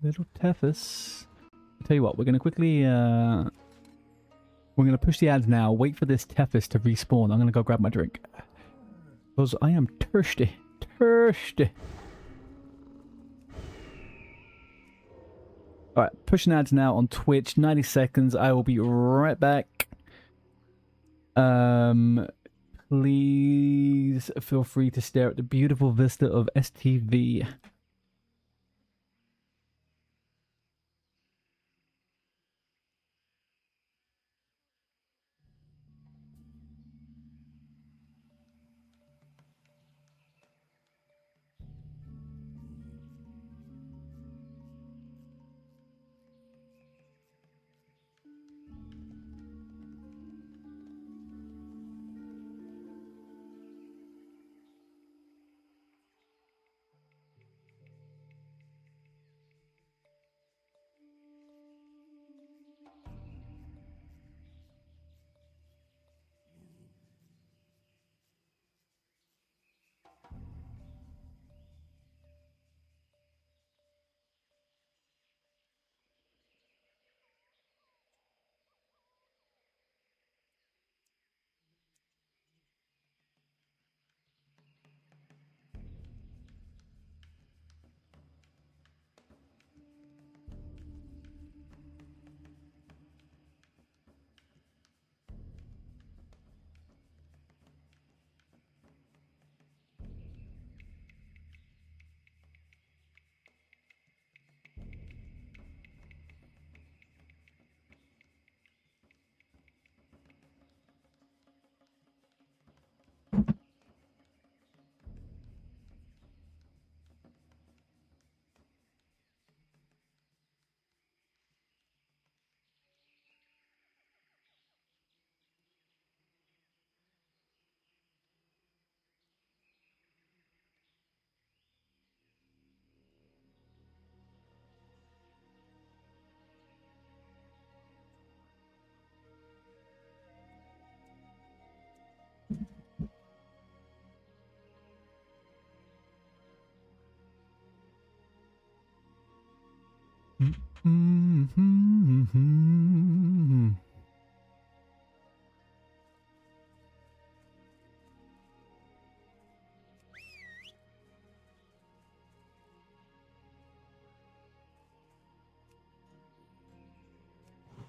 Little Tethys. I'll tell you what, we're gonna quickly we're gonna push the ads now, wait for this Tethys to respawn. I'm gonna go grab my drink. Because I am thirsty. Thirsty. Alright, pushing ads now on Twitch, 90 seconds. I will be right back. Please feel free to stare at the beautiful vista of STV.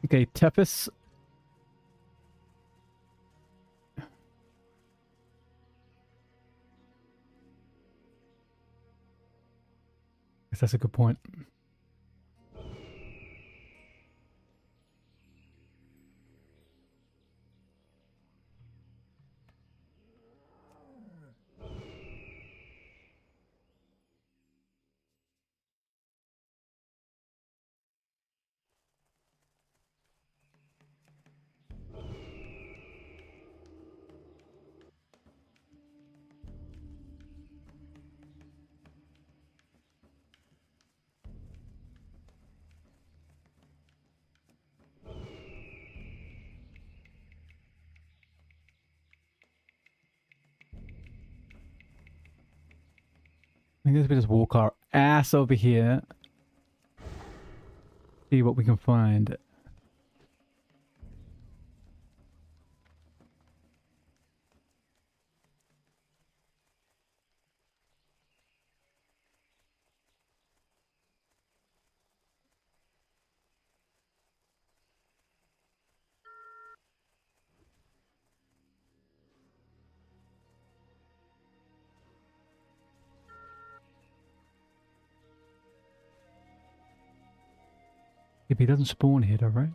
Okay, Tethys. Guess that's a good point. I guess we just walk our ass over here. See what we can find. If he doesn't spawn here, though, right?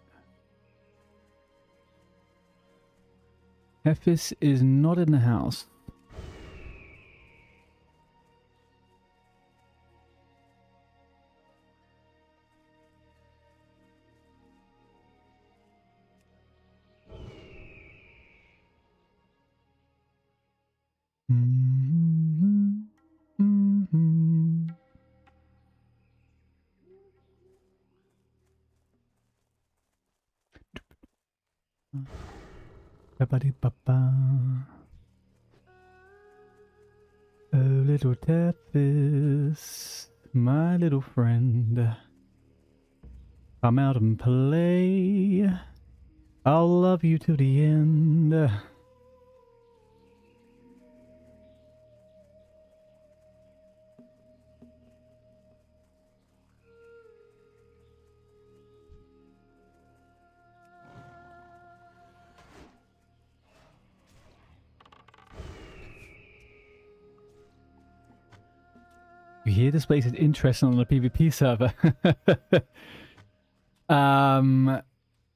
Hefis is not in the house. Ba-ba-dee-ba-ba. Oh, little Tethys, my little friend, come out and play. I'll love you to the end. You hear this place is interesting on the PvP server.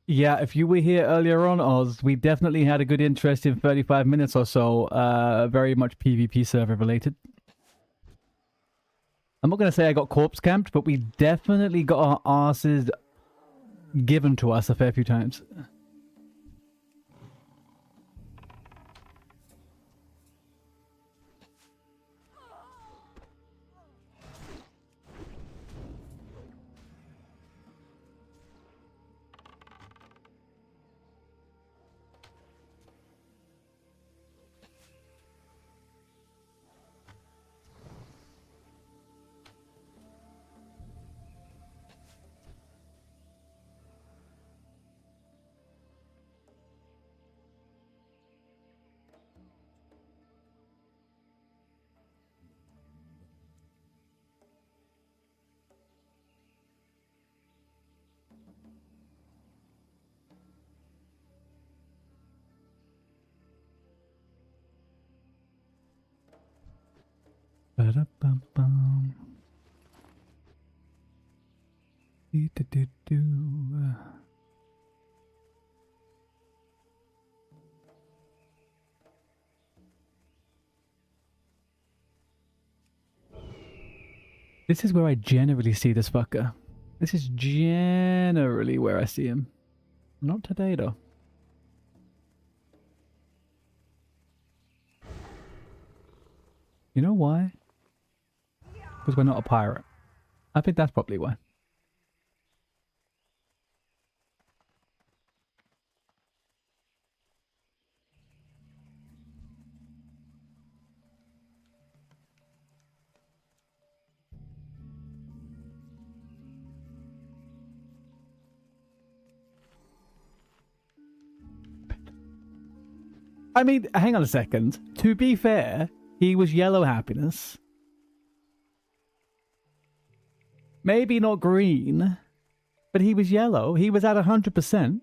Yeah, if you were here earlier on, Oz, we definitely had a good interest in 35 minutes or so. Very much PvP server related. I'm not going to say I got corpse camped, but we definitely got our asses given to us a fair few times. Ba-da-bum-bum. Dee-dee-dee-doo. This is where I generally see this fucker. This is generally where I see him. Not today, though. You know why? Because we're not a pirate. I think that's probably why. I mean, hang on a second. To be fair, he was yellow happiness. Maybe not green, but he was yellow. He was at 100%.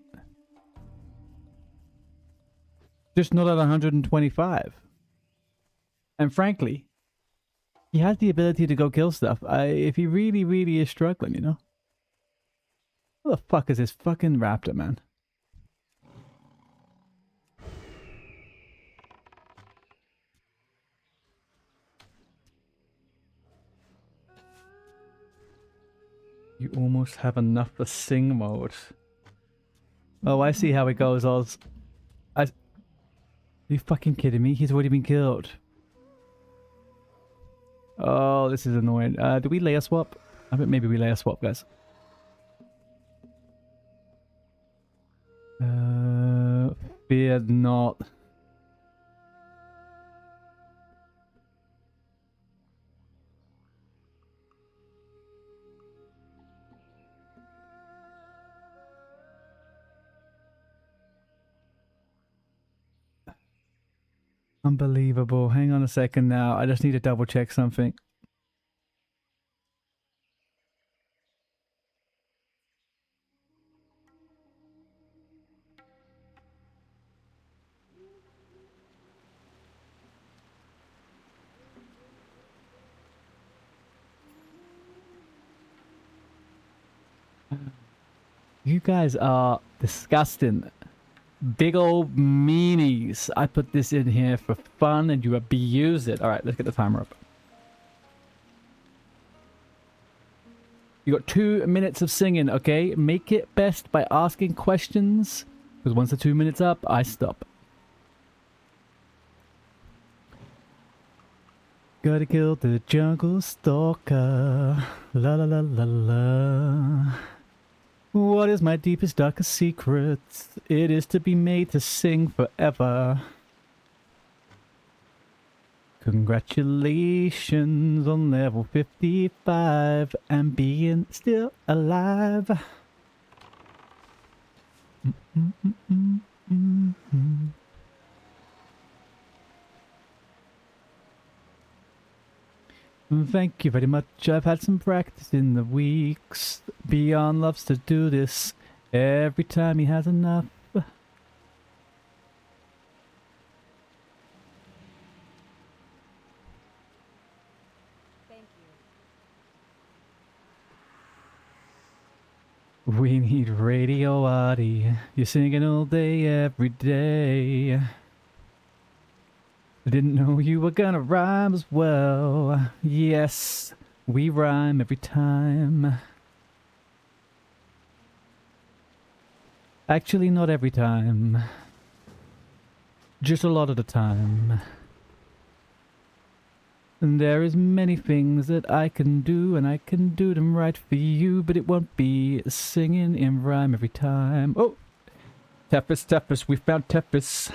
Just not at 125. And frankly, he has the ability to go kill stuff. If he really, really is struggling, you know? What the fuck is this fucking raptor, man? You almost have enough for sing mode. Oh, I see how it goes, Oz. Are you fucking kidding me? He's already been killed. Oh, this is annoying. Do we layer swap? I think maybe we layer swap, guys. Fear not. Unbelievable. Hang on a second now. I just need to double check something. You guys are disgusting. Big old meanies. I put this in here for fun and you abuse it. Alright, let's get the timer up. You got 2 minutes of singing, okay? Make it best by asking questions. Because once the 2 minutes up, I stop. Gotta kill the jungle stalker. La la la la la. What is my deepest, darkest secret? It is to be made to sing forever. Congratulations on level 55 and being still alive. Thank you very much. I've had some practice in the weeks. Beyond loves to do this every time he has enough. Thank you. We need Radio Artie. You're singing all day, every day. I didn't know you were gonna rhyme as well. Yes, we rhyme every time. Actually, not every time. Just a lot of the time. And there is many things that I can do, and I can do them right for you, but it won't be singing in rhyme every time. Oh! Tepis, Tepis, we found Tepis.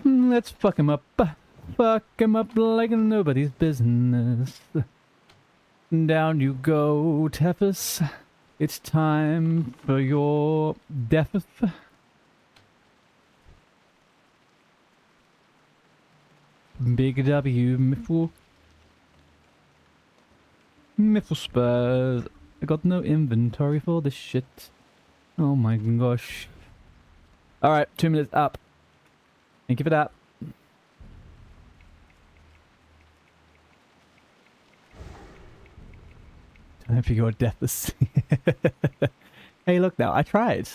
Let's fuck him up. Fuck him up like nobody's business. Down you go, Tepis. It's time for your death. Big W, Miffle. Miffle Spurs. I got no inventory for this shit. Oh my gosh. Alright, 2 minutes up. Thank you for that. Time for your death. Hey, look now. I tried.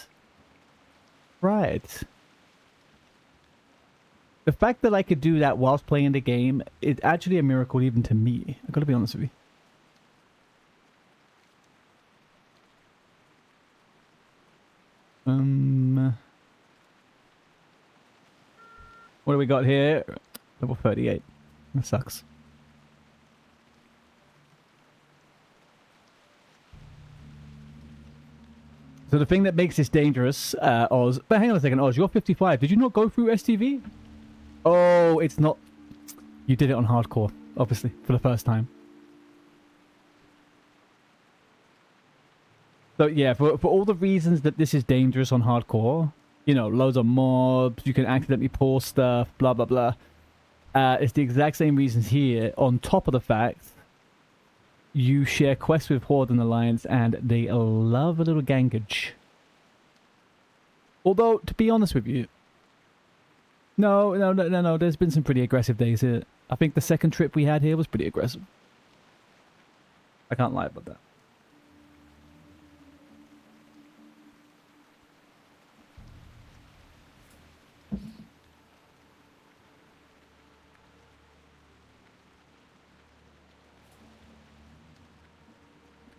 Right. The fact that I could do that whilst playing the game is actually a miracle even to me. I gotta be honest with you. What do we got here? Level 38. That sucks. So the thing that makes this dangerous, Oz... But hang on a second, Oz, you're 55. Did you not go through STV? Oh, it's not... You did it on hardcore, obviously, for the first time. So yeah, for all the reasons that this is dangerous on hardcore... You know, loads of mobs, you can accidentally pause stuff, blah, blah, blah. It's the exact same reasons here, on top of the fact you share quests with Horde and Alliance, and they love a little gangage. Although, to be honest with you, no, there's been some pretty aggressive days here. I think the second trip we had here was pretty aggressive. I can't lie about that.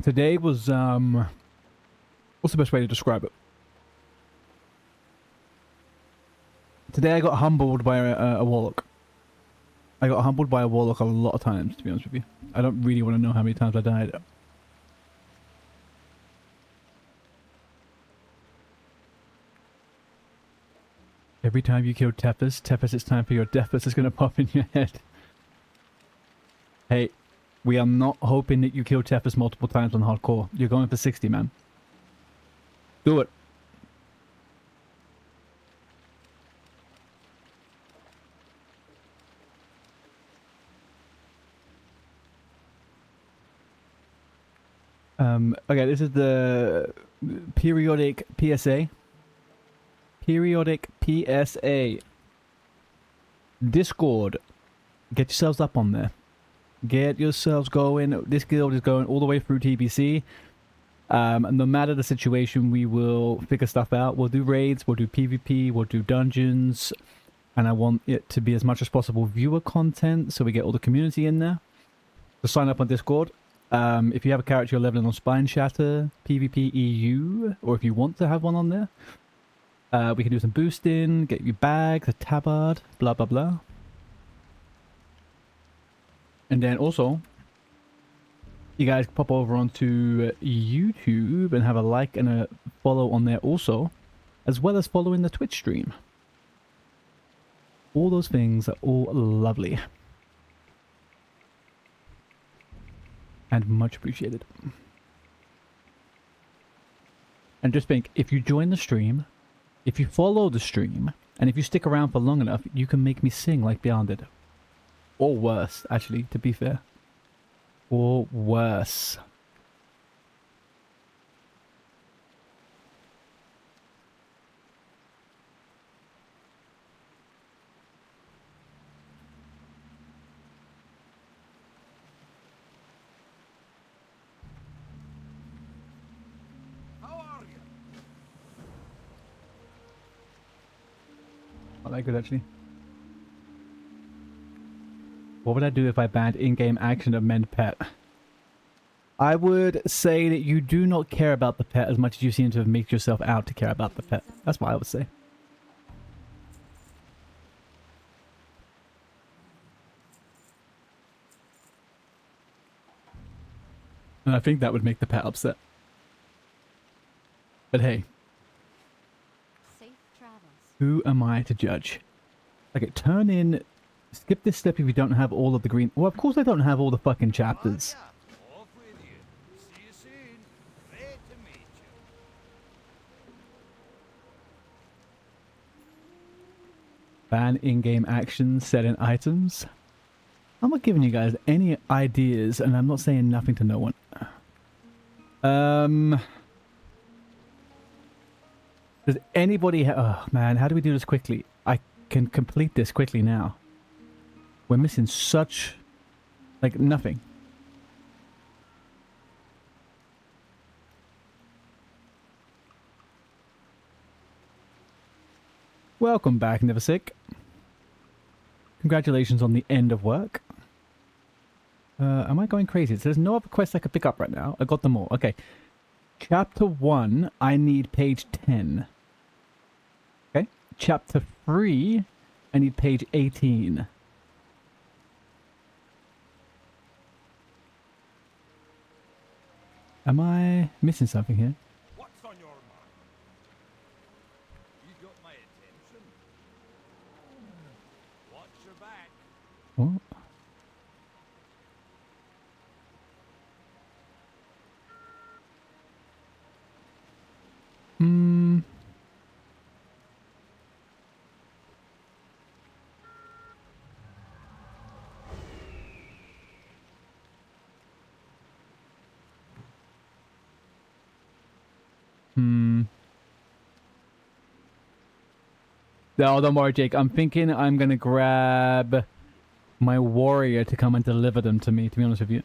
Today was, what's the best way to describe it? Today I got humbled by a warlock. I got humbled by a warlock a lot of times, to be honest with you. I don't really want to know how many times I died. Every time you kill Tepis, it's time for your deathus is going to pop in your head. Hey. We are not hoping that you kill Tepis multiple times on hardcore. You're going for 60, man. Do it. Okay, this is the periodic PSA. Periodic PSA. Discord. Get yourselves up on there. Get yourselves going. This guild is going all the way through TBC. No matter the situation, we will figure stuff out. We'll do raids, we'll do PvP, we'll do dungeons. And I want it to be as much as possible viewer content, so we get all the community in there. So sign up on Discord. If you have a character you're leveling on SPINESHATTER PVP EU, or if you want to have one on there, we can do some boosting, get you bags, a tabard, blah blah blah. And then also, you guys pop over onto YouTube and have a like and a follow on there also, as well as following the Twitch stream. All those things are all lovely. And much appreciated. And just think, if you join the stream, if you follow the stream, and if you stick around for long enough, you can make me sing like Beyond did. Or worse, actually, to be fair. Or worse. I like it actually. What would I do if I banned in-game action of mend pet? I would say that you do not care about the pet as much as you seem to have made yourself out to care about the pet. That's what I would say. And I think that would make the pet upset. But hey. Safe travels. Who am I to judge? Okay, turn in... Skip this step if you don't have all of the green... Well, of course I don't have all the fucking chapters. Off with you. See you soon. Great to meet you. Ban in-game actions, set in items. I'm not giving you guys any ideas, and I'm not saying nothing to no one. Does anybody oh man, how do we do this quickly? I can complete this quickly now. We're missing such... like, nothing. Welcome back, Never Sick. Congratulations on the end of work. Am I going crazy? So there's no other quests I could pick up right now. I got them all. Okay. Chapter 1, I need page 10. Okay. Chapter 3, I need page 18. Am I missing something here? What's on your mind? You got my attention. Watch your back. What? No, don't worry, Jake. I'm thinking I'm gonna grab my warrior to come and deliver them to me, to be honest with you.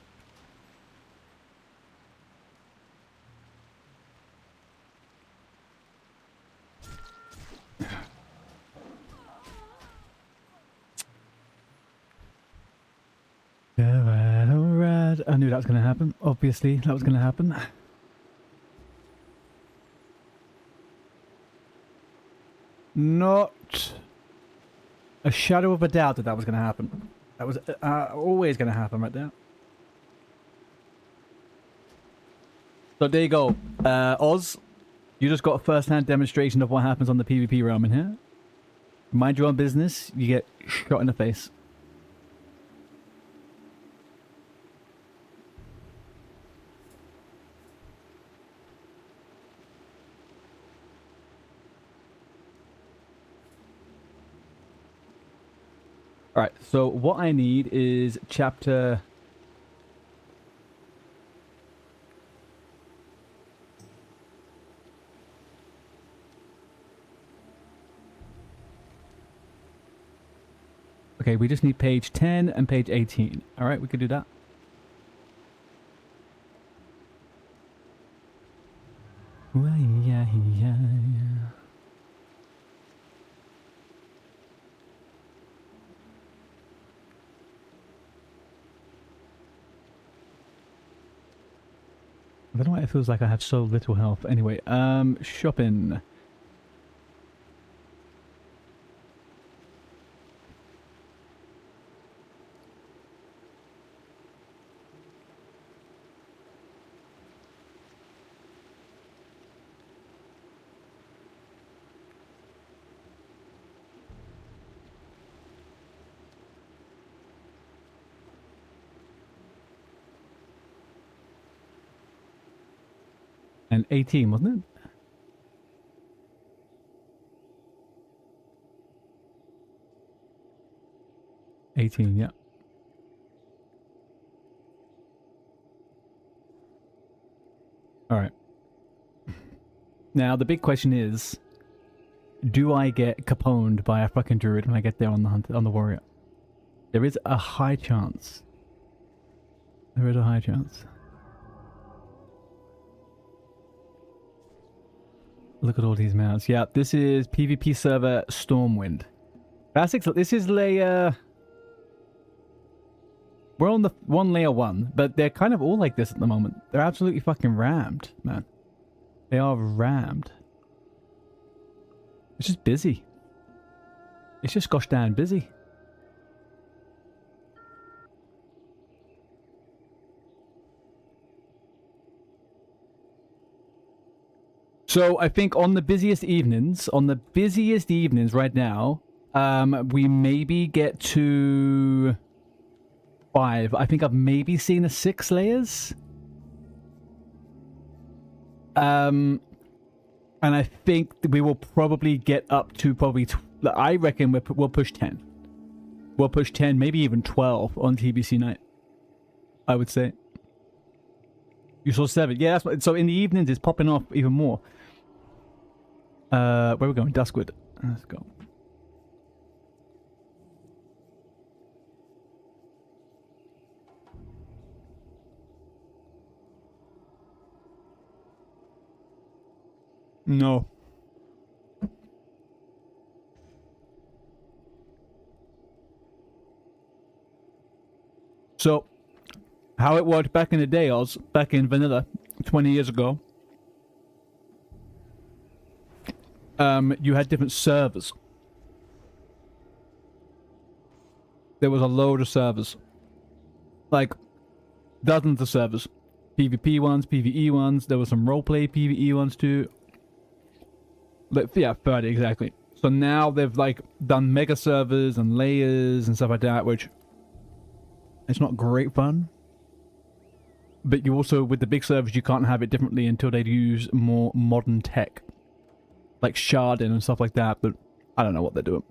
Alright. I knew that was gonna happen. Obviously, that was gonna happen. Not a shadow of a doubt that that was going to happen. That was always going to happen right there. So there you go. Oz, you just got a first-hand demonstration of what happens on the PvP realm in here. Mind your own business, you get shot in the face. Alright, so what I need is chapter... Okay, we just need page 10 and page 18. Alright, we could do that. Well, yeah. I don't know why it feels like I have so little health. Anyway, shopping. And 18, wasn't it? $18, yeah. Alright. Now, the big question is, do I get caponed by a fucking druid when I get there on the hunt, on the warrior? There is a high chance. There is a high chance. Look at all these mounts. Yeah, this is PvP server Stormwind. Classics, this is layer... We're on the layer 1, but they're kind of all like this at the moment. They're absolutely fucking rammed, man. They are rammed. It's just busy. It's just gosh damn busy. So I think on the busiest evenings right now, we maybe get to 5. I think I've maybe seen a 6 layers. And I think we will probably get up to I reckon we'll push 10. We'll push 10, maybe even 12 on TBC night. I would say. You saw 7. Yeah, that's what, so in the evenings it's popping off even more. Where are we going? Duskwood. Let's go. No. So, how it worked back in the day, back in vanilla, 20 years ago. You had different servers. There was a load of servers. Like, dozens of servers. PvP ones, PvE ones, there were some roleplay PvE ones too. But, yeah, 30, exactly. So now they've, like, done mega servers and layers and stuff like that, which... It's not great fun. But you also, with the big servers, you can't have it differently until they use more modern tech. Like sharding and stuff like that, but I don't know what they're doing.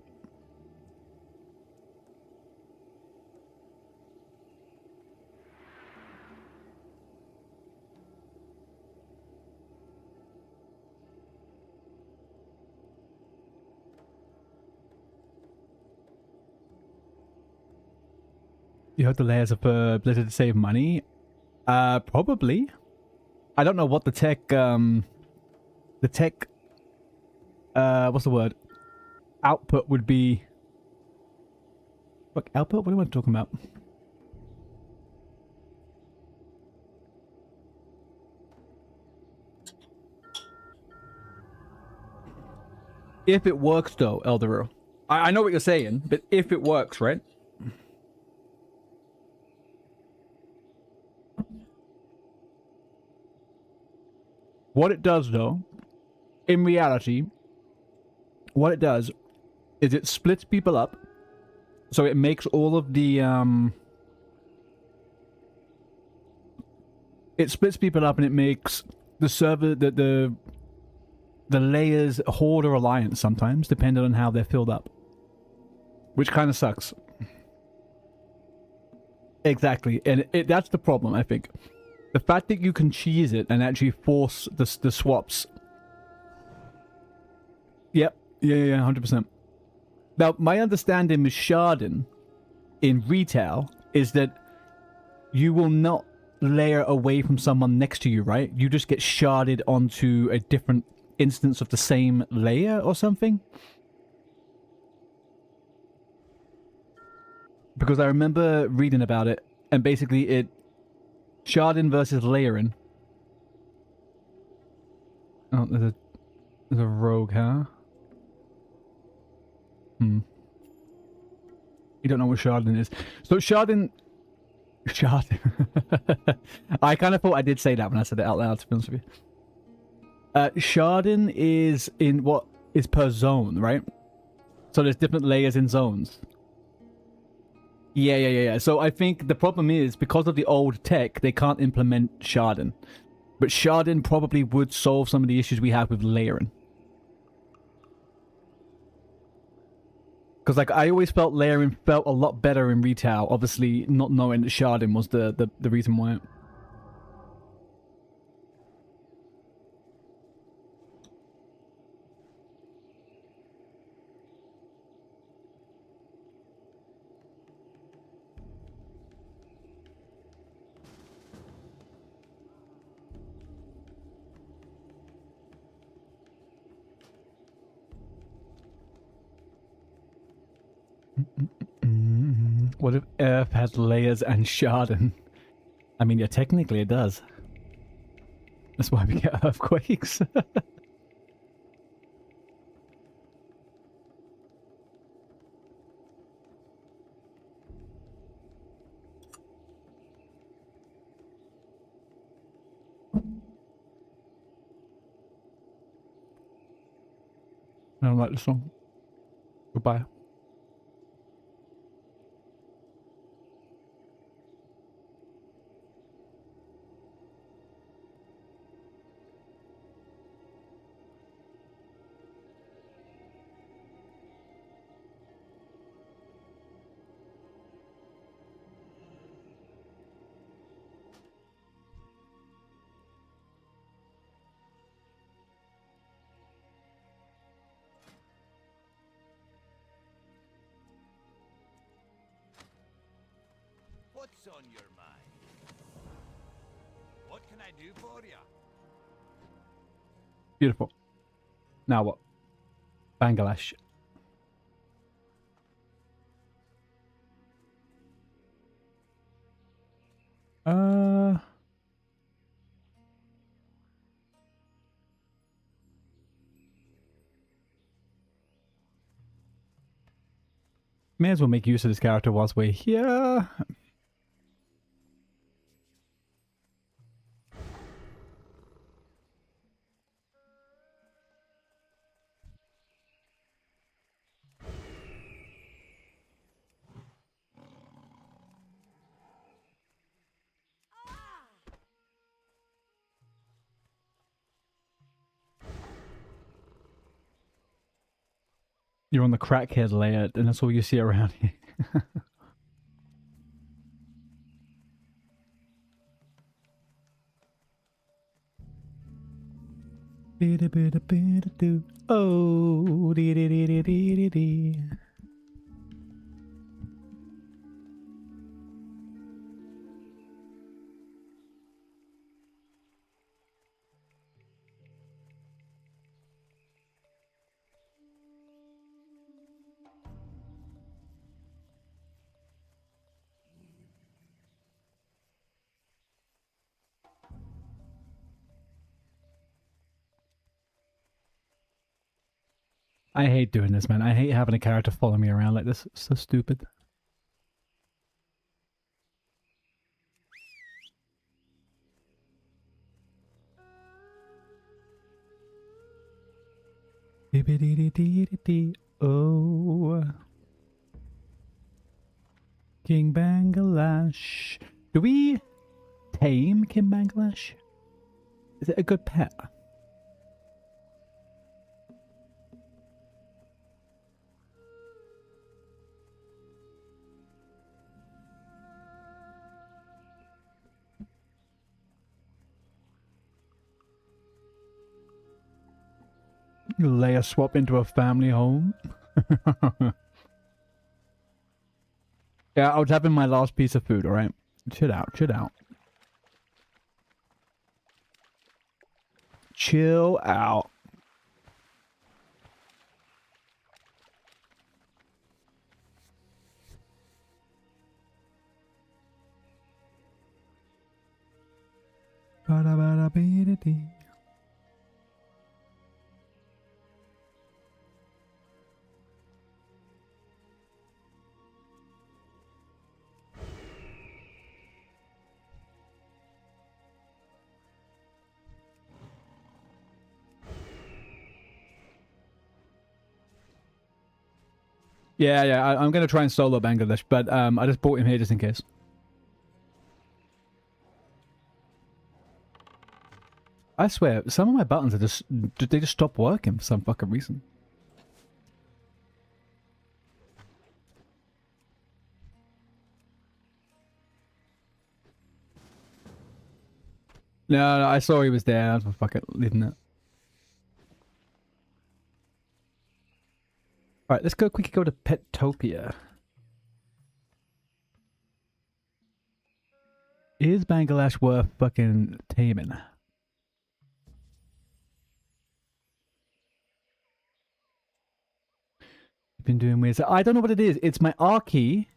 You hope the layers are for Blizzard to save money? Probably. I don't know what the tech, what's the word? Output would be... Fuck, output? What am I talking about? If it works though, Eldero. I know what you're saying, but if it works, right? What it does though, in reality, what it does is it splits people up. So it makes all of the, it splits people up and it makes the server, the layers Horde or Alliance sometimes, depending on how they're filled up. Which kind of sucks. Exactly, and that's the problem, I think. The fact that you can cheese it and actually force the swaps. Yep, yeah, 100%. Now, my understanding with sharding in retail is that you will not layer away from someone next to you, right? You just get sharded onto a different instance of the same layer or something. Because I remember reading about it, and basically it... Sharding versus layering. Oh, there's a rogue, huh? You don't know what sharding is. So sharding... I kind of thought I did say that when I said it out loud, to be honest with you. Sharding is in what is per zone, right? So there's different layers in zones. Yeah. So I think the problem is, because of the old tech, they can't implement sharding. But sharding probably would solve some of the issues we have with layering. Because, like, I always felt layering felt a lot better in retail, obviously not knowing that sharding was the reason why. What if Earth has layers and sharding? I mean, yeah, technically it does. That's why we get earthquakes. I don't like the song. Goodbye. What's on your mind? What can I do for you? Beautiful. Now what? Bangladesh. May as well make use of this character whilst we're here. You're on the crackhead layer, and that's all you see around here. Oh, dee. I hate doing this, man. I hate having a character follow me around like this. It's so stupid. Oh, King Bangladesh. Do we tame King Bangladesh? Is it a good pet? Layer swap into a family home. Yeah, I was having my last piece of food, alright? Chill out, chill out. Chill out. Ba-da-ba-da-be-da-dee. Yeah, I'm gonna try and solo Bangladesh, but I just brought him here just in case. I swear, some of my buttons are they just stop working for some fucking reason. No, I saw he was there. I was fucking leaving it. Alright, let's go quickly go to Petopia. Is Bangladesh worth fucking taming? Been doing weird. So I don't know what it is. It's my R key.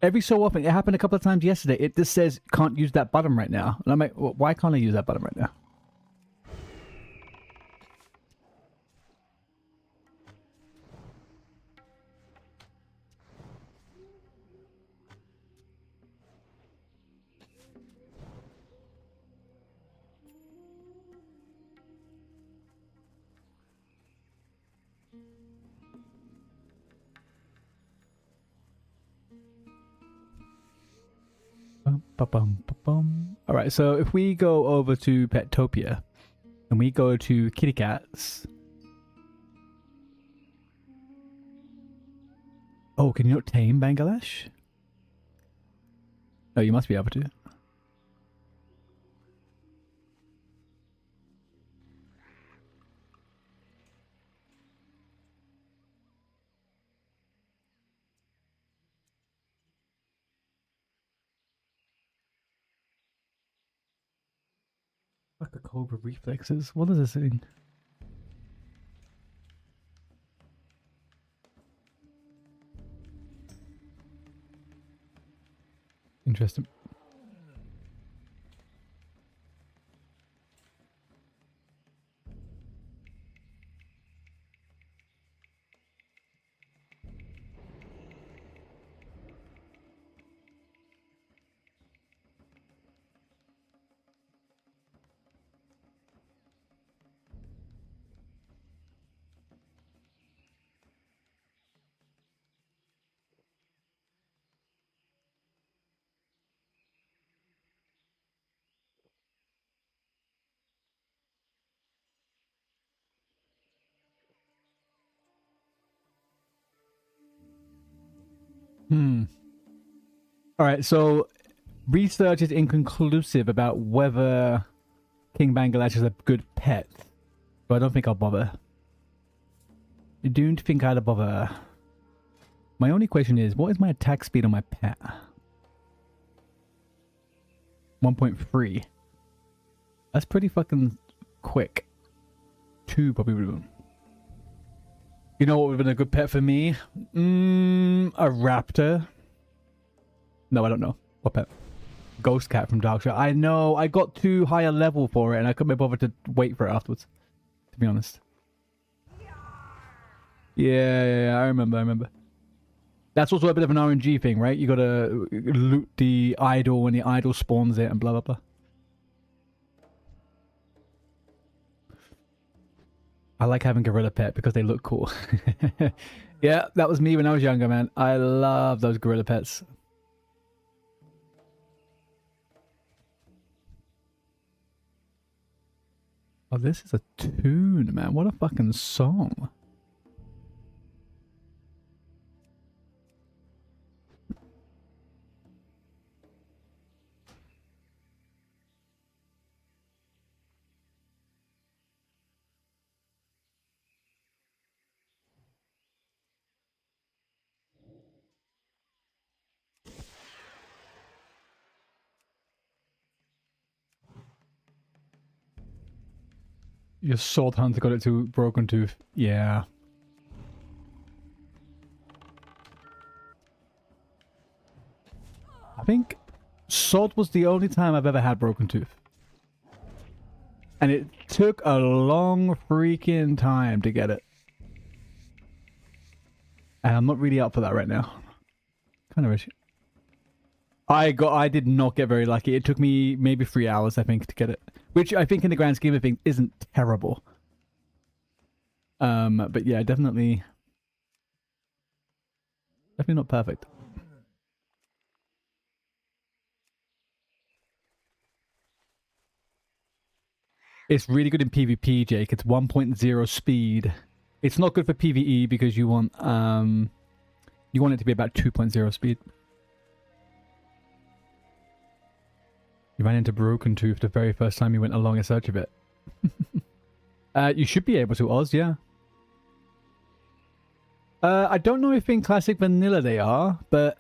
Every so often, it happened a couple of times yesterday. It just says can't use that button right now. And I'm like, well, why can't I use that button right now? Alright, so if we go over to Petopia and we go to Kitty Cats. Oh, can you not tame Bangladesh? Oh, you must be able to. Fuck the Cobra reflexes. What is this thing? Interesting. Alright, so research is inconclusive about whether King Bangladesh is a good pet. So I don't think I'll bother. I don't think I'll bother. My only question is, what is my attack speed on my pet? 1.3. That's pretty fucking quick. 2 probably would have been. You know what would have been a good pet for me? A raptor. No, I don't know. What pet? Ghost cat from Darkshire. I know. I got too high a level for it and I couldn't be bothered to wait for it afterwards. To be honest. Yeah, I remember. That's also a bit of an RNG thing, right? You gotta loot the idol when the idol spawns it and blah blah blah. I like having gorilla pet because they look cool. Yeah, that was me when I was younger, man. I love those gorilla pets. Oh, this is a tune, man. What a fucking song. Your sword hunter got it to Broken Tooth. Yeah. I think sword was the only time I've ever had Broken Tooth. And it took a long freaking time to get it. And I'm not really up for that right now. Kind of wish. I did not get very lucky. It took me maybe 3 hours, I think, to get it. Which I think in the grand scheme of things isn't terrible. But yeah, definitely not perfect. It's really good in PvP, Jake. It's 1.0 speed. It's not good for PvE because you want it to be about 2.0 speed. You ran into Broken Tooth the very first time you went along in search of it. You should be able to, Oz, yeah. I don't know if in Classic Vanilla they are, but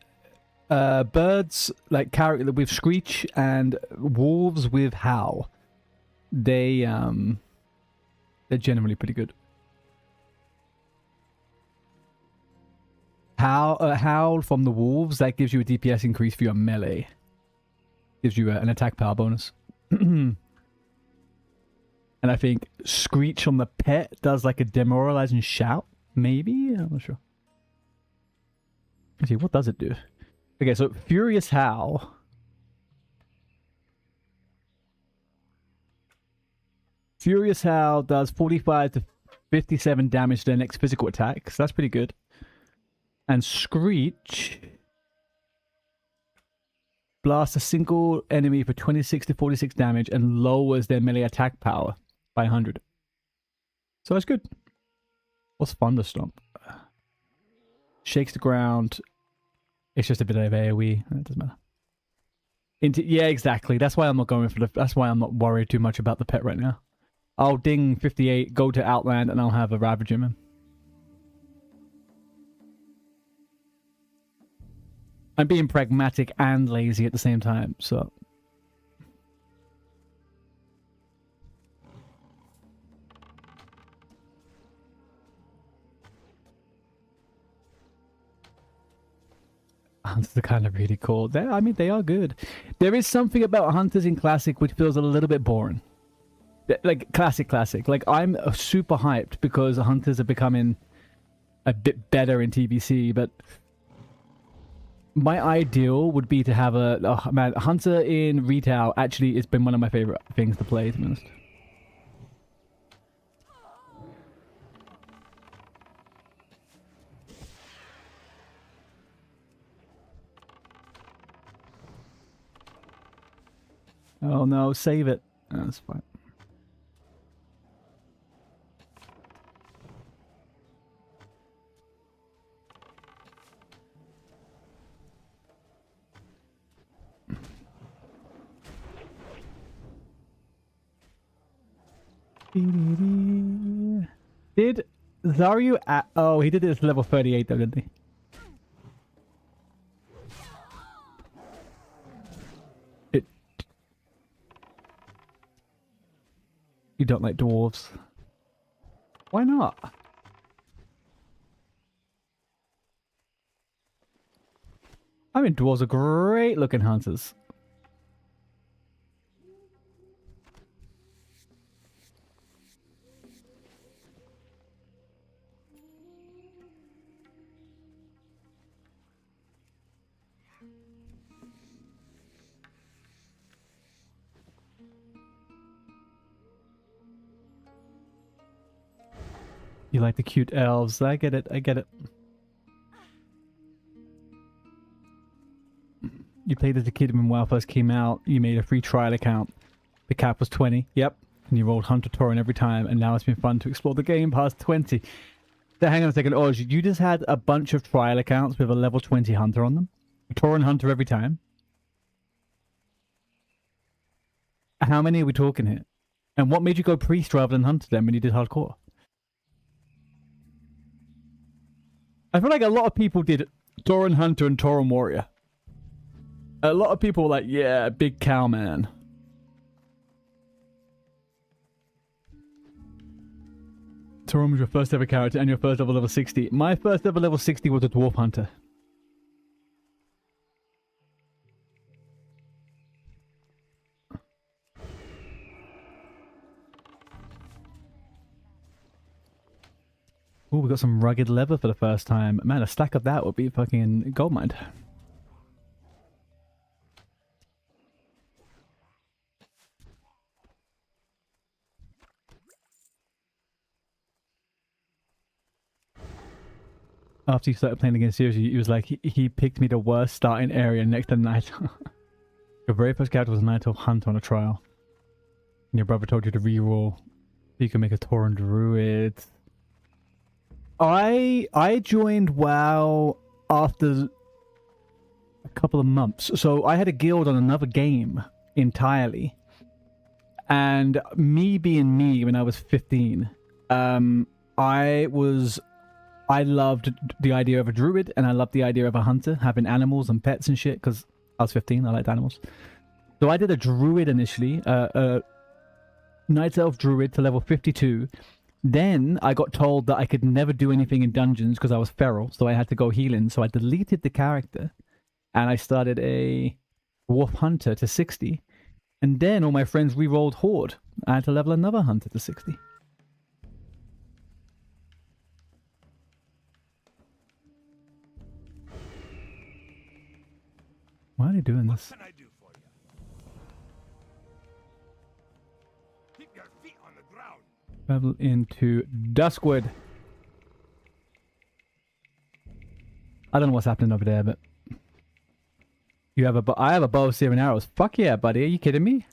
birds like character with Screech and wolves with Howl, they're generally pretty good. Howl from the wolves, that gives you a DPS increase for your melee. Gives you an attack power bonus. And I think Screech on the pet does like a demoralizing shout. Maybe? I'm not sure. Let's see, what does it do? Okay, so Furious Howl. Furious Howl does 45 to 57 damage to their next physical attack. So that's pretty good. And Screech blasts a single enemy for 26 to 46 damage and lowers their melee attack power by 100. So that's good. What's Thunderstomp? Shakes the ground. It's just a bit of AoE. It doesn't matter. Yeah, exactly. That's why I'm not going for the. That's why I'm not worried too much about the pet right now. I'll ding 58, go to Outland, and I'll have a Ravager man. I'm being pragmatic and lazy at the same time, so. Hunters are kind of really cool. I mean, they are good. There is something about Hunters in Classic which feels a little bit boring. Like, Classic. Like, I'm super hyped because Hunters are becoming a bit better in TBC, but my ideal would be to have a Hunter in retail. Actually, it's been one of my favorite things to play, to be honest. Oh no, save it. Oh, that's fine. Did Zaryu oh, he did it at level 38 though, didn't he? You don't like dwarves. Why not? I mean, dwarves are great looking hunters. You like the cute elves. I get it. I get it. You played as a kid when WoW first came out. You made a free trial account. The cap was 20. Yep. And you rolled Hunter Tauren every time. And now it's been fun to explore the game past 20. So hang on a second. Oh, you just had a bunch of trial accounts with a level 20 Hunter on them? A Tauren Hunter every time? How many are we talking here? And what made you go priest rather than Hunter then when you did hardcore? I feel like a lot of people did Tauren Hunter and Tauren Warrior. A lot of people were like, yeah, big cow man. Torum was your first ever character and your first ever level 60. My first ever level 60 was a Dwarf Hunter. Oh, we got some rugged leather for the first time. Man, a stack of that would be fucking goldmine. After you started playing the game seriously, he was like, he picked me the worst starting area next to Night. Your very first character was Night Elf Hunter on a trial. And your brother told you to reroll so you can make a Tauren Druid. I joined WoW after a couple of months. So I had a guild on another game entirely. And me being me when I was 15, I loved the idea of a druid, and I loved the idea of a hunter, having animals and pets and shit, because I was 15, I liked animals. So I did a druid initially, Night Elf druid to level 52. Then I got told that I could never do anything in dungeons because I was feral, so I had to go healing. So I deleted the character, and I started a Dwarf Hunter to 60. And then all my friends re-rolled Horde. I had to level another Hunter to 60. Why are they doing this? What can I do for you? Keep your feet on the ground. Travel into Duskwood. I don't know what's happening over there, but you have I have a bow, spear, and arrows. Fuck yeah, buddy. Are you kidding me?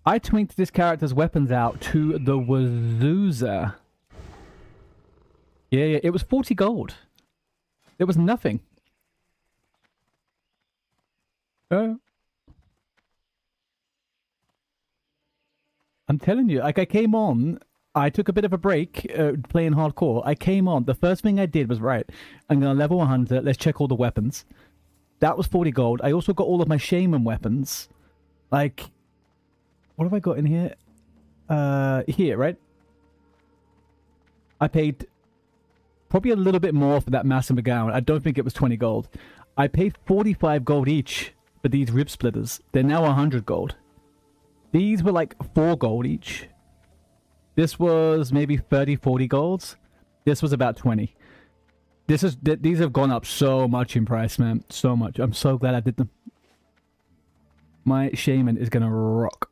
I twinked this character's weapons out to the Wazooza. Yeah, it was 40 gold. It was nothing. I'm telling you, like I came on, I took a bit of a break playing hardcore. I came on, the first thing I did was, right, I'm going to level 100, let's check all the weapons. That was 40 gold. I also got all of my shaman weapons. Like, what have I got in here? Here, right? I paid probably a little bit more for that Master McGowan. I don't think it was 20 gold. I paid 45 gold each for these rib splitters. They're now 100 gold. These were like 4 gold each. This was maybe 30, 40 golds. This was about 20. These have gone up so much in price, man. So much. I'm so glad I did them. My shaman is gonna rock.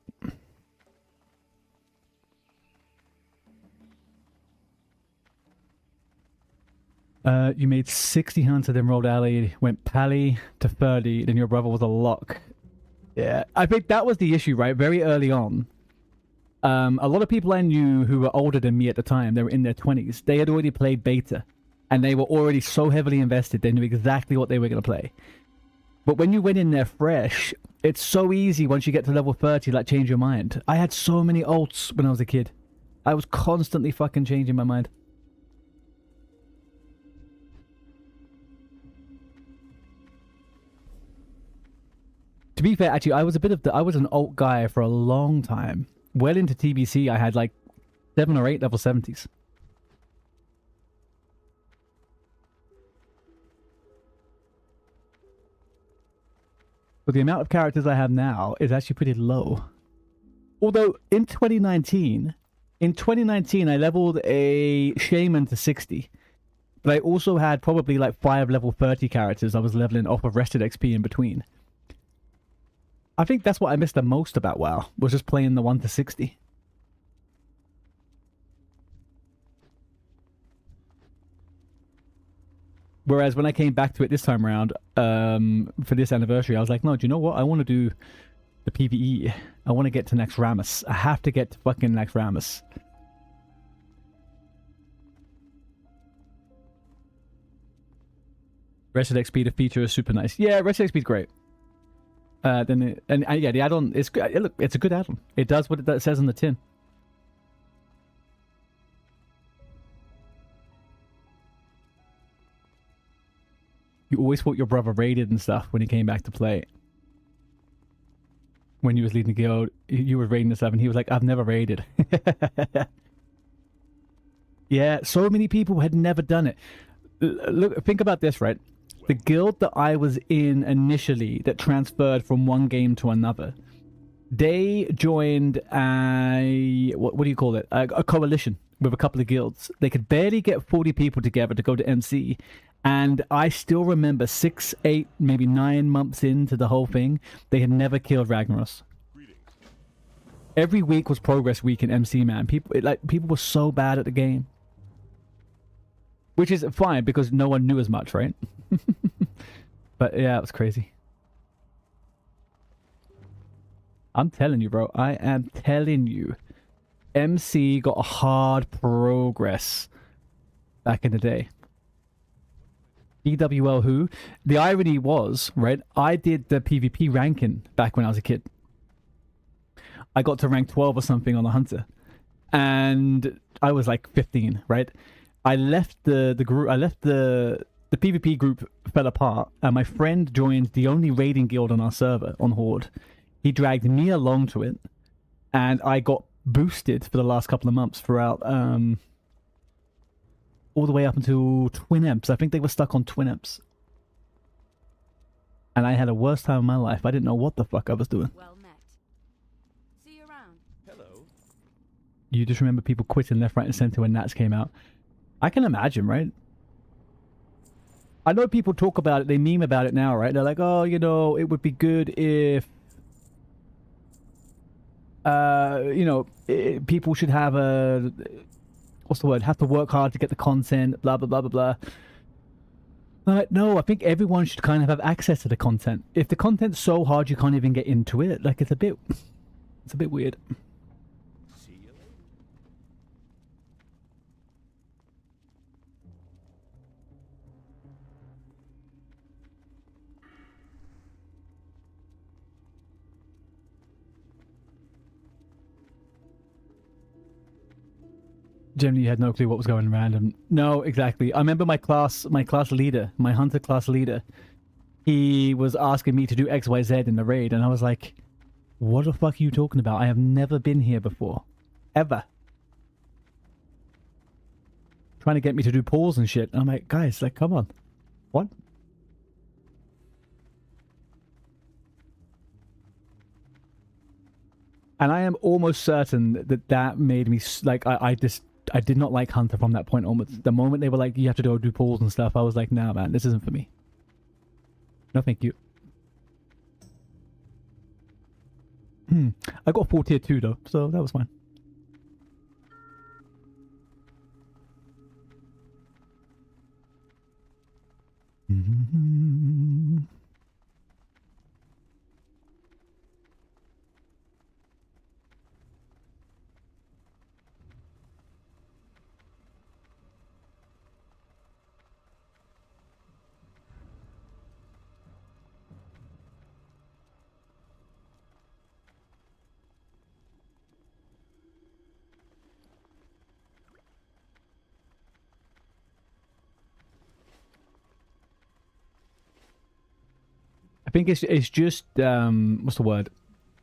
You made 60 hunter, then rolled alley, went pally to 30, then your brother was a lock. Yeah, I think that was the issue, right? Very early on. A lot of people I knew who were older than me at the time, they were in their 20s, they had already played beta. And they were already so heavily invested, they knew exactly what they were going to play. But when you went in there fresh, it's so easy once you get to level 30, like, change your mind. I had so many ults when I was a kid. I was constantly fucking changing my mind. To be fair, actually, I was an alt guy for a long time. Well into TBC, I had like 7 or 8 level 70s. But the amount of characters I have now is actually pretty low. Although in 2019 I leveled a shaman to 60. But I also had probably like 5 level 30 characters I was leveling off of rested XP in between. I think that's what I missed the most about WoW, was just playing the 1 to 60. Whereas when I came back to it this time around, for this anniversary, I was like, no, do you know what? I want to do the PvE. I want to get to Naxxramas. I have to get to fucking Naxxramas. Rested XP, the feature is super nice. Yeah, Rested XP is great. Yeah, the add-on is good. Look, it's a good add-on. It does what it says on the tin. You always thought your brother raided and stuff when he came back to play. when you was leading the guild. You were raiding the 7. He was like, I've never raided. Yeah, so many people had never done it. Look, think about this, right? The guild that I was in initially that transferred from one game to another, they joined a, what do you call it? A coalition with a couple of guilds. They could barely get 40 people together to go to MC. And I still remember 6, 8, maybe 9 months into the whole thing, they had never killed Ragnaros. Every week was progress week in MC, man. People were so bad at the game. Which is fine because no one knew as much, right? But yeah, it was crazy. I'm telling you, bro. I am telling you. MC got a hard progress back in the day. EWL who? The irony was, right? I did the PvP ranking back when I was a kid. I got to rank 12 or something on the Hunter. And I was like 15, right? I left the group. I left the PvP group fell apart, and my friend joined the only raiding guild on our server on Horde. He dragged me along to it, and I got boosted for the last couple of months throughout, all the way up until Twin Emps. I think they were stuck on Twin Emps, and I had a worst time of my life. I didn't know what the fuck I was doing. Well met. See you around. Hello. You just remember people quitting left, right, and center when Nats came out. I can imagine, right? I know people talk about it, they meme about it now, right? They're like, oh, you know, it would be good if, you know, people should have a, what's the word? Have to work hard to get the content, blah, blah, blah, blah, blah. No, I think everyone should kind of have access to the content. If the content's so hard you can't even get into it, like, it's a bit weird. See you later. Generally, you had no clue what was going random. No, exactly. I remember my class leader, my hunter class leader, he was asking me to do XYZ in the raid, and I was like, what the fuck are you talking about? I have never been here before. Ever. Trying to get me to do pulls and shit. And I'm like, guys, like, come on. What? And I am almost certain that made me, like, I did not like Hunter from that point onwards. The moment they were like, you have to go do pulls and stuff, I was like, nah, man, this isn't for me. No, thank you. I got 4 tier 2 though, so that was fine. I think it's just what's the word?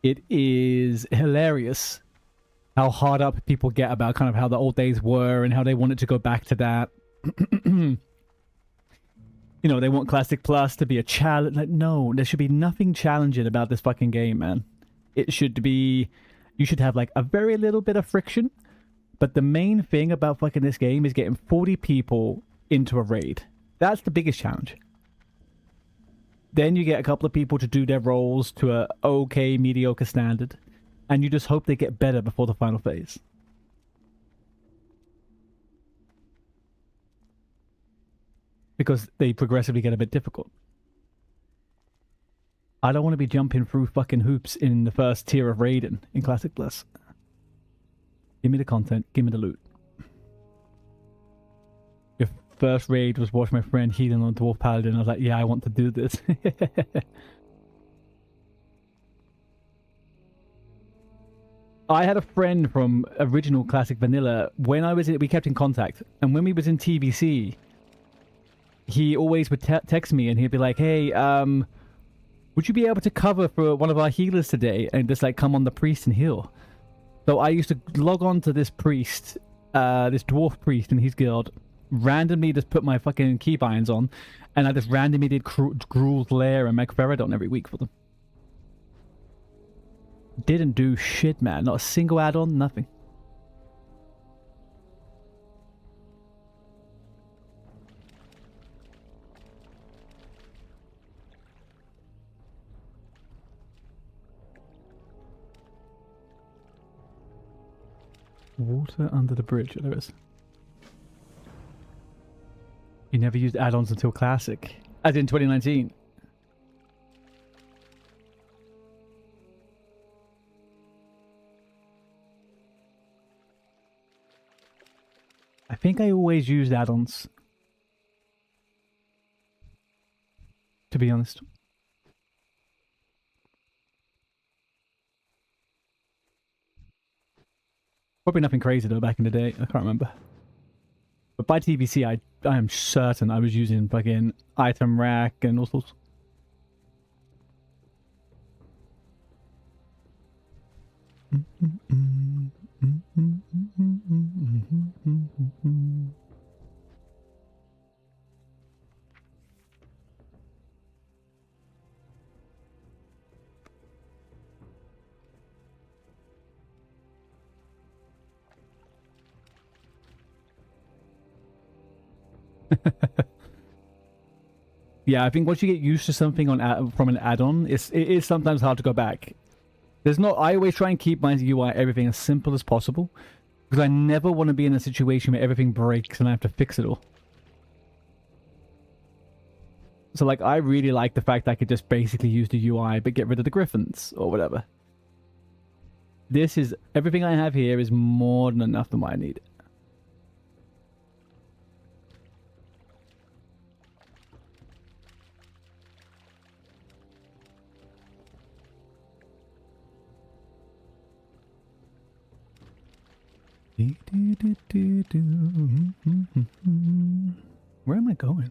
It is hilarious how hard up people get about kind of how the old days were and how they wanted to go back to that. You know, they want Classic Plus to be a challenge. Like, no, there should be nothing challenging about this fucking game, man. It should be, you should have like a very little bit of friction, but the main thing about fucking this game is getting 40 people into a raid. That's the biggest challenge. Then you get a couple of people to do their roles to a okay, mediocre standard, and you just hope they get better before the final phase. Because they progressively get a bit difficult. I don't want to be jumping through fucking hoops in the first tier of raiding in Classic Plus. Give me the content, give me the loot. Your first raid was watch my friend healing on Dwarf Paladin. I was like, yeah, I want to do this. I had a friend from original Classic Vanilla. When I was in, we kept in contact, and when we was in TBC, he always would text me and he'd be like, hey, would you be able to cover for one of our healers today and just like come on the priest and heal? So I used to log on to this priest, this dwarf priest in his guild, randomly just put my fucking keybinds on, and I just randomly did Gruul's Lair and Megferodon every week for them. Didn't do shit, man. Not a single add-on, nothing. Water under the bridge. There is. You never used add-ons until Classic. As in 2019. I think I always used add-ons. To be honest. Probably nothing crazy though back in the day. I can't remember. But by TBC, I am certain I was using fucking item rack and all sorts. Yeah, I think once you get used to something on from an add-on, it is sometimes hard to go back. There's not. I always try and keep my UI everything as simple as possible, because I never want to be in a situation where everything breaks and I have to fix it all. So like, I really like the fact that I could just basically use the UI but get rid of the griffins or whatever. This is everything I have here is more than enough for what I need. Where am I going?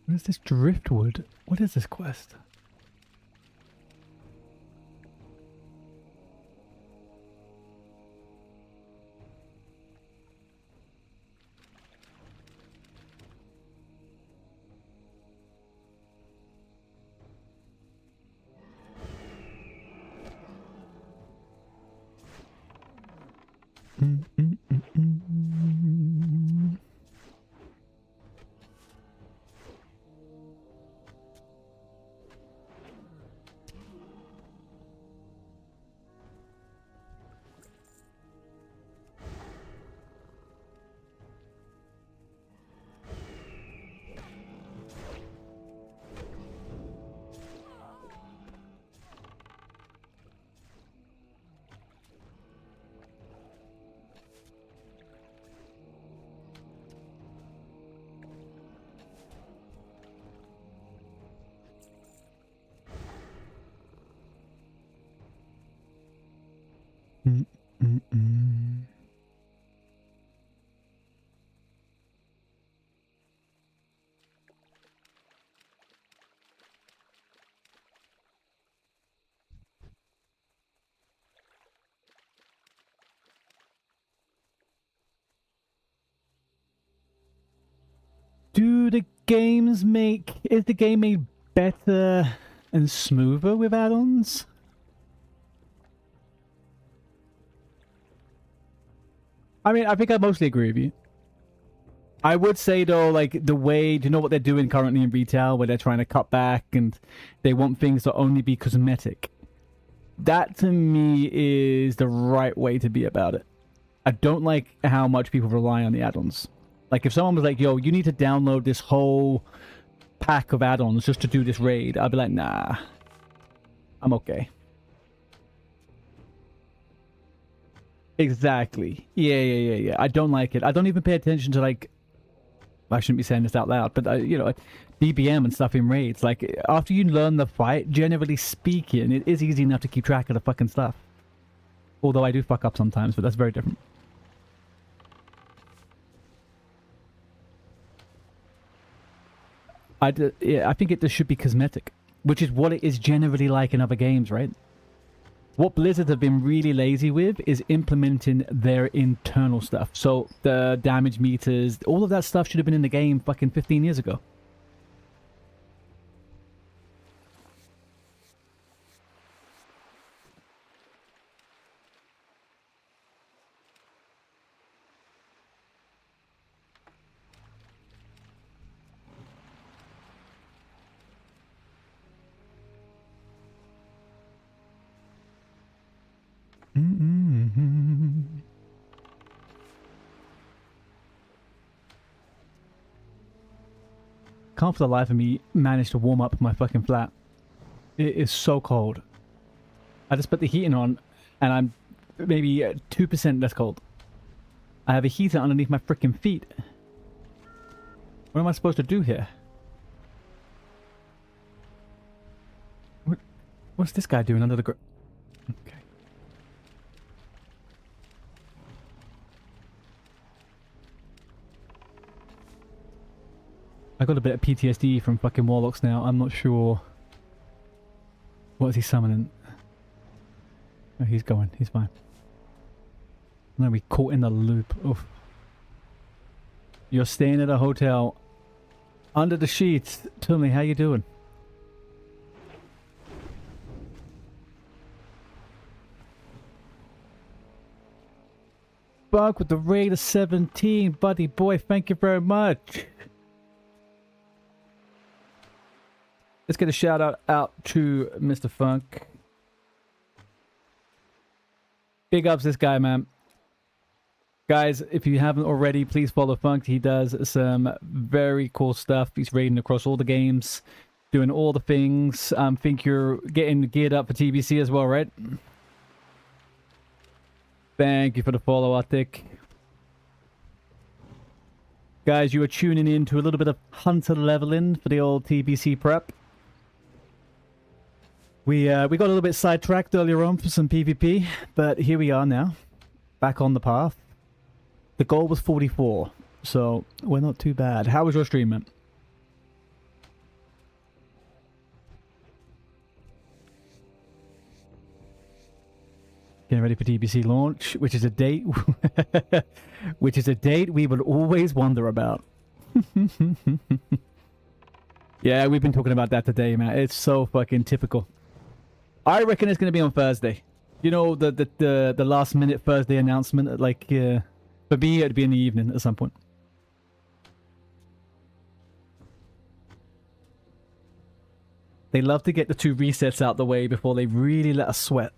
Where's this driftwood? What is this quest? Do the games make... Is the game made better and smoother with add-ons? I mean, I think I mostly agree with you. I would say, though, like, the way... Do you know what they're doing currently in retail, where they're trying to cut back and they want things to only be cosmetic? That, to me, is the right way to be about it. I don't like how much people rely on the add-ons. Like, if someone was like, yo, you need to download this whole pack of add-ons just to do this raid, I'd be like, nah. I'm okay. Exactly. Yeah. I don't like it. I don't even pay attention to, like... I shouldn't be saying this out loud, but you know, DBM and stuff in raids, like after you learn the fight, generally speaking, it is easy enough to keep track of the fucking stuff. Although I do fuck up sometimes, but that's very different. Yeah, I think it just should be cosmetic, which is what it is generally like in other games, right? What Blizzard have been really lazy with is implementing their internal stuff. So the damage meters, all of that stuff should have been in the game fucking 15 years ago. Can't for the life of me manage to warm up my fucking flat. It is so cold. I just put the heating on and I'm maybe 2% less cold. I have a heater underneath my freaking feet. What am I supposed to do here? What's this guy doing under the ground? Okay. I got a bit of PTSD from fucking warlocks now. I'm not sure. What is he summoning? Oh, he's going. He's fine. I'm gonna be caught in the loop. Oof. You're staying at a hotel under the sheets. Tell me, how you doing? Bug with the raid of 17, buddy boy. Thank you very much. Let's get a shout out to Mr. Funk. Big ups this guy, man. Guys, if you haven't already, please follow Funk. He does some very cool stuff. He's raiding across all the games, doing all the things. Think you're getting geared up for TBC as well, right? Thank you for the follow, Arctic. Guys, you are tuning in to a little bit of hunter leveling for the old TBC prep. We got a little bit sidetracked earlier on for some PvP, but here we are now, back on the path. The goal was 44, so we're not too bad. How was your stream, man? Getting ready for TBC launch, which is a date, which is a date we will always wonder about. Yeah, we've been talking about that today, man. It's so fucking typical. I reckon it's going to be on Thursday. You know, the last minute Thursday announcement, like, for me, it'd be in the evening at some point. They love to get the 2 resets out the way before they really let us sweat.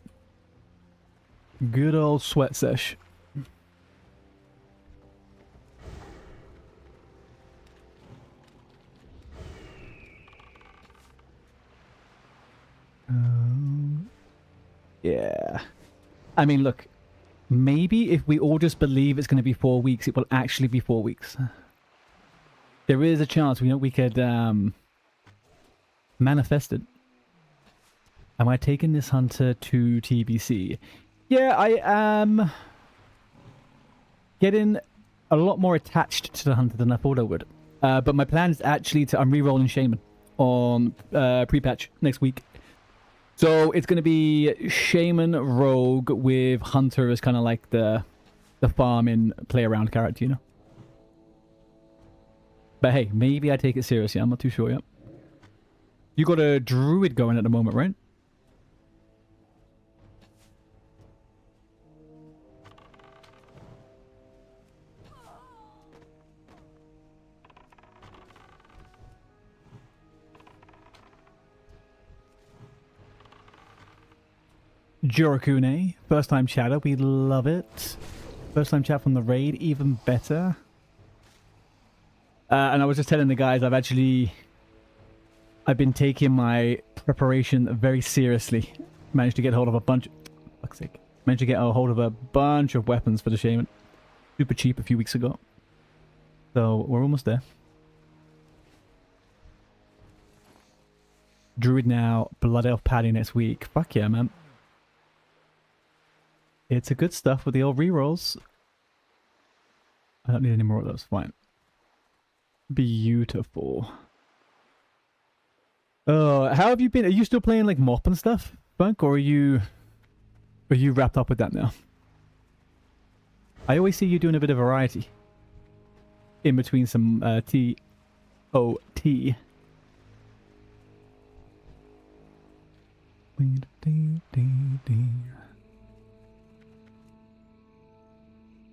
Good old sweat sesh. Yeah. I mean, look. Maybe if we all just believe it's going to be 4 weeks, it will actually be 4 weeks. There is a chance we could manifest it. Am I taking this hunter to TBC? Yeah, I am getting a lot more attached to the hunter than I thought I would. But my plan is actually I'm re-rolling Shaman on pre-patch next week. So it's going to be Shaman Rogue with Hunter as kind of like the farming play around character, you know? But hey, maybe I take it seriously. I'm not too sure yet. You got a Druid going at the moment, right? Jurakune, first time chatter, we love it. First time chat from the raid, even better. And I was just telling the guys, I've been taking my preparation very seriously. Managed to get hold of a bunch, fuck's sake. Managed to get a hold of a bunch of weapons for the Shaman. Super cheap a few weeks ago. So we're almost there. Druid now, Blood Elf Paddy next week. Fuck yeah, man. It's a good stuff with the old rerolls. I don't need any more of those. Fine. Beautiful. How have you been? Are you still playing like mop and stuff, Bunk, or are you wrapped up with that now? I always see you doing a bit of variety in between some TOT.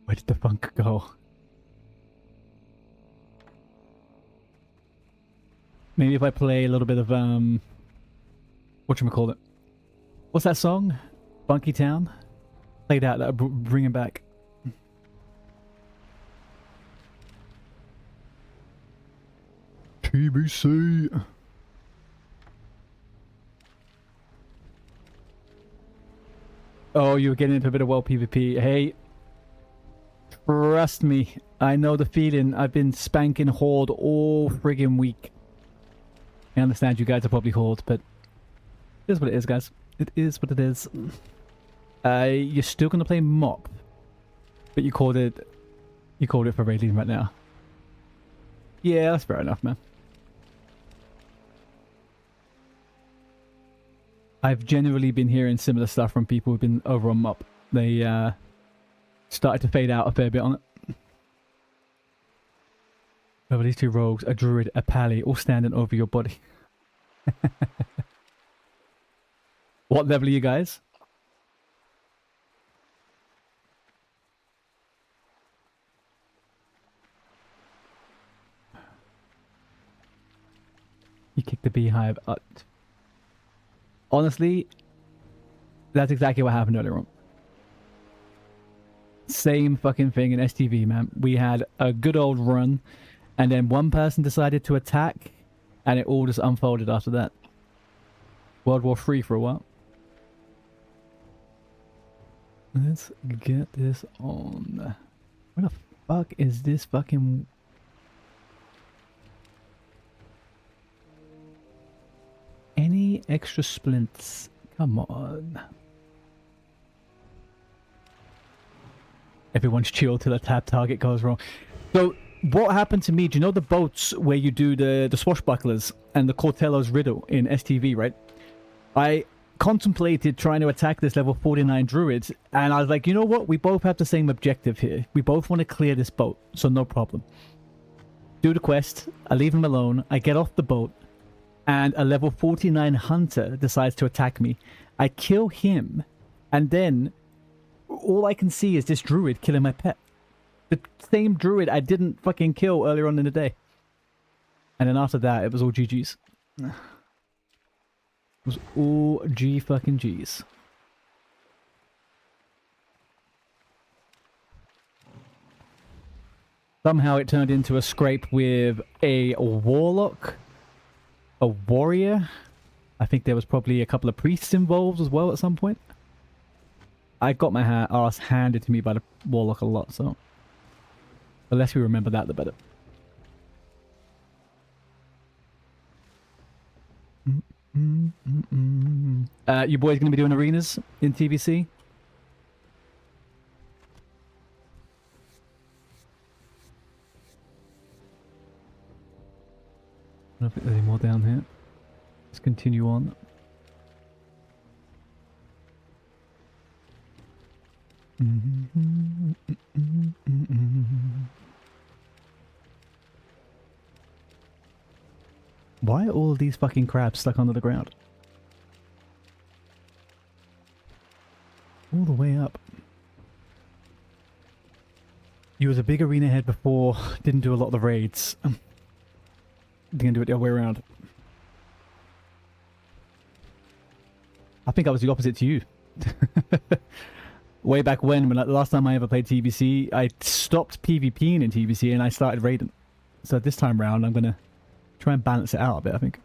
Where did the funk go? Maybe if I play a little bit of whatchamacallit? What's that song? Funky Town? Play that, that'll bring him back. TBC. Oh, you were getting into a bit of well PvP. Hey, trust me, I know the feeling. I've been spanking Horde all friggin' week. I understand you guys are probably Horde, but it is what it is, guys. It is what it is. You're still gonna play Mop, but you called it for raiding right now. Yeah, that's fair enough, man. I've generally been hearing similar stuff from people who've been over on Mop. They started to fade out a fair bit on it. Over these two rogues, a druid, a pally, all standing over your body. What level are you guys? You kicked the beehive up. Honestly, that's exactly what happened earlier on. Same fucking thing in STV, man. We had a good old run, and then one person decided to attack, and it all just unfolded after that. World War III for a while. Let's get this on. Where the fuck is this fucking... Any extra splints? Come on. Everyone's chill till a tap target goes wrong. So, what happened to me? Do you know the boats where you do the swashbucklers and the Cortello's riddle in STV, right? I contemplated trying to attack this level 49 druid, and I was like, you know what? We both have the same objective here. We both want to clear this boat, so no problem. Do the quest. I leave him alone. I get off the boat. And a level 49 hunter decides to attack me. I kill him, and then all I can see is this druid killing my pet. The same druid I didn't fucking kill earlier on in the day. And then after that, it was all GG's. It was all G fucking G's. Somehow it turned into a scrape with a warlock. A warrior. I think there was probably a couple of priests involved as well at some point. I got my ass handed to me by the warlock a lot, so the less we remember that, the better. You boys gonna be doing arenas in TBC? I don't think there's any more down here. Let's continue on. Why are all of these fucking crabs stuck under the ground? All the way up. You was a big arena head before, didn't do a lot of the raids. Gonna do it the other way around. I think I was the opposite to you. Way back when the last time I ever played TBC, I stopped PvPing in TBC and I started raiding. So this time round, I'm gonna try and balance it out a bit, I think.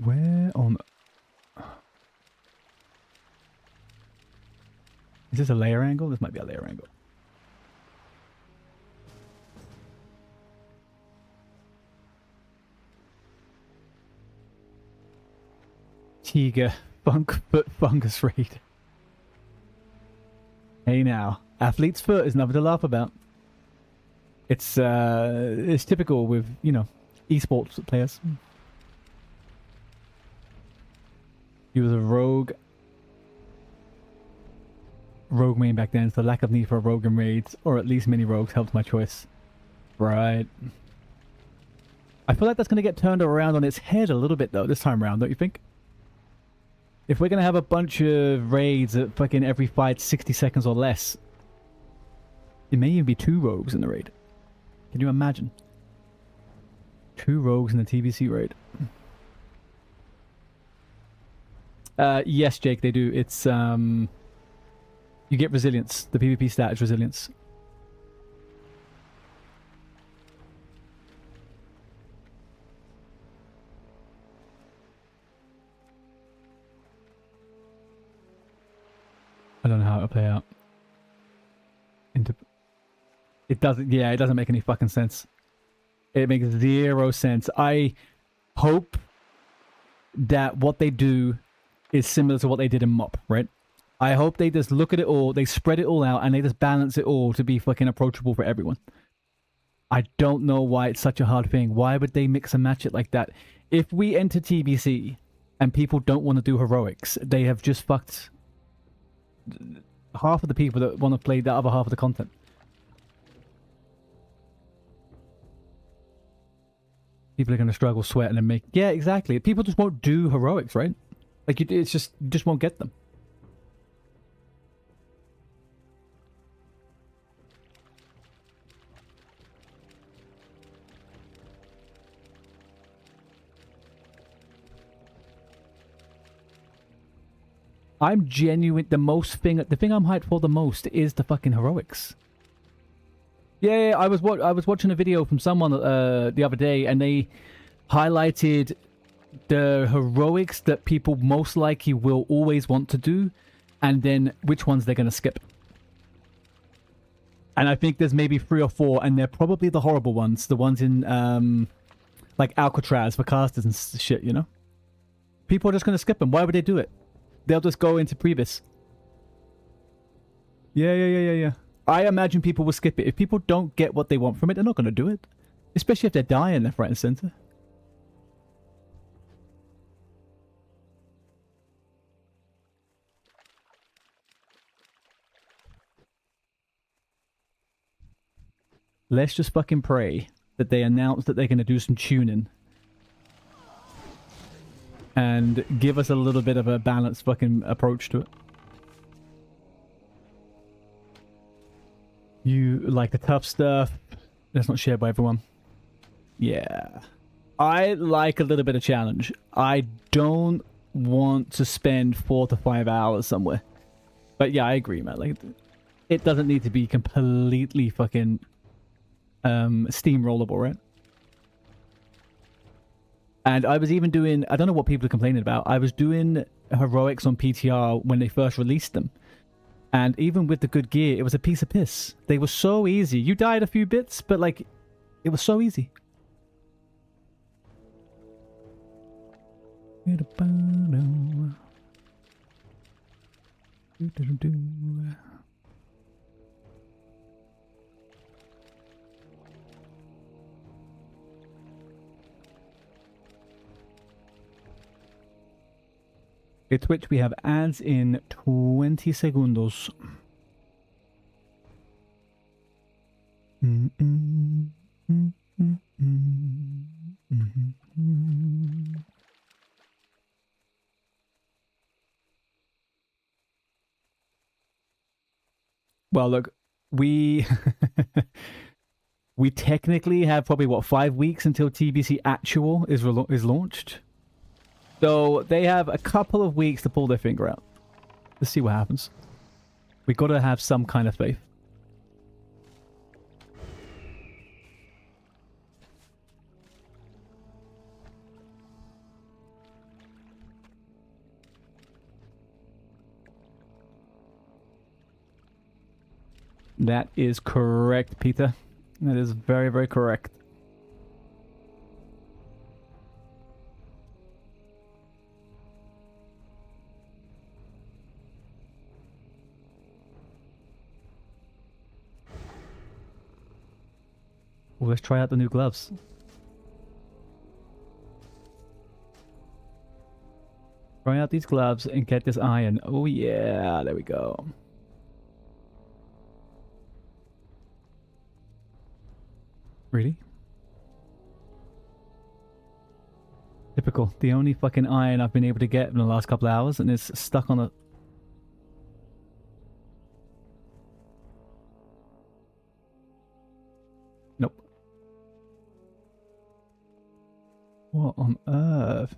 Where on... Is this a layer angle? This might be a layer angle. Tiger foot fungus raid. Hey now, athlete's foot is nothing to laugh about. It's typical with, you know, esports players. He was a rogue main back then, so the lack of need for rogue and raids, or at least mini rogues, helped my choice. Right. I feel like that's going to get turned around on its head a little bit though this time around, don't you think? If we're going to have a bunch of raids at fucking every fight 60 seconds or less, it may even be 2 rogues in the raid. Can you imagine? 2 rogues in the TBC raid. Yes, Jake, they do. It's you get resilience. The PvP stat is resilience. I don't know how it'll play out. It doesn't. Yeah, it doesn't make any fucking sense. It makes 0 sense. I hope that what they do is similar to what they did in MOP, right? I hope they just look at it all, they spread it all out, and they just balance it all to be fucking approachable for everyone. I don't know why it's such a hard thing. Why would they mix and match it like that? If we enter TBC and people don't want to do heroics, they have just fucked half of the people that want to play the other half of the content. People are going to struggle, sweat, and then make... Yeah, exactly. People just won't do heroics, right? Like, it's just... You just won't get them. I'm genuine... The thing I'm hyped for the most is the fucking heroics. Yeah, I was watching a video from someone the other day, and they highlighted the heroics that people most likely will always want to do, and then which ones they're going to skip. And I think there's maybe 3 or 4, and they're probably the horrible ones, the ones in like Alcatraz for casters and shit, you know? People are just going to skip them. Why would they do it? They'll just go into Priebus. Yeah. I imagine people will skip it. If people don't get what they want from it, they're not going to do it. Especially if they're dying left, right, and center. Let's just fucking pray that they announce that they're going to do some tuning. And give us a little bit of a balanced fucking approach to it. You like the tough stuff. That's not shared by everyone. Yeah. I like a little bit of challenge. I don't want to spend 4 to 5 hours somewhere. But yeah, I agree, man. Like, it doesn't need to be completely fucking steamrollable, right? And I was even doing... I don't know what people are complaining about. I was doing heroics on PTR when they first released them. And even with the good gear, it was a piece of piss. They were so easy. You died a few bits, but like, it was so easy. At Twitch, we have ads in 20 segundos. Well, look, we we technically have probably, what, 5 weeks until TBC Actual is launched. So they have a couple of weeks to pull their finger out. Let's see what happens. We got to have some kind of faith. That is correct, Peter. That is very, very correct. Ooh, let's try out the new gloves. Try out these gloves and get this iron. Oh yeah, there we go. Really? Typical. The only fucking iron I've been able to get in the last couple of hours, and it's stuck on a... Nope. What on earth?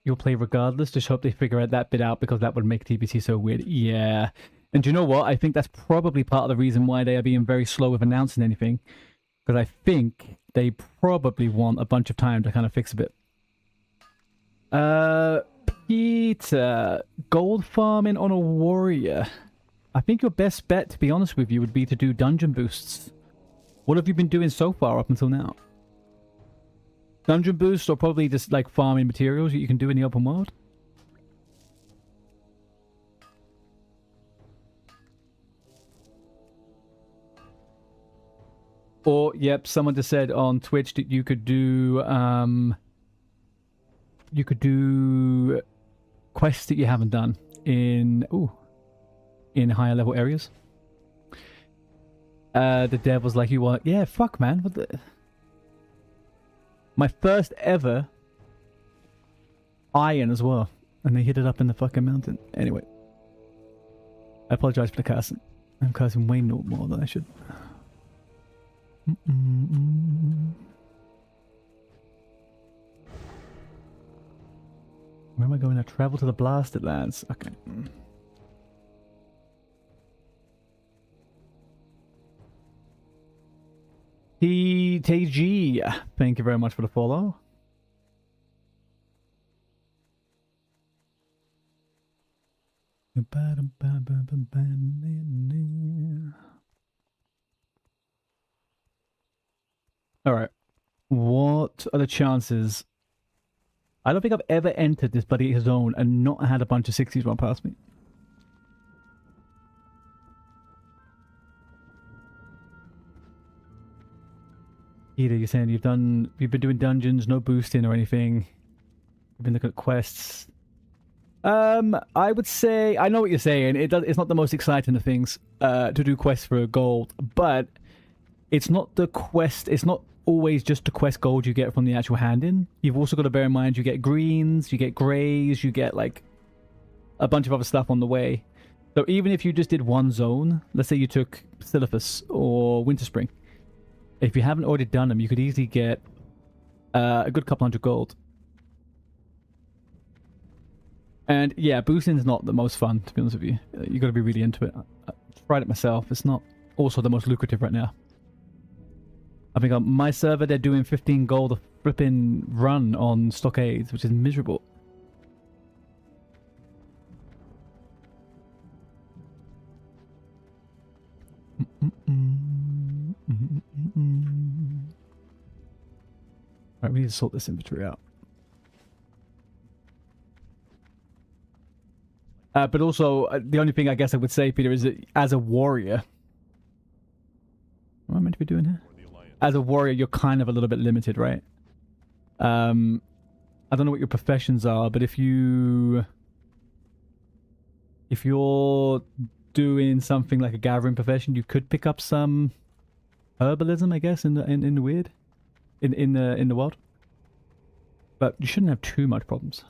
You'll play regardless. Just hope they figure out that bit out, because that would make TBC so weird. Yeah. And do you know what? I think that's probably part of the reason why they are being very slow with announcing anything. Because I think they probably want a bunch of time to kind of fix a bit. Peter, gold farming on a warrior. I think your best bet, to be honest with you, would be to do dungeon boosts. What have you been doing so far up until now? Dungeon boosts, or probably just like farming materials that you can do in the open world? Or, yep, someone just said on Twitch that you could do quests that you haven't done in higher level areas. The dev was like, you want, yeah, fuck man, what the... My first ever iron as well, and they hit it up in the fucking mountain. Anyway, I apologize for the cursing. I'm cursing way more than I should. Where am I going to travel to the blasted lands? Okay. TG, thank you very much for the follow. Alright. What are the chances? I don't think I've ever entered this bloody zone and not had a bunch of 60s run past me. Either you're saying you've been doing dungeons, no boosting or anything. You've been looking at quests. I would say I know what you're saying. It's not the most exciting of things to do quests for gold, but it's not the quest. It's not always just the quest gold you get from the actual hand-in. You've also got to bear in mind you get greens, you get greys, you get like a bunch of other stuff on the way. So even if you just did one zone, let's say you took Silithus or Winterspring, if you haven't already done them, you could easily get a good couple hundred gold. And yeah, boosting is not the most fun, to be honest with you. You got to be really into it. I tried it myself. It's not also the most lucrative right now. I think on my server they're doing 15 gold a flipping run on stockades, which is miserable. Right, we need to sort this inventory out. But also, the only thing I guess I would say, Peter, is that as a warrior... What am I meant to be doing here? As a warrior, you're kind of a little bit limited, right? I don't know what your professions are, but if you're doing something like a gathering profession, you could pick up some herbalism, I guess, in the weird, in the world. But you shouldn't have too much problems.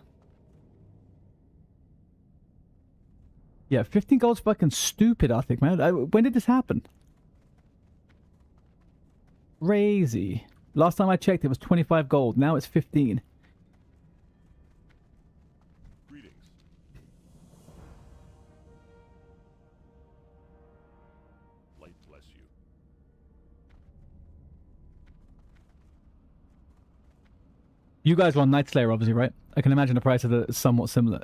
Yeah, 15 gold's fucking stupid, I think, man. When did this happen? Crazy. Last time I checked, it was 25 gold. Now it's 15. Greetings. Light bless you. You guys are on Night Slayer, obviously, right? I can imagine the prices are somewhat similar.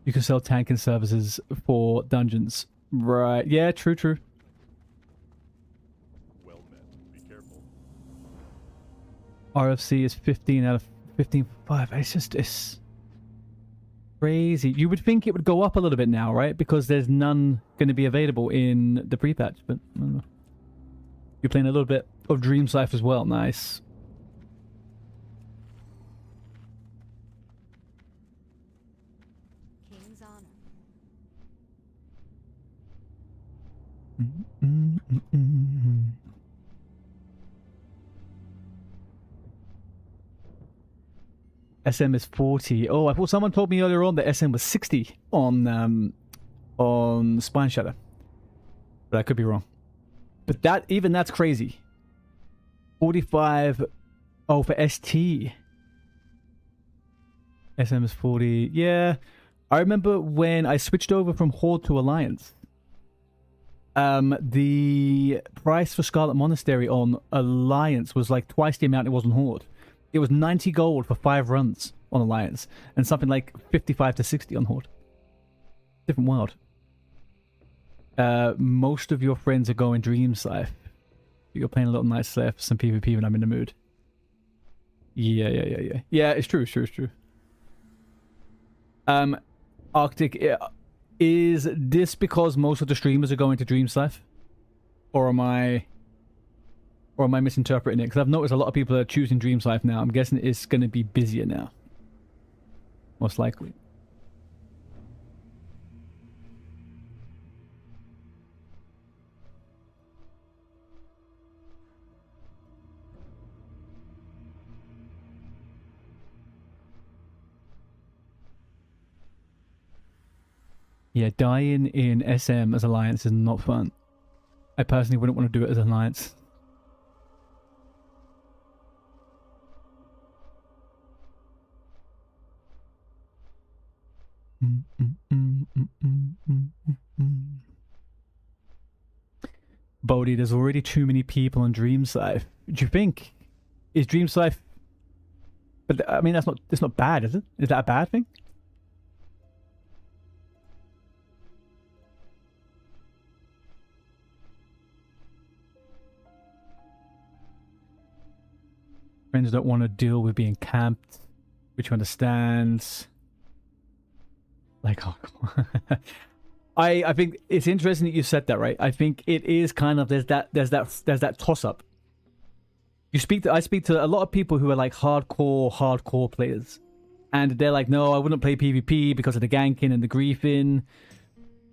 You can sell tanking services for dungeons. Right. Yeah, true, true. Well met. Be careful. RFC is 15 out of 15.5. It's just... Crazy. You would think it would go up a little bit now, right? Because there's none going to be available in the pre-patch, but I don't know. You're playing a little bit of Dreams Life as well. Nice. King's honor. SM is 40. Oh, I thought someone told me earlier on that SM was 60 on SPINESHATTER. But I could be wrong. But that, even that's crazy. 45. Oh, for ST. SM is 40. Yeah. I remember when I switched over from Horde to Alliance. The price for Scarlet Monastery on Alliance was like twice the amount it was on Horde. It was 90 gold for 5 runs on Alliance, and something like 55 to 60 on Horde. Different world. Most of your friends are going Dreams Life. You're playing a little Night Slayer for some PvP when I'm in the mood. Yeah. Yeah, it's true. Arctic, is this because most of the streamers are going to Dreams Life? Or am I misinterpreting it? Because I've noticed a lot of people are choosing Dreams Life now. I'm guessing it's going to be busier now. Most likely. Yeah, dying in SM as Alliance is not fun. I personally wouldn't want to do it as Alliance. Bodhi, there's already too many people on Dreams Life. Do you think? Is Dreams Life... But I mean, it's not bad, is it? Is that a bad thing? Friends don't want to deal with being camped, which you understand. Like, oh, I think it's interesting that you said that, right? I think it is kind of there's that toss up. I speak to a lot of people who are like hardcore players, and they're like, no, I wouldn't play PvP because of the ganking and the griefing.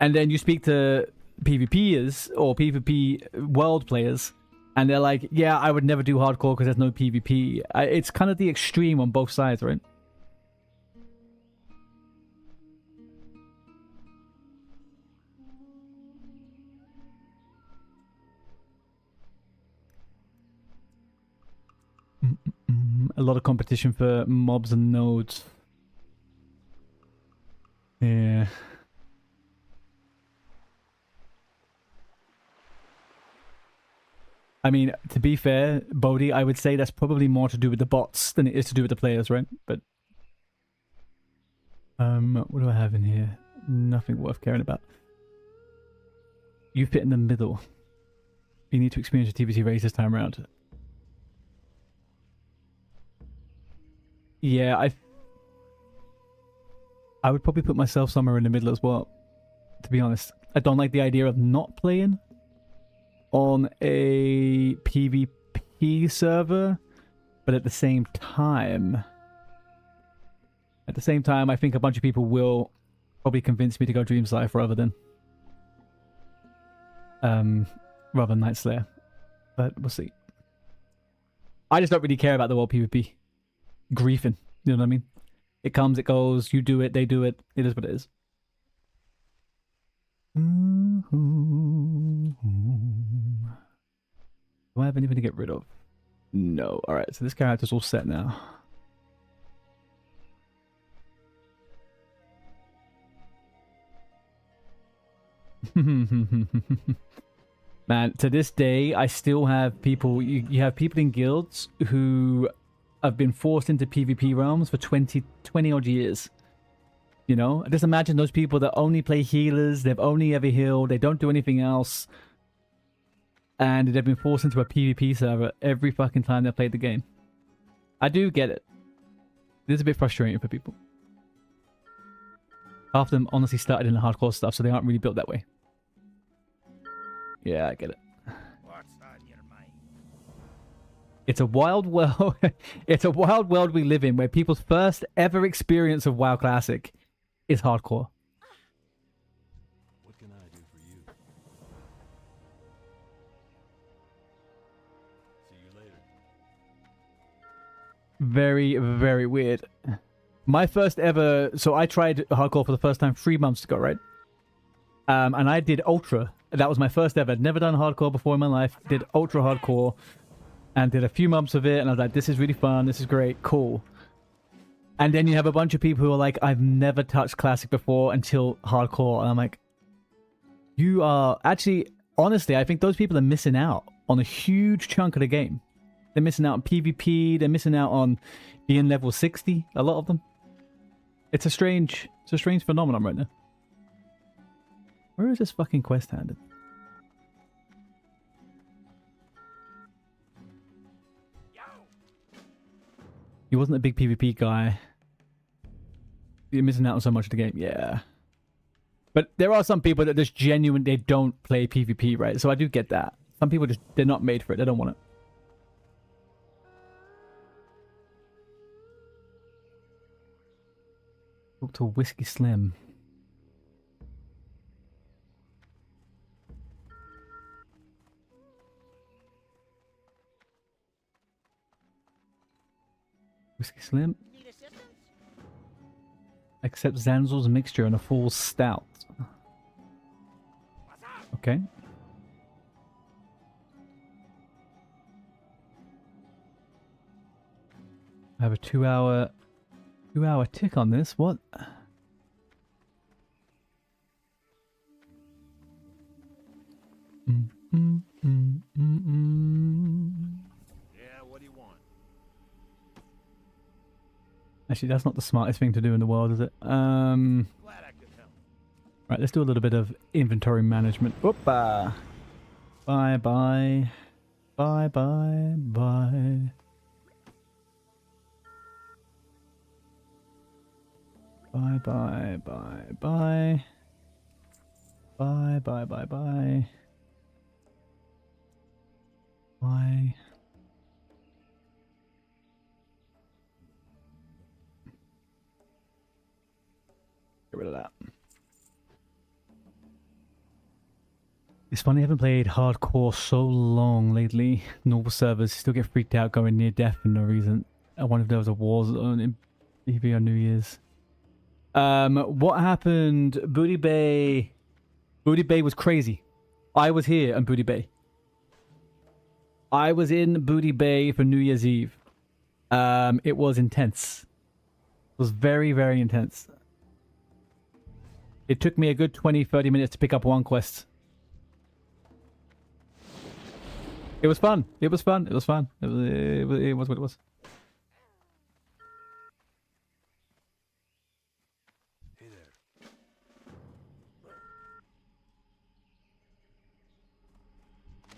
And then you speak to PvPers or PvP world players, and they're like, yeah, I would never do hardcore because there's no PvP. It's kind of the extreme on both sides, right? A lot of competition for mobs and nodes. Yeah. I mean, to be fair, Bodhi, I would say that's probably more to do with the bots than it is to do with the players, right? But what do I have in here? Nothing worth caring about. You fit in the middle. You need to experience your TBC race this time around. Yeah, I would probably put myself somewhere in the middle as well, to be honest. I don't like the idea of not playing on a PvP server, but at the same time, I think a bunch of people will probably convince me to go Dreams Life rather than Night Slayer. But we'll see. I just don't really care about the world PvP. Griefing, you know what I mean? It comes, it goes, you do it, they do it. It is what it is. Do I have anything to get rid of? No. Alright, so this character's all set now. Man, to this day, I still have people... You have people in guilds who have been forced into PvP realms for 20 odd years. You know? Just imagine those people that only play healers, they've only ever healed, they don't do anything else. And they've been forced into a PvP server every fucking time they played the game. I do get it. It is a bit frustrating for people. Half of them honestly started in the hardcore stuff, so they aren't really built that way. Yeah, I get it. What's on your mind? It's a wild world. It's a wild world we live in, where people's first ever experience of WoW Classic is hardcore. What can I do for you? See you later. Very, very weird. My first ever... So I tried hardcore for the first time 3 months ago, right? And I did ultra. That was my first ever. I'd never done hardcore before in my life. Did ultra hardcore. And did a few months of it. And I was like, this is really fun. This is great. Cool. And then you have a bunch of people who are like, I've never touched classic before until hardcore. And I'm like, you are... Actually, honestly, I think those people are missing out on a huge chunk of the game. They're missing out on PvP. They're missing out on being level 60. A lot of them. It's a strange phenomenon right now. Where is this fucking quest handed? He wasn't a big PvP guy. You're missing out on so much of the game. Yeah. But there are some people that just genuinely don't play PvP, right? So I do get that. Some people just, they're not made for it. They don't want it. Talk to Whiskey Slim. Whiskey Slim. Accept Zanzel's mixture and a full stout. Okay. I have a 2-hour tick on this. What? Yeah, what do you want? Actually, that's not the smartest thing to do in the world, is it? Glad I could help. Right, let's do a little bit of inventory management. Opa! Bye bye. Bye bye bye. Bye bye bye bye. Bye bye bye bye. Bye. Get rid of that. It's funny I haven't played hardcore so long lately. Normal servers still get freaked out going near death for no reason. I wonder if there was a war zone in PvP on New Year's. What happened? Booty Bay. Booty Bay was crazy. I was here on Booty Bay. I was in Booty Bay for New Year's Eve. It was intense. It was very, very intense. It took me a good 20-30 minutes to pick up one quest. It was fun. It was fun. It was fun. It was what it was. Hey there.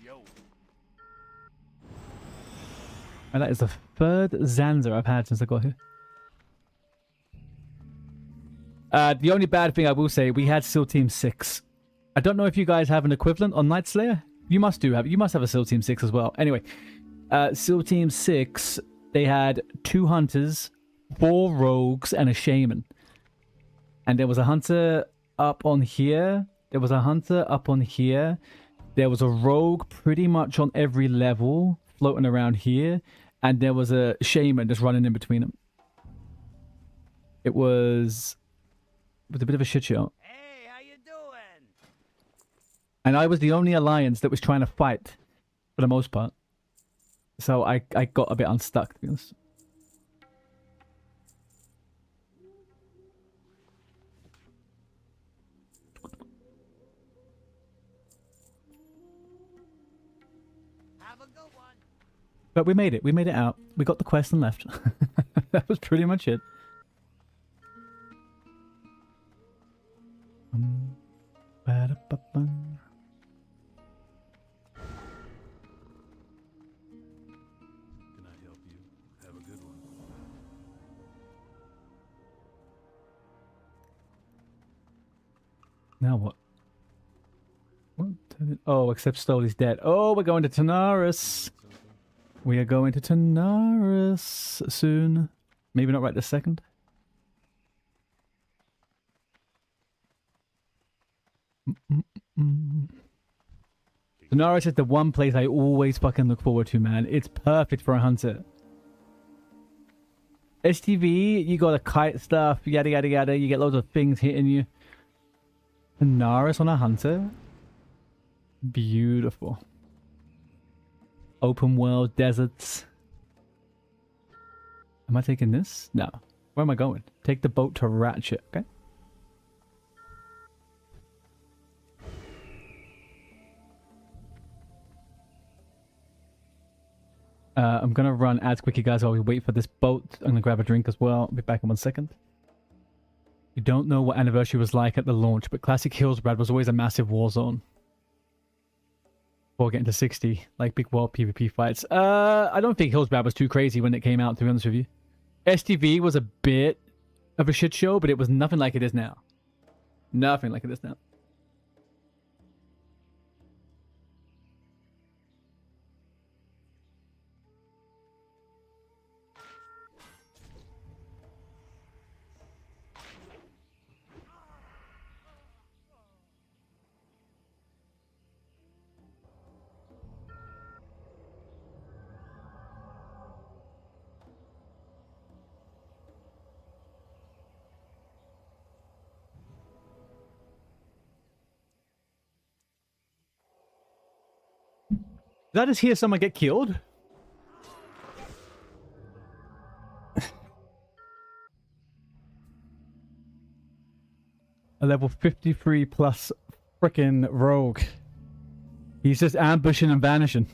Yo. And that is the third Zanzer I've had since I got here. The only bad thing I will say, we had SEAL Team 6. I don't know if you guys have an equivalent on Night Slayer. You must have a SEAL Team 6 as well. Anyway, SEAL Team 6, they had 2 hunters, 4 rogues, and a shaman. And there was a hunter up on here. There was a hunter up on here. There was a rogue pretty much on every level, floating around here. And there was a shaman just running in between them. It was a bit of a shit show. Hey, how you doing? And I was the only alliance that was trying to fight, for the most part. So I got a bit unstuck, to be honest. Have a good one. But we made it. We made it out. We got the quest and left. That was pretty much it. Ba-da-ba-bum. Can I help you? Have a good one. Now what? Oh, except Stoley's dead. Oh, we're going to Tanaris. We are going to Tanaris soon. Maybe not right this second. Tanaris is the one place I always fucking look forward to, man. It's perfect for a hunter. STV, you got the kite stuff, yada yada yada. You get loads of things hitting you. Tanaris on a hunter? Beautiful. Open world, deserts. Am I taking this? No. Where am I going? Take the boat to Ratchet, okay? I'm gonna run as quick, you guys, while we wait for this boat. I'm gonna grab a drink as well. I'll be back in 1 second. You don't know what Anniversary was like at the launch, but Classic Hillsbrad was always a massive war zone. Before getting to 60, like big world PvP fights. I don't think Hillsbrad was too crazy when it came out, to be honest with you. STV was a bit of a shit show, but it was nothing like it is now. Nothing like it is now. Did I just hear someone get killed? A level 53 plus frickin' rogue. He's just ambushing and vanishing.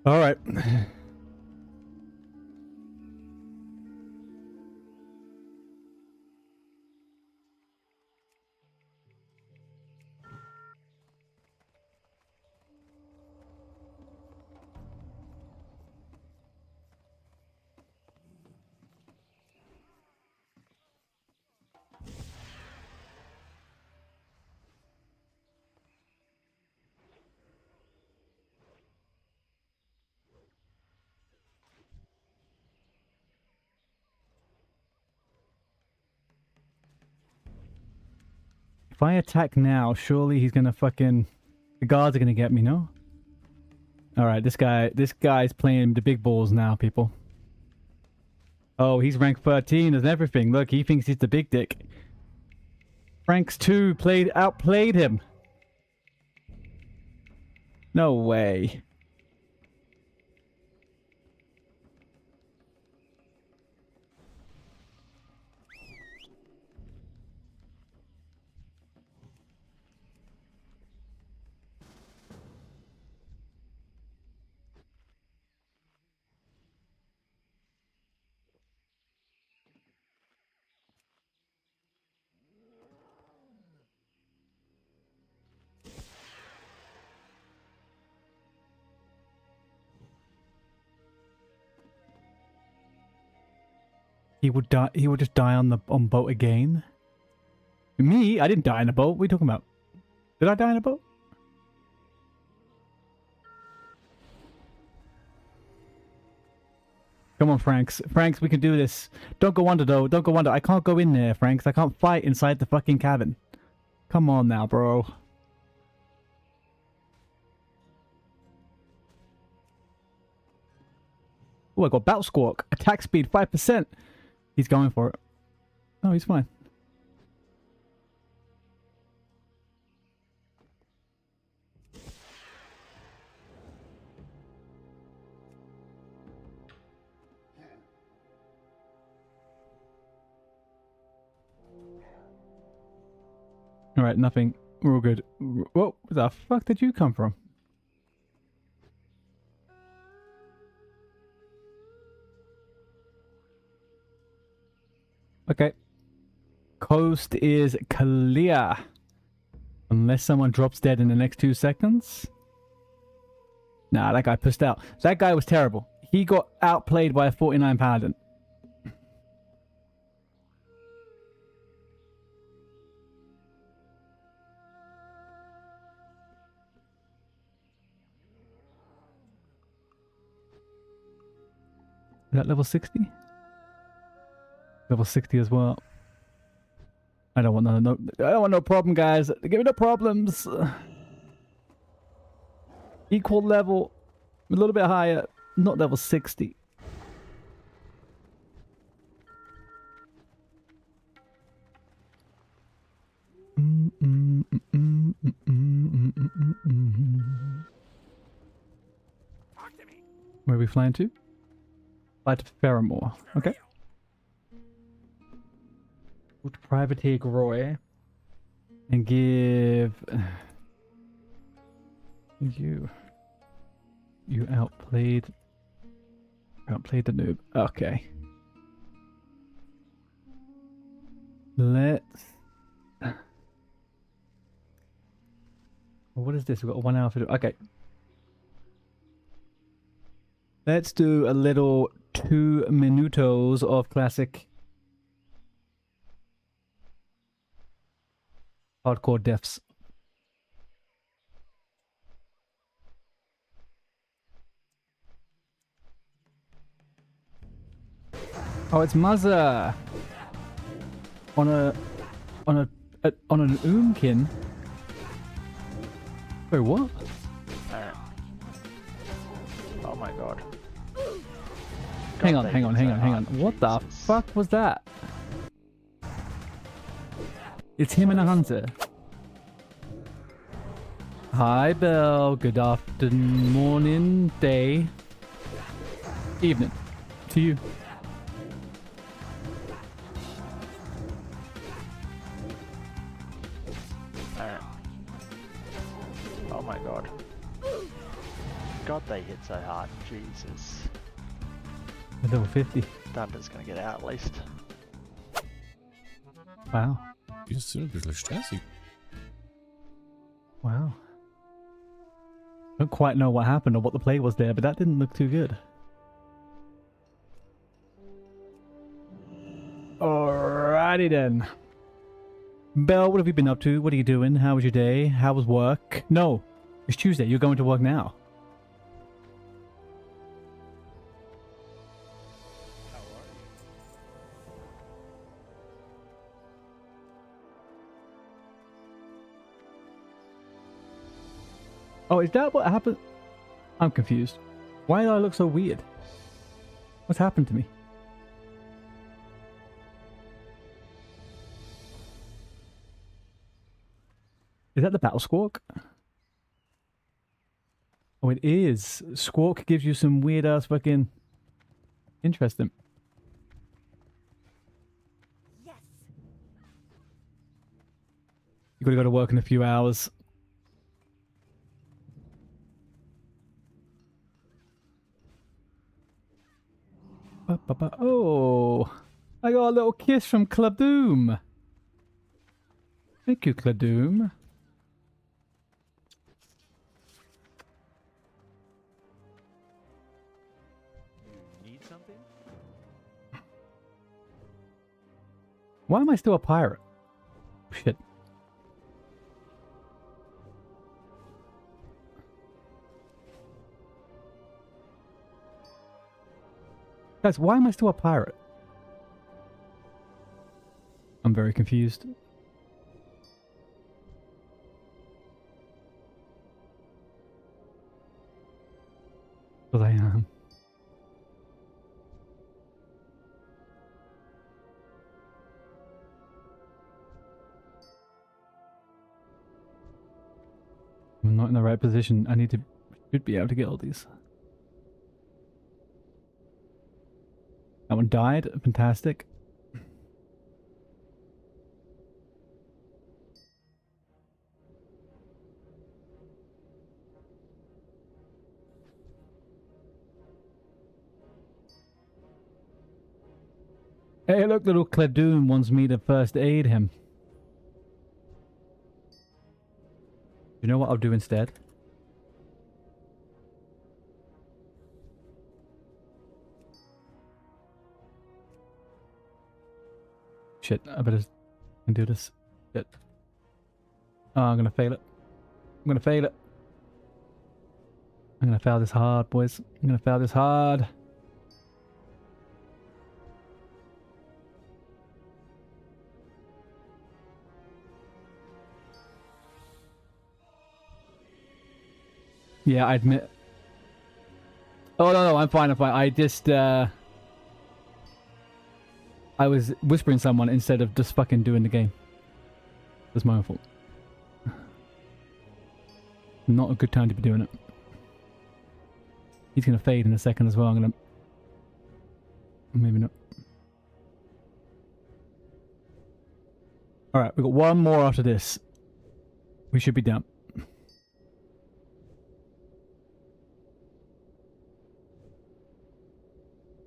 Alright. If I attack now, surely he's gonna fucking... The guards are gonna get me, no? Alright, this guy's playing the big balls now, people. Oh, he's rank 13 and everything. Look, he thinks he's the big dick. Franks 2 outplayed him. No way. He would die. He would just die on boat again. Me? I didn't die in a boat. What are you talking about? Did I die in a boat? Come on, Franks. Franks, we can do this. Don't go under, though. Don't go under. I can't go in there, Franks. I can't fight inside the fucking cabin. Come on now, bro. Oh, I got Battle Squawk. Attack speed 5%. He's going for it. Oh, he's fine. Alright, nothing. We're all good. Whoa, where the fuck did you come from? Okay. Coast is clear. Unless someone drops dead in the next 2 seconds. Nah, that guy pushed out. That guy was terrible. He got outplayed by a 49 paladin. that level 60? Level 60 as well. I don't want I don't want no problem, guys. Give me no problems. Equal level, a little bit higher, not level 60. Where are we flying to? Fly to Ferramore. Okay. Go to Privateer Roy and give you outplayed the noob. Okay. Let's. What is this? We've got 1 hour to do. Okay. Let's do a little 2 minutos of classic hardcore deaths. Oh, it's Muzza on an Oomkin. Wait, what? Oh my god. Hang on. What the fuck was that? It's him and a hunter. Hi, Belle. Good afternoon, morning, day, evening to you. Oh my god. God, they hit so hard. Jesus. Level 50. Thunder's gonna get out at least. Wow. Ist ein bisschen stressig. Wow. Don't quite know what happened or what the play was there, but that didn't look too good. Alrighty then. Belle, what have you been up to? What are you doing? How was your day? How was work? No, it's Tuesday. You're going to work now. Oh, is that what happened? I'm confused. Why do I look so weird? What's happened to me? Is that the battle squawk? Oh, it is. Squawk gives you some weird ass fucking... Interesting. Yes. You gotta go to work in a few hours. Oh, I got a little kiss from Cladoom. Thank you, Cladoom. You need something? Why am I still a pirate? Shit. Guys, why am I still a pirate? I'm very confused. But I am. I'm not in the right position. I should be able to get all these. That one died. Fantastic. Hey, look, little Cladoon wants me to first aid him. You know what I'll do instead? Shit, I better do this. Shit. Oh, I'm gonna fail it. I'm gonna fail it. I'm gonna fail this hard, boys. I'm gonna fail this hard. Yeah, I admit. Oh no, I'm fine. I just I was whispering someone instead of just fucking doing the game. That's my own fault. Not a good time to be doing it. He's gonna fade in a second as well. I'm gonna maybe not. All right, we got one more after this. We should be done.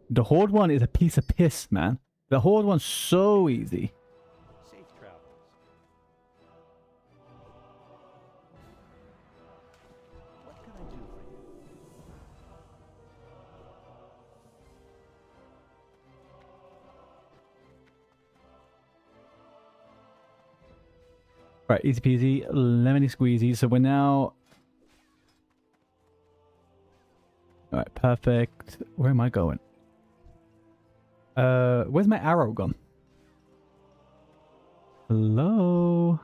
The Horde one is a piece of piss, man. The Horde one's so easy. Safe travels. What can I do for you? Right, easy peasy, lemony squeezy. So we're now... Alright, perfect. Where am I going? Where's my arrow gone? Hello?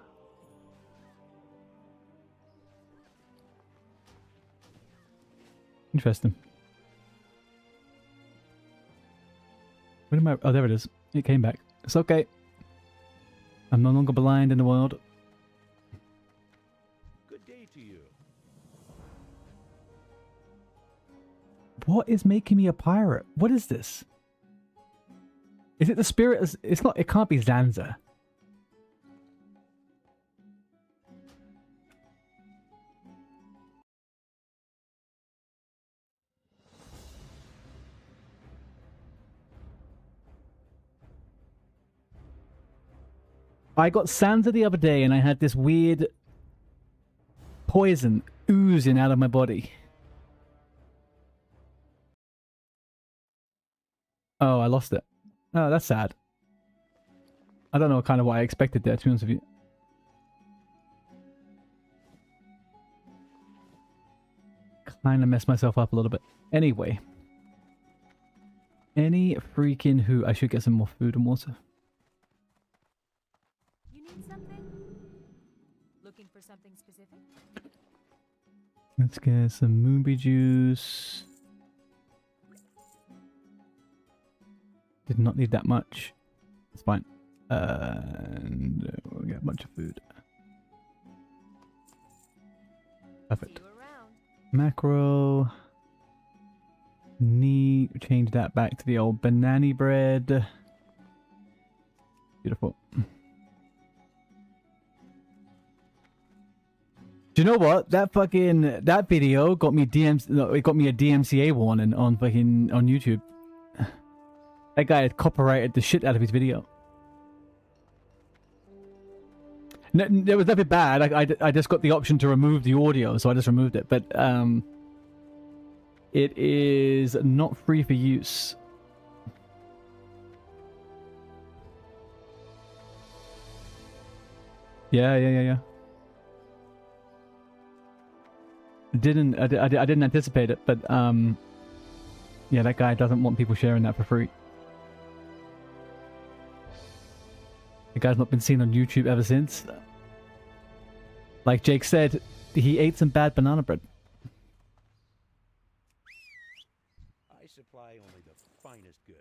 Interesting. Where am I? Oh, there it is. It came back. It's okay. I'm no longer blind in the world. Good day to you. What is making me a pirate? What is this? Is it the spirit? It's not. It can't be Zanza. I got Sansa the other day and I had this weird poison oozing out of my body. Oh, I lost it. Oh, that's sad. I don't know kind of what I expected there, to be honest with you. Kind of messed myself up a little bit. Anyway. Any freaking who. I should get some more food and water. You need something? Looking for something specific? Let's get some moonbee juice. Did not need that much. It's fine. And we'll get a bunch of food. Perfect. Macro. Need change that back to the old banana bread. Beautiful. Do you know what? That video got me it got me a DMCA warning on YouTube. That guy had copyrighted the shit out of his video. No, it was nothing bad. I just got the option to remove the audio, so I just removed it. But it is not free for use. Yeah. I didn't anticipate it, but yeah, that guy doesn't want people sharing that for free. The guy's not been seen on YouTube ever since. Like Jake said, he ate some bad banana bread. I supply only the finest goods.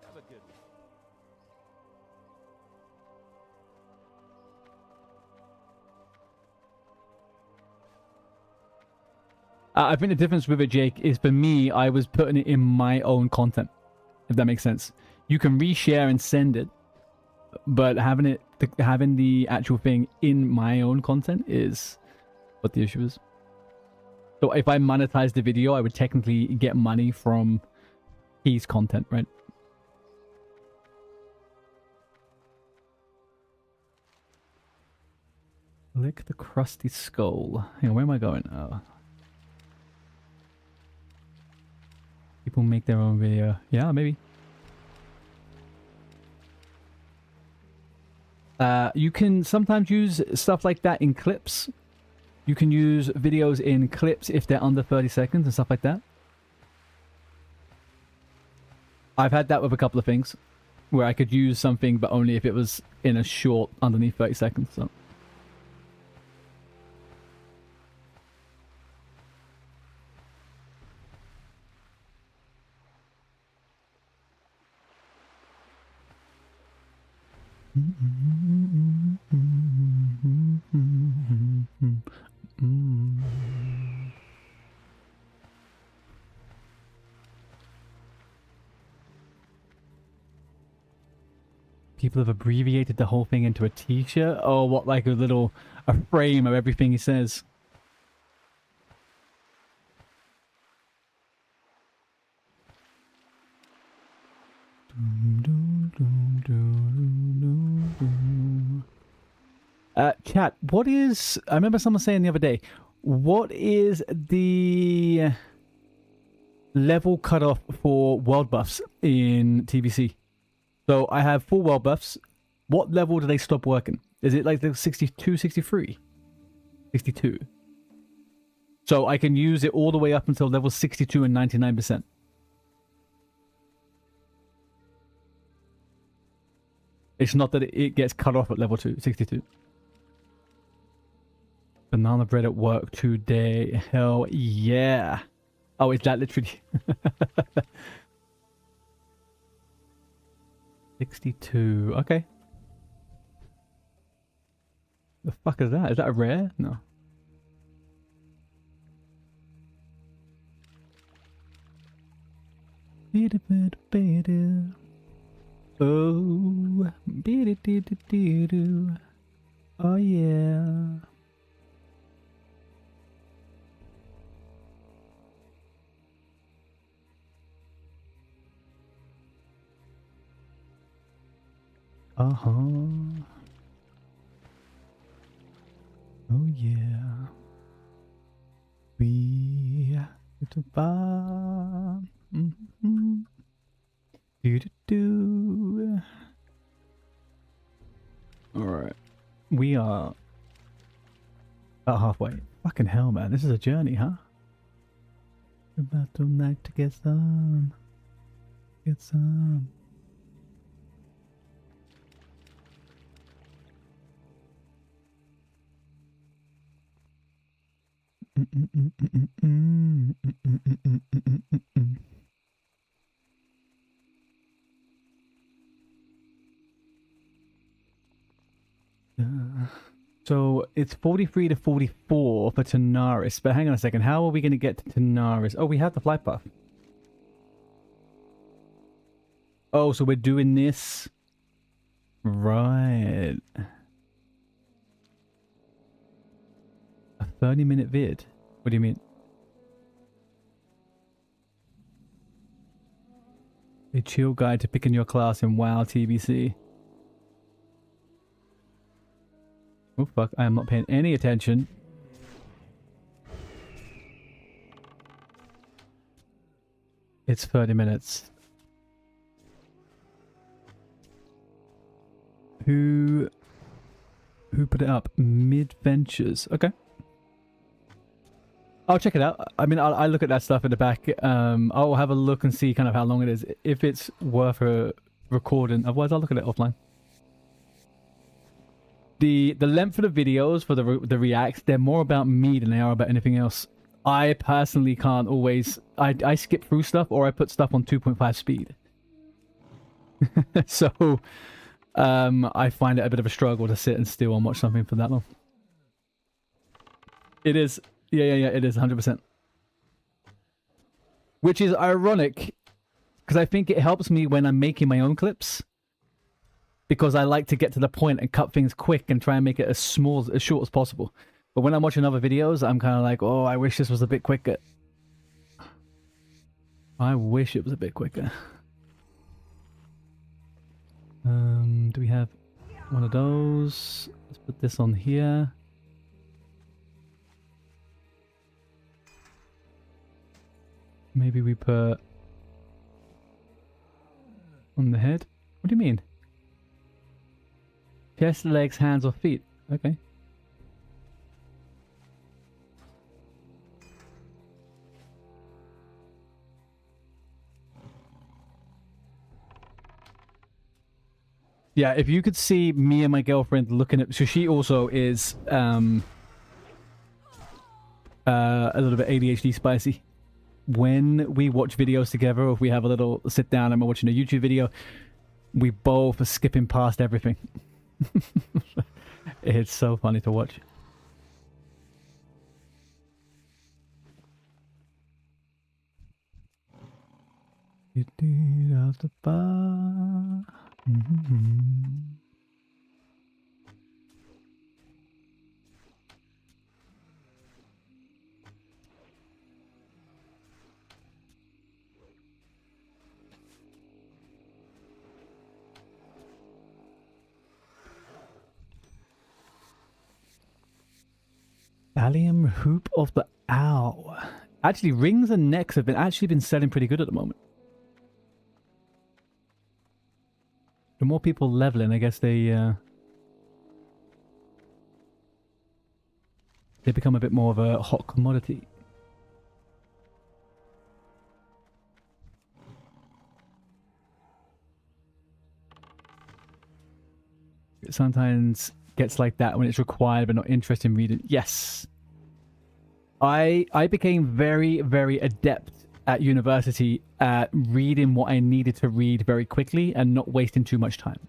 Have a good one. I think the difference with it, Jake, is for me, I was putting it in my own content, if that makes sense. You can reshare and send it, but having the actual thing in my own content is what the issue is. So if I monetize the video, I would technically get money from his content, right? Lick the crusty skull. Hang on, where am I going? Oh. People make their own video. Yeah, maybe. You can sometimes use stuff like that in clips. You can use videos in clips if they're under 30 seconds and stuff like that. I've had that with a couple of things where I could use something, but only if it was in a short underneath 30 seconds. So. People have abbreviated the whole thing into a t-shirt. Oh, what, like a frame of everything he says. Chat, what is... I remember someone saying the other day, what is the level cutoff for world buffs in TBC? So I have 4 world buffs. What level do they stop working? Is it like the 62, 63? 62. So I can use it all the way up until level 62 and 99%. It's not that it gets cut off at level 62. Banana bread at work today. Hell yeah. Oh, is that literally... 62. Okay. The fuck is that? Is that a rare? No. Oh. Oh yeah. Uh-huh. Oh yeah. We at the bar. Mm-hmm. Do. Alright. We are about halfway. Fucking hell, man. This is a journey, huh? About tonight to get some. Get some. So it's 43 to 44 for Tanaris, but hang on a second. How are we going to get to Tanaris? Oh, we have the flight path. Oh, so we're doing this. Right. A 30-minute vid? What do you mean? A chill guide to picking your class in WoW TBC. Oh fuck, I am not paying any attention. It's 30 minutes. Who put it up? Mid-Ventures. Okay. I'll check it out. I mean, I'll look at that stuff in the back. I'll have a look and see kind of how long it is. If it's worth a recording. Otherwise, I'll look at it offline. The length of the videos for the reacts, they're more about me than they are about anything else. I personally can't always... I skip through stuff or I put stuff on 2.5 speed. So, I find it a bit of a struggle to sit and still and watch something for that long. It is... Yeah, it is 100%. Which is ironic, because I think it helps me when I'm making my own clips. Because I like to get to the point and cut things quick and try and make it as short as possible. But when I'm watching other videos, I'm kind of like, oh, I wish this was a bit quicker. I wish it was a bit quicker. Do we have one of those? Let's put this on here. Maybe we put on the head. What do you mean? Chest, legs, hands, or feet? Okay. Yeah, if you could see me and my girlfriend looking at... So she also is a little bit ADHD spicy. When we watch videos together, or if we have a little sit down and we're watching a YouTube video, we both are skipping past everything. It's so funny to watch. Out the bar. Allium Hoop of the Owl. Actually, rings and necks have been selling pretty good at the moment. The more people leveling, I guess they become a bit more of a hot commodity. It sometimes gets like that when it's required but not interested in reading. Yes. I became very, very adept at university at reading what I needed to read very quickly and not wasting too much time.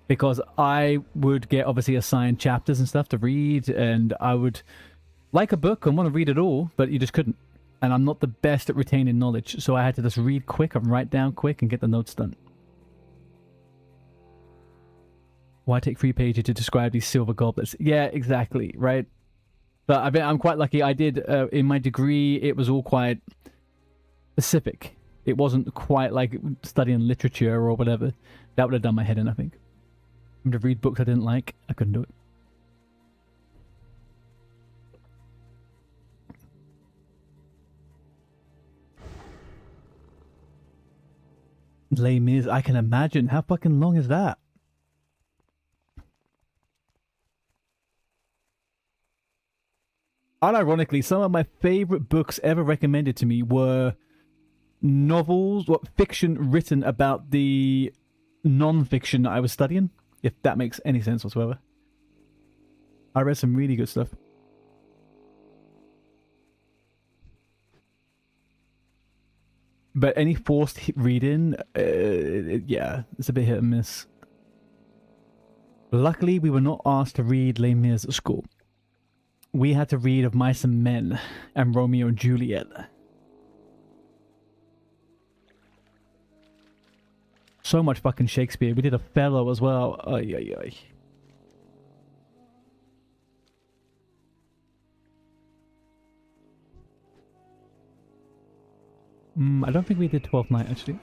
Because I would get obviously assigned chapters and stuff to read, and I would like a book and want to read it all, but you just couldn't. And I'm not the best at retaining knowledge, so I had to just read quick and write down quick and get the notes done. Why take 3 pages to describe these silver goblets? Yeah, exactly, right? But I'm quite lucky. I did, in my degree, it was all quite specific. It wasn't quite like studying literature or whatever. That would have done my head in, I think. To read books I didn't like, I couldn't do it. Les Mis, I can imagine. How fucking long is that? Unironically, some of my favorite books ever recommended to me were novels, fiction written about the non-fiction that I was studying, if that makes any sense whatsoever. I read some really good stuff. But any forced reading, yeah, it's a bit hit and miss. Luckily, we were not asked to read Les Mis at school. We had to read Of Mice and Men and Romeo and Juliet. So much fucking Shakespeare. We did Othello as well. Ay, ay, ay. I don't think we did 12th Night, actually.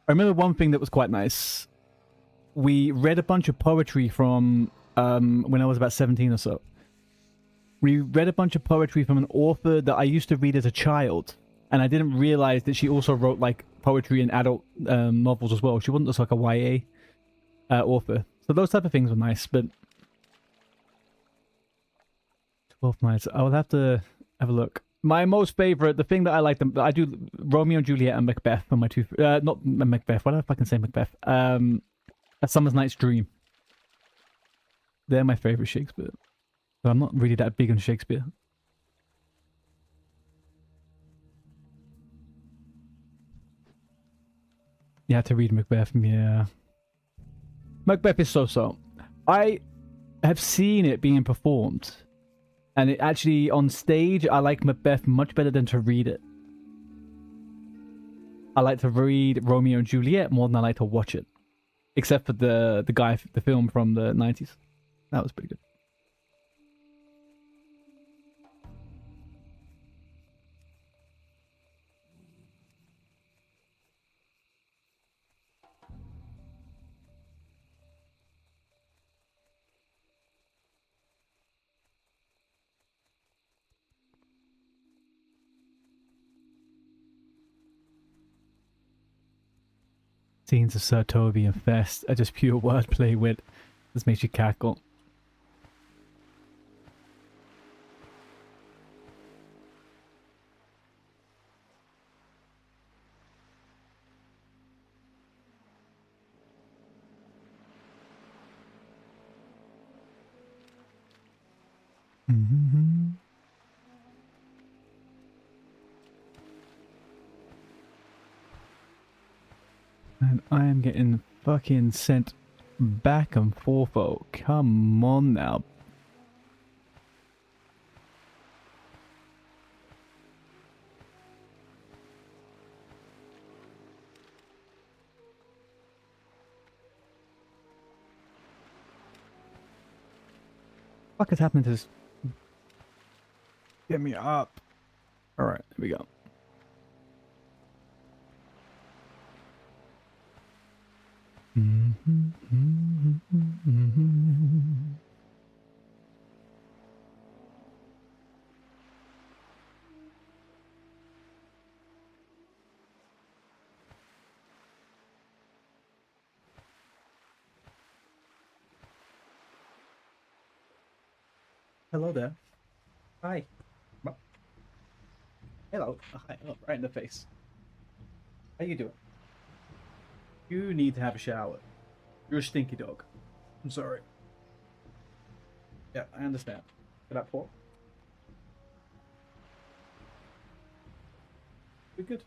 I remember one thing that was quite nice. We read a bunch of poetry from when I was about 17 or so. We read a bunch of poetry from an author that I used to read as a child, and I didn't realize that she also wrote like poetry and adult novels as well. She wasn't just like a YA author. So those type of things were nice, but 12 Nights. I will have to have a look. My most favorite, the thing that I like, I do Romeo and Juliet and Macbeth are my two. Not Macbeth. Why did I fucking say Macbeth? A Summer's Night's Dream. They're my favorite Shakespeare. But I'm not really that big on Shakespeare. You have to read Macbeth. Yeah. Macbeth is so-so. I have seen it being performed. And it actually, on stage, I like Macbeth much better than to read it. I like to read Romeo and Juliet more than I like to watch it. Except for the film from the 90s. That was pretty good. Scenes of Sir Toby and Fest are just pure wordplay with this makes you cackle. Mm-hmm. And I am getting fucking sent back and forth. Oh, come on now. What is happening to this? Get me up. All right, here we go. Hello there. Hi. Hello. Hi. Oh, right in the face. How you doing? You need to have a shower. You're a stinky dog. I'm sorry. Yeah, I understand. Get up, Paul. We're good.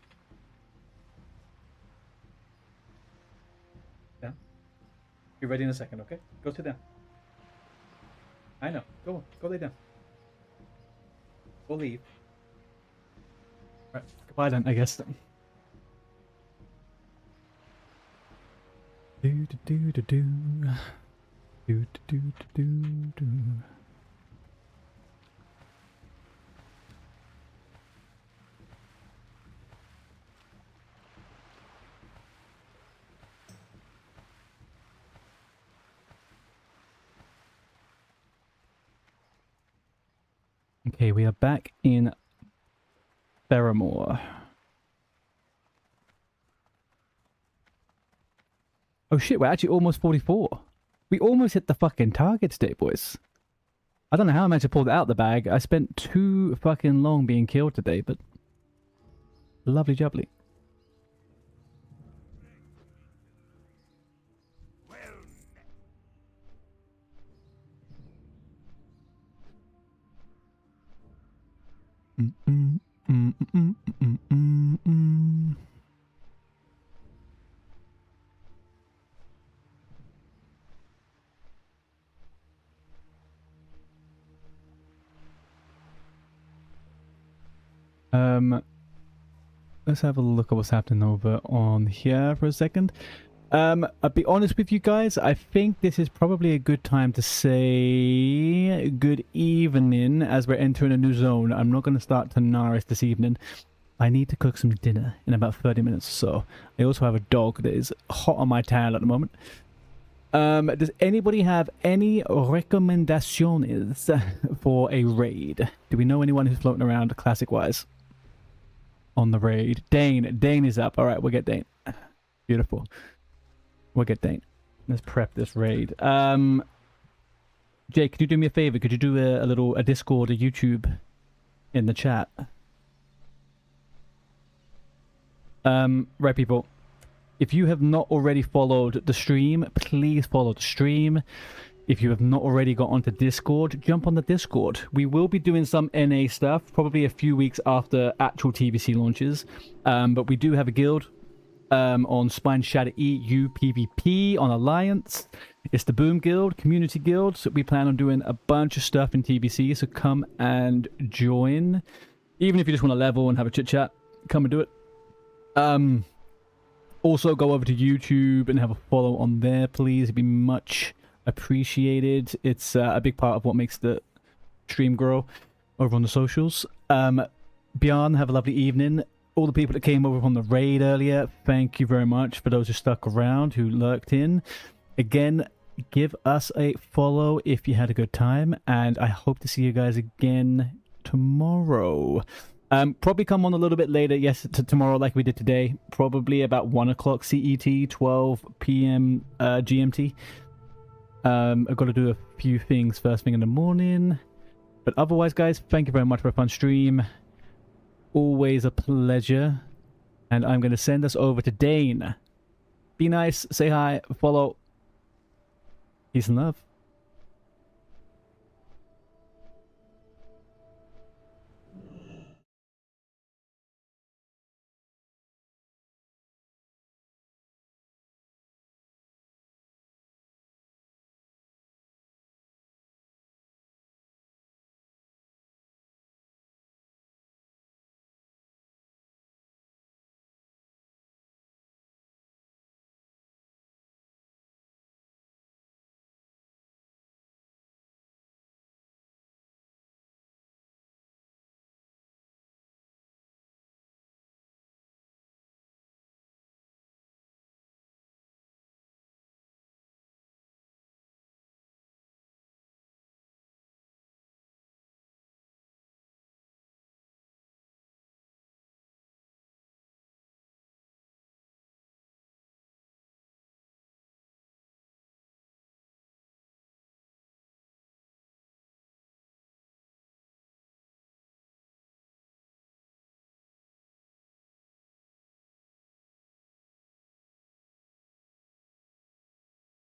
Yeah. Be ready in a second, okay? Go sit down. I know. Go on. Go lay down. Go leave. Right. Goodbye then, I guess. Then. Do do do do do. Do do do do do. Okay, we are back in Theramore. Oh shit, we're actually almost 44. We almost hit the fucking target today, boys. I don't know how I managed to pull that out of the bag. I spent too fucking long being killed today, but lovely jubbly. Let's have a look at what's happening over on here for a second. I'll be honest with you guys, I think this is probably a good time to say good evening as we're entering a new zone. I'm not going to start Tanaris this evening. I need to cook some dinner in about 30 minutes or so. I also have a dog that is hot on my tail at the moment. Does anybody have any recommendations for a raid? Do we know anyone who's floating around classic-wise on the raid? Dane is up. All right, we'll get Dane. Beautiful. We'll get Dane. Let's prep this raid. Jake, could you do me a favor? Could you do a Discord, a YouTube in the chat? Right, people. If you have not already followed the stream, please follow the stream. If you have not already got onto Discord, jump on the Discord. We will be doing some NA stuff, probably a few weeks after actual TBC launches. But we do have a guild on SPINESHATTER EU PVP on Alliance. It's the Boom Guild, Community Guild. So we plan on doing a bunch of stuff in TBC, so come and join. Even if you just want to level and have a chit-chat, come and do it. Also, go over to YouTube and have a follow on there, please. It'd be much appreciated. It's a big part of what makes the stream grow over on the socials. Bjorn, have a lovely evening. All the people that came over from the raid earlier, thank you very much. For those who stuck around, who lurked in. Again, give us a follow if you had a good time. And I hope to see you guys again tomorrow. Probably come on a little bit later, yes, tomorrow like we did today. Probably about 1 o'clock CET, 12 p.m. GMT. I've got to do a few things first thing in the morning. But otherwise, guys, thank you very much for a fun stream. Always a pleasure. And I'm going to send us over to Dane. Be nice, say hi, follow. Peace and love.